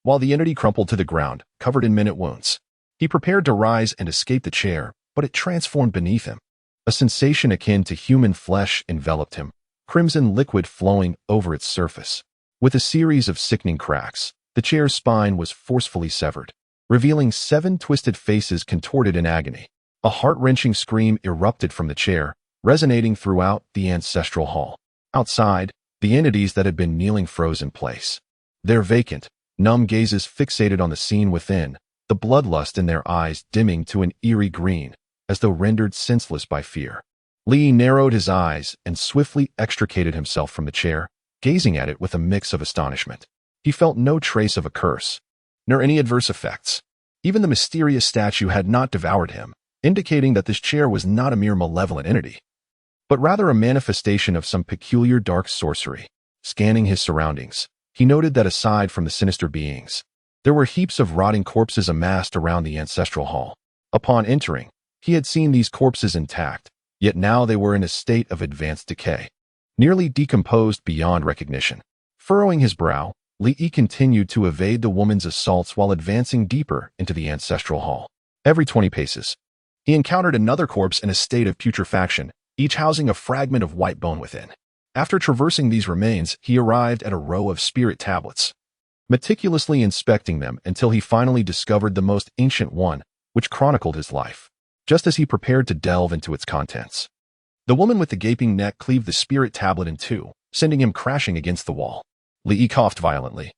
While the entity crumpled to the ground, covered in minute wounds, he prepared to rise and escape the chair, but it transformed beneath him. A sensation akin to human flesh enveloped him, crimson liquid flowing over its surface. With a series of sickening cracks, the chair's spine was forcefully severed, revealing 7 twisted faces contorted in agony. A heart-wrenching scream erupted from the chair, resonating throughout the ancestral hall. Outside, the entities that had been kneeling froze in place, their vacant, numb gazes fixated on the scene within, the bloodlust in their eyes dimming to an eerie green, as though rendered senseless by fear. Li narrowed his eyes and swiftly extricated himself from the chair, gazing at it with a mix of astonishment. He felt no trace of a curse, nor any adverse effects. Even the mysterious statue had not devoured him, indicating that this chair was not a mere malevolent entity, but rather a manifestation of some peculiar dark sorcery. Scanning his surroundings, he noted that aside from the sinister beings, there were heaps of rotting corpses amassed around the ancestral hall. Upon entering, he had seen these corpses intact, yet now they were in a state of advanced decay, nearly decomposed beyond recognition. Furrowing his brow, Li Yi continued to evade the woman's assaults while advancing deeper into the ancestral hall. Every 20 paces, he encountered another corpse in a state of putrefaction, each housing a fragment of white bone within. After traversing these remains, he arrived at a row of spirit tablets, meticulously inspecting them until he finally discovered the most ancient one, which chronicled his life. Just as he prepared to delve into its contents, the woman with the gaping neck cleaved the spirit tablet in two, sending him crashing against the wall. Li Yi coughed violently,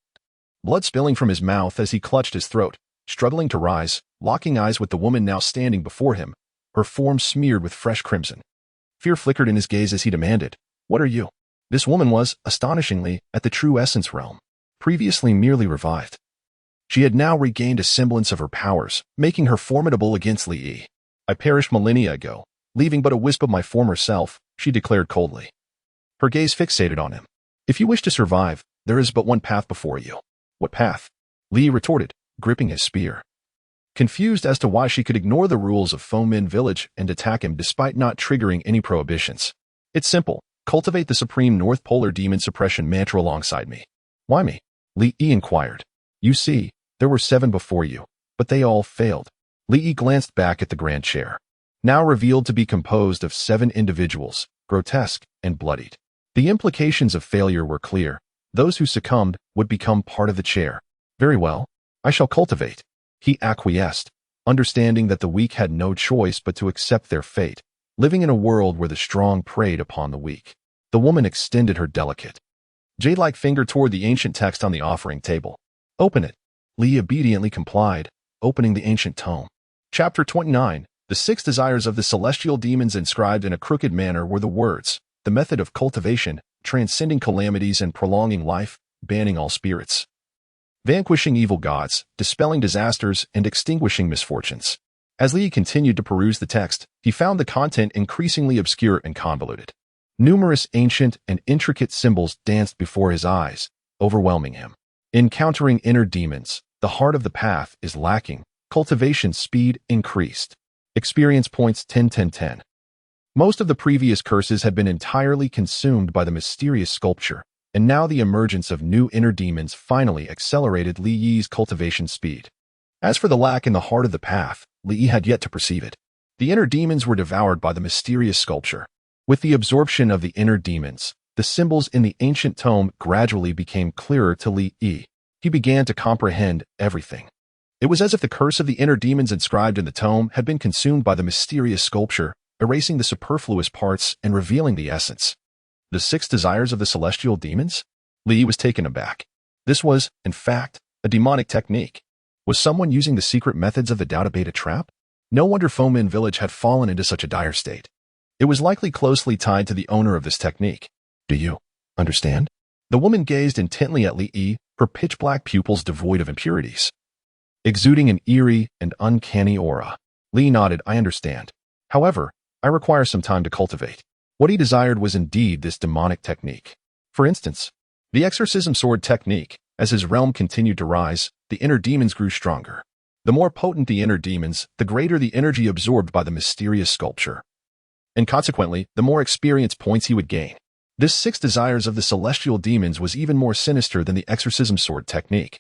blood spilling from his mouth as he clutched his throat, struggling to rise, locking eyes with the woman now standing before him, her form smeared with fresh crimson. Fear flickered in his gaze as he demanded, "What are you?" This woman was, astonishingly, at the true essence realm, previously merely revived. She had now regained a semblance of her powers, making her formidable against Li Yi. "I perished millennia ago, leaving but a wisp of my former self," she declared coldly, her gaze fixated on him. "If you wish to survive, there is but one path before you." "What path?" Li retorted, gripping his spear, confused as to why she could ignore the rules of Fomin Village and attack him despite not triggering any prohibitions. "It's simple. Cultivate the supreme North Polar Demon Suppression mantra alongside me." "Why me?" Li Yi inquired. "You see, there were 7 before you, but they all failed." Li Yi glanced back at the grand chair, now revealed to be composed of 7 individuals, grotesque and bloodied. The implications of failure were clear. Those who succumbed would become part of the chair. "Very well, I shall cultivate," he acquiesced, understanding that the weak had no choice but to accept their fate, living in a world where the strong preyed upon the weak. The woman extended her delicate, jade-like finger toward the ancient text on the offering table. "Open it." Li obediently complied, opening the ancient tome. Chapter 29. The 6 desires of the celestial demons inscribed in a crooked manner were the words, "The method of cultivation, transcending calamities and prolonging life, banning all spirits, vanquishing evil gods, dispelling disasters, and extinguishing misfortunes." As Li continued to peruse the text, he found the content increasingly obscure and convoluted. Numerous ancient and intricate symbols danced before his eyes, overwhelming him. Encountering inner demons, the heart of the path is lacking. Cultivation speed increased. Experience points 10-10-10. Most of the previous curses had been entirely consumed by the mysterious sculpture, and now the emergence of new inner demons finally accelerated Li Yi's cultivation speed. As for the lack in the heart of the path, Li Yi had yet to perceive it. The inner demons were devoured by the mysterious sculpture. With the absorption of the inner demons, the symbols in the ancient tome gradually became clearer to Li Yi. He began to comprehend everything. It was as if the curse of the inner demons inscribed in the tome had been consumed by the mysterious sculpture, erasing the superfluous parts and revealing the essence. The 6 desires of the celestial demons? Li Yi was taken aback. This was, in fact, a demonic technique. Was someone using the secret methods of the Tao to bait a trap? No wonder Fomin village had fallen into such a dire state. It was likely closely tied to the owner of this technique. Do you understand? The woman gazed intently at Li Yi, her pitch-black pupils devoid of impurities, exuding an eerie and uncanny aura. Li nodded. I understand. However, I require some time to cultivate. What he desired was indeed this demonic technique. For instance, the exorcism sword technique. As his realm continued to rise, the inner demons grew stronger. The more potent the inner demons, the greater the energy absorbed by the mysterious sculpture. And consequently, the more experience points he would gain. This 6 desires of the celestial demons was even more sinister than the exorcism sword technique.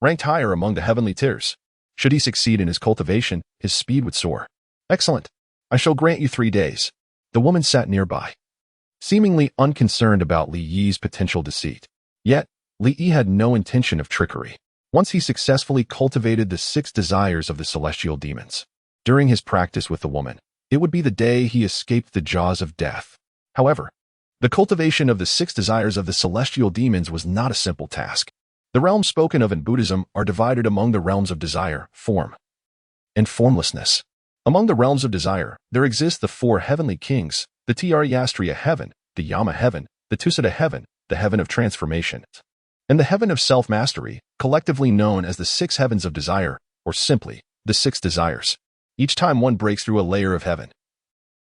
Ranked higher among the heavenly tiers. Should he succeed in his cultivation, his speed would soar. Excellent. I shall grant you 3 days. The woman sat nearby, seemingly unconcerned about Li Yi's potential deceit. Yet, Li Yi had no intention of trickery. Once he successfully cultivated the 6 desires of the celestial demons. During his practice with the woman, it would be the day he escaped the jaws of death. However, the cultivation of the 6 desires of the celestial demons was not a simple task. The realms spoken of in Buddhism are divided among the realms of desire, form, and formlessness. Among the realms of desire, there exist the 4 heavenly kings, the Triastriya heaven, the Yama heaven, the Tusita heaven, the heaven of transformation, and the heaven of self-mastery, collectively known as the 6 heavens of desire, or simply, the 6 desires. Each time one breaks through a layer of heaven,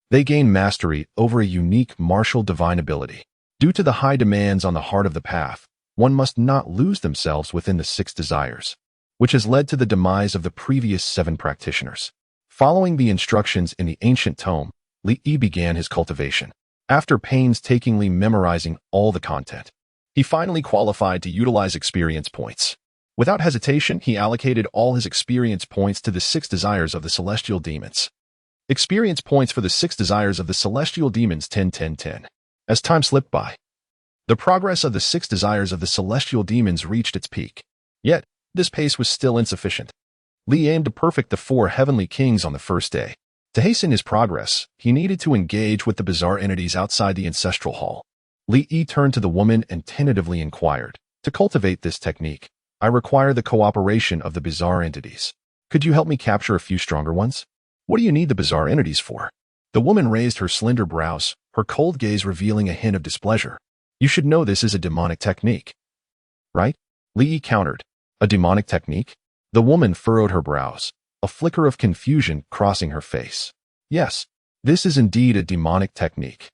they gain mastery over a unique martial divine ability. Due to the high demands on the heart of the path, one must not lose themselves within the 6 desires, which has led to the demise of the previous 7 practitioners. Following the instructions in the ancient tome, Li Yi began his cultivation. After painstakingly memorizing all the content, he finally qualified to utilize experience points. Without hesitation, he allocated all his experience points to the 6 desires of the celestial demons. Experience points for the 6 desires of the celestial demons 10-10-10. As time slipped by, the progress of the 6 desires of the celestial demons reached its peak. Yet, this pace was still insufficient. Li aimed to perfect the 4 heavenly kings on the first day. To hasten his progress, he needed to engage with the bizarre entities outside the ancestral hall. Li Yi turned to the woman and tentatively inquired, "To cultivate this technique, I require the cooperation of the bizarre entities. Could you help me capture a few stronger ones? What do you need the bizarre entities for?" The woman raised her slender brows, her cold gaze revealing a hint of displeasure. "You should know this is a demonic technique, right?" Li Yi countered. "A demonic technique?" The woman furrowed her brows, a flicker of confusion crossing her face. "Yes, this is indeed a demonic technique."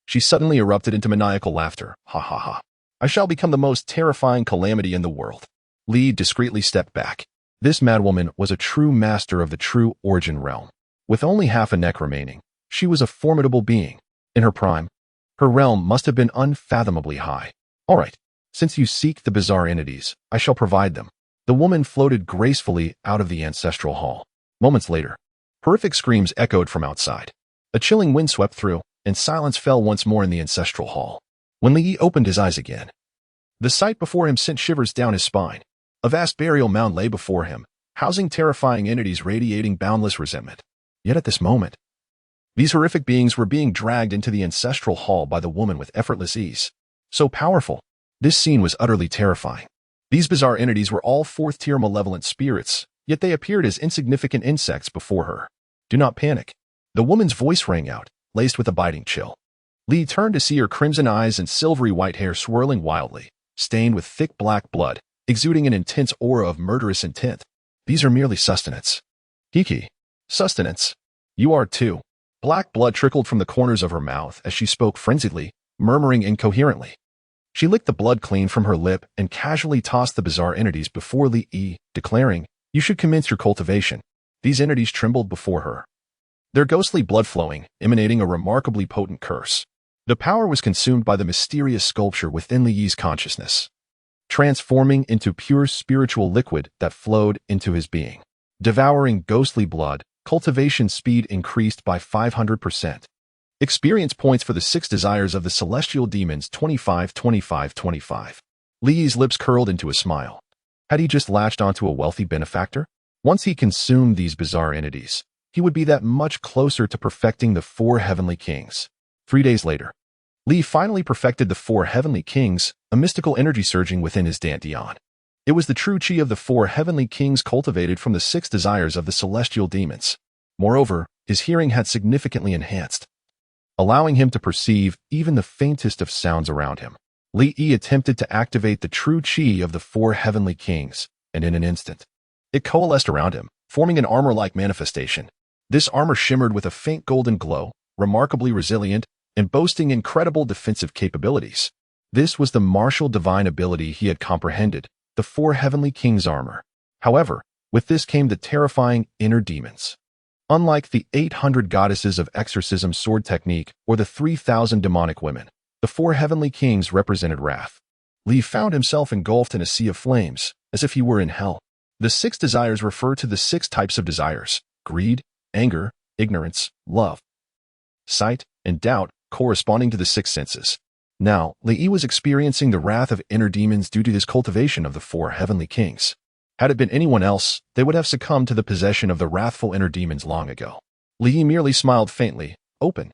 She suddenly erupted into maniacal laughter. "Ha ha ha. I shall become the most terrifying calamity in the world." Li discreetly stepped back. This madwoman was a true master of the true origin realm. With only half a neck remaining, she was a formidable being. In her prime, her realm must have been unfathomably high. "All right, since you seek the bizarre entities, I shall provide them." The woman floated gracefully out of the ancestral hall. Moments later, horrific screams echoed from outside. A chilling wind swept through, and silence fell once more in the ancestral hall. When Li Yi opened his eyes again, the sight before him sent shivers down his spine. A vast burial mound lay before him, housing terrifying entities radiating boundless resentment. Yet at this moment, these horrific beings were being dragged into the ancestral hall by the woman with effortless ease. So powerful, this scene was utterly terrifying. These bizarre entities were all 4th-tier malevolent spirits, yet they appeared as insignificant insects before her. "Do not panic." The woman's voice rang out, laced with a biting chill. Li turned to see her crimson eyes and silvery white hair swirling wildly, stained with thick black blood, exuding an intense aura of murderous intent. "These are merely sustenance." "Hiki. Sustenance. You are too." Black blood trickled from the corners of her mouth as she spoke frenziedly, murmuring incoherently. She licked the blood clean from her lip and casually tossed the bizarre entities before Li Yi, declaring, "You should commence your cultivation." These entities trembled before her, their ghostly blood flowing, emanating a remarkably potent curse. The power was consumed by the mysterious sculpture within Li Yi's consciousness, transforming into pure spiritual liquid that flowed into his being. Devouring ghostly blood, cultivation speed increased by 500%. Experience points for the 6 desires of the celestial demons 25, 25, 25. Li Yi's lips curled into a smile. Had he just latched onto a wealthy benefactor? Once he consumed these bizarre entities, he would be that much closer to perfecting the 4 heavenly kings. 3 days later, Li finally perfected the 4 heavenly kings, a mystical energy surging within his dantian. It was the true chi of the 4 heavenly kings cultivated from the 6 desires of the celestial demons. Moreover, his hearing had significantly enhanced, allowing him to perceive even the faintest of sounds around him. Li Yi attempted to activate the true chi of the 4 heavenly kings, and in an instant, it coalesced around him, forming an armor-like manifestation. This armor shimmered with a faint golden glow, remarkably resilient, and boasting incredible defensive capabilities. This was the martial divine ability he had comprehended, the 4 heavenly kings' armor. However, with this came the terrifying inner demons. Unlike the 800 goddesses of exorcism sword technique or the 3,000 demonic women, the 4 heavenly kings represented wrath. Li found himself engulfed in a sea of flames, as if he were in hell. The 6 desires refer to the 6 types of desires: greed, anger, ignorance, love, sight, and doubt, corresponding to the 6 senses. Now, Li Yi was experiencing the wrath of inner demons due to his cultivation of the 4 heavenly kings. Had it been anyone else, they would have succumbed to the possession of the wrathful inner demons long ago. Li Yi merely smiled faintly, open.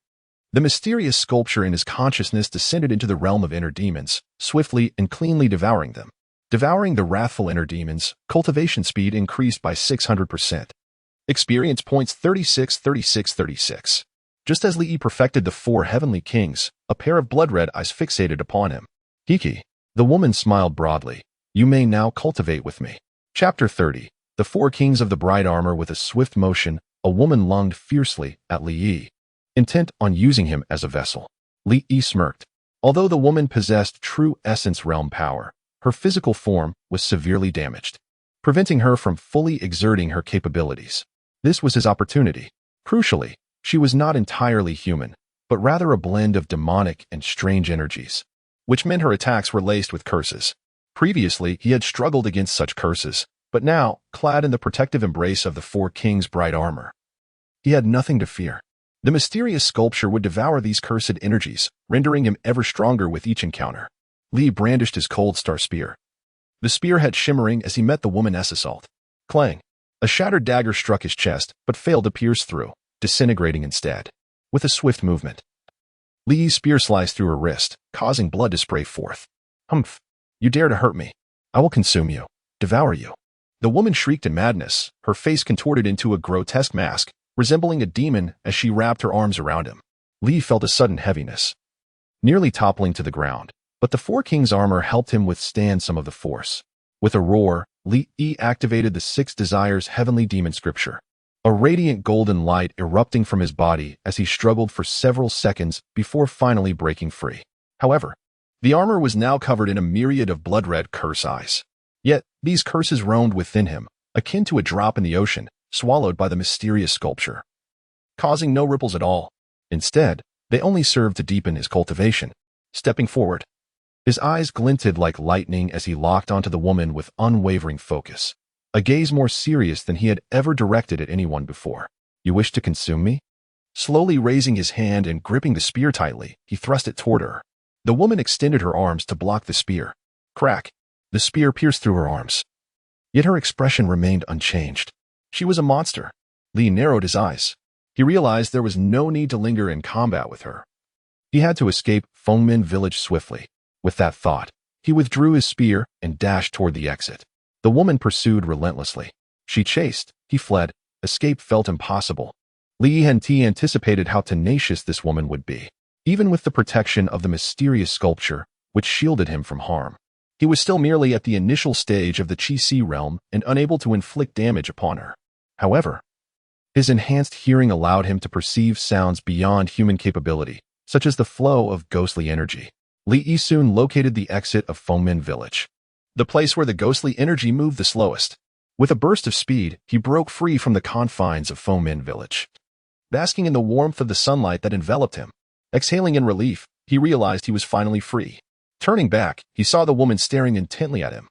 The mysterious sculpture in his consciousness descended into the realm of inner demons, swiftly and cleanly devouring them. Devouring the wrathful inner demons, cultivation speed increased by 600%. Experience points 36, 36, 36. Just as Li Yi perfected the 4 heavenly kings, a pair of blood-red eyes fixated upon him. Kiki. The woman smiled broadly. You may now cultivate with me. Chapter 30. The 4 kings of the bright armor. With a swift motion, a woman lunged fiercely at Li Yi, intent on using him as a vessel. Li Yi smirked. Although the woman possessed true essence realm power, her physical form was severely damaged, preventing her from fully exerting her capabilities. This was his opportunity. Crucially, she was not entirely human, but rather a blend of demonic and strange energies, which meant her attacks were laced with curses. Previously, he had struggled against such curses, but now, clad in the protective embrace of the 4 kings' bright armor, he had nothing to fear. The mysterious sculpture would devour these cursed energies, rendering him ever stronger with each encounter. Li brandished his cold star spear, the spearhead shimmering as he met the woman's assault. Clang! A shattered dagger struck his chest, but failed to pierce through, disintegrating instead. With a swift movement, Li's spear sliced through her wrist, causing blood to spray forth. Humph! You dare to hurt me. I will consume you, devour you. The woman shrieked in madness, her face contorted into a grotesque mask, resembling a demon as she wrapped her arms around him. Li felt a sudden heaviness, nearly toppling to the ground, but the 4 kings' armor helped him withstand some of the force. With a roar, Li Yi activated the 6 desires heavenly demon scripture, a radiant golden light erupting from his body as he struggled for several seconds before finally breaking free. However, the armor was now covered in a myriad of blood-red curse eyes. Yet, these curses roamed within him, akin to a drop in the ocean, swallowed by the mysterious sculpture, causing no ripples at all. Instead, they only served to deepen his cultivation. Stepping forward, his eyes glinted like lightning as he locked onto the woman with unwavering focus, a gaze more serious than he had ever directed at anyone before. You wish to consume me? Slowly raising his hand and gripping the spear tightly, he thrust it toward her. The woman extended her arms to block the spear. Crack! The spear pierced through her arms. Yet her expression remained unchanged. She was a monster. Li narrowed his eyes. He realized there was no need to linger in combat with her. He had to escape Fengmen village swiftly. With that thought, he withdrew his spear and dashed toward the exit. The woman pursued relentlessly. She chased, he fled. Escape felt impossible. Li Henti anticipated how tenacious this woman would be, even with the protection of the mysterious sculpture, which shielded him from harm. He was still merely at the initial stage of the Qi realm and unable to inflict damage upon her. However, his enhanced hearing allowed him to perceive sounds beyond human capability, such as the flow of ghostly energy. Li Yi soon located the exit of Fengmin village, the place where the ghostly energy moved the slowest. With a burst of speed, he broke free from the confines of Fengmin village, basking in the warmth of the sunlight that enveloped him. Exhaling in relief, he realized he was finally free. Turning back, he saw the woman staring intently at him,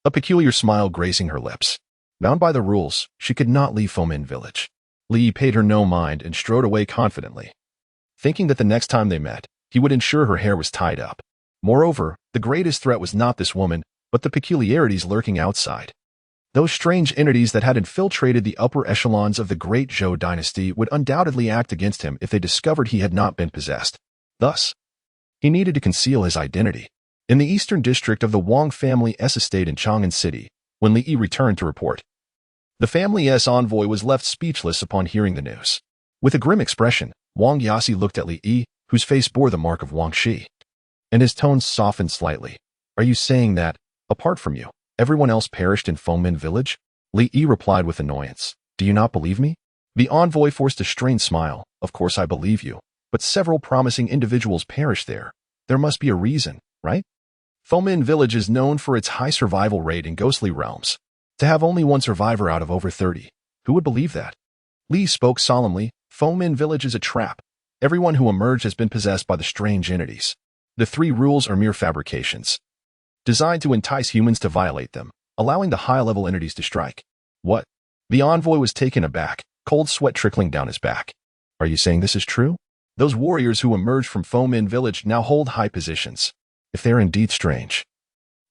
a peculiar smile gracing her lips. Bound by the rules, she could not leave Fengmin village. Li Yi paid her no mind and strode away confidently, thinking that the next time they met, he would ensure her hair was tied up. Moreover, the greatest threat was not this woman, but the peculiarities lurking outside. Those strange entities that had infiltrated the upper echelons of the great Zhou dynasty would undoubtedly act against him if they discovered he had not been possessed. Thus, he needed to conceal his identity. In the eastern district of the Wang family's estate in Chang'an City, when Li Yi returned to report, the family's envoy was left speechless upon hearing the news. With a grim expression, Wang Yasi looked at Li Yi, whose face bore the mark of Wang Shi, and his tones softened slightly. Are you saying that, apart from you, everyone else perished in Fengmin village? Li Yi replied with annoyance. Do you not believe me? The envoy forced a strained smile. Of course I believe you, but several promising individuals perished there. There must be a reason, right? Fengmin village is known for its high survival rate in ghostly realms. To have only one survivor out of over 30, who would believe that? Li spoke solemnly. Fengmin village is a trap. Everyone who emerged has been possessed by the strange entities. The 3 rules are mere fabrications, designed to entice humans to violate them, allowing the high-level entities to strike. What? The envoy was taken aback, cold sweat trickling down his back. Are you saying this is true? Those warriors who emerged from Fengmin village now hold high positions. If they are indeed strange,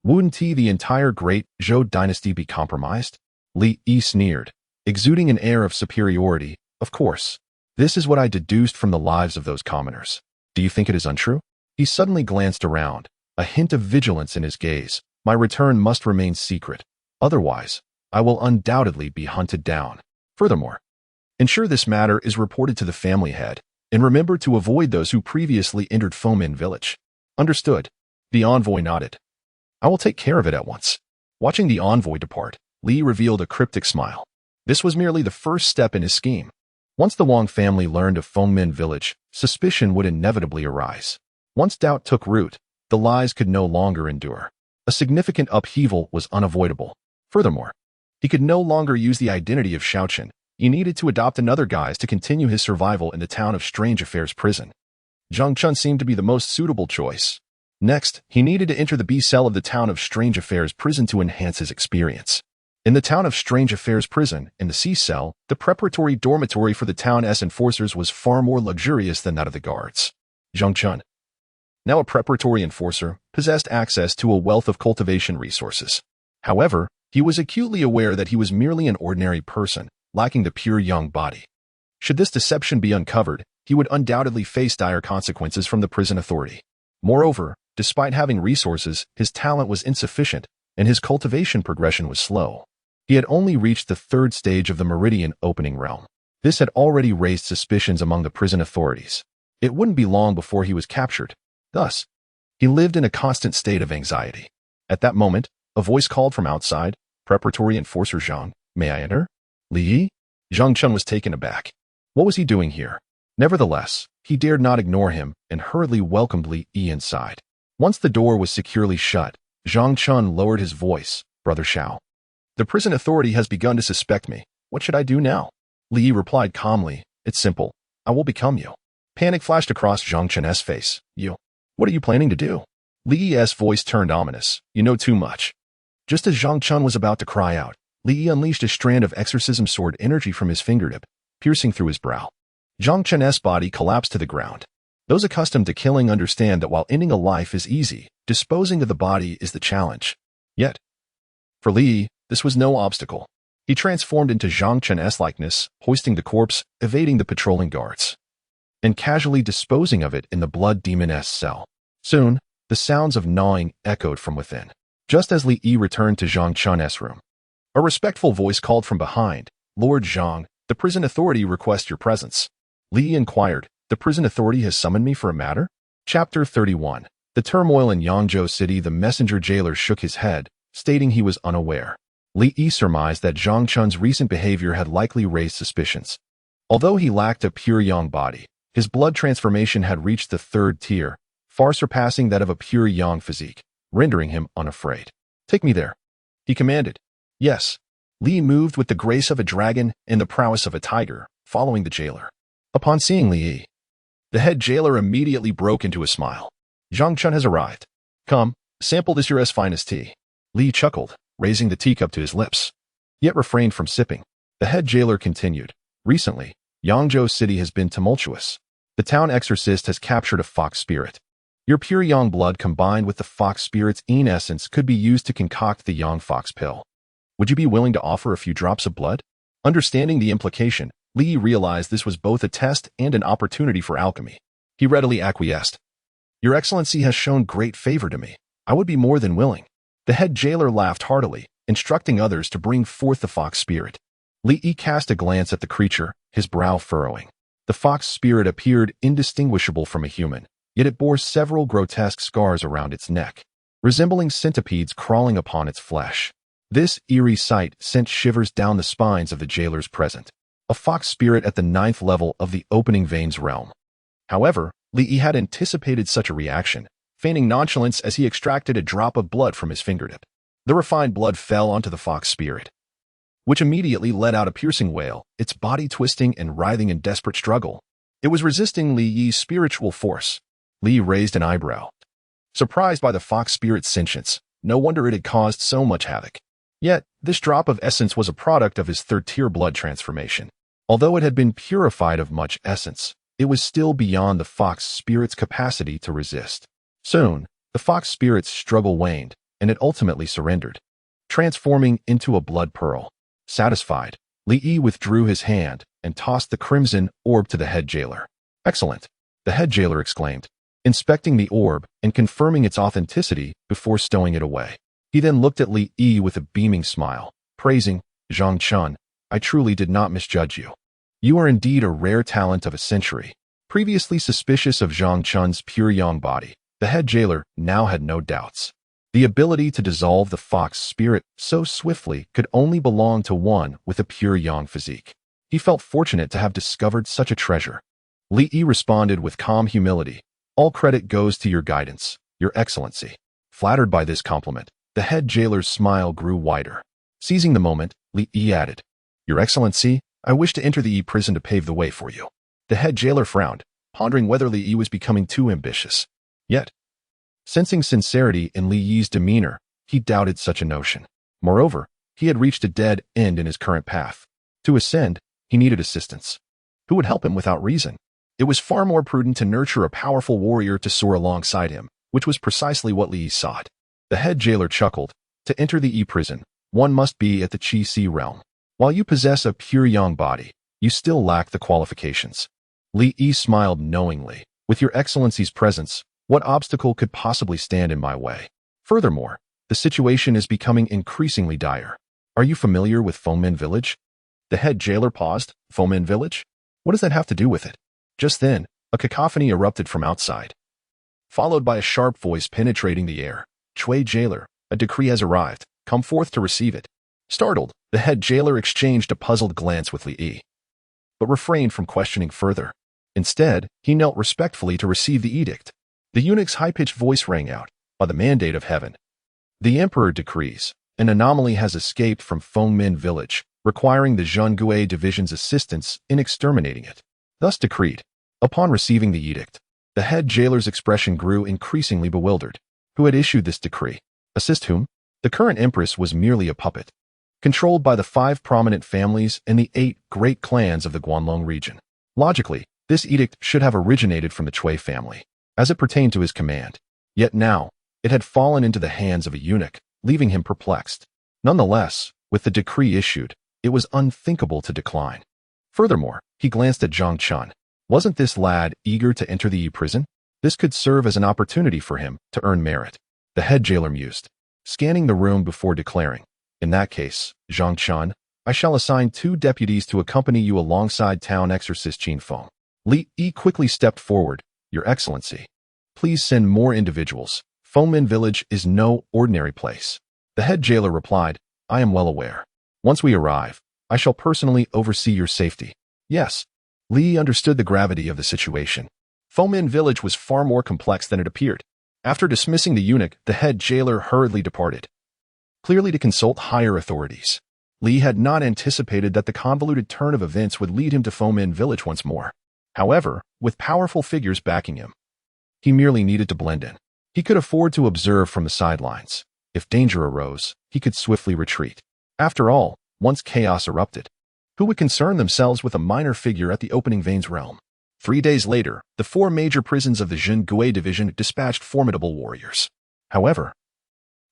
wouldn't the entire great Zhou dynasty be compromised? Li Yi sneered, exuding an air of superiority. Of course. This is what I deduced from the lives of those commoners. Do you think it is untrue? He suddenly glanced around, a hint of vigilance in his gaze. My return must remain secret. Otherwise, I will undoubtedly be hunted down. Furthermore, ensure this matter is reported to the family head, and remember to avoid those who previously entered Fengmin village. Understood. The envoy nodded. I will take care of it at once. Watching the envoy depart, Li revealed a cryptic smile. This was merely the first step in his scheme. Once the Wang family learned of Fengmin village, suspicion would inevitably arise. Once doubt took root, the lies could no longer endure. A significant upheaval was unavoidable. Furthermore, he could no longer use the identity of Shaochen. He needed to adopt another guise to continue his survival in the town of Strange Affairs prison. Zhang Chun seemed to be the most suitable choice. Next, he needed to enter the B cell of the town of Strange Affairs prison to enhance his experience. In the town of Strange Affairs prison, in the C cell, the preparatory dormitory for the town's enforcers was far more luxurious than that of the guards. Zhang Chun, now a preparatory enforcer, possessed access to a wealth of cultivation resources. However, he was acutely aware that he was merely an ordinary person, lacking the pure young body. Should this deception be uncovered, he would undoubtedly face dire consequences from the prison authority. Moreover, despite having resources, his talent was insufficient, and his cultivation progression was slow. He had only reached the 3rd stage of the Meridian opening realm. This had already raised suspicions among the prison authorities. It wouldn't be long before he was captured. Thus, he lived in a constant state of anxiety. At that moment, a voice called from outside, Preparatory Enforcer Zhang, may I enter? Li Yi? Zhang Chun was taken aback. What was he doing here? Nevertheless, he dared not ignore him and hurriedly welcomed Li Yi inside. Once the door was securely shut, Zhang Chun lowered his voice. Brother Xiao, the prison authority has begun to suspect me. What should I do now? Li Yi replied calmly. It's simple. I will become you. Panic flashed across Zhang Chun's face. You? What are you planning to do? Li Yi's voice turned ominous. You know too much. Just as Zhang Chun was about to cry out, Li Yi unleashed a strand of exorcism sword energy from his fingertip, piercing through his brow. Zhang Chun's body collapsed to the ground. Those accustomed to killing understand that while ending a life is easy, disposing of the body is the challenge. Yet, for Li Yi, this was no obstacle. He transformed into Zhang Chun's likeness, hoisting the corpse, evading the patrolling guards, and casually disposing of it in the blood demon's cell. Soon, the sounds of gnawing echoed from within. Just as Li Yi returned to Zhang Chun's room, a respectful voice called from behind, Lord Zhang, the prison authority requests your presence. Li Yi inquired, the prison authority has summoned me for a matter? Chapter 31. The turmoil in Yangzhou City. The messenger jailer shook his head, stating he was unaware. Li Yi surmised that Zhang Chun's recent behavior had likely raised suspicions. Although he lacked a pure yang body, his blood transformation had reached the 3rd tier, far surpassing that of a pure yang physique, rendering him unafraid. "Take me there," he commanded. Yes, Li moved with the grace of a dragon and the prowess of a tiger, following the jailer. Upon seeing Li, the head jailer immediately broke into a smile. "Zhang Chun has arrived. Come, sample this your finest tea." Li chuckled, raising the teacup to his lips, yet refrained from sipping. The head jailer continued. "Recently, Yangzhou City has been tumultuous. The town exorcist has captured a fox spirit. Your pure yang blood combined with the fox spirit's essence could be used to concoct the yang fox pill. Would you be willing to offer a few drops of blood?" Understanding the implication, Li realized this was both a test and an opportunity for alchemy. He readily acquiesced. "Your Excellency has shown great favor to me. I would be more than willing." The head jailer laughed heartily, instructing others to bring forth the fox spirit. Li cast a glance at the creature, his brow furrowing. The fox spirit appeared indistinguishable from a human, yet it bore several grotesque scars around its neck, resembling centipedes crawling upon its flesh. This eerie sight sent shivers down the spines of the jailers present. A fox spirit at the 9th level of the opening veins realm. However, Li had anticipated such a reaction, feigning nonchalance as he extracted a drop of blood from his fingertip. The refined blood fell onto the fox spirit, which immediately let out a piercing wail, its body twisting and writhing in desperate struggle. It was resisting Li's spiritual force. Li raised an eyebrow. Surprised by the fox spirit's sentience, no wonder it had caused so much havoc. Yet, this drop of essence was a product of his third-tier blood transformation. Although it had been purified of much essence, it was still beyond the fox spirit's capacity to resist. Soon, the fox spirit's struggle waned, and it ultimately surrendered, transforming into a blood pearl. Satisfied, Li withdrew his hand and tossed the crimson orb to the head jailer. "Excellent," the head jailer exclaimed, inspecting the orb and confirming its authenticity before stowing it away. He then looked at Li with a beaming smile, praising, "Zhang Chun, I truly did not misjudge you. You are indeed a rare talent of a century." Previously suspicious of Zhang Chun's pure yang body, the head jailer now had no doubts. The ability to dissolve the fox spirit so swiftly could only belong to one with a pure yang physique. He felt fortunate to have discovered such a treasure. Li responded with calm humility. "All credit goes to your guidance, Your Excellency." Flattered by this compliment, the head jailer's smile grew wider. Seizing the moment, Li added, "Your Excellency, I wish to enter the prison to pave the way for you." The head jailer frowned, pondering whether Li was becoming too ambitious. Yet, sensing sincerity in Li's demeanor, he doubted such a notion. Moreover, he had reached a dead end in his current path. To ascend, he needed assistance. Who would help him without reason? It was far more prudent to nurture a powerful warrior to soar alongside him, which was precisely what Li sought. The head jailer chuckled. "To enter the prison, one must be at the Qi realm. While you possess a pure yang body, you still lack the qualifications." Li smiled knowingly. "With Your Excellency's presence, what obstacle could possibly stand in my way? Furthermore, the situation is becoming increasingly dire. Are you familiar with Fengmen Village?" The head jailer paused. "Fengmen Village? What does that have to do with it?" Just then, a cacophony erupted from outside, followed by a sharp voice penetrating the air. "Chui jailer, a decree has arrived. Come forth to receive it." Startled, the head jailer exchanged a puzzled glance with Li, but refrained from questioning further. Instead, he knelt respectfully to receive the edict. The eunuch's high-pitched voice rang out. "By the mandate of heaven, the emperor decrees, an anomaly has escaped from Fengmen Village, requiring the Zhenguisi division's assistance in exterminating it. Thus decreed." Upon receiving the edict, the head jailer's expression grew increasingly bewildered. Who had issued this decree? Assist whom? The current empress was merely a puppet, controlled by the 5 prominent families and the 8 great clans of the Guanlong region. Logically, this edict should have originated from the Chui family, as it pertained to his command. Yet now, it had fallen into the hands of a eunuch, leaving him perplexed. Nonetheless, with the decree issued, it was unthinkable to decline. Furthermore, he glanced at Zhang Chun. Wasn't this lad eager to enter the prison? This could serve as an opportunity for him to earn merit. The head jailer mused, scanning the room before declaring, "In that case, Zhang Chun, I shall assign 2 deputies to accompany you alongside town exorcist Qin Feng." Li quickly stepped forward. "Your Excellency, please send more individuals. Fengmen Village is no ordinary place." The head jailer replied, "I am well aware. Once we arrive, I shall personally oversee your safety." Yes, Li understood the gravity of the situation. Fomin village was far more complex than it appeared. After dismissing the eunuch, the head jailer hurriedly departed, clearly to consult higher authorities. Li had not anticipated that the convoluted turn of events would lead him to Fomin village once more. However, with powerful figures backing him, he merely needed to blend in. He could afford to observe from the sidelines. If danger arose, he could swiftly retreat. After all, once chaos erupted, who would concern themselves with a minor figure at the opening veins realm? 3 days later, the 4 major prisons of the Zhenguisi division dispatched formidable warriors. However,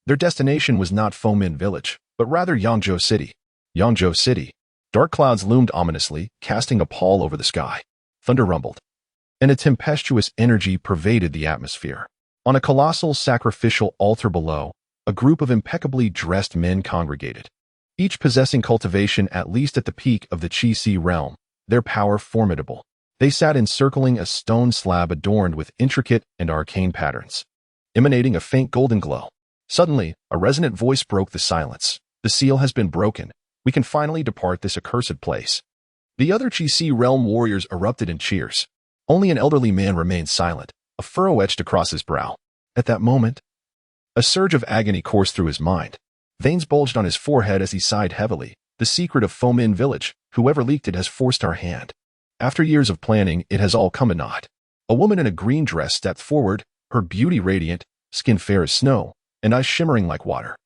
their destination was not Fomin village, but rather Yangzhou City. Yangzhou City. Dark clouds loomed ominously, casting a pall over the sky. Thunder rumbled, and a tempestuous energy pervaded the atmosphere. On a colossal sacrificial altar below, a group of impeccably dressed men congregated, each possessing cultivation at least at the peak of the Qi realm, their power formidable. They sat encircling a stone slab adorned with intricate and arcane patterns, emanating a faint golden glow. Suddenly, a resonant voice broke the silence. The seal has been broken. We can finally depart this accursed place. The other Qi realm warriors erupted in cheers. Only an elderly man remained silent, a furrow etched across his brow. At that moment, a surge of agony coursed through his mind. Veins bulged on his forehead as he sighed heavily. The secret of Fomin village, whoever leaked it has forced our hand. After years of planning, it has all come to naught. A woman in a green dress stepped forward, her beauty radiant, skin fair as snow, and eyes shimmering like water.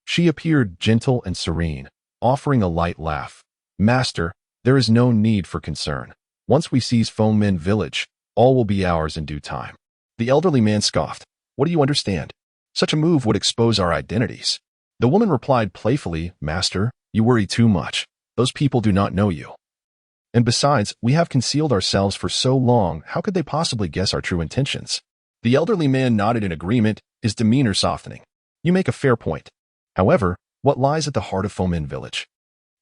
She appeared gentle and serene, offering a light laugh. Master, there is no need for concern. Once we seize Fomin village, all will be ours in due time. The elderly man scoffed. What do you understand? Such a move would expose our identities. The woman replied playfully, Master, you worry too much. Those people do not know you. And besides, we have concealed ourselves for so long, how could they possibly guess our true intentions? The elderly man nodded in agreement, his demeanor softening. You make a fair point. However, what lies at the heart of Fomin village?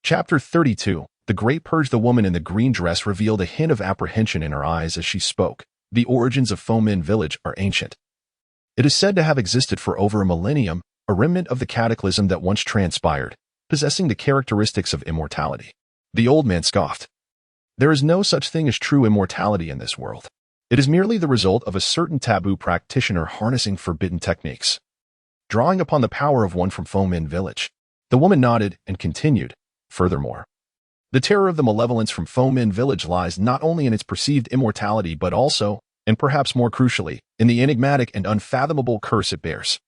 Chapter 32. The Great Purge. The woman in the green dress revealed a hint of apprehension in her eyes as she spoke. The origins of Fomin village are ancient. It is said to have existed for over a millennium, a remnant of the cataclysm that once transpired, possessing the characteristics of immortality. The old man scoffed. There is no such thing as true immortality in this world. It is merely the result of a certain taboo practitioner harnessing forbidden techniques, drawing upon the power of one from Fomin village. The woman nodded and continued. Furthermore, the terror of the malevolence from Fomin village lies not only in its perceived immortality but also, and perhaps more crucially, in the enigmatic and unfathomable curse it bears.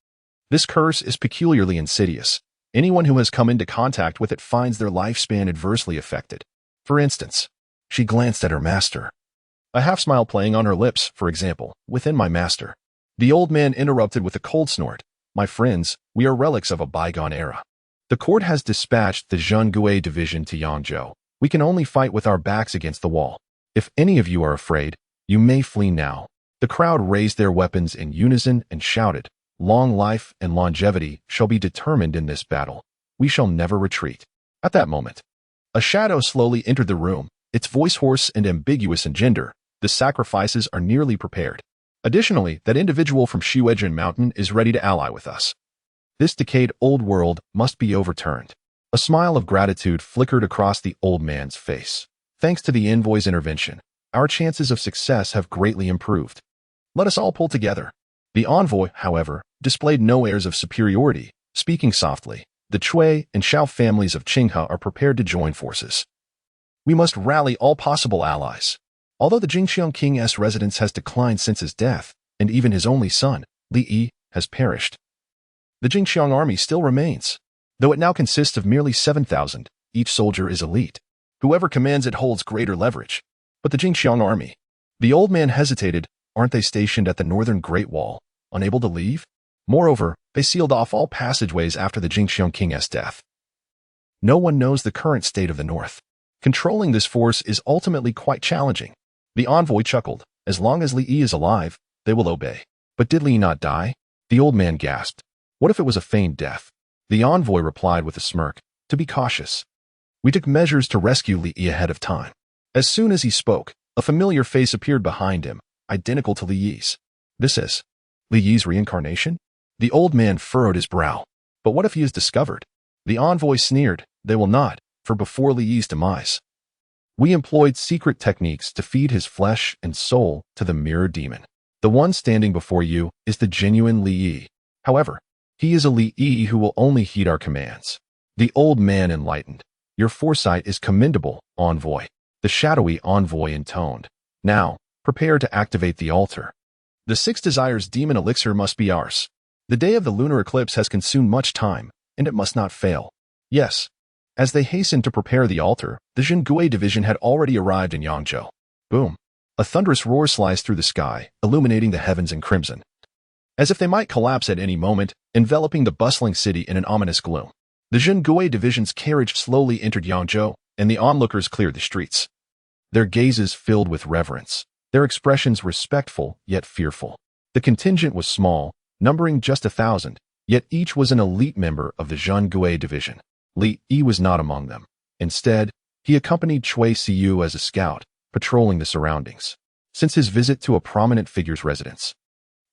This curse is peculiarly insidious. Anyone who has come into contact with it finds their lifespan adversely affected. For instance, she glanced at her master, a half-smile playing on her lips, for example, within my master. The old man interrupted with a cold snort. My friends, we are relics of a bygone era. The court has dispatched the Zhenguisi division to Yangzhou. We can only fight with our backs against the wall. If any of you are afraid, you may flee now. The crowd raised their weapons in unison and shouted, Long life and longevity shall be determined in this battle. We shall never retreat. At that moment, a shadow slowly entered the room, its voice hoarse and ambiguous in gender. The sacrifices are nearly prepared. Additionally, that individual from Shuezhen Mountain is ready to ally with us. This decayed old world must be overturned. A smile of gratitude flickered across the old man's face. Thanks to the envoy's intervention, our chances of success have greatly improved. Let us all pull together. The envoy, however, displayed no airs of superiority, speaking softly. The Cui and Shao families of Qinghe are prepared to join forces. We must rally all possible allies. Although the Jingxiang King's residence has declined since his death, and even his only son, Li Yi, has perished, the Jingxiang army still remains. Though it now consists of merely 7,000, each soldier is elite. Whoever commands it holds greater leverage. But the Jingxiang army? The old man hesitated. Aren't they stationed at the northern Great Wall, unable to leave? Moreover, they sealed off all passageways after the Jingxiang King's death. No one knows the current state of the north. Controlling this force is ultimately quite challenging. The envoy chuckled. As long as Li Yi is alive, they will obey. But did Li not die? The old man gasped. What if it was a feigned death? The envoy replied with a smirk. To be cautious. We took measures to rescue Li Yi ahead of time. As soon as he spoke, a familiar face appeared behind him, identical to Li Yi's. This is Li Yi's reincarnation? The old man furrowed his brow. But what if he is discovered? The envoy sneered. They will not, for before Li Yi's demise, We employed secret techniques to feed his flesh and soul to the mirror demon. The one standing before you is the genuine Li Yi. However, he is a Li Yi who will only heed our commands. The old man enlightened. Your foresight is commendable, envoy. The shadowy envoy intoned. Now, prepare to activate the altar. The 6 desires demon elixir must be ours. The day of the lunar eclipse has consumed much time, and it must not fail. Yes. As they hastened to prepare the altar, the Zhenguisi division had already arrived in Yangzhou. Boom. A thunderous roar sliced through the sky, illuminating the heavens in crimson. As if they might collapse at any moment, enveloping the bustling city in an ominous gloom. The Zhenguisi division's carriage slowly entered Yangzhou, and the onlookers cleared the streets. Their gazes filled with reverence, their expressions respectful yet fearful. The contingent was small, numbering just 1,000, yet each was an elite member of the Zhenguisi division. Li Yi was not among them. Instead, he accompanied Zhenguisi as a scout, patrolling the surroundings. Since his visit to a prominent figure's residence,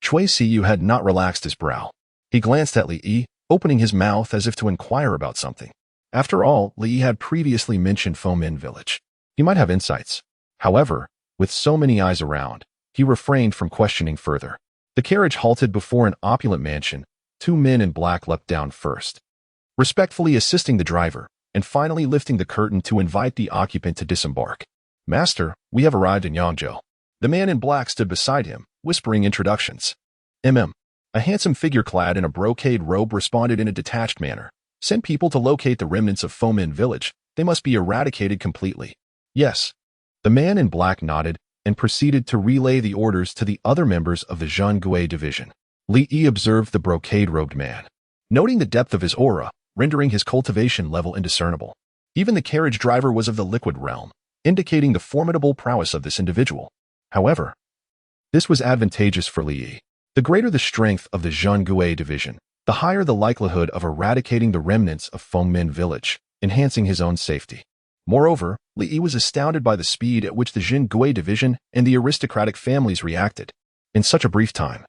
Zhenguisi had not relaxed his brow. He glanced at Li Yi, opening his mouth as if to inquire about something. After all, Li Yi had previously mentioned Fomin village. He might have insights. However, with so many eyes around, he refrained from questioning further. The carriage halted before an opulent mansion. 2 men in black leapt down first, respectfully assisting the driver, and finally lifting the curtain to invite the occupant to disembark. Master, we have arrived in Yangzhou. The man in black stood beside him, whispering introductions. A handsome figure clad in a brocade robe responded in a detached manner. Send people to locate the remnants of Fomin village. They must be eradicated completely. Yes. The man in black nodded and proceeded to relay the orders to the other members of the Zhenguisi division. Li Yi observed the brocade-robed man, noting the depth of his aura, rendering his cultivation level indiscernible. Even the carriage driver was of the liquid realm, indicating the formidable prowess of this individual. However, this was advantageous for Li Yi. The greater the strength of the Zhenguisi division, the higher the likelihood of eradicating the remnants of Fomin village, enhancing his own safety. Moreover, Li Yi was astounded by the speed at which the Zhenguisi division and the aristocratic families reacted. In such a brief time,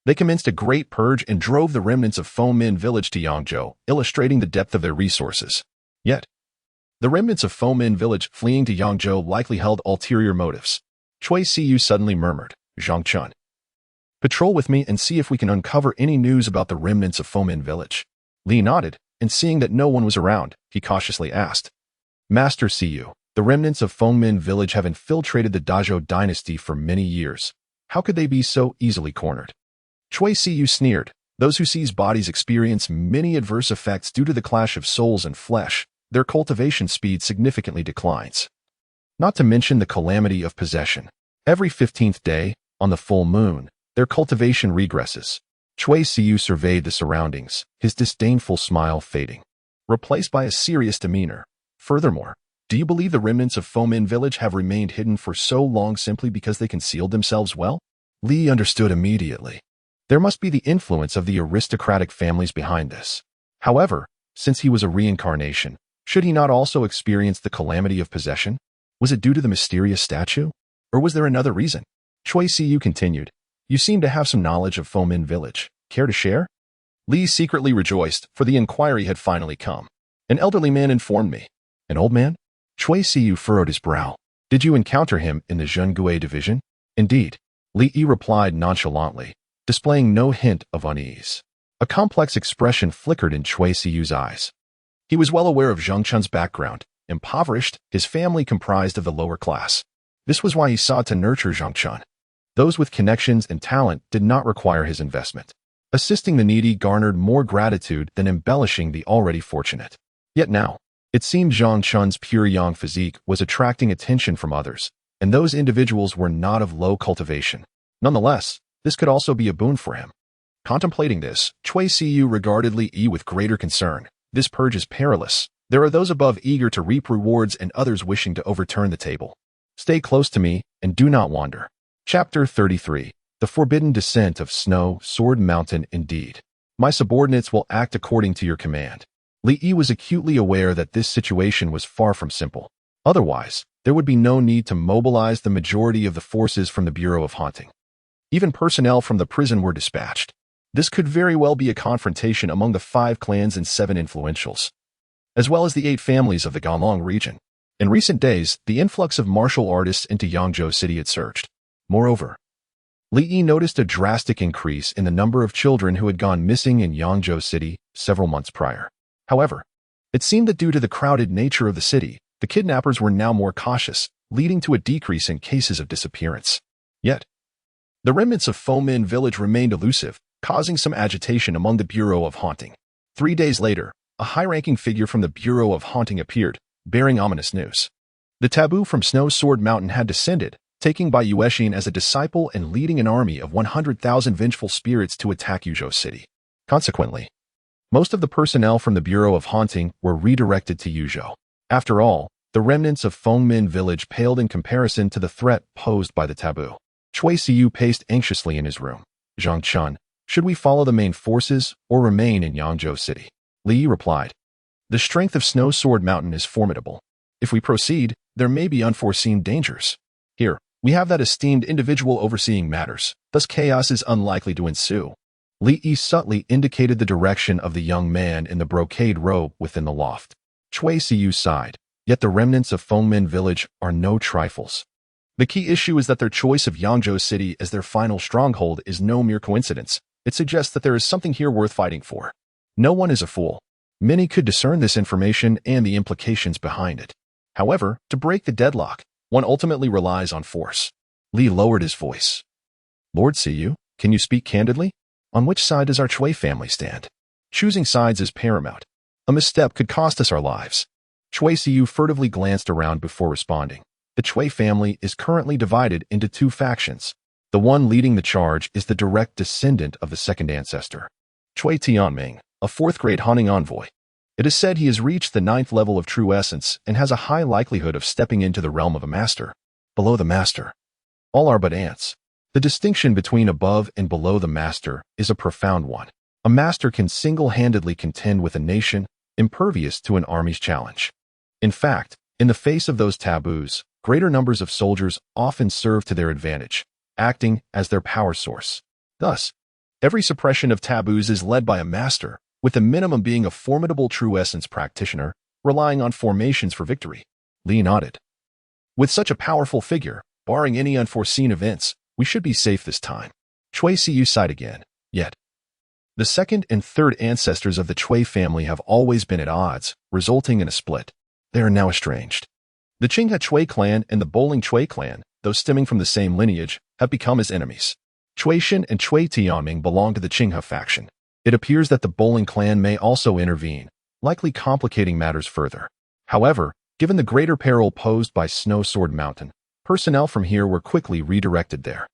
they commenced a great purge and drove the remnants of Fomin village to Yangzhou, illustrating the depth of their resources. Yet, the remnants of Fomin village fleeing to Yangzhou likely held ulterior motives. Zhenguisi suddenly murmured, Zhangchun, patrol with me and see if we can uncover any news about the remnants of Fomin village. Li nodded, and seeing that no one was around, he cautiously asked, Master Siyu, the remnants of Fomin village have infiltrated the Dazhou dynasty for many years. How could they be so easily cornered? Zhenguisi sneered. Those who seize bodies experience many adverse effects due to the clash of souls and flesh. Their cultivation speed significantly declines. Not to mention the calamity of possession. Every 15th day, on the full moon, their cultivation regresses. Zhenguisi surveyed the surroundings, his disdainful smile fading, replaced by a serious demeanor. Furthermore, do you believe the remnants of Fomin village have remained hidden for so long simply because they concealed themselves well? Li understood immediately. There must be the influence of the aristocratic families behind this. However, since he was a reincarnation, should he not also experience the calamity of possession? Was it due to the mysterious statue? Or was there another reason? Zhenguisi continued. You seem to have some knowledge of Fomin village. Care to share? Li secretly rejoiced, for the inquiry had finally come. An elderly man informed me. An old man? Zhenguisi furrowed his brow. Did you encounter him in the Zhenguisi division? Indeed. Li replied nonchalantly, displaying no hint of unease. A complex expression flickered in Zhenguisi's eyes. He was well aware of Zhangchun's background. Impoverished, his family comprised of the lower class. This was why he sought to nurture Zhangchun. Those with connections and talent did not require his investment. Assisting the needy garnered more gratitude than embellishing the already fortunate. Yet now, it seemed Zhangchun's pure yang physique was attracting attention from others, and those individuals were not of low cultivation. Nonetheless, this could also be a boon for him. Contemplating this, Zhenguisi regarded Li Yi with greater concern. This purge is perilous. There are those above eager to reap rewards and others wishing to overturn the table. Stay close to me and do not wander. Chapter 33. The Forbidden Descent of Snow Sword Mountain. Indeed, my subordinates will act according to your command. Li Yi was acutely aware that this situation was far from simple. Otherwise, there would be no need to mobilize the majority of the forces from the Bureau of Haunting. Even personnel from the prison were dispatched. This could very well be a confrontation among the 5 clans and 7 influentials, as well as the 8 families of the Ganlong region. In recent days, the influx of martial artists into Yangzhou City had surged. Moreover, Li Yi noticed a drastic increase in the number of children who had gone missing in Yangzhou City several months prior. However, it seemed that due to the crowded nature of the city, the kidnappers were now more cautious, leading to a decrease in cases of disappearance. Yet, the remnants of Fomin village remained elusive, causing some agitation among the Bureau of Haunting. 3 days later, a high-ranking figure from the Bureau of Haunting appeared, bearing ominous news. The taboo from Snow Sword Mountain had descended, taking Bai Yuexin as a disciple and leading an army of 100,000 vengeful spirits to attack Yuzhou City. Consequently, most of the personnel from the Bureau of Haunting were redirected to Yuzhou. After all, the remnants of Fengmin village paled in comparison to the threat posed by the taboo. Cui Siyu paced anxiously in his room. Zhang Chun, should we follow the main forces or remain in Yangzhou City? Li Yi replied. The strength of Snow Sword Mountain is formidable. If we proceed, there may be unforeseen dangers. Here, we have that esteemed individual overseeing matters, thus chaos is unlikely to ensue. Li Yi subtly indicated the direction of the young man in the brocade robe within the loft. Cui Siyu sighed, yet the remnants of Fengmin village are no trifles. The key issue is that their choice of Yangzhou City as their final stronghold is no mere coincidence. It suggests that there is something here worth fighting for. No one is a fool. Many could discern this information and the implications behind it. However, to break the deadlock, one ultimately relies on force. Li lowered his voice. Lord Siyu, can you speak candidly? On which side does our Cui family stand? Choosing sides is paramount. A misstep could cost us our lives. Cui Siyu furtively glanced around before responding. The Cui family is currently divided into 2 factions. The one leading the charge is the direct descendant of the second ancestor, Cui Tianming, a 4th-grade hunting envoy. It is said he has reached the 9th level of true essence and has a high likelihood of stepping into the realm of a master. Below the master, all are but ants. The distinction between above and below the master is a profound one. A master can single-handedly contend with a nation, impervious to an army's challenge. In fact, in the face of those taboos, greater numbers of soldiers often serve to their advantage, acting as their power source. Thus, every suppression of taboos is led by a master, with the minimum being a formidable true essence practitioner, relying on formations for victory. Li nodded. With such a powerful figure, barring any unforeseen events, we should be safe this time. Cui Siyu sighed again. Yet, the 2nd and 3rd ancestors of the Cui family have always been at odds, resulting in a split. They are now estranged. The Qinghe Cui clan and the Bowling Cui clan, though stemming from the same lineage, have become his enemies. Cui Xin and Cui Tianming belong to the Qinghe faction. It appears that the Bowling clan may also intervene, likely complicating matters further. However, given the greater peril posed by Snow Sword Mountain, personnel from here were quickly redirected there.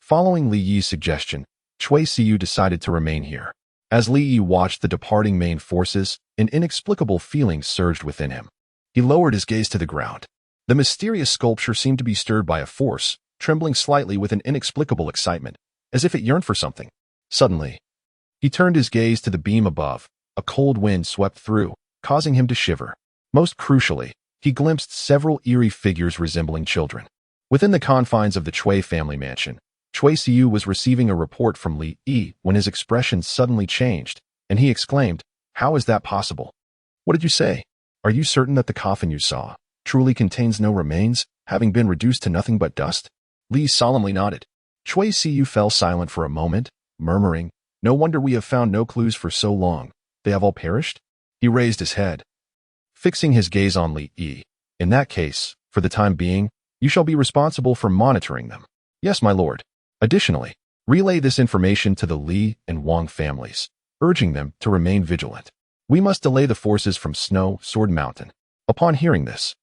Following Li Yi's suggestion, Cui Siyu decided to remain here. As Li Yi watched the departing main forces, an inexplicable feeling surged within him. He lowered his gaze to the ground. The mysterious sculpture seemed to be stirred by a force, trembling slightly with an inexplicable excitement, as if it yearned for something. Suddenly, he turned his gaze to the beam above. A cold wind swept through, causing him to shiver. Most crucially, he glimpsed several eerie figures resembling children. Within the confines of the Cui family mansion, Cui Siyu was receiving a report from Li Yi when his expression suddenly changed, and he exclaimed, "How is that possible? What did you say? Are you certain that the coffin you saw truly contains no remains, having been reduced to nothing but dust?" Li solemnly nodded. Cui Siyu fell silent for a moment, murmuring, "No wonder we have found no clues for so long. They have all perished?" He raised his head, fixing his gaze on Li Yi. "In that case, for the time being, you shall be responsible for monitoring them." "Yes, my lord." Additionally, relay this information to the Li and Wang families, urging them to remain vigilant. We must delay the forces from Snow Sword Mountain. Upon hearing this,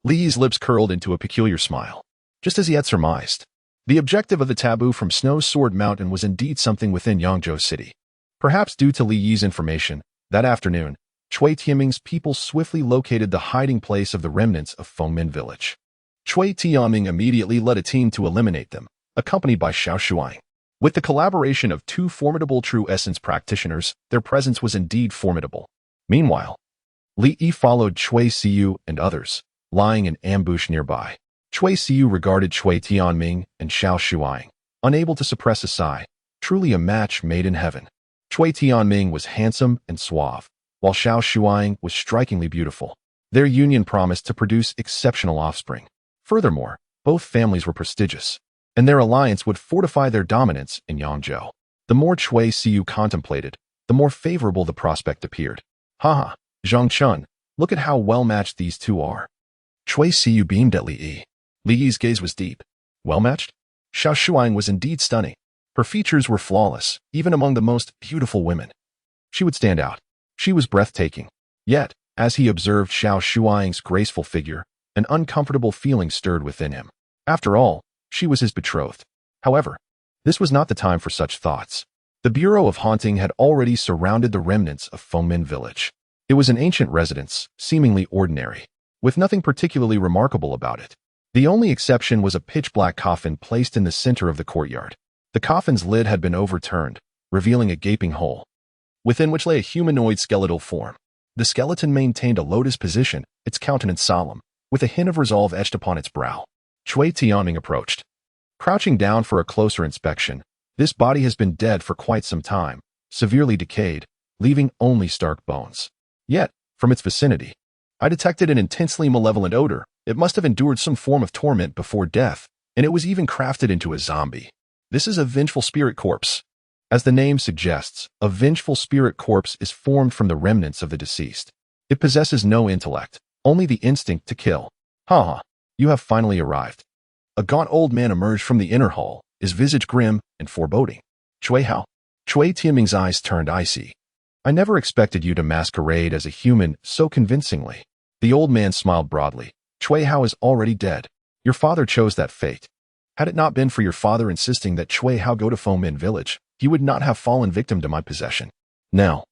Li's lips curled into a peculiar smile. Just as he had surmised, the objective of the taboo from Snow Sword Mountain was indeed something within Yangzhou City. Perhaps due to Li Yi's information, that afternoon, Cui Tianming's people swiftly located the hiding place of the remnants of Fengmin village. Cui Tianming immediately led a team to eliminate them, accompanied by Xiao Shuang. With the collaboration of 2 formidable true essence practitioners, their presence was indeed formidable. Meanwhile, Li Yi followed Cui Siyu and others, lying in ambush nearby. Cui Siyu regarded Cui Tianming and Xiao Shuang, unable to suppress a sigh. Truly a match made in heaven. Cui Tianming was handsome and suave, while Xiao Shuang was strikingly beautiful. Their union promised to produce exceptional offspring. Furthermore, both families were prestigious, and their alliance would fortify their dominance in Yangzhou. The more Cui Siyu contemplated, the more favorable the prospect appeared. Haha, Zhang Chun, look at how well-matched these two are. Cui Siyu beamed at Li Yi. Li Yi's gaze was deep. Well-matched? Xiao Shuang was indeed stunning. Her features were flawless, even among the most beautiful women. She would stand out. She was breathtaking. Yet, as he observed Xiao Shuang's graceful figure, an uncomfortable feeling stirred within him. After all, she was his betrothed. However, this was not the time for such thoughts. The Bureau of Haunting had already surrounded the remnants of Fengmin village. It was an ancient residence, seemingly ordinary, with nothing particularly remarkable about it. The only exception was a pitch-black coffin placed in the center of the courtyard. The coffin's lid had been overturned, revealing a gaping hole, within which lay a humanoid skeletal form. The skeleton maintained a lotus position, its countenance solemn, with a hint of resolve etched upon its brow. Cui Tianming approached. Crouching down for a closer inspection, this body has been dead for quite some time, severely decayed, leaving only stark bones. Yet, from its vicinity, I detected an intensely malevolent odor. It must have endured some form of torment before death, and it was even crafted into a zombie. This is a vengeful spirit corpse. As the name suggests, a vengeful spirit corpse is formed from the remnants of the deceased. It possesses no intellect, only the instinct to kill. Ha! You have finally arrived. A gaunt old man emerged from the inner hall, his visage grim and foreboding. Cui Hao. Cui Tianming's eyes turned icy. I never expected you to masquerade as a human so convincingly. The old man smiled broadly. Cui Hao is already dead. Your father chose that fate. Had it not been for your father insisting that Cui Hao go to Fengmin village, he would not have fallen victim to my possession. Now,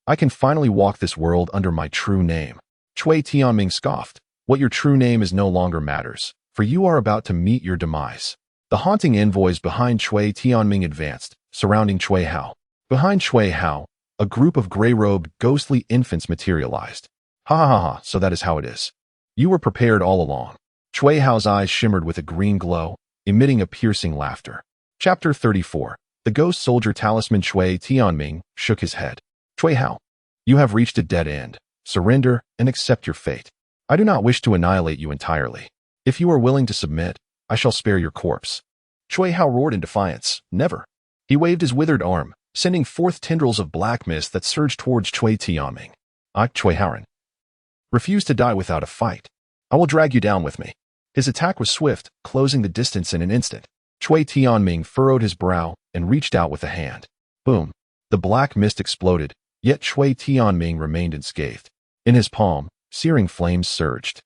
I can finally walk this world under my true name. Cui Tianming scoffed. What your true name is no longer matters, for you are about to meet your demise. The haunting envoys behind Cui Tianming advanced, surrounding Cui Hao. Behind Cui Hao, a group of gray-robed, ghostly infants materialized. Ha ha ha ha, so that is how it is. You were prepared all along. Cui Hao's eyes shimmered with a green glow, emitting a piercing laughter. Chapter 34. The Ghost Soldier Talisman. Cui Tianming shook his head. Cui Hao, you have reached a dead end. Surrender and accept your fate. I do not wish to annihilate you entirely. If you are willing to submit, I shall spare your corpse. Cui Hao roared in defiance. Never. He waved his withered arm, sending forth tendrils of black mist that surged towards Cui Tianming. Cui Haoren. Refuse to die without a fight. I will drag you down with me. His attack was swift, closing the distance in an instant. Cui Tianming furrowed his brow and reached out with a hand. Boom. The black mist exploded, yet Cui Tianming remained unscathed. In his palm, searing flames surged,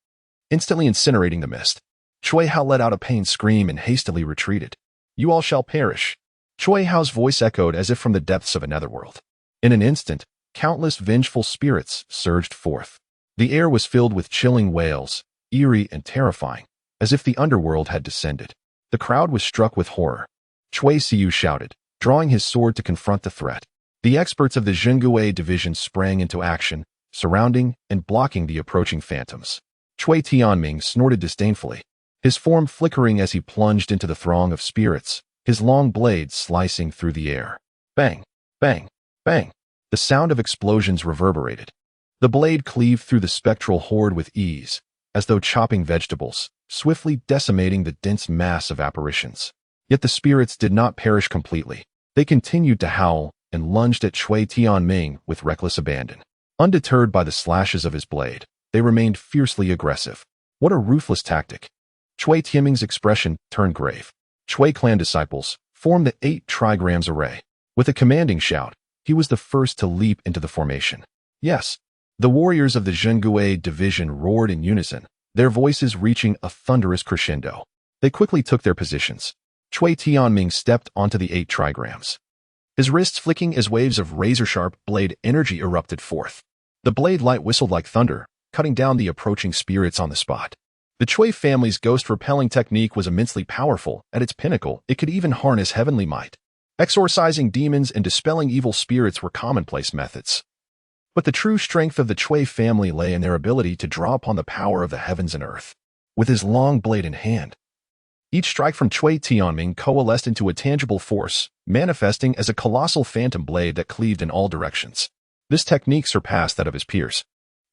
instantly incinerating the mist. Cui Hao let out a pained scream and hastily retreated. You all shall perish. Cui Hao's voice echoed as if from the depths of a netherworld. In an instant, countless vengeful spirits surged forth. The air was filled with chilling wails, eerie and terrifying, as if the underworld had descended. The crowd was struck with horror. Cui Siyu shouted, drawing his sword to confront the threat. The experts of the Zhenguisi division sprang into action, surrounding and blocking the approaching phantoms. Cui Tianming snorted disdainfully, his form flickering as he plunged into the throng of spirits, his long blade slicing through the air. Bang! Bang! Bang! The sound of explosions reverberated. The blade cleaved through the spectral horde with ease, as though chopping vegetables, swiftly decimating the dense mass of apparitions. Yet the spirits did not perish completely. They continued to howl and lunged at Cui Tianming with reckless abandon. Undeterred by the slashes of his blade, they remained fiercely aggressive. What a ruthless tactic. Cui Tianming's expression turned grave. Cui clan disciples formed the 8 trigrams array. With a commanding shout, he was the first to leap into the formation. Yes, the warriors of the Zhenguisi division roared in unison, their voices reaching a thunderous crescendo. They quickly took their positions. Cui Tianming stepped onto the 8 trigrams, his wrists flicking as waves of razor-sharp blade energy erupted forth. The blade light whistled like thunder, cutting down the approaching spirits on the spot. The Cui family's ghost-repelling technique was immensely powerful. At its pinnacle, it could even harness heavenly might. Exorcising demons and dispelling evil spirits were commonplace methods. But the true strength of the Cui family lay in their ability to draw upon the power of the heavens and earth. With his long blade in hand, each strike from Cui Tianming coalesced into a tangible force, manifesting as a colossal phantom blade that cleaved in all directions. This technique surpassed that of his peers.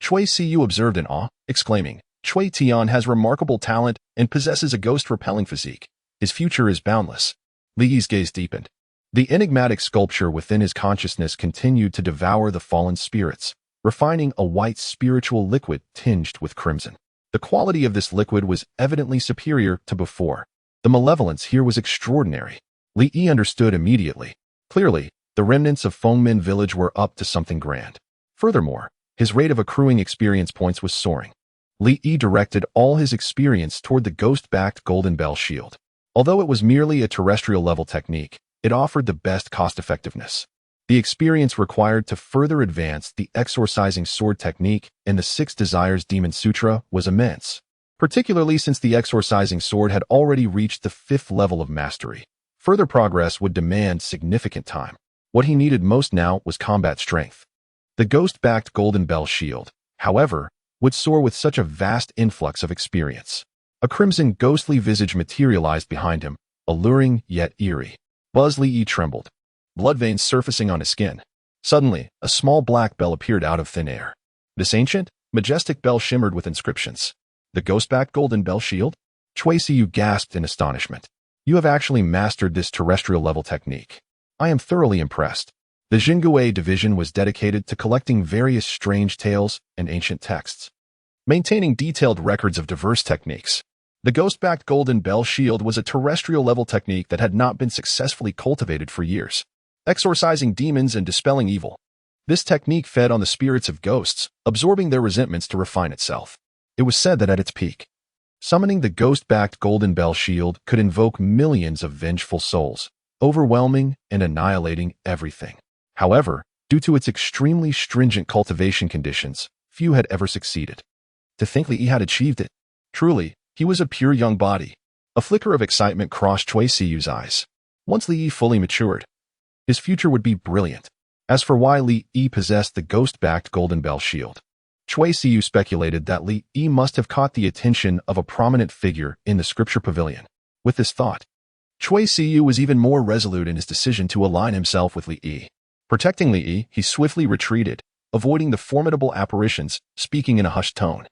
Cui Siyu observed in awe, exclaiming, "Chui Tian has remarkable talent and possesses a ghost-repelling physique. His future is boundless." Li Yi's gaze deepened. The enigmatic sculpture within his consciousness continued to devour the fallen spirits, refining a white spiritual liquid tinged with crimson. The quality of this liquid was evidently superior to before. The malevolence here was extraordinary. Li Yi understood immediately. Clearly, the remnants of Fengmin village were up to something grand. Furthermore, his rate of accruing experience points was soaring. Li Yi directed all his experience toward the ghost-backed golden bell shield. Although it was merely a terrestrial-level technique, it offered the best cost-effectiveness. The experience required to further advance the exorcising sword technique and the Six Desires Demon Sutra was immense, particularly since the exorcising sword had already reached the 5th level of mastery. Further progress would demand significant time. What he needed most now was combat strength. The ghost-backed golden bell shield, however, would soar with such a vast influx of experience. A crimson ghostly visage materialized behind him, alluring yet eerie. Li Yi trembled, blood veins surfacing on his skin. Suddenly, a small black bell appeared out of thin air. This ancient, majestic bell shimmered with inscriptions. The ghost-backed golden bell shield? Zhenguisi gasped in astonishment. You have actually mastered this terrestrial-level technique. I am thoroughly impressed. The Zhenguisi division was dedicated to collecting various strange tales and ancient texts, maintaining detailed records of diverse techniques. The ghost-backed golden bell shield was a terrestrial-level technique that had not been successfully cultivated for years, exorcising demons and dispelling evil. This technique fed on the spirits of ghosts, absorbing their resentments to refine itself. It was said that at its peak, summoning the ghost-backed golden bell shield could invoke millions of vengeful souls, overwhelming and annihilating everything. However, due to its extremely stringent cultivation conditions, few had ever succeeded. To think Li Yi had achieved it. Truly, he was a pure young body. A flicker of excitement crossed Zhenguisi's eyes. Once Li Yi fully matured, his future would be brilliant. As for why Li Yi possessed the ghost-backed golden bell shield, Zhenguisi speculated that Li Yi must have caught the attention of a prominent figure in the scripture pavilion. With this thought, Zhenguisi was even more resolute in his decision to align himself with Li Yi. Protecting Li Yi, he swiftly retreated, avoiding the formidable apparitions, speaking in a hushed tone.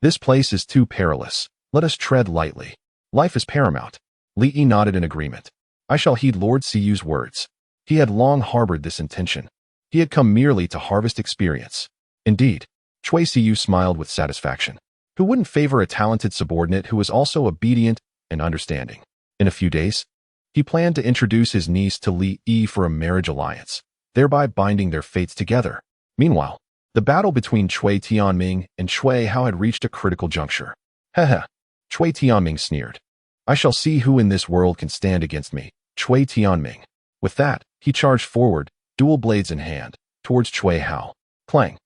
This place is too perilous. Let us tread lightly. Life is paramount. Li Yi nodded in agreement. I shall heed Lord Siyu's words. He had long harbored this intention. He had come merely to harvest experience. Indeed, Zhenguisi smiled with satisfaction. Who wouldn't favor a talented subordinate who was also obedient and understanding? In a few days, he planned to introduce his niece to Li Yi for a marriage alliance, thereby binding their fates together. Meanwhile, the battle between Chui Tianming and Chui Hao had reached a critical juncture. Heh. Chui Tianming sneered. I shall see who in this world can stand against me, Chui Tianming. With that, he charged forward, dual blades in hand, towards Chui Hao. Clang.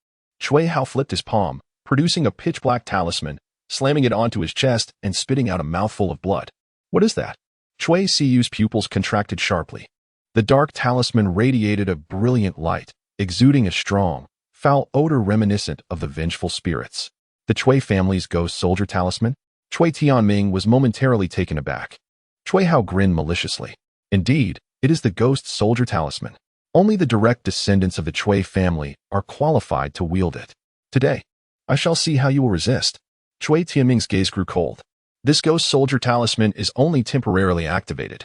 Chui Hao flipped his palm, producing a pitch-black talisman, slamming it onto his chest and spitting out a mouthful of blood. What is that? Zhenguisi's pupils contracted sharply. The dark talisman radiated a brilliant light, exuding a strong, foul odor reminiscent of the vengeful spirits. The Chui family's ghost soldier talisman? Chui Tianming was momentarily taken aback. Chui Hao grinned maliciously. Indeed, it is the ghost soldier talisman. Only the direct descendants of the Chui family are qualified to wield it. Today, I shall see how you will resist. Chui Tianming's gaze grew cold. This ghost soldier talisman is only temporarily activated.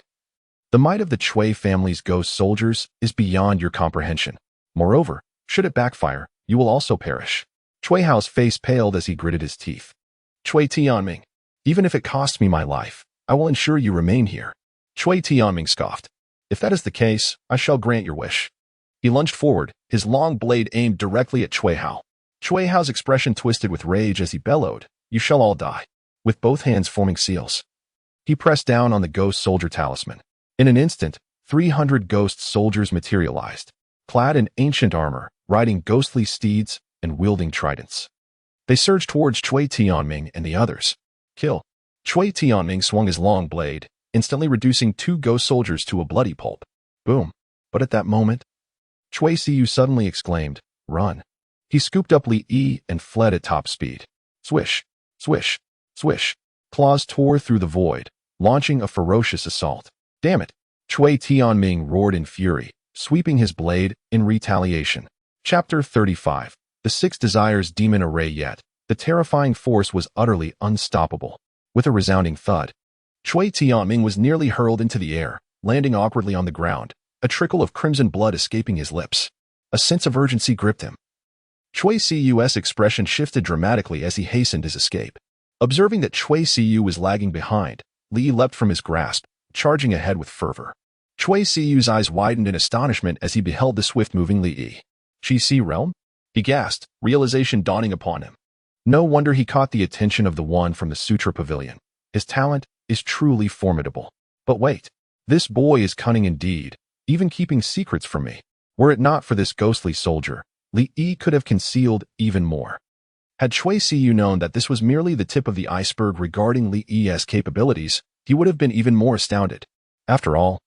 The might of the Chui family's ghost soldiers is beyond your comprehension. Moreover, should it backfire, you will also perish. Chui Hao's face paled as he gritted his teeth. Chui Tianming, even if it costs me my life, I will ensure you remain here. Chui Tianming scoffed. If that is the case, I shall grant your wish. He lunged forward, his long blade aimed directly at Chui Hao. Chui Hao's expression twisted with rage as he bellowed, You shall all die. With both hands forming seals, he pressed down on the ghost soldier talisman. In an instant, 300 ghost soldiers materialized, clad in ancient armor, riding ghostly steeds and wielding tridents. They surged towards Chui Tianming and the others. Kill. Chui Tianming swung his long blade, instantly reducing 2 ghost soldiers to a bloody pulp. Boom. But at that moment, Zhenguisi suddenly exclaimed, Run. He scooped up Li Yi and fled at top speed. Swish, swish, swish. Claws tore through the void, launching a ferocious assault. Damn it. Chui Tianming roared in fury, sweeping his blade in retaliation. Chapter 35. The Six Desires Demon Array. Yet, The terrifying force was utterly unstoppable. With a resounding thud, Cui Tianming was nearly hurled into the air, landing awkwardly on the ground, a trickle of crimson blood escaping his lips. A sense of urgency gripped him. Cui Cu's expression shifted dramatically as he hastened his escape. Observing that Cui Cu was lagging behind, Li leapt from his grasp, charging ahead with fervor. Cui Cu's eyes widened in astonishment as he beheld the swift-moving Li. Qi Si realm? He gasped, realization dawning upon him. No wonder he caught the attention of the one from the Sutra Pavilion. His talent is truly formidable. But wait, this boy is cunning indeed, even keeping secrets from me. Were it not for this ghostly soldier, Li Yi could have concealed even more. Had Cui Cu known that this was merely the tip of the iceberg regarding Li Yi's capabilities, he would have been even more astounded. After all,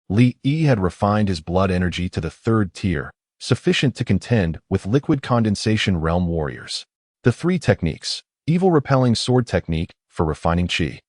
Li Yi had refined his blood energy to the 3rd tier, sufficient to contend with liquid condensation realm warriors. The 3 techniques: evil repelling sword technique for refining qi,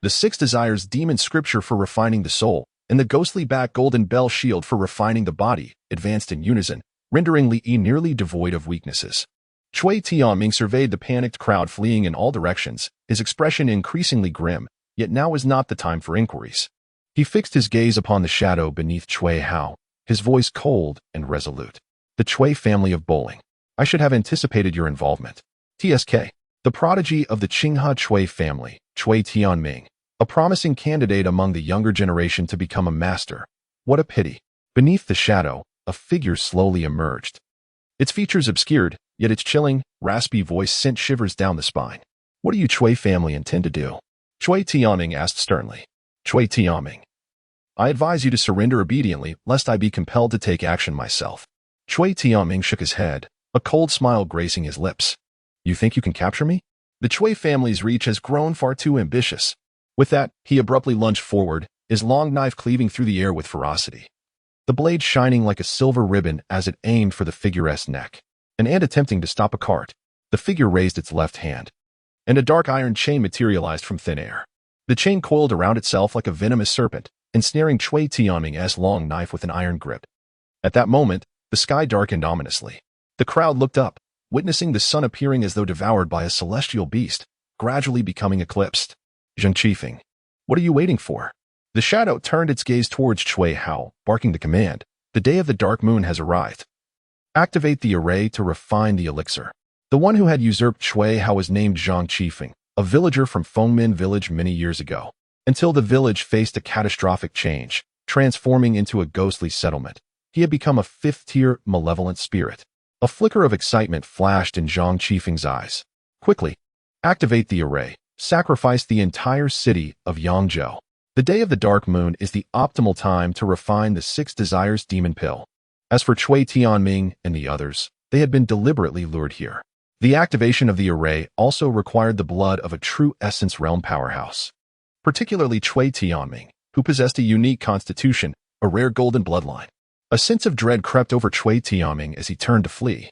the 6 desires demon scripture for refining the soul, and the ghostly back golden bell shield for refining the body, advanced in unison, rendering Li Yi nearly devoid of weaknesses. Cui Tianming surveyed the panicked crowd fleeing in all directions, his expression increasingly grim, yet now was not the time for inquiries. He fixed his gaze upon the shadow beneath Cui Hao, his voice cold and resolute. The Cui family of bowling. I should have anticipated your involvement. TSK. The prodigy of the Qinghe Cui family, Cui Tianming, a promising candidate among the younger generation to become a master. What a pity. Beneath the shadow, a figure slowly emerged. Its features obscured, yet its chilling, raspy voice sent shivers down the spine. What do you Cui family intend to do? Cui Tianming asked sternly. Cui Tianming. I advise you to surrender obediently, lest I be compelled to take action myself. Cui Tianming shook his head, a cold smile gracing his lips. You think you can capture me? The Cui family's reach has grown far too ambitious. With that, he abruptly lunged forward, his long knife cleaving through the air with ferocity. The blade shining like a silver ribbon as it aimed for the figure's neck. And attempting to stop a cart, the figure raised its left hand, and a dark iron chain materialized from thin air. The chain coiled around itself like a venomous serpent, ensnaring Cui Tianming's long knife with an iron grip. At that moment, the sky darkened ominously. The crowd looked up, witnessing the sun appearing as though devoured by a celestial beast, gradually becoming eclipsed. Zhenguisi, what are you waiting for? The shadow turned its gaze towards Cui Hao, barking the command. The day of the dark moon has arrived. Activate the array to refine the elixir. The one who had usurped Cui Hao was named Zhenguisi, a villager from Fengmin village many years ago, until the village faced a catastrophic change, transforming into a ghostly settlement. He had become a 5th-tier malevolent spirit. A flicker of excitement flashed in Zhenguisi's eyes. Quickly, activate the array. Sacrifice the entire city of Yangzhou. The day of the dark moon is the optimal time to refine the 6 desires demon pill. As for Cui Tianming and the others, they had been deliberately lured here. The activation of the array also required the blood of a true essence realm powerhouse, particularly Cui Tianming, who possessed a unique constitution, a rare golden bloodline. A sense of dread crept over Cui Tianming as he turned to flee,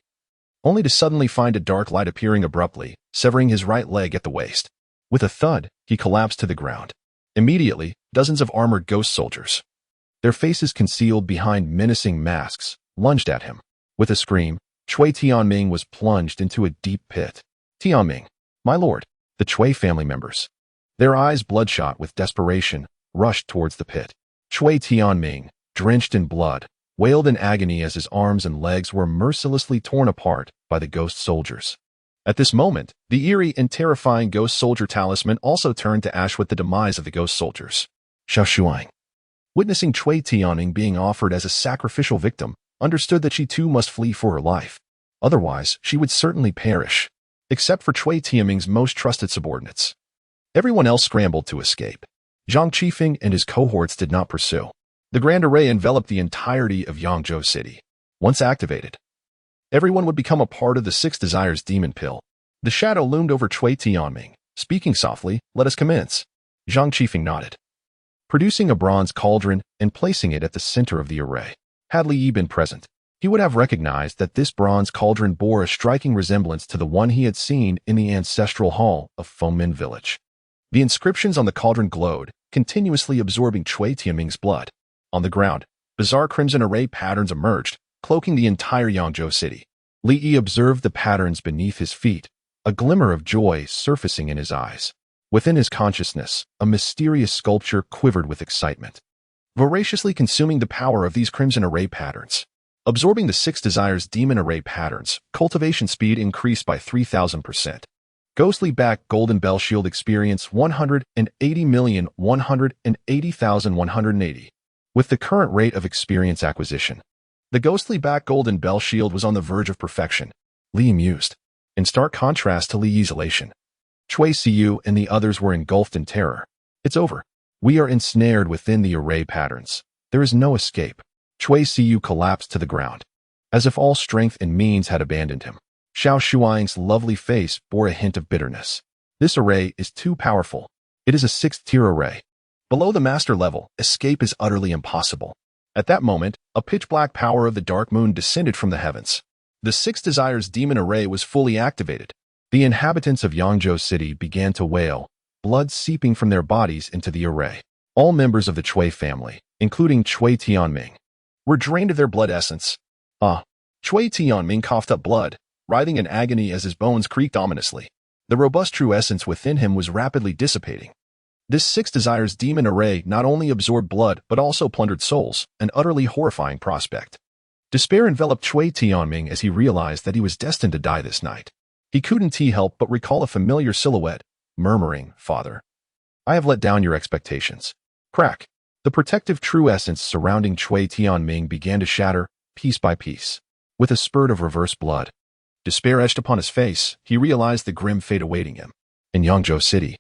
only to suddenly find a dark light appearing abruptly, severing his right leg at the waist. With a thud, he collapsed to the ground. Immediately, dozens of armored ghost soldiers, their faces concealed behind menacing masks, lunged at him. With a scream, Cui Tianming was plunged into a deep pit. Tianming, my lord, the Cui family members, their eyes bloodshot with desperation, rushed towards the pit. Cui Tianming, drenched in blood, wailed in agony as his arms and legs were mercilessly torn apart by the ghost soldiers. At this moment, the eerie and terrifying ghost soldier talisman also turned to ash with the demise of the ghost soldiers. Xiaoshuang, witnessing Cui Tianming being offered as a sacrificial victim, understood that she too must flee for her life. Otherwise, she would certainly perish. Except for Cui Tianming's most trusted subordinates, everyone else scrambled to escape. Zhenguisi and his cohorts did not pursue. The grand array enveloped the entirety of Yangzhou city. Once activated, everyone would become a part of the 6 desires demon pill. The shadow loomed over Cui Tianming. Speaking softly, let us commence. Zhenguisi nodded, producing a bronze cauldron and placing it at the center of the array. Had Li Yi been present, he would have recognized that this bronze cauldron bore a striking resemblance to the one he had seen in the ancestral hall of Fengmin village. The inscriptions on the cauldron glowed, continuously absorbing Cui Tianming's blood. On the ground, bizarre crimson array patterns emerged, cloaking the entire Yangzhou city. Li Yi observed the patterns beneath his feet, a glimmer of joy surfacing in his eyes. Within his consciousness, a mysterious sculpture quivered with excitement, voraciously consuming the power of these crimson array patterns. Absorbing the 6 desires demon array patterns, cultivation speed increased by 3,000%. Ghostly back golden bell shield experience 180,180,180. With the current rate of experience acquisition, the ghostly back golden bell shield was on the verge of perfection. Li mused. In stark contrast to Li's elation, Chui Siyu and the others were engulfed in terror. It's over. We are ensnared within the array patterns. There is no escape. Chui Siyu collapsed to the ground, as if all strength and means had abandoned him. Xiao Shuang's lovely face bore a hint of bitterness. This array is too powerful. It is a 6th-tier array. Below the master level, escape is utterly impossible. At that moment, a pitch-black power of the dark moon descended from the heavens. The 6 desires demon array was fully activated. The inhabitants of Yangzhou City began to wail, blood seeping from their bodies into the array. All members of the Chui family, including Chui Tianming, were drained of their blood essence. Chui Tianming coughed up blood, writhing in agony as his bones creaked ominously. The robust true essence within him was rapidly dissipating. This 6 desires demon array not only absorbed blood but also plundered souls, an utterly horrifying prospect. Despair enveloped Chui Tianming as he realized that he was destined to die this night. He couldn't help but recall a familiar silhouette, murmuring, "Father, I have let down your expectations." Crack. The protective true essence surrounding Chui Tianming began to shatter, piece by piece. With a spurt of reverse blood, despair etched upon his face, he realized the grim fate awaiting him. In Yangzhou City,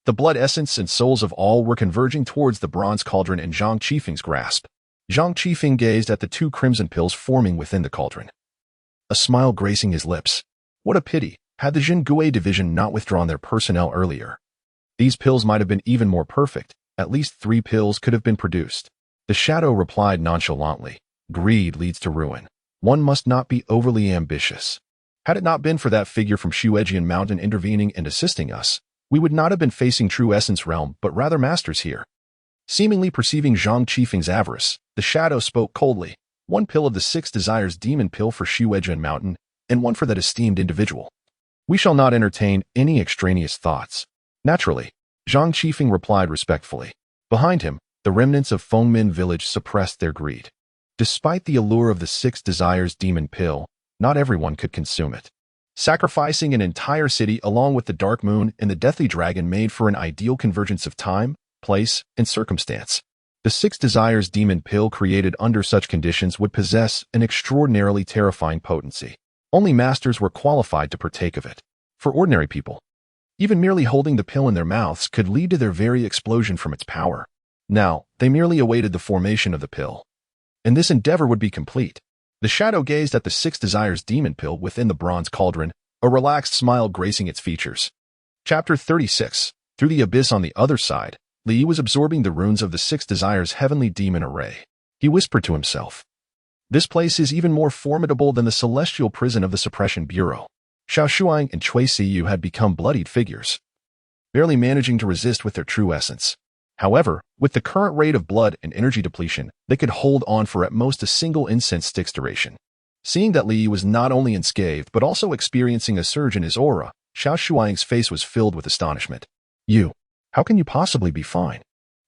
the blood essence and souls of all were converging towards the bronze cauldron in Zhang Qifeng's grasp. Zhang Qifeng gazed at the 2 crimson pills forming within the cauldron, a smile gracing his lips. What a pity, had the Zhenguisi division not withdrawn their personnel earlier. These pills might have been even more perfect. At least 3 pills could have been produced. The shadow replied nonchalantly, "Greed leads to ruin. One must not be overly ambitious. Had it not been for that figure from Shuejian Mountain intervening and assisting us, we would not have been facing true essence realm, but rather masters here." Seemingly perceiving Zhang Qifeng's avarice, the shadow spoke coldly. 1 pill of the 6 desires demon pill for Shuejian Mountain, and 1 for that esteemed individual. We shall not entertain any extraneous thoughts. Naturally, Zhang Qifeng replied respectfully. Behind him, the remnants of Fengmin village suppressed their greed. Despite the allure of the 6 desires demon pill, not everyone could consume it. Sacrificing an entire city along with the dark moon and the deathly dragon made for an ideal convergence of time, place, and circumstance. The 6 desires demon pill created under such conditions would possess an extraordinarily terrifying potency. Only masters were qualified to partake of it. For ordinary people, even merely holding the pill in their mouths could lead to their very explosion from its power. Now, they merely awaited the formation of the pill, and this endeavor would be complete. The shadow gazed at the 6 desires demon pill within the bronze cauldron, a relaxed smile gracing its features. Chapter 36. Through the abyss on the other side, Li was absorbing the runes of the 6 desires heavenly demon array. He whispered to himself, "This place is even more formidable than the celestial prison of the Suppression Bureau." Xiao Shuang and Chui Siyu had become bloodied figures, barely managing to resist with their true essence. However, with the current rate of blood and energy depletion, they could hold on for at most a single incense stick's duration. Seeing that Li was not only unscathed but also experiencing a surge in his aura, Xiao Shuang's face was filled with astonishment. "You, how can you possibly be fine?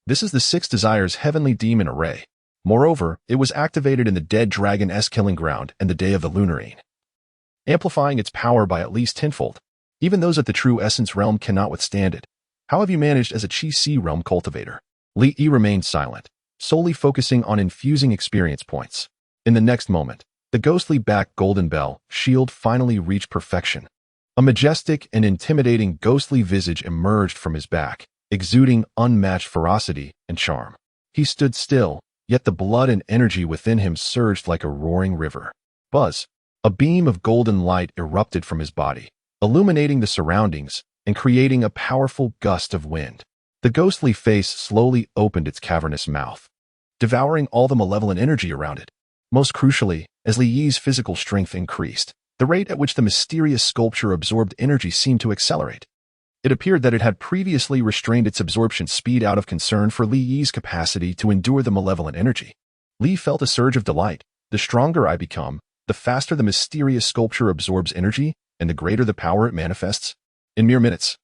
This is the 6 desires heavenly demon array. Moreover, it was activated in the dead dragon-'s killing ground and the day of the lunarine, amplifying its power by at least tenfold. Even those at the true essence realm cannot withstand it. How have you managed as a Qi Si realm cultivator?" Li Yi remained silent, solely focusing on infusing experience points. In the next moment, the ghostly back golden bell shield finally reached perfection. A majestic and intimidating ghostly visage emerged from his back, exuding unmatched ferocity and charm. He stood still, yet the blood and energy within him surged like a roaring river. Buzz! A beam of golden light erupted from his body, illuminating the surroundings and creating a powerful gust of wind. The ghostly face slowly opened its cavernous mouth, devouring all the malevolent energy around it. Most crucially, as Li Yi's physical strength increased, the rate at which the mysterious sculpture absorbed energy seemed to accelerate. It appeared that it had previously restrained its absorption speed out of concern for Li Yi's capacity to endure the malevolent energy. Li felt a surge of delight. The stronger I become, the faster the mysterious sculpture absorbs energy, and the greater the power it manifests. In mere minutes,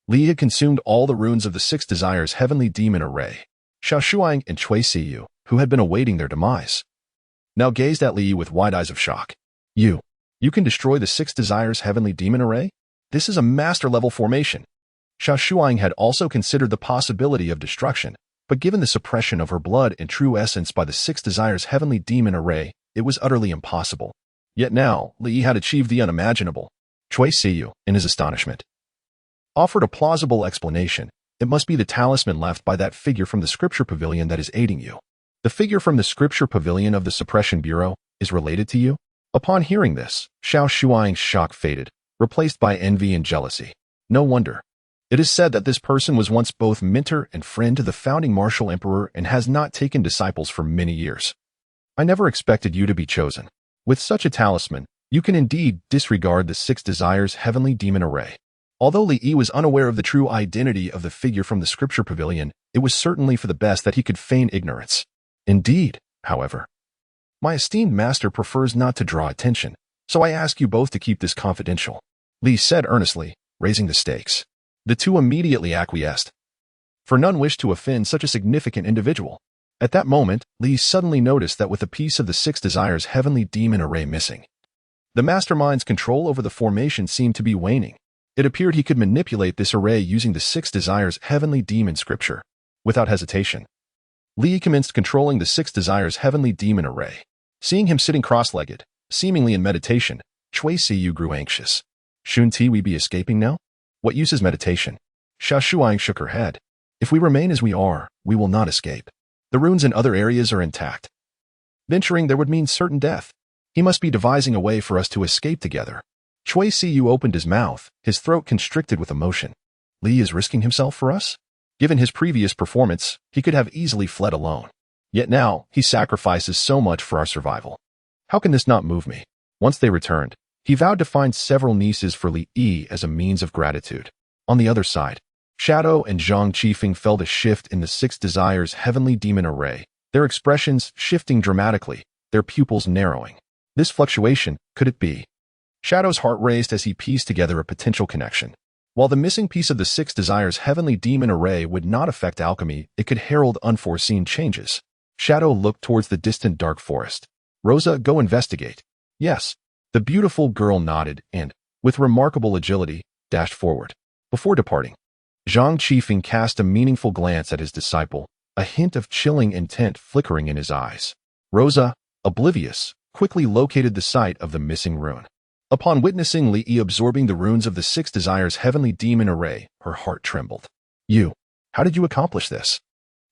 Li had consumed all the runes of the Six Desires Heavenly Demon Array. Xiaoshuang and Cui Siyu, who had been awaiting their demise, now gazed at Li with wide eyes of shock. You can destroy the Six Desires Heavenly Demon Array? This is a master-level formation. Xiaoshuang had also considered the possibility of destruction, but given the suppression of her blood and true essence by the Six Desires Heavenly Demon Array, it was utterly impossible. Yet now, Li had achieved the unimaginable. Cui Siyu, in his astonishment, offered a plausible explanation. It must be the talisman left by that figure from the Scripture Pavilion that is aiding you. The figure from the Scripture Pavilion of the Suppression Bureau is related to you? Upon hearing this, Xiaoshuang's shock faded, replaced by envy and jealousy. No wonder. It is said that this person was once both mentor and friend to the founding martial emperor and has not taken disciples for many years. I never expected you to be chosen. With such a talisman, you can indeed disregard the Six Desires Heavenly Demon Array. Although Li Yi was unaware of the true identity of the figure from the Scripture Pavilion, it was certainly for the best that he could feign ignorance. Indeed, however, my esteemed master prefers not to draw attention, so I ask you both to keep this confidential, Li said earnestly, raising the stakes. The two immediately acquiesced, for none wished to offend such a significant individual. At that moment, Li suddenly noticed that with a piece of the Six Desires Heavenly Demon Array missing, the mastermind's control over the formation seemed to be waning. It appeared he could manipulate this array using the Six Desires Heavenly Demon Scripture. Without hesitation, Li commenced controlling the Six Desires Heavenly Demon Array. Seeing him sitting cross-legged, seemingly in meditation, Cui Siyu grew anxious. Shouldn't we be escaping now? What use is meditation? Xiaoshuang shook her head. If we remain as we are, we will not escape. The runes in other areas are intact. Venturing there would mean certain death. He must be devising a way for us to escape together. Cui Siyu opened his mouth, his throat constricted with emotion. Li is risking himself for us? Given his previous performance, he could have easily fled alone. Yet now, he sacrifices so much for our survival. How can this not move me? Once they returned, he vowed to find several nieces for Li Yi as a means of gratitude. On the other side, Shadow and Zhang Qifeng felt a shift in the Six Desires Heavenly Demon Array, their expressions shifting dramatically, their pupils narrowing. This fluctuation, could it be? Shadow's heart raced as he pieced together a potential connection. While the missing piece of the Six Desires Heavenly Demon Array would not affect alchemy, it could herald unforeseen changes. Shadow looked towards the distant dark forest. Rosa, go investigate. Yes. The beautiful girl nodded and, with remarkable agility, dashed forward. Before departing, Zhang Qifeng cast a meaningful glance at his disciple, a hint of chilling intent flickering in his eyes. Rosa, oblivious, quickly located the site of the missing rune. Upon witnessing Li Yi absorbing the runes of the Six Desires Heavenly Demon Array, her heart trembled. How did you accomplish this?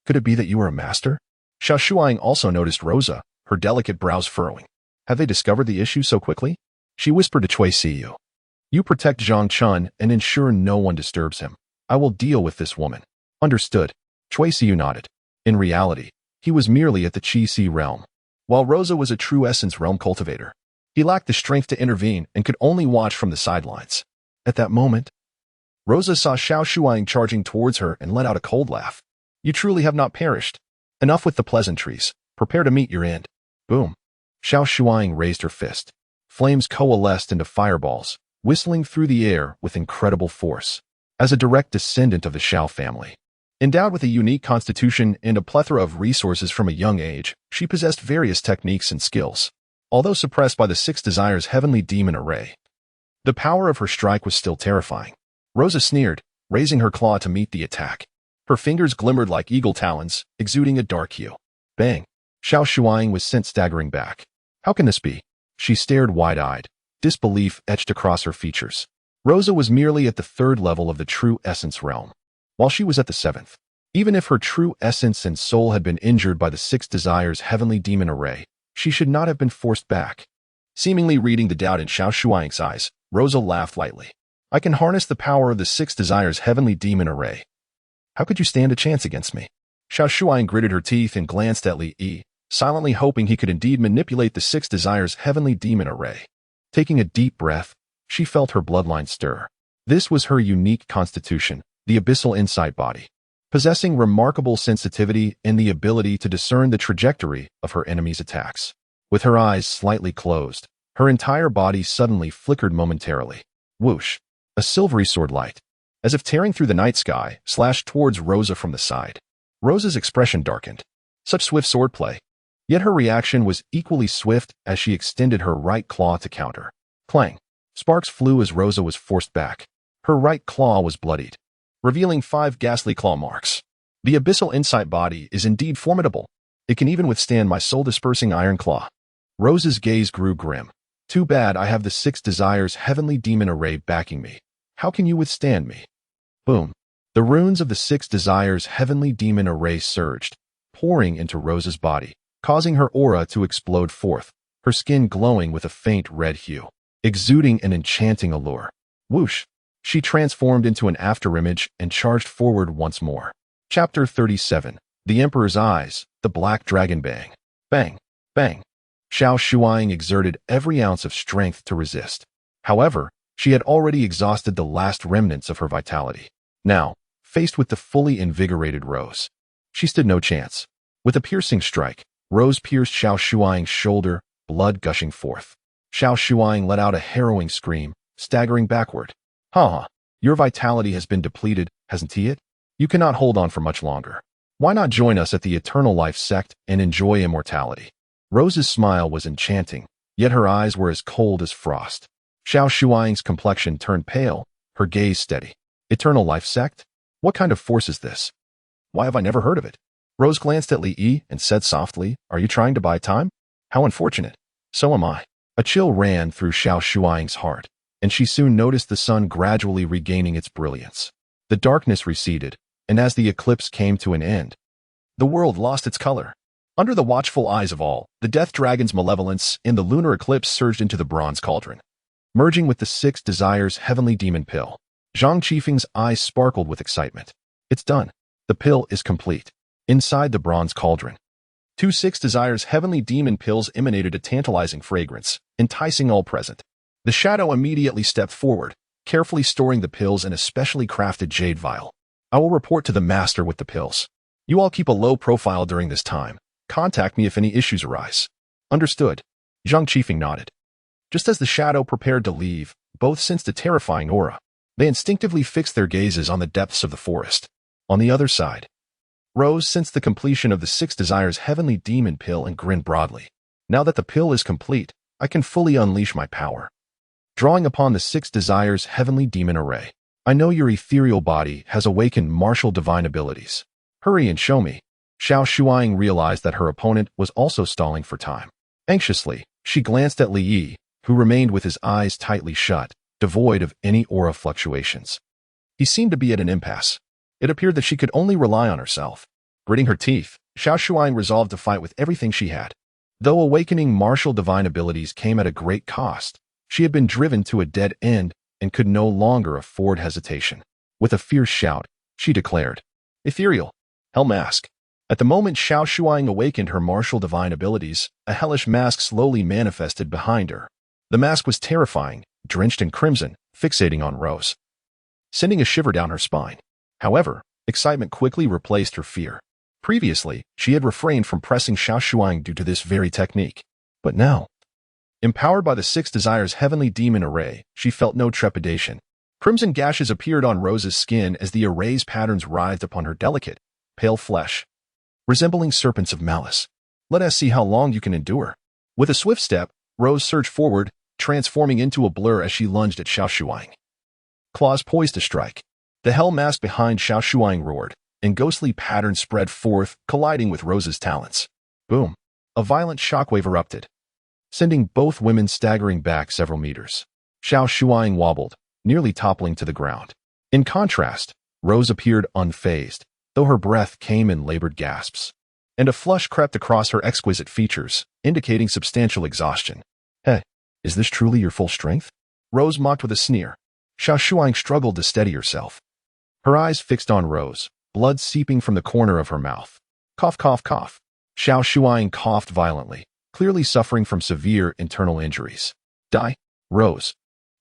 Could it be that you are a master? Xiaoshuang also noticed Rosa, her delicate brows furrowing. Have they discovered the issue so quickly? She whispered to Cui Siyu. You protect Zhang Chun and ensure no one disturbs him. I will deal with this woman. Understood. Cui Siyu nodded. In reality, he was merely at the Qi Si realm, while Rosa was a true essence realm cultivator. He lacked the strength to intervene and could only watch from the sidelines. At that moment, Rosa saw Xiaoshuang charging towards her and let out a cold laugh. You truly have not perished. Enough with the pleasantries. Prepare to meet your end. Boom. Xiaoshuang raised her fist. Flames coalesced into fireballs, whistling through the air with incredible force. As a direct descendant of the Xiao family, endowed with a unique constitution and a plethora of resources from a young age, she possessed various techniques and skills. Although suppressed by the Six Desires Heavenly Demon Array, the power of her strike was still terrifying. Rosa sneered, raising her claw to meet the attack. Her fingers glimmered like eagle talons, exuding a dark hue. Bang! Xiaoshuang was sent staggering back. How can this be? She stared wide-eyed, disbelief etched across her features. Rosa was merely at the third level of the true essence realm, while she was at the seventh. Even if her true essence and soul had been injured by the Six Desires Heavenly Demon Array, she should not have been forced back. Seemingly reading the doubt in Xiaoshuang's eyes, Rosa laughed lightly. I can harness the power of the Six Desires Heavenly Demon Array. How could you stand a chance against me? Xiaoshuang gritted her teeth and glanced at Li Yi, silently hoping he could indeed manipulate the Six Desires Heavenly Demon Array. Taking a deep breath, she felt her bloodline stir. This was her unique constitution, the Abyssal Insight Body, possessing remarkable sensitivity and the ability to discern the trajectory of her enemy's attacks. With her eyes slightly closed, Her entire body suddenly flickered momentarily. Whoosh! A silvery sword light, as if tearing through the night sky, slashed towards Rosa from the side. Rosa's expression darkened. Such swift swordplay. Yet her reaction was equally swift as she extended her right claw to counter. Clang! Sparks flew as Rosa was forced back. Her right claw was bloodied, revealing 5 ghastly claw marks. The abyssal insight body is indeed formidable. It can even withstand my soul-dispersing iron claw. Rosa's gaze grew grim. Too bad I have the 6 Desires Heavenly Demon Array backing me. How can you withstand me? Boom. The runes of the 6 Desires Heavenly Demon Array surged, pouring into Rosa's body, causing her aura to explode forth, her skin glowing with a faint red hue, exuding an enchanting allure. Whoosh! She transformed into an afterimage and charged forward once more. Chapter 37. The Emperor's Eyes, the Black Dragon. Bang! Bang! Bang! Xiao Shuang exerted every ounce of strength to resist. However, she had already exhausted the last remnants of her vitality. Now, faced with the fully invigorated Rose, she stood no chance. With a piercing strike, Rose pierced Xiao Shuang's shoulder, blood gushing forth. Xiao Shuang let out a harrowing scream, staggering backward. Ha! Your vitality has been depleted, hasn't it? You cannot hold on for much longer. Why not join us at the Eternal Life sect and enjoy immortality? Rose's smile was enchanting, yet her eyes were as cold as frost. Xiao Shuang's complexion turned pale, her gaze steady. Eternal Life sect? What kind of force is this? Why have I never heard of it? Rose glanced at Li Yi and said softly, Are you trying to buy time? How unfortunate. So am I. A chill ran through Xiao Shuang's heart, and she soon noticed the sun gradually regaining its brilliance. The darkness receded, and as the eclipse came to an end, the world lost its color. Under the watchful eyes of all, the Death Dragon's malevolence in the lunar eclipse surged into the bronze cauldron. Merging with the 6 Desires Heavenly Demon Pill, Zhang Qifeng's eyes sparkled with excitement. It's done. The pill is complete. Inside the bronze cauldron, 2 6 Desires Heavenly Demon Pills emanated a tantalizing fragrance, enticing all present. The shadow immediately stepped forward, carefully storing the pills in a specially crafted jade vial. I will report to the master with the pills. You all keep a low profile during this time. Contact me if any issues arise. Understood. Zhang Qifeng nodded. Just as the shadow prepared to leave, both sensed a terrifying aura. They instinctively fixed their gazes on the depths of the forest. On the other side, Rose sensed the completion of the 6 Desires Heavenly Demon Pill and grinned broadly. Now that the pill is complete, I can fully unleash my power. Drawing upon the 6 Desires Heavenly Demon Array, I know your ethereal body has awakened martial divine abilities. Hurry and show me. Xiao Shuang realized that her opponent was also stalling for time. Anxiously, she glanced at Li Yi, who remained with his eyes tightly shut, devoid of any aura fluctuations. He seemed to be at an impasse. It appeared that she could only rely on herself. Gritting her teeth, Xiao Shuang resolved to fight with everything she had. Though awakening martial divine abilities came at a great cost, she had been driven to a dead end and could no longer afford hesitation. With a fierce shout, she declared, Ethereal, Hell Mask. At the moment Xiao Shuang awakened her martial divine abilities, a hellish mask slowly manifested behind her. The mask was terrifying, drenched in crimson, fixating on Rose, sending a shiver down her spine. However, excitement quickly replaced her fear. Previously, she had refrained from pressing Xiao Shuang due to this very technique. But now, empowered by the 6 Desires Heavenly Demon Array, she felt no trepidation. Crimson gashes appeared on Rose's skin as the array's patterns writhed upon her delicate, pale flesh, resembling serpents of malice. Let us see how long you can endure. With a swift step, Rose surged forward, transforming into a blur as she lunged at Xiao Shuang. Claws poised to strike. The hell mask behind Xiao Shuang roared, and ghostly patterns spread forth, colliding with Rose's talons. Boom! A violent shockwave erupted, sending both women staggering back several meters. Xiao Shuang wobbled, nearly toppling to the ground. In contrast, Rose appeared unfazed, though her breath came in labored gasps, and a flush crept across her exquisite features, indicating substantial exhaustion. Hey, is this truly your full strength? Rose mocked with a sneer. Xiao Shuang struggled to steady herself. Her eyes fixed on Rose, blood seeping from the corner of her mouth. Cough, cough, cough. Xiao Shuang coughed violently, clearly suffering from severe internal injuries. Die, Rose.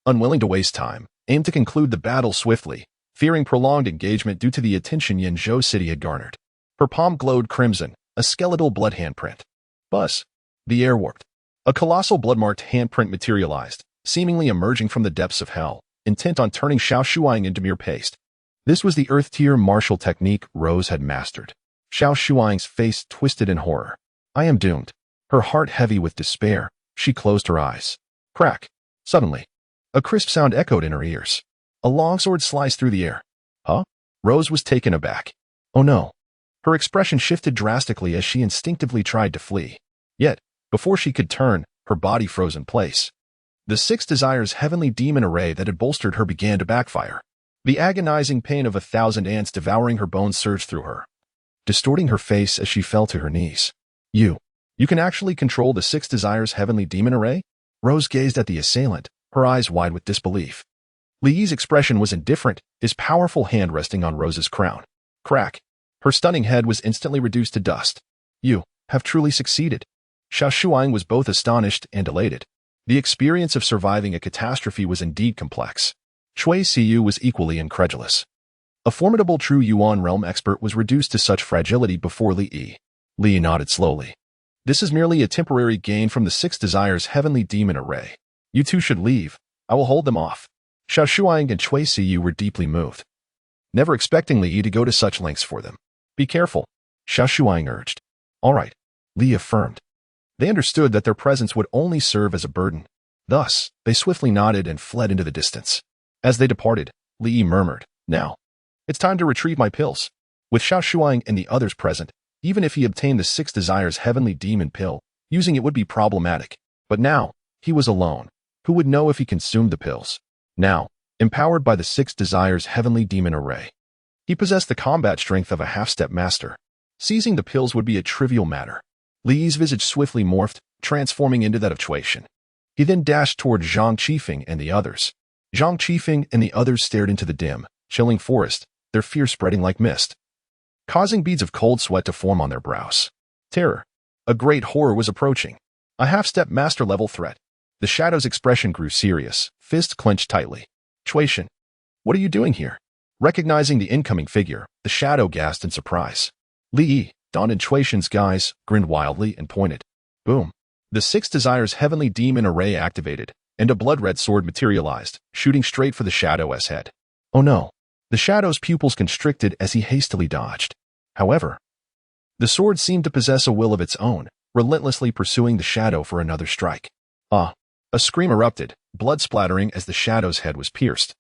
Unwilling to waste time, aimed to conclude the battle swiftly, fearing prolonged engagement due to the attention Yanzhou City had garnered. Her palm glowed crimson, a skeletal blood handprint. Buzz. The air warped. A colossal blood-marked handprint materialized, seemingly emerging from the depths of hell, intent on turning Xiao Shuang into mere paste. This was the Earth-tier martial technique Rose had mastered. Xiao Shuang's face twisted in horror. I am doomed. Her heart heavy with despair, she closed her eyes. Crack. Suddenly, a crisp sound echoed in her ears. A longsword sliced through the air. Huh? Rose was taken aback. Oh no. Her expression shifted drastically as she instinctively tried to flee. Yet, before she could turn, her body froze in place. The Six Desires heavenly demon array that had bolstered her began to backfire. The agonizing pain of 1,000 ants devouring her bones surged through her, distorting her face as she fell to her knees. You can actually control the Six Desires heavenly demon array? Rose gazed at the assailant, her eyes wide with disbelief. Li Yi's expression was indifferent, his powerful hand resting on Rose's crown. Crack. Her stunning head was instantly reduced to dust. You have truly succeeded. Xiao Shuang was both astonished and elated. The experience of surviving a catastrophe was indeed complex. Chui Siyu was equally incredulous. A formidable true Yuan realm expert was reduced to such fragility before Li Yi. Li Yi nodded slowly. This is merely a temporary gain from the Six Desires heavenly demon array. You two should leave. I will hold them off. Xiao Shuang and Chui Siyu were deeply moved, never expecting Li Yi to go to such lengths for them. Be careful, Xiao Shuang urged. All right, Li affirmed. They understood that their presence would only serve as a burden. Thus, they swiftly nodded and fled into the distance. As they departed, Li Yi murmured, Now, it's time to retrieve my pills. With Xiao Shuang and the others present, even if he obtained the Six Desires heavenly demon pill, using it would be problematic. But now, he was alone. Who would know if he consumed the pills? Now, empowered by the Six Desires heavenly demon array, he possessed the combat strength of a half-step master. Seizing the pills would be a trivial matter. Li Yi's visage swiftly morphed, transforming into that of Chuaishan. He then dashed toward Zhang Qifeng and the others. Zhang Qifeng and the others stared into the dim, chilling forest, their fear spreading like mist, causing beads of cold sweat to form on their brows. Terror. A great horror was approaching. A half-step master-level threat. The shadow's expression grew serious, fists clenched tightly. Chuaishan, what are you doing here? Recognizing the incoming figure, the shadow gasped in surprise. Li Yi, donned in Chuaishan's guise, grinned wildly and pointed. Boom. The Six Desires heavenly demon array activated, and a blood-red sword materialized, shooting straight for the shadow's head. Oh no. The shadow's pupils constricted as he hastily dodged. However, the sword seemed to possess a will of its own, relentlessly pursuing the shadow for another strike. Ah! A scream erupted, blood splattering as the shadow's head was pierced.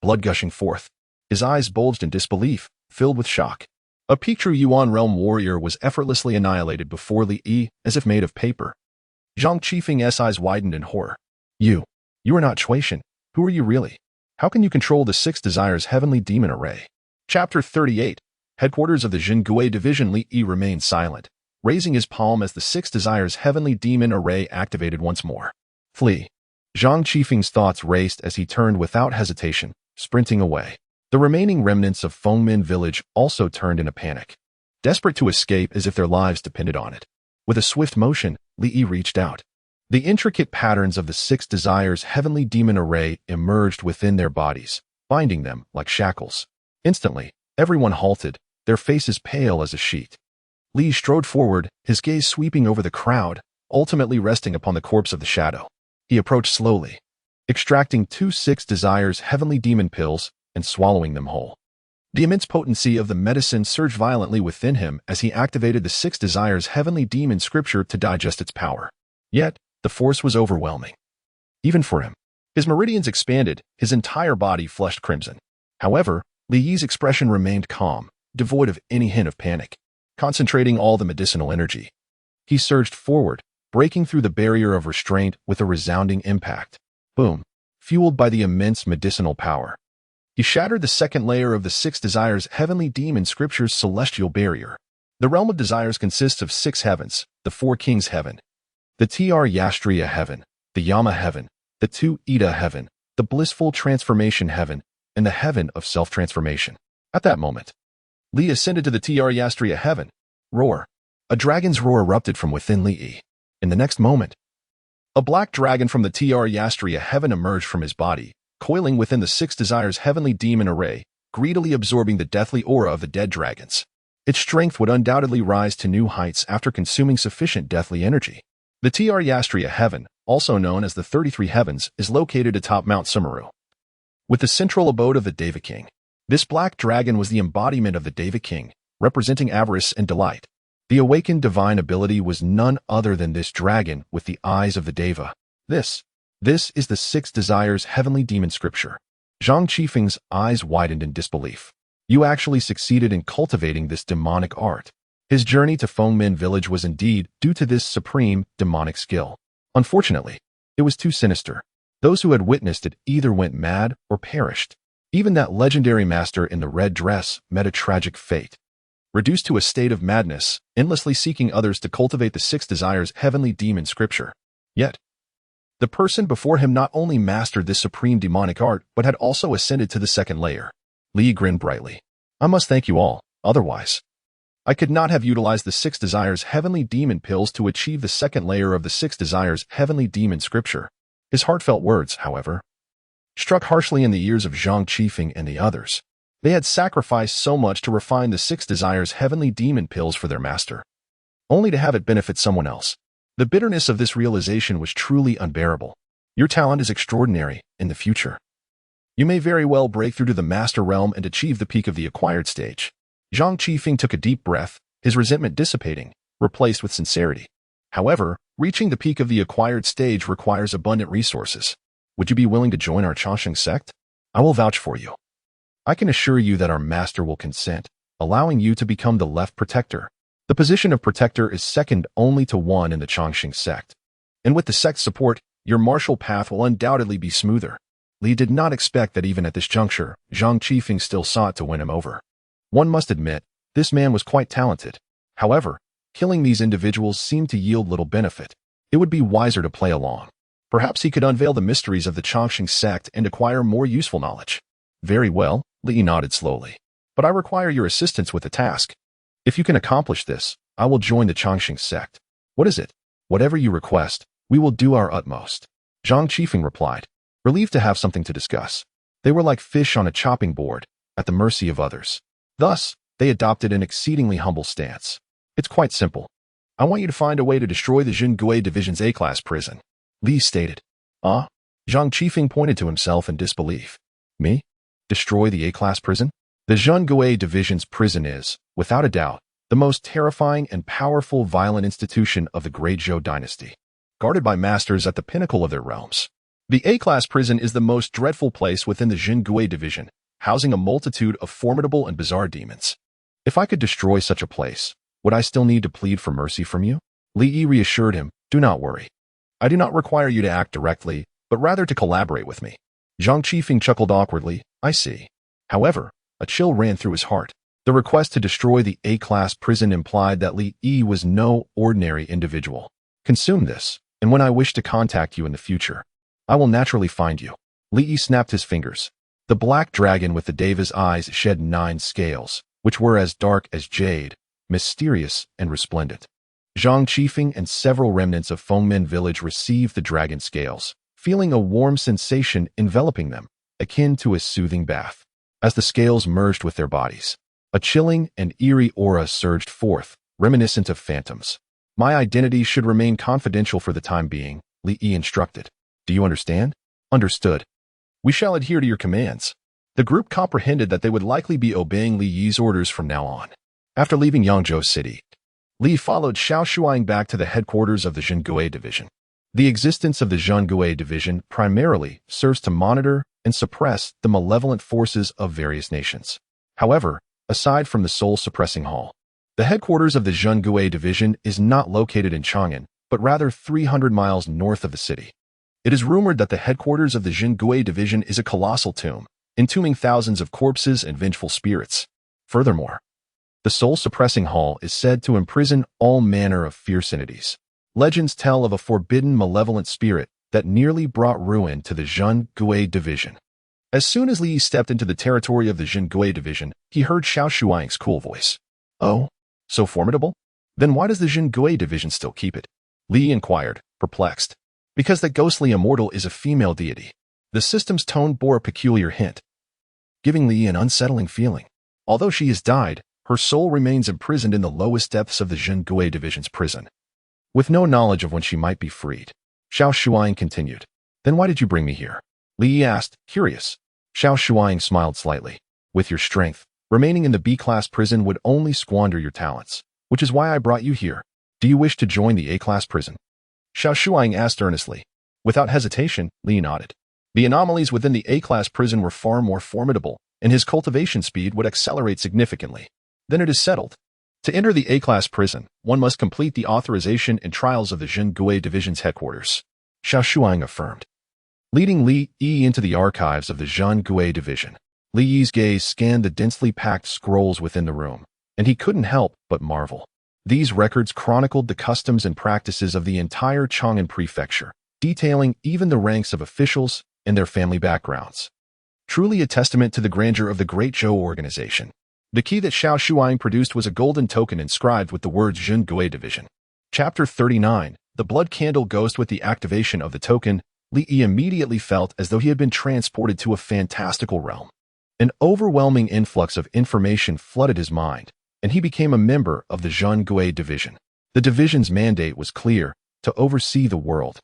Blood gushing forth. His eyes bulged in disbelief, filled with shock. A Picture Yuan realm warrior was effortlessly annihilated before Li Yi, as if made of paper. Zhang Qifeng's eyes widened in horror. You are not Chuaishan. Who are you really? How can you control the Six Desires heavenly demon array? Chapter 38. Headquarters of the Zhenguisi division. Li Yi remained silent, raising his palm as the Six Desires heavenly demon array activated once more. Flee. Zhang Qifeng's thoughts raced as he turned without hesitation, sprinting away. The remaining remnants of Fengmin village also turned in a panic, desperate to escape as if their lives depended on it. With a swift motion, Li Yi reached out. The intricate patterns of the Six Desires heavenly demon array emerged within their bodies, binding them like shackles. Instantly, everyone halted, their faces pale as a sheet. Li strode forward, his gaze sweeping over the crowd, ultimately resting upon the corpse of the shadow. He approached slowly, extracting 2 Six Desires heavenly demon pills and swallowing them whole. The immense potency of the medicine surged violently within him as he activated the Six Desires heavenly demon scripture to digest its power. Yet, the force was overwhelming. Even for him. His meridians expanded, his entire body flushed crimson. However, Li Yi's expression remained calm, devoid of any hint of panic, concentrating all the medicinal energy. He surged forward, breaking through the barrier of restraint with a resounding impact. Boom. Fueled by the immense medicinal power, he shattered the second layer of the Six Desires heavenly demon scripture's celestial barrier. The realm of desires consists of 6 heavens, the 4 kings' heaven, the Tr Yastriya heaven, the Yama heaven, the 2 Ida heaven, the blissful transformation heaven, and the heaven of self-transformation. At that moment, Li ascended to the Tr Yastriya heaven. Roar. A dragon's roar erupted from within Li Yi. In the next moment, a black dragon from the Tr Yastriya heaven emerged from his body, coiling within the Six Desires heavenly demon array, greedily absorbing the deathly aura of the dead dragons. Its strength would undoubtedly rise to new heights after consuming sufficient deathly energy. The Tiaryastria heaven, also known as the 33 heavens, is located atop Mount Sumeru, with the central abode of the Deva King. This black dragon was the embodiment of the Deva King, representing avarice and delight. The awakened divine ability was none other than this dragon with the eyes of the Deva. This is the six desires heavenly demon scripture. Zhang Qifeng's eyes widened in disbelief. You actually succeeded in cultivating this demonic art. His journey to Fengmen village was indeed due to this supreme demonic skill. Unfortunately, it was too sinister. Those who had witnessed it either went mad or perished. Even that legendary master in the red dress met a tragic fate. Reduced to a state of madness, endlessly seeking others to cultivate the six desires heavenly demon scripture. Yet, the person before him not only mastered this supreme demonic art, but had also ascended to the second layer. Li grinned brightly. I must thank you all, otherwise I could not have utilized the six desires heavenly demon pills to achieve the second layer of the six desires heavenly demon scripture. His heartfelt words, however, struck harshly in the ears of Zhang Qifeng and the others. They had sacrificed so much to refine the six desires heavenly demon pills for their master, only to have it benefit someone else. The bitterness of this realization was truly unbearable. Your talent is extraordinary. In the future, you may very well break through to the master realm and achieve the peak of the acquired stage. Zhang Qifeng took a deep breath, his resentment dissipating, replaced with sincerity. However, reaching the peak of the acquired stage requires abundant resources. Would you be willing to join our Changsheng sect? I will vouch for you. I can assure you that our master will consent, allowing you to become the left protector. The position of protector is second only to one in the Changsheng sect. And with the sect's support, your martial path will undoubtedly be smoother. Li did not expect that even at this juncture, Zhang Qifeng still sought to win him over. One must admit, this man was quite talented. However, killing these individuals seemed to yield little benefit. It would be wiser to play along. Perhaps he could unveil the mysteries of the Changsheng sect and acquire more useful knowledge. Very well, Li nodded slowly. But I require your assistance with the task. If you can accomplish this, I will join the Changsheng sect. What is it? Whatever you request, we will do our utmost. Zhang Qifeng replied, relieved to have something to discuss. They were like fish on a chopping board, at the mercy of others. Thus, they adopted an exceedingly humble stance. It's quite simple. I want you to find a way to destroy the Zhenguisi division's A-class prison. Li stated. Zhang Qifeng pointed to himself in disbelief. Me? Destroy the A-class prison? The Zhenguisi division's prison is, without a doubt, the most terrifying and powerful violent institution of the Great Zhou dynasty, guarded by masters at the pinnacle of their realms. The A-class prison is the most dreadful place within the Zhenguisi division, housing a multitude of formidable and bizarre demons. If I could destroy such a place, would I still need to plead for mercy from you? Li Yi reassured him, do not worry. I do not require you to act directly, but rather to collaborate with me. Zhang Qifeng chuckled awkwardly, I see. However, a chill ran through his heart. The request to destroy the A-class prison implied that Li Yi was no ordinary individual. Consume this, and when I wish to contact you in the future, I will naturally find you. Li Yi snapped his fingers. The black dragon with the Deva's eyes shed 9 scales, which were as dark as jade, mysterious and resplendent. Zhang Qifeng and several remnants of Fengmen village received the dragon scales, feeling a warm sensation enveloping them, akin to a soothing bath. As the scales merged with their bodies, a chilling and eerie aura surged forth, reminiscent of phantoms. My identity should remain confidential for the time being, Li Yi instructed. Do you understand? Understood. We shall adhere to your commands. The group comprehended that they would likely be obeying Li Yi's orders from now on. After leaving Yangzhou City, Li followed Xiao Shuang back to the headquarters of the Zhenguisi division. The existence of the Zhenguisi division primarily serves to monitor and suppress the malevolent forces of various nations. However, aside from the soul-suppressing hall, the headquarters of the Zhenguisi division is not located in Chang'an, but rather 300 miles north of the city. It is rumored that the headquarters of the Zhenguisi division is a colossal tomb, entombing thousands of corpses and vengeful spirits. Furthermore, the soul-suppressing hall is said to imprison all manner of fierce entities. Legends tell of a forbidden malevolent spirit that nearly brought ruin to the Zhenguisi division. As soon as Li stepped into the territory of the Zhenguisi division, he heard Xiao Shuang's cool voice. Oh, so formidable? Then why does the Zhenguisi division still keep it? Li inquired, perplexed. Because the ghostly immortal is a female deity. The system's tone bore a peculiar hint, giving Li an unsettling feeling. Although she has died, her soul remains imprisoned in the lowest depths of the Zhenguisi division's prison. with no knowledge of when she might be freed. Xiao Shuang continued. Then why did you bring me here? Li Yi asked, curious. Xiao Shuang smiled slightly. With your strength, remaining in the B-class prison would only squander your talents, which is why I brought you here. Do you wish to join the A-class prison? Xiao Shuang asked earnestly. Without hesitation, Li nodded. The anomalies within the A-class prison were far more formidable, and his cultivation speed would accelerate significantly. Then it is settled. To enter the A-class prison, one must complete the authorization and trials of the Zhenguisi Division's headquarters. Xiao Shuang affirmed. Leading Li Yi into the archives of the Zhenguisi Division, Li Yi's gaze scanned the densely packed scrolls within the room, and he couldn't help but marvel. These records chronicled the customs and practices of the entire Chang'an prefecture, detailing even the ranks of officials and their family backgrounds. Truly a testament to the grandeur of the Great Zhou organization. The key that Xiao Shuang produced was a golden token inscribed with the words Zhenguisi Division. Chapter 39, The Blood Candle Ghost. With the activation of the token, Li Yi immediately felt as though he had been transported to a fantastical realm. An overwhelming influx of information flooded his mind, and he became a member of the Zhenguisi Division. The division's mandate was clear: to oversee the world,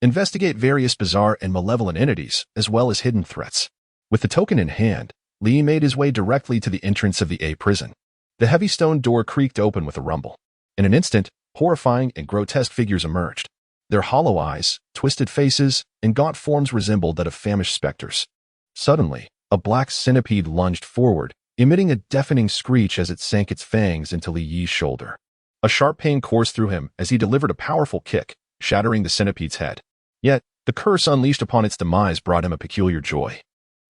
investigate various bizarre and malevolent entities, as well as hidden threats. With the token in hand, Li made his way directly to the entrance of the A prison. The heavy stone door creaked open with a rumble. In an instant, horrifying and grotesque figures emerged. Their hollow eyes, twisted faces, and gaunt forms resembled that of famished specters. Suddenly, a black centipede lunged forward, emitting a deafening screech as it sank its fangs into Li Yi's shoulder. A sharp pain coursed through him as he delivered a powerful kick, shattering the centipede's head. Yet, the curse unleashed upon its demise brought him a peculiar joy.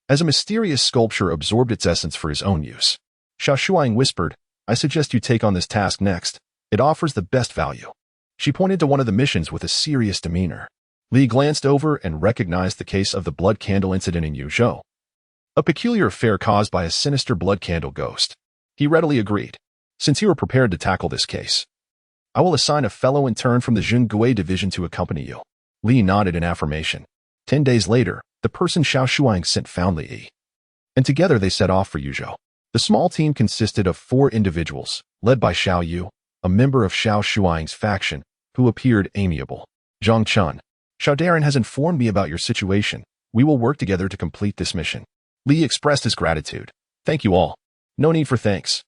As a mysterious sculpture absorbed its essence for his own use, Xiao Shuang whispered, I suggest you take on this task next. It offers the best value. She pointed to one of the missions with a serious demeanor. Li glanced over and recognized the case of the blood candle incident in Yuzhou, a peculiar affair caused by a sinister blood candle ghost. He readily agreed. Since you are prepared to tackle this case, I will assign a fellow intern from the Zhenguisi Division to accompany you. Li nodded in affirmation. 10 days later, the person Xiao Shuang sent found Li Yi, and together they set off for Yuzhou. The small team consisted of 4 individuals, led by Xiao Yu, a member of Xiao Shuang's faction, who appeared amiable. Zhang Chun, Xiao Darren has informed me about your situation. We will work together to complete this mission. Li expressed his gratitude. Thank you all. No need for thanks.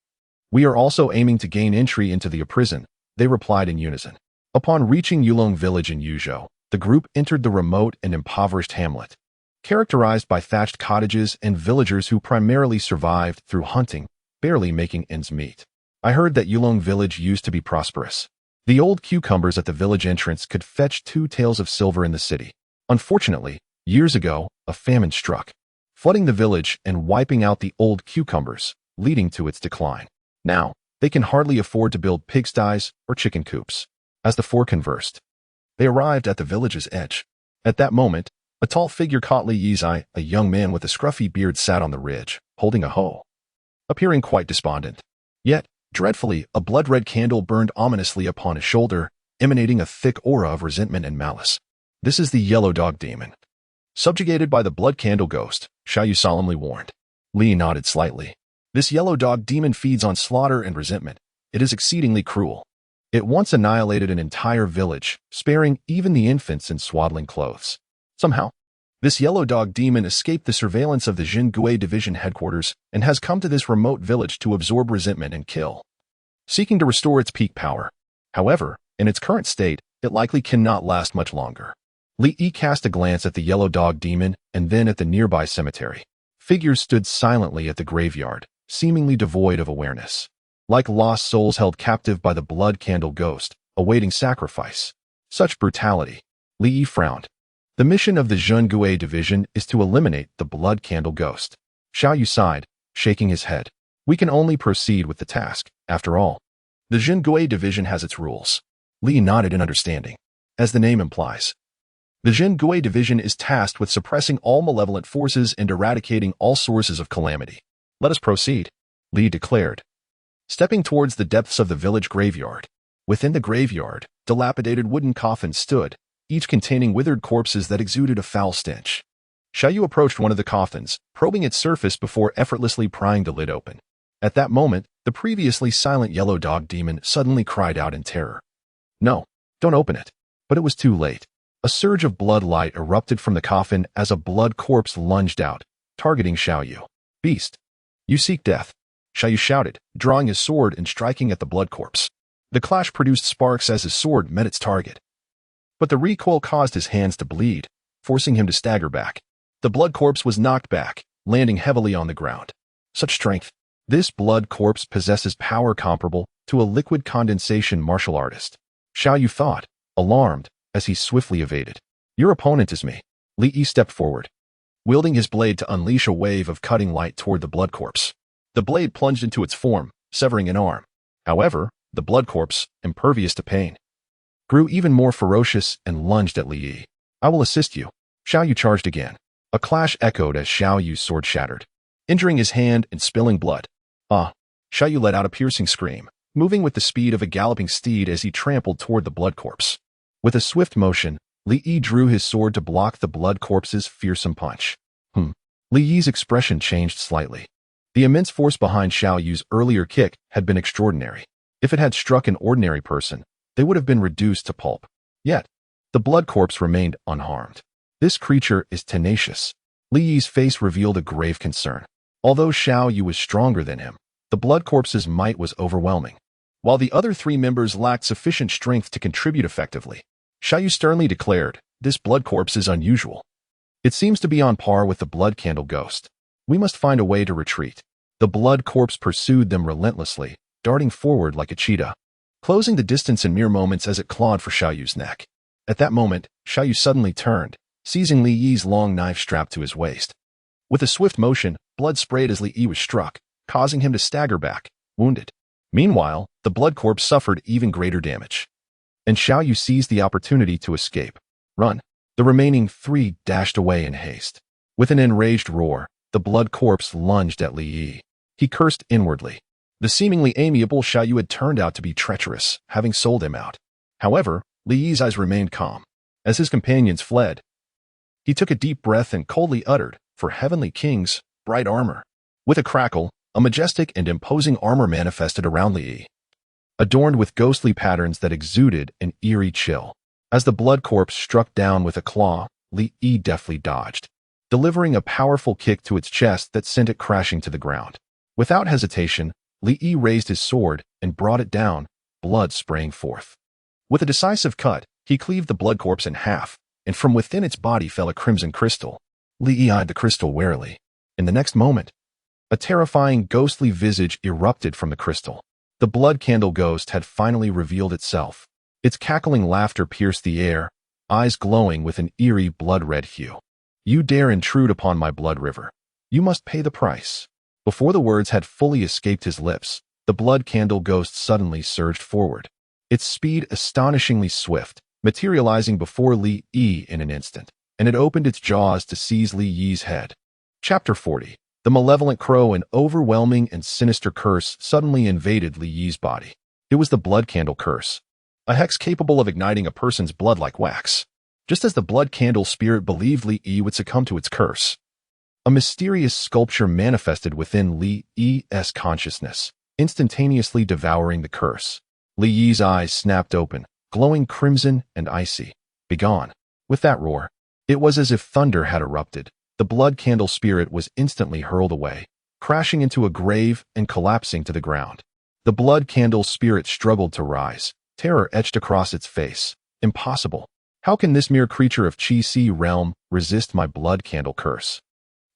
We are also aiming to gain entry into the prison, they replied in unison. Upon reaching Yulong village in Yuzhou, the group entered the remote and impoverished hamlet, characterized by thatched cottages and villagers who primarily survived through hunting, barely making ends meet. I heard that Yulong village used to be prosperous. The old cucumbers at the village entrance could fetch 2 taels of silver in the city. Unfortunately, years ago, a famine struck, flooding the village and wiping out the old cucumbers, leading to its decline. Now, they can hardly afford to build pigsties or chicken coops. As the 4 conversed, they arrived at the village's edge. At that moment, a tall figure caught Li Yi's eye. A young man with a scruffy beard sat on the ridge, holding a hoe, appearing quite despondent. Yet, dreadfully, a blood-red candle burned ominously upon his shoulder, emanating a thick aura of resentment and malice. This is the yellow dog demon. Subjugated by the blood candle ghost, Xiao Yu solemnly warned. Li nodded slightly. This yellow dog demon feeds on slaughter and resentment. It is exceedingly cruel. It once annihilated an entire village, sparing even the infants in swaddling clothes. Somehow, this yellow dog demon escaped the surveillance of the Zhenguisi Division headquarters and has come to this remote village to absorb resentment and kill, seeking to restore its peak power. However, in its current state, it likely cannot last much longer. Li Yi cast a glance at the yellow dog demon and then at the nearby cemetery. Figures stood silently at the graveyard, seemingly devoid of awareness, like lost souls held captive by the blood candle ghost, awaiting sacrifice. Such brutality. Li Yi frowned. The mission of the Zhenguisi Division is to eliminate the blood candle ghost. Xiao Yu sighed, shaking his head. We can only proceed with the task. After all, the Zhenguisi Division has its rules. Li nodded in understanding. As the name implies, the Zhenguisi Division is tasked with suppressing all malevolent forces and eradicating all sources of calamity. Let us proceed, Li declared, stepping towards the depths of the village graveyard. Within the graveyard, dilapidated wooden coffins stood, each containing withered corpses that exuded a foul stench. Xiao Yu approached one of the coffins, probing its surface before effortlessly prying the lid open. At that moment, the previously silent yellow dog demon suddenly cried out in terror. No, Don't open it. But it was too late. A surge of blood light erupted from the coffin as a blood corpse lunged out, targeting Xiao Yu. Beast, you seek death. Xiao Yu shouted, drawing his sword and striking at the blood corpse. The clash produced sparks as his sword met its target. But the recoil caused his hands to bleed, forcing him to stagger back. The blood corpse was knocked back, landing heavily on the ground. Such strength. This blood corpse possesses power comparable to a liquid condensation martial artist. Xiao Yu thought, alarmed, as he swiftly evaded. Your opponent is me. Li Yi stepped forward, wielding his blade to unleash a wave of cutting light toward the blood corpse. The blade plunged into its form, severing an arm. However, the blood corpse, impervious to pain, grew even more ferocious and lunged at Li Yi. I will assist you. Xiao Yu charged again. A clash echoed as Xiao Yu's sword shattered, injuring his hand and spilling blood. Ah! Xiao Yu let out a piercing scream, moving with the speed of a galloping steed as he trampled toward the blood corpse. With a swift motion, Li Yi drew his sword to block the blood corpse's fearsome punch. Li Yi's expression changed slightly. The immense force behind Xiao Yu's earlier kick had been extraordinary. If it had struck an ordinary person, they would have been reduced to pulp. Yet, the blood corpse remained unharmed. This creature is tenacious. Li Yi's face revealed a grave concern. Although Xiao Yu was stronger than him, the blood corpse's might was overwhelming. While the other three members lacked sufficient strength to contribute effectively, Xiao Yu sternly declared, this blood corpse is unusual. It seems to be on par with the blood candle ghost. We must find a way to retreat. The blood corpse pursued them relentlessly, darting forward like a cheetah, closing the distance in mere moments as it clawed for Xiao Yu's neck. At that moment, Xiao Yu suddenly turned, seizing Li Yi's long knife strapped to his waist. With a swift motion, blood sprayed as Li Yi was struck, causing him to stagger back, wounded. Meanwhile, the blood corpse suffered even greater damage. And Xiao Yu seized the opportunity to escape. Run! The remaining three dashed away in haste. With an enraged roar, the blood corpse lunged at Li Yi. He cursed inwardly. The seemingly amiable Xiao Yu had turned out to be treacherous, having sold him out. However, Li Yi's eyes remained calm. As his companions fled, he took a deep breath and coldly uttered, for heavenly kings, bright armor. With a crackle, a majestic and imposing armor manifested around Li Yi, adorned with ghostly patterns that exuded an eerie chill. As the blood corpse struck down with a claw, Li Yi deftly dodged, delivering a powerful kick to its chest that sent it crashing to the ground. Without hesitation, Li Yi raised his sword and brought it down, blood spraying forth. With a decisive cut, he cleaved the blood corpse in half, and from within its body fell a crimson crystal. Li Yi eyed the crystal warily. In the next moment, a terrifying ghostly visage erupted from the crystal. The blood candle ghost had finally revealed itself. Its cackling laughter pierced the air, eyes glowing with an eerie blood-red hue. You dare intrude upon my blood river. You must pay the price. Before the words had fully escaped his lips, the blood candle ghost suddenly surged forward, its speed astonishingly swift, materializing before Li Yi in an instant, and it opened its jaws to seize Li Yi's head. Chapter 40. The malevolent crow, an overwhelming and sinister curse, suddenly invaded Li Yi's body. It was the blood candle curse, a hex capable of igniting a person's blood like wax. Just as the blood candle spirit believed Li Yi would succumb to its curse, a mysterious sculpture manifested within Li Yi's consciousness, instantaneously devouring the curse. Li Yi's eyes snapped open, glowing crimson and icy. Begone. With that roar, it was as if thunder had erupted. The blood candle spirit was instantly hurled away, crashing into a grave and collapsing to the ground. The blood candle spirit struggled to rise, terror etched across its face. Impossible. How can this mere creature of Qi realm resist my blood candle curse?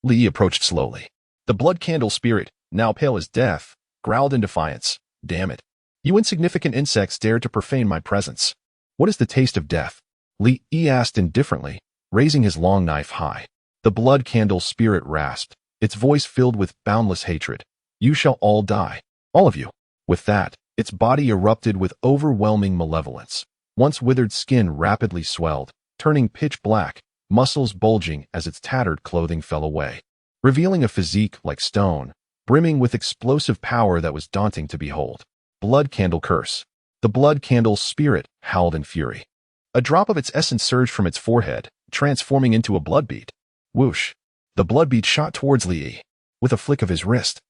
Li Yi approached slowly. The blood candle spirit, now pale as death, growled in defiance. Damn it. You insignificant insects dared to profane my presence. What is the taste of death? Li Yi asked indifferently, raising his long knife high. The blood candle spirit rasped, its voice filled with boundless hatred. You shall all die. All of you. With that, its body erupted with overwhelming malevolence. Once withered skin rapidly swelled, turning pitch black, muscles bulging as its tattered clothing fell away, revealing a physique like stone, brimming with explosive power that was daunting to behold. Blood candle curse. The blood candle spirit howled in fury. A drop of its essence surged from its forehead, transforming into a blood bead. Whoosh! The blood bead shot towards Li Yi. With a flick of his wrist,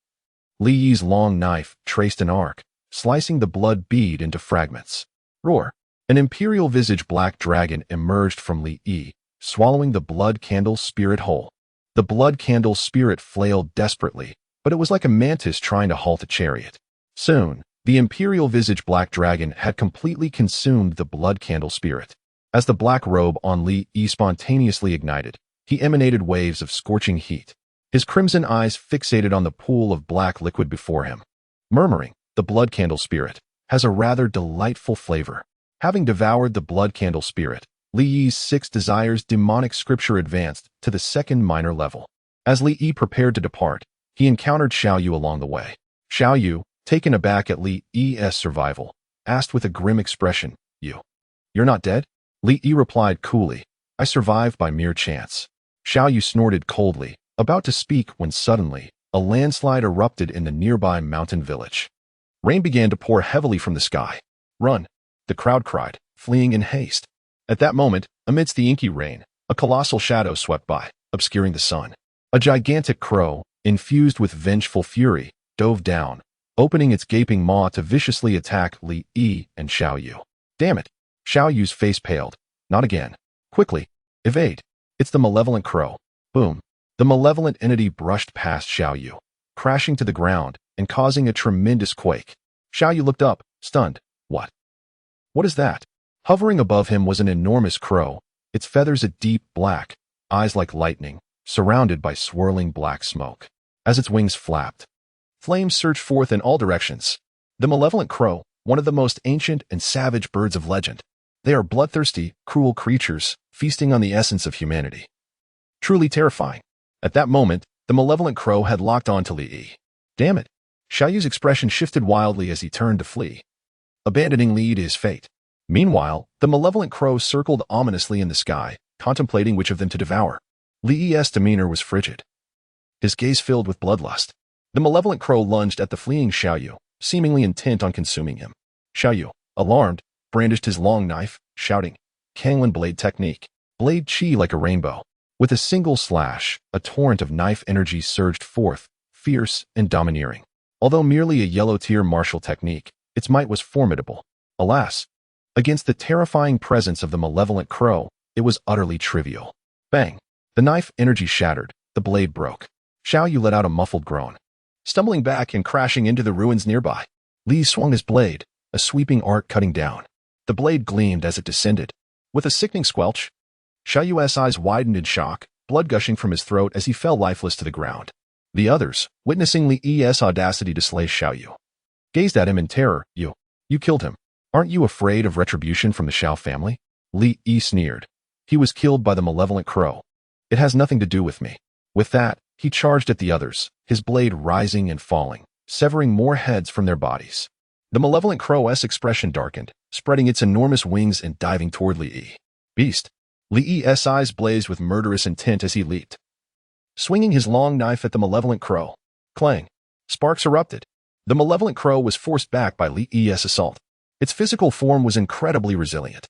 Li Yi's long knife traced an arc, slicing the blood bead into fragments. Roar! An imperial visage black dragon emerged from Li Yi, swallowing the blood candle spirit whole. The blood candle spirit flailed desperately, but it was like a mantis trying to halt a chariot. Soon, the imperial visage black dragon had completely consumed the blood candle spirit. As the black robe on Li Yi spontaneously ignited, he emanated waves of scorching heat. His crimson eyes fixated on the pool of black liquid before him. Murmuring, the blood candle spirit has a rather delightful flavor. Having devoured the blood candle spirit, Li Yi's 6 desires demonic scripture advanced to the 2nd minor level. As Li Yi prepared to depart, he encountered Xiao Yu along the way. Xiao Yu, taken aback at Li Yi's survival, asked with a grim expression, You're not dead? Li Yi replied coolly, I survived by mere chance. Xiao Yu snorted coldly, about to speak when suddenly, a landslide erupted in the nearby mountain village. Rain began to pour heavily from the sky. Run! The crowd cried, fleeing in haste. At that moment, amidst the inky rain, a colossal shadow swept by, obscuring the sun. A gigantic crow, infused with vengeful fury, dove down, opening its gaping maw to viciously attack Li Yi and Xiao Yu. Damn it! Xiao Yu's face paled. Not again. Quickly. Evade. It's the malevolent crow. Boom. The malevolent entity brushed past Xiao Yu, crashing to the ground and causing a tremendous quake. Xiao Yu looked up, stunned. What? What is that? Hovering above him was an enormous crow, its feathers a deep black, eyes like lightning, surrounded by swirling black smoke. As its wings flapped, flames surged forth in all directions. The malevolent crow, one of the most ancient and savage birds of legend. They are bloodthirsty, cruel creatures, feasting on the essence of humanity. Truly terrifying. At that moment, the malevolent crow had locked on to Li Yi. Damn it! Xiao Yu's expression shifted wildly as he turned to flee, abandoning Li Yi to his fate. Meanwhile, the malevolent crow circled ominously in the sky, contemplating which of them to devour. Li Yi's demeanor was frigid, his gaze filled with bloodlust. The malevolent crow lunged at the fleeing Xiao Yu, seemingly intent on consuming him. Xiao Yu, alarmed, brandished his long knife, shouting, Kanglan blade technique. Blade chi like a rainbow. With a single slash, a torrent of knife energy surged forth, fierce and domineering. Although merely a yellow-tier martial technique, its might was formidable. Alas, against the terrifying presence of the malevolent crow, it was utterly trivial. Bang! The knife energy shattered, the blade broke. Xiao Yu let out a muffled groan, stumbling back and crashing into the ruins nearby. Li swung his blade, a sweeping arc cutting down. The blade gleamed as it descended. With a sickening squelch, Xiao Yu's eyes widened in shock, blood gushing from his throat as he fell lifeless to the ground. The others, witnessing Li Yi's audacity to slay Xiao Yu, gazed at him in terror. You killed him. Aren't you afraid of retribution from the Xiao family? Li Yi sneered. He was killed by the malevolent crow. It has nothing to do with me. With that, he charged at the others, his blade rising and falling, severing more heads from their bodies. The malevolent crow's expression darkened, spreading its enormous wings and diving toward Li Yi. Beast! Li Yi's eyes blazed with murderous intent as he leaped, swinging his long knife at the malevolent crow. Clang! Sparks erupted. The malevolent crow was forced back by Li Yi's assault. Its physical form was incredibly resilient,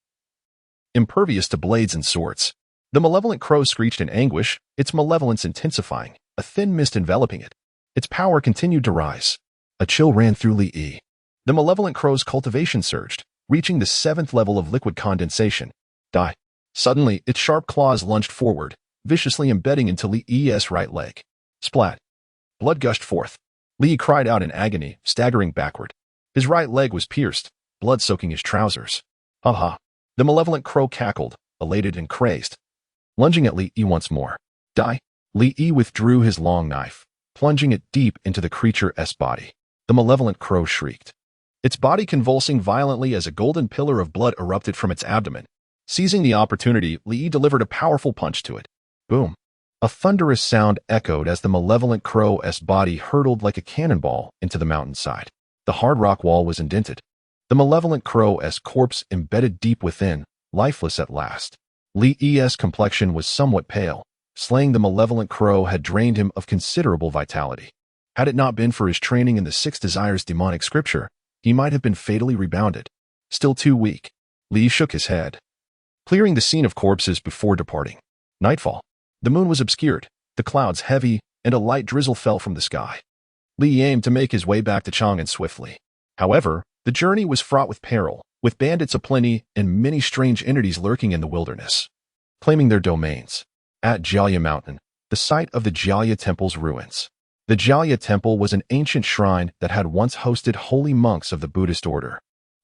impervious to blades and swords. The malevolent crow screeched in anguish, its malevolence intensifying, a thin mist enveloping it. Its power continued to rise. A chill ran through Li Yi. The malevolent crow's cultivation surged, reaching the 7th level of liquid condensation. Die. Suddenly, its sharp claws lunged forward, viciously embedding into Li Yi's right leg. Splat. Blood gushed forth. Li Yi cried out in agony, staggering backward. His right leg was pierced, blood soaking his trousers. Ha ha. The malevolent crow cackled, elated and crazed, lunging at Li Yi once more. Die. Li Yi withdrew his long knife, plunging it deep into the creature's body. The malevolent crow shrieked, its body convulsing violently as a golden pillar of blood erupted from its abdomen. Seizing the opportunity, Li Yi delivered a powerful punch to it. Boom! A thunderous sound echoed as the malevolent crow's body hurtled like a cannonball into the mountainside. The hard rock wall was indented. The malevolent crow's corpse embedded deep within, lifeless at last. Li Yi's complexion was somewhat pale. Slaying the malevolent crow had drained him of considerable vitality. Had it not been for his training in the 6 desires demonic scripture, he might have been fatally rebounded. Still too weak, Li shook his head, clearing the scene of corpses before departing. Nightfall. The moon was obscured, the clouds heavy, and a light drizzle fell from the sky. Li aimed to make his way back to Chang'an swiftly. However, the journey was fraught with peril, with bandits aplenty and many strange entities lurking in the wilderness, claiming their domains. At Jialya Mountain, the site of the Jialya Temple's ruins. The Jialya Temple was an ancient shrine that had once hosted holy monks of the Buddhist order.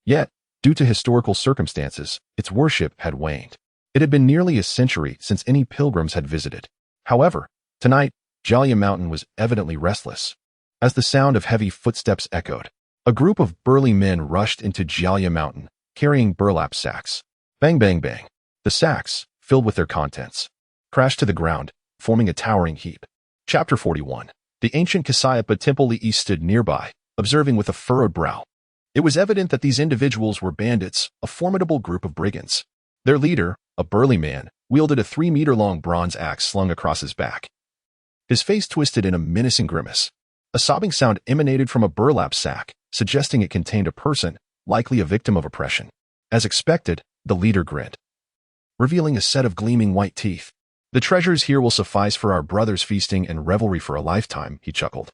Yet, due to historical circumstances, its worship had waned. It had been nearly a century since any pilgrims had visited. However, tonight, Jialya Mountain was evidently restless. As the sound of heavy footsteps echoed, a group of burly men rushed into Jialya Mountain, carrying burlap sacks. Bang, bang, bang. The sacks, filled with their contents, crashed to the ground, forming a towering heap. Chapter 41. The ancient Kasayapa Temple. Li stood nearby, observing with a furrowed brow. It was evident that these individuals were bandits, a formidable group of brigands. Their leader, a burly man, wielded a 3-meter-long bronze axe slung across his back. His face twisted in a menacing grimace. A sobbing sound emanated from a burlap sack, suggesting it contained a person, likely a victim of oppression. As expected, the leader grinned, revealing a set of gleaming white teeth. The treasures here will suffice for our brothers' feasting and revelry for a lifetime, he chuckled,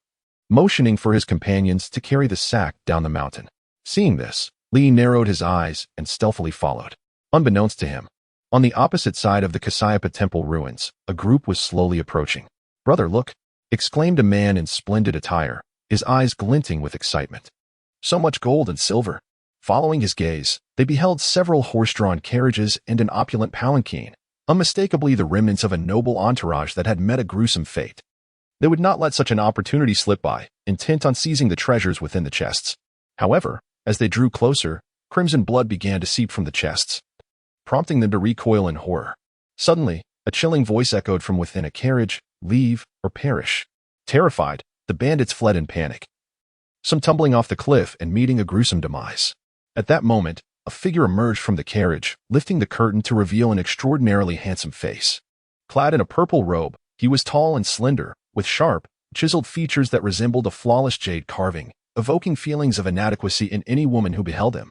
motioning for his companions to carry the sack down the mountain. Seeing this, Li narrowed his eyes and stealthily followed. Unbeknownst to him, on the opposite side of the Kasayapa Temple ruins, a group was slowly approaching. "Brother, look!" exclaimed a man in splendid attire, his eyes glinting with excitement. So much gold and silver. Following his gaze, they beheld several horse-drawn carriages and an opulent palanquin, unmistakably the remnants of a noble entourage that had met a gruesome fate. They would not let such an opportunity slip by, intent on seizing the treasures within the chests. However, as they drew closer, crimson blood began to seep from the chests, prompting them to recoil in horror. Suddenly, a chilling voice echoed from within a carriage, "Leave or perish." Terrified, the bandits fled in panic, some tumbling off the cliff and meeting a gruesome demise. At that moment, a figure emerged from the carriage, lifting the curtain to reveal an extraordinarily handsome face. Clad in a purple robe, he was tall and slender, with sharp, chiseled features that resembled a flawless jade carving, evoking feelings of inadequacy in any woman who beheld him.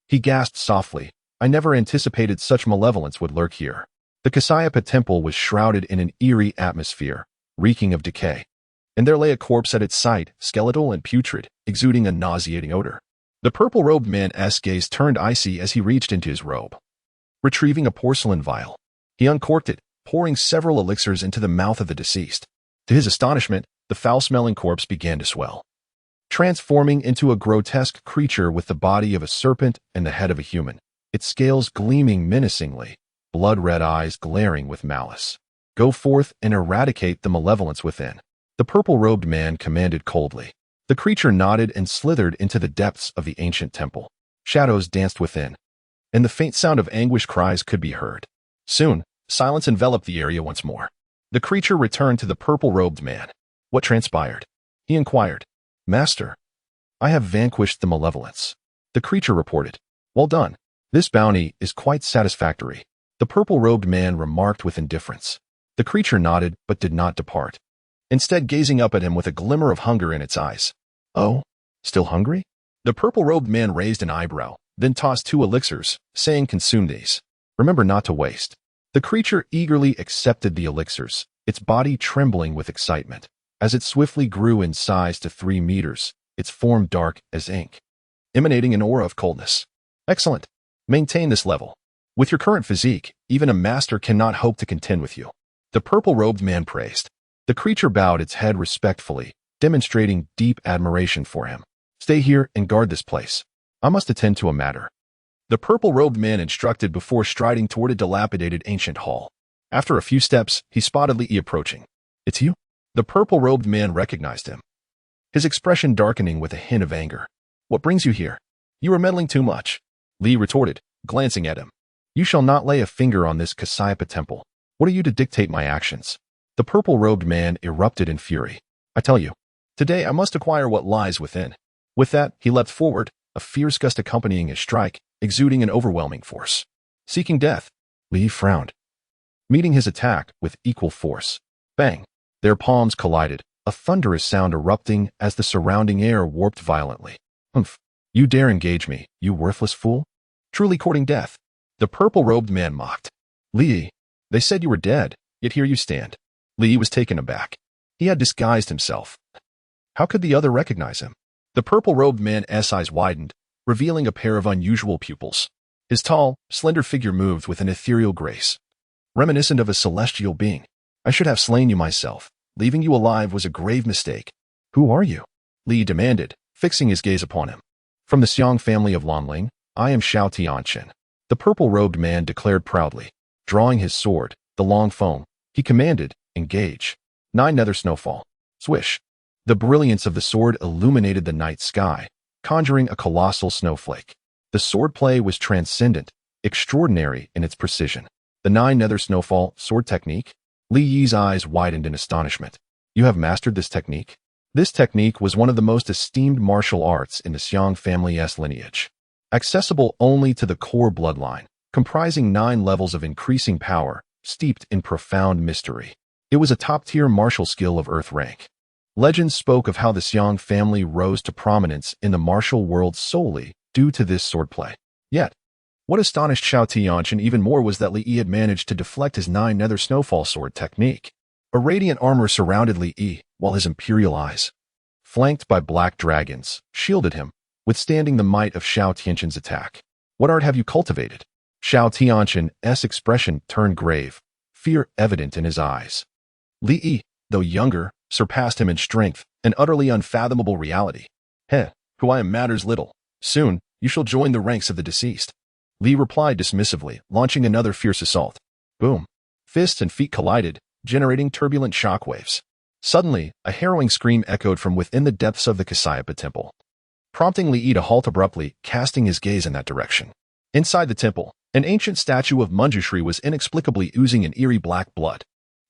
He gasped softly. "I never anticipated such malevolence would lurk here." The Kasayapa Temple was shrouded in an eerie atmosphere, reeking of decay. And there lay a corpse at its site, skeletal and putrid, exuding a nauseating odor. The purple-robed man's gaze turned icy as he reached into his robe. Retrieving a porcelain vial, he uncorked it, pouring several elixirs into the mouth of the deceased. To his astonishment, the foul-smelling corpse began to swell, transforming into a grotesque creature with the body of a serpent and the head of a human, its scales gleaming menacingly, blood-red eyes glaring with malice. "Go forth and eradicate the malevolence within," the purple-robed man commanded coldly. The creature nodded and slithered into the depths of the ancient temple. Shadows danced within, and the faint sound of anguished cries could be heard. Soon, silence enveloped the area once more. The creature returned to the purple-robed man. "What transpired?" he inquired. "Master, I have vanquished the malevolence," the creature reported. "Well done. This bounty is quite satisfactory," the purple-robed man remarked with indifference. The creature nodded but did not depart, instead gazing up at him with a glimmer of hunger in its eyes. "Oh, still hungry?" The purple-robed man raised an eyebrow, then tossed 2 elixirs, saying, "Consume these. Remember not to waste." The creature eagerly accepted the elixirs, its body trembling with excitement. As it swiftly grew in size to 3 meters, its form dark as ink, emanating an aura of coldness. "Excellent. Maintain this level. With your current physique, even a master cannot hope to contend with you," the purple-robed man praised. The creature bowed its head respectfully, demonstrating deep admiration for him. "Stay here and guard this place. I must attend to a matter," the purple-robed man instructed before striding toward a dilapidated ancient hall. After a few steps, he spotted Li approaching. "It's you?" The purple-robed man recognized him, his expression darkening with a hint of anger. "What brings you here?" "You are meddling too much," Li retorted, glancing at him. "You shall not lay a finger on this Kasayapa Temple. What are you to dictate my actions?" The purple-robed man erupted in fury. "I tell you, today I must acquire what lies within." With that, he leapt forward, a fierce gust accompanying his strike, exuding an overwhelming force. Seeking death, Li frowned, meeting his attack with equal force. Bang! Their palms collided, a thunderous sound erupting as the surrounding air warped violently. "Humph! You dare engage me, you worthless fool? Truly courting death?" The purple-robed man mocked. "Li, they said you were dead, yet here you stand." Li was taken aback. He had disguised himself. How could the other recognize him? The purple-robed man's eyes widened, revealing a pair of unusual pupils. His tall, slender figure moved with an ethereal grace, reminiscent of a celestial being. I should have slain you myself. Leaving you alive was a grave mistake. Who are you? Li demanded, fixing his gaze upon him. From the Xiang family of Lanling, I am Xiao Tianqin. The purple-robed man declared proudly. Drawing his sword, the long foam, he commanded, engage. 9 nether snowfall. Swish. The brilliance of the sword illuminated the night sky, conjuring a colossal snowflake. The swordplay was transcendent, extraordinary in its precision. The 9 nether snowfall sword technique? Li Yi's eyes widened in astonishment. You have mastered this technique? This technique was one of the most esteemed martial arts in the Xiang family's lineage. Accessible only to the core bloodline, comprising 9 levels of increasing power, steeped in profound mystery. It was a top-tier martial skill of Earth rank. Legends spoke of how the Xiang family rose to prominence in the martial world solely due to this swordplay. Yet, what astonished Xiao Tianqin even more was that Li Yi had managed to deflect his 9 nether snowfall sword technique. A radiant armor surrounded Li Yi, while his imperial eyes, flanked by black dragons, shielded him, withstanding the might of Xiao Tianqin's attack. What art have you cultivated? Xiao Tianqin's expression turned grave, fear evident in his eyes. Li Yi, though younger, surpassed him in strength, an utterly unfathomable reality. Who I am matters little. Soon, you shall join the ranks of the deceased. Li replied dismissively, launching another fierce assault. Boom. Fists and feet collided, generating turbulent shockwaves. Suddenly, a harrowing scream echoed from within the depths of the Kasayapa temple, prompting Li Yi to halt abruptly, casting his gaze in that direction. Inside the temple, an ancient statue of Manjushri was inexplicably oozing an eerie black blood.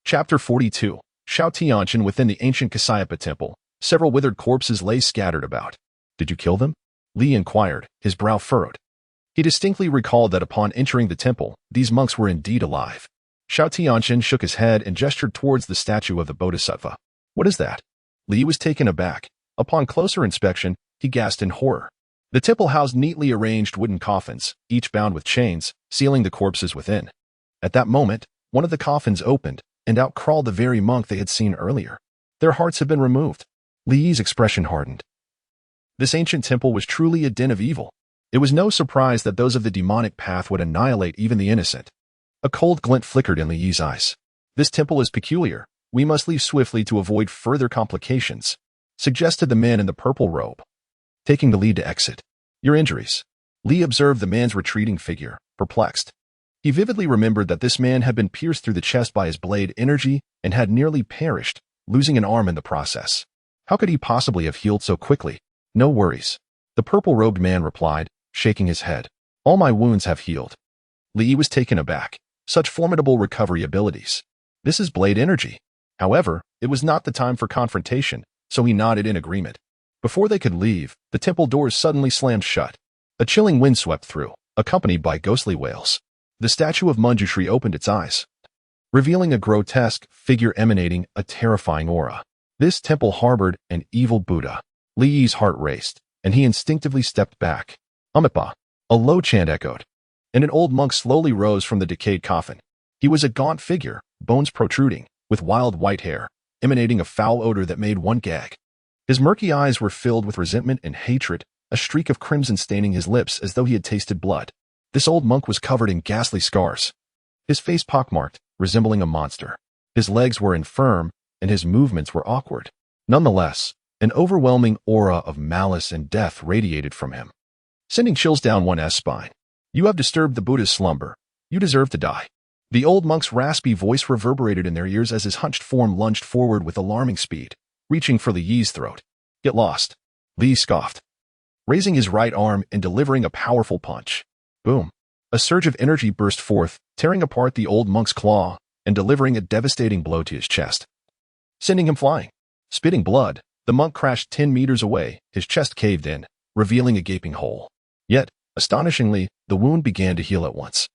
Chapter 42. Xiao Tianqin within the ancient Kasayapa temple. Several withered corpses lay scattered about. Did you kill them? Li inquired, his brow furrowed. He distinctly recalled that upon entering the temple, these monks were indeed alive. Xiao Tianqin shook his head and gestured towards the statue of the Bodhisattva. What is that? Li was taken aback. Upon closer inspection, he gasped in horror. The temple housed neatly arranged wooden coffins, each bound with chains, sealing the corpses within. At that moment, one of the coffins opened, and out crawled the very monk they had seen earlier. Their hearts had been removed. Li Yi's expression hardened. This ancient temple was truly a den of evil. It was no surprise that those of the demonic path would annihilate even the innocent. A cold glint flickered in Li Yi's eyes. This temple is peculiar. We must leave swiftly to avoid further complications, suggested the man in the purple robe, taking the lead to exit. Your injuries. Li observed the man's retreating figure, perplexed. He vividly remembered that this man had been pierced through the chest by his blade energy and had nearly perished, losing an arm in the process. How could he possibly have healed so quickly? No worries. The purple-robed man replied, shaking his head. All my wounds have healed. Li Yi was taken aback. Such formidable recovery abilities. This is blade energy. However, it was not the time for confrontation, so he nodded in agreement. Before they could leave, the temple doors suddenly slammed shut. A chilling wind swept through, accompanied by ghostly wails. The statue of Manjushri opened its eyes, revealing a grotesque figure emanating a terrifying aura. This temple harbored an evil Buddha. Li Yi's heart raced, and he instinctively stepped back. Amipa. A low chant echoed, and an old monk slowly rose from the decayed coffin. He was a gaunt figure, bones protruding, with wild white hair, emanating a foul odor that made one gag. His murky eyes were filled with resentment and hatred, a streak of crimson staining his lips as though he had tasted blood. This old monk was covered in ghastly scars, his face pockmarked, resembling a monster. His legs were infirm, and his movements were awkward. Nonetheless, an overwhelming aura of malice and death radiated from him, sending chills down one's spine. You have disturbed the Buddha's slumber. You deserve to die. The old monk's raspy voice reverberated in their ears as his hunched form lunged forward with alarming speed, reaching for Li Yi's throat. Get lost. Li scoffed, raising his right arm and delivering a powerful punch. Boom. A surge of energy burst forth, tearing apart the old monk's claw and delivering a devastating blow to his chest, sending him flying. Spitting blood, the monk crashed 10 meters away, his chest caved in, revealing a gaping hole. Yet, astonishingly, the wound began to heal at once,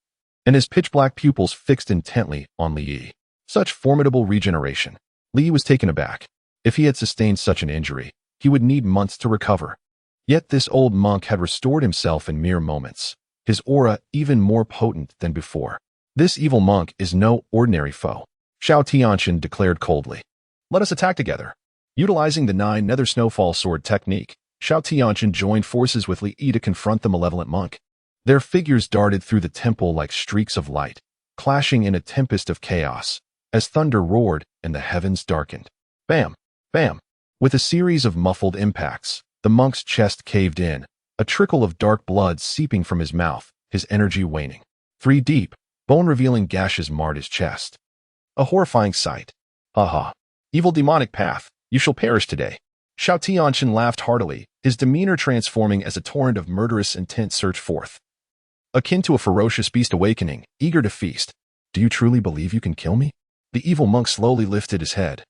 and his pitch-black pupils fixed intently on Li Yi. Such formidable regeneration. Li Yi was taken aback. If he had sustained such an injury, he would need months to recover. Yet this old monk had restored himself in mere moments, his aura even more potent than before. This evil monk is no ordinary foe, Xiao Tianqin declared coldly. Let us attack together. Utilizing the 9 nether snowfall sword technique, Xiao Tianqian joined forces with Li Yi to confront the malevolent monk. Their figures darted through the temple like streaks of light, clashing in a tempest of chaos, as thunder roared and the heavens darkened. Bam! Bam! With a series of muffled impacts, the monk's chest caved in, a trickle of dark blood seeping from his mouth, his energy waning. 3 deep, bone-revealing gashes marred his chest. A horrifying sight. Ha! Evil demonic path, you shall perish today. Xiao Tianqian laughed heartily, his demeanor transforming as a torrent of murderous intent surged forth. Akin to a ferocious beast awakening, eager to feast. Do you truly believe you can kill me? The evil monk slowly lifted his head,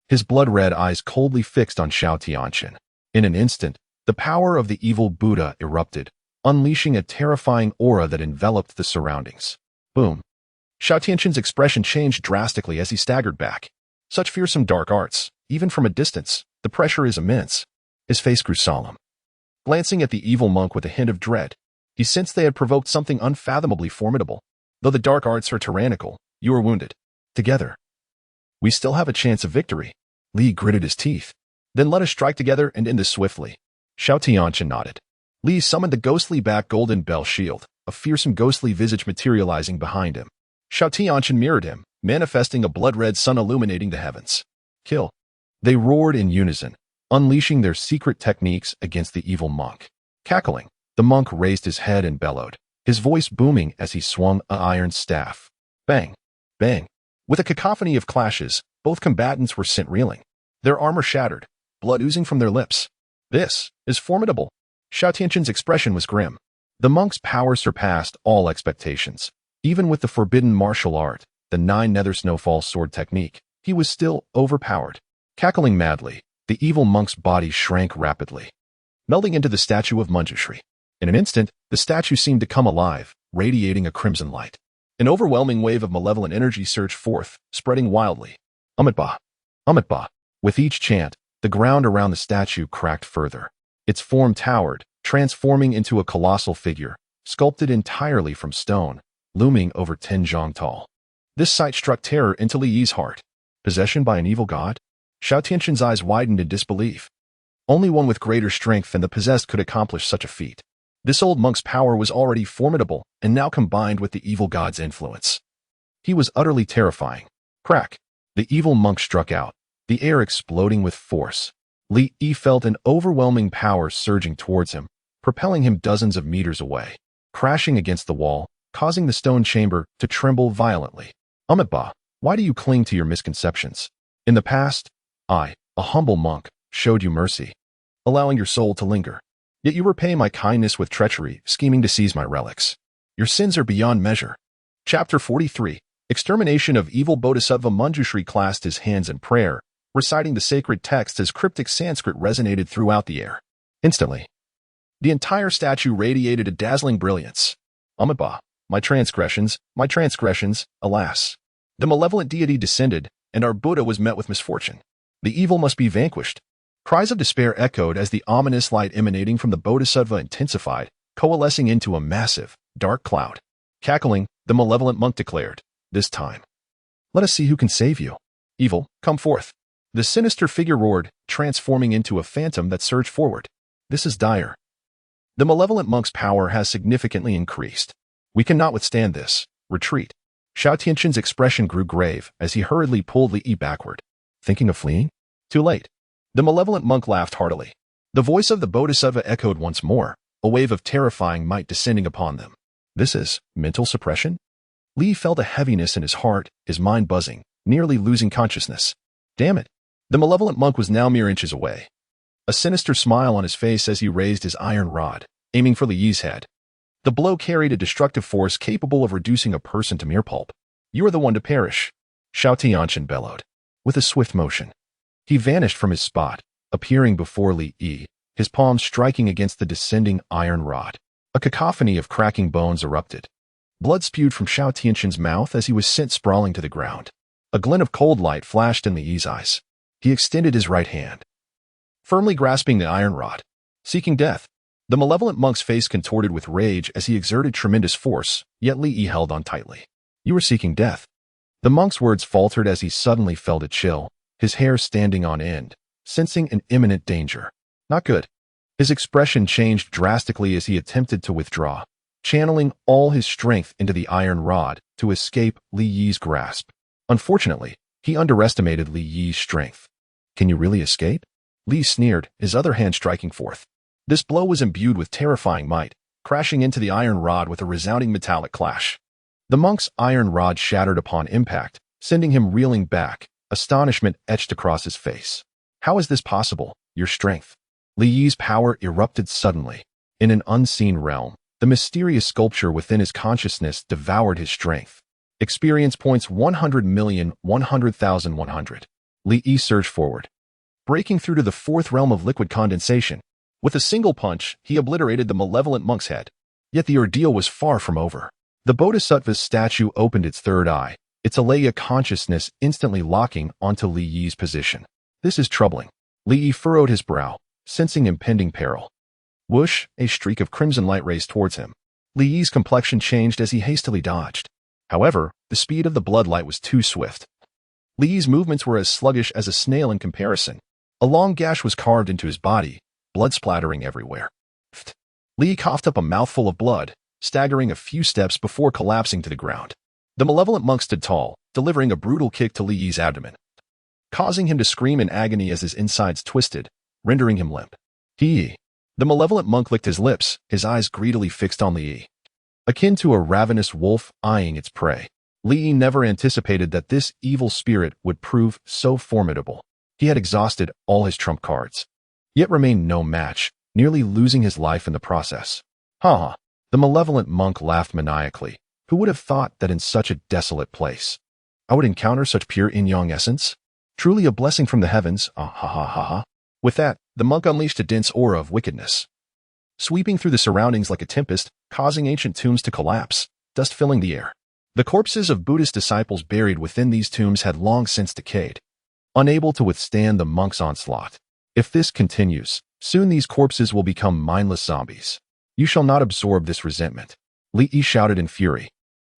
his blood-red eyes coldly fixed on Xiao Tianqian. In an instant, the power of the evil Buddha erupted, unleashing a terrifying aura that enveloped the surroundings. Boom! Xiao Tianqian's expression changed drastically as he staggered back. Such fearsome dark arts, even from a distance, the pressure is immense. His face grew solemn. Glancing at the evil monk with a hint of dread, he sensed they had provoked something unfathomably formidable. Though the dark arts are tyrannical, you are wounded. Together, we still have a chance of victory. Li gritted his teeth. Then let us strike together and end this swiftly. Xiao Tianqian nodded. Li summoned the ghostly back golden bell shield, a fearsome ghostly visage materializing behind him. Xiao Tianqian mirrored him, manifesting a blood-red sun illuminating the heavens. Kill! They roared in unison, unleashing their secret techniques against the evil monk. Cackling, the monk raised his head and bellowed, his voice booming as he swung an iron staff. Bang! Bang! With a cacophony of clashes, both combatants were sent reeling. Their armor shattered, blood oozing from their lips. This is formidable. Xiao Tianqian's expression was grim. The monk's power surpassed all expectations. Even with the forbidden martial art, the 9 nether snowfall sword technique, he was still overpowered. Cackling madly, the evil monk's body shrank rapidly, melding into the statue of Manjushri. In an instant, the statue seemed to come alive, radiating a crimson light. An overwhelming wave of malevolent energy surged forth, spreading wildly. Amitba! Amitba! With each chant, the ground around the statue cracked further. Its form towered, transforming into a colossal figure, sculpted entirely from stone, looming over 10 zhang tall. This sight struck terror into Li Yi's heart. Possession by an evil god? Xiao Tianqian's eyes widened in disbelief. Only one with greater strength than the possessed could accomplish such a feat. This old monk's power was already formidable, and now combined with the evil god's influence. He was utterly terrifying. Crack! The evil monk struck out, the air exploding with force. Li Yi felt an overwhelming power surging towards him, propelling him dozens of meters away, crashing against the wall, causing the stone chamber to tremble violently. Amitba, why do you cling to your misconceptions? In the past, I, a humble monk, showed you mercy, allowing your soul to linger. Yet you repay my kindness with treachery, scheming to seize my relics. Your sins are beyond measure. Chapter 43. Extermination of Evil. Bodhisattva Manjushri clasped his hands in prayer, reciting the sacred text as cryptic Sanskrit resonated throughout the air. Instantly, the entire statue radiated a dazzling brilliance. Amitba, my transgressions, alas. The malevolent deity descended, and our Buddha was met with misfortune. The evil must be vanquished. Cries of despair echoed as the ominous light emanating from the Bodhisattva intensified, coalescing into a massive, dark cloud. Cackling, the malevolent monk declared, this time, let us see who can save you. Evil, come forth. The sinister figure roared, transforming into a phantom that surged forward. This is dire. The malevolent monk's power has significantly increased. We cannot withstand this. Retreat. Xiao Tianqian's expression grew grave as he hurriedly pulled Li Yi backward. Thinking of fleeing? Too late. The malevolent monk laughed heartily. The voice of the Bodhisattva echoed once more, a wave of terrifying might descending upon them. This is mental suppression? Li felt a heaviness in his heart, his mind buzzing, nearly losing consciousness. Damn it. The malevolent monk was now mere inches away. A sinister smile on his face as he raised his iron rod, aiming for Li Yi's head. The blow carried a destructive force capable of reducing a person to mere pulp. You are the one to perish. Xiao Tianqian bellowed. With a swift motion, he vanished from his spot, appearing before Li Yi, his palms striking against the descending iron rod. A cacophony of cracking bones erupted. Blood spewed from Xiao Tianqian's mouth as he was sent sprawling to the ground. A glint of cold light flashed in Li Yi's eyes. He extended his right hand, firmly grasping the iron rod, seeking death. The malevolent monk's face contorted with rage as he exerted tremendous force, yet Li Yi held on tightly. You are seeking death. The monk's words faltered as he suddenly felt a chill, his hair standing on end, sensing an imminent danger. Not good. His expression changed drastically as he attempted to withdraw, channeling all his strength into the iron rod to escape Li Yi's grasp. Unfortunately, he underestimated Li Yi's strength. "Can you really escape?" Li sneered, his other hand striking forth. This blow was imbued with terrifying might, crashing into the iron rod with a resounding metallic clash. The monk's iron rod shattered upon impact, sending him reeling back, astonishment etched across his face. "How is this possible, your strength?" Li Yi's power erupted suddenly. In an unseen realm, the mysterious sculpture within his consciousness devoured his strength. Experience points 100,100,100. Li Yi surged forward, breaking through to the fourth realm of liquid condensation. With a single punch, he obliterated the malevolent monk's head. Yet the ordeal was far from over. The Bodhisattva's statue opened its third eye, its alaya consciousness instantly locking onto Li Yi's position. "This is troubling." Li Yi furrowed his brow, sensing impending peril. Whoosh, a streak of crimson light raced towards him. Li Yi's complexion changed as he hastily dodged. However, the speed of the bloodlight was too swift. Li Yi's movements were as sluggish as a snail in comparison. A long gash was carved into his body, blood splattering everywhere. Li Yi coughed up a mouthful of blood, staggering a few steps before collapsing to the ground. The malevolent monk stood tall, delivering a brutal kick to Li Yi's abdomen, causing him to scream in agony as his insides twisted, rendering him limp. The malevolent monk licked his lips, his eyes greedily fixed on Li Yi, akin to a ravenous wolf eyeing its prey. Li Yi never anticipated that this evil spirit would prove so formidable. He had exhausted all his trump cards, yet remained no match, nearly losing his life in the process. Ha ha! The malevolent monk laughed maniacally. Who would have thought that in such a desolate place I would encounter such pure yin-yang essence? Truly a blessing from the heavens, ah ha ha ha ha. With that, the monk unleashed a dense aura of wickedness, sweeping through the surroundings like a tempest, causing ancient tombs to collapse, dust filling the air. The corpses of Buddhist disciples buried within these tombs had long since decayed, unable to withstand the monk's onslaught. If this continues, soon these corpses will become mindless zombies. "You shall not absorb this resentment," Li Yi shouted in fury.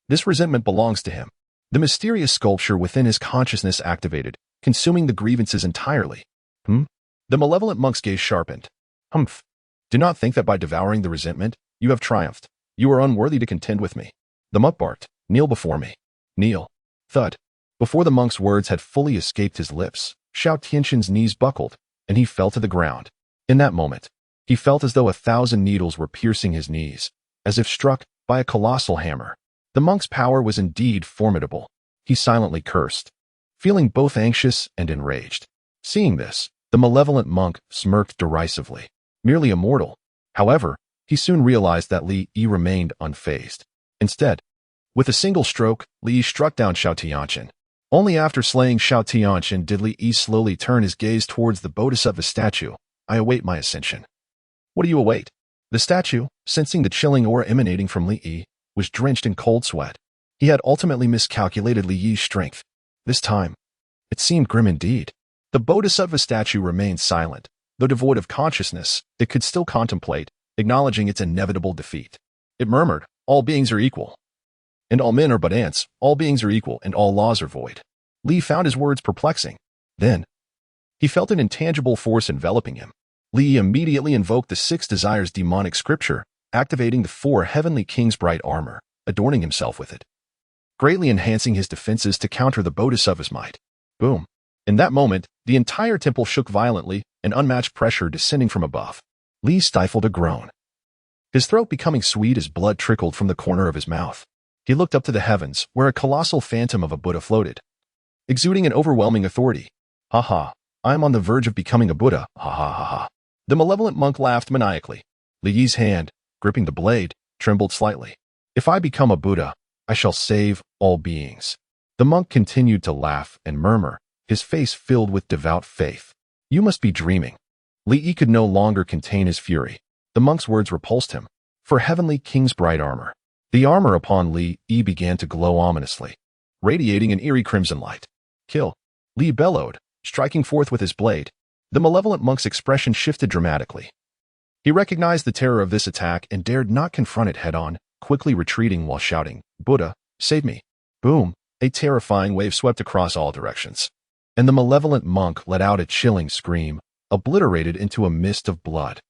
This resentment belongs to him. The mysterious sculpture within his consciousness activated, consuming the grievances entirely. The malevolent monk's gaze sharpened. "Humph. Do not think that by devouring the resentment, you have triumphed. You are unworthy to contend with me." The monk barked, "Kneel before me." "Kneel." Thud. Before the monk's words had fully escaped his lips, Xiao Tianxin's knees buckled, and he fell to the ground. In that moment, he felt as though 1,000 needles were piercing his knees, as if struck by a colossal hammer. The monk's power was indeed formidable. He silently cursed, feeling both anxious and enraged. Seeing this, the malevolent monk smirked derisively. Merely a mortal. However, he soon realized that Li Yi remained unfazed. Instead, with a single stroke, Li Yi struck down Xiao Tianxin. Only after slaying Xiao Tianxin did Li Yi slowly turn his gaze towards the Bodhisattva statue. "I await my ascension." "What do you await?" The statue, sensing the chilling aura emanating from Li Yi, was drenched in cold sweat. He had ultimately miscalculated Li Yi's strength. This time, it seemed grim indeed. The Bodhisattva statue remained silent. Though devoid of consciousness, it could still contemplate, acknowledging its inevitable defeat. It murmured, "All beings are equal. And all men are but ants. All beings are equal, and all laws are void." Li found his words perplexing. Then, he felt an intangible force enveloping him. Li immediately invoked the 6 desires demonic scripture, activating the 4 heavenly king's bright armor, adorning himself with it, greatly enhancing his defenses to counter the Bodhisattva's might. Boom. In that moment, the entire temple shook violently, an unmatched pressure descending from above. Li stifled a groan, his throat becoming sweet as blood trickled from the corner of his mouth. He looked up to the heavens, where a colossal phantom of a Buddha floated, exuding an overwhelming authority. "Ha ha, I am on the verge of becoming a Buddha, ha ha ha ha." The malevolent monk laughed maniacally. Li Yi's hand, gripping the blade, trembled slightly. "If I become a Buddha, I shall save all beings." The monk continued to laugh and murmur, his face filled with devout faith. "You must be dreaming." Li Yi could no longer contain his fury. The monk's words repulsed him. For heavenly king's bright armor. The armor upon Li Yi began to glow ominously, radiating an eerie crimson light. "Kill!" Li bellowed, striking forth with his blade. The malevolent monk's expression shifted dramatically. He recognized the terror of this attack and dared not confront it head-on, quickly retreating while shouting, "Buddha, save me!" Boom! A terrifying wave swept across all directions, and the malevolent monk let out a chilling scream, obliterated into a mist of blood.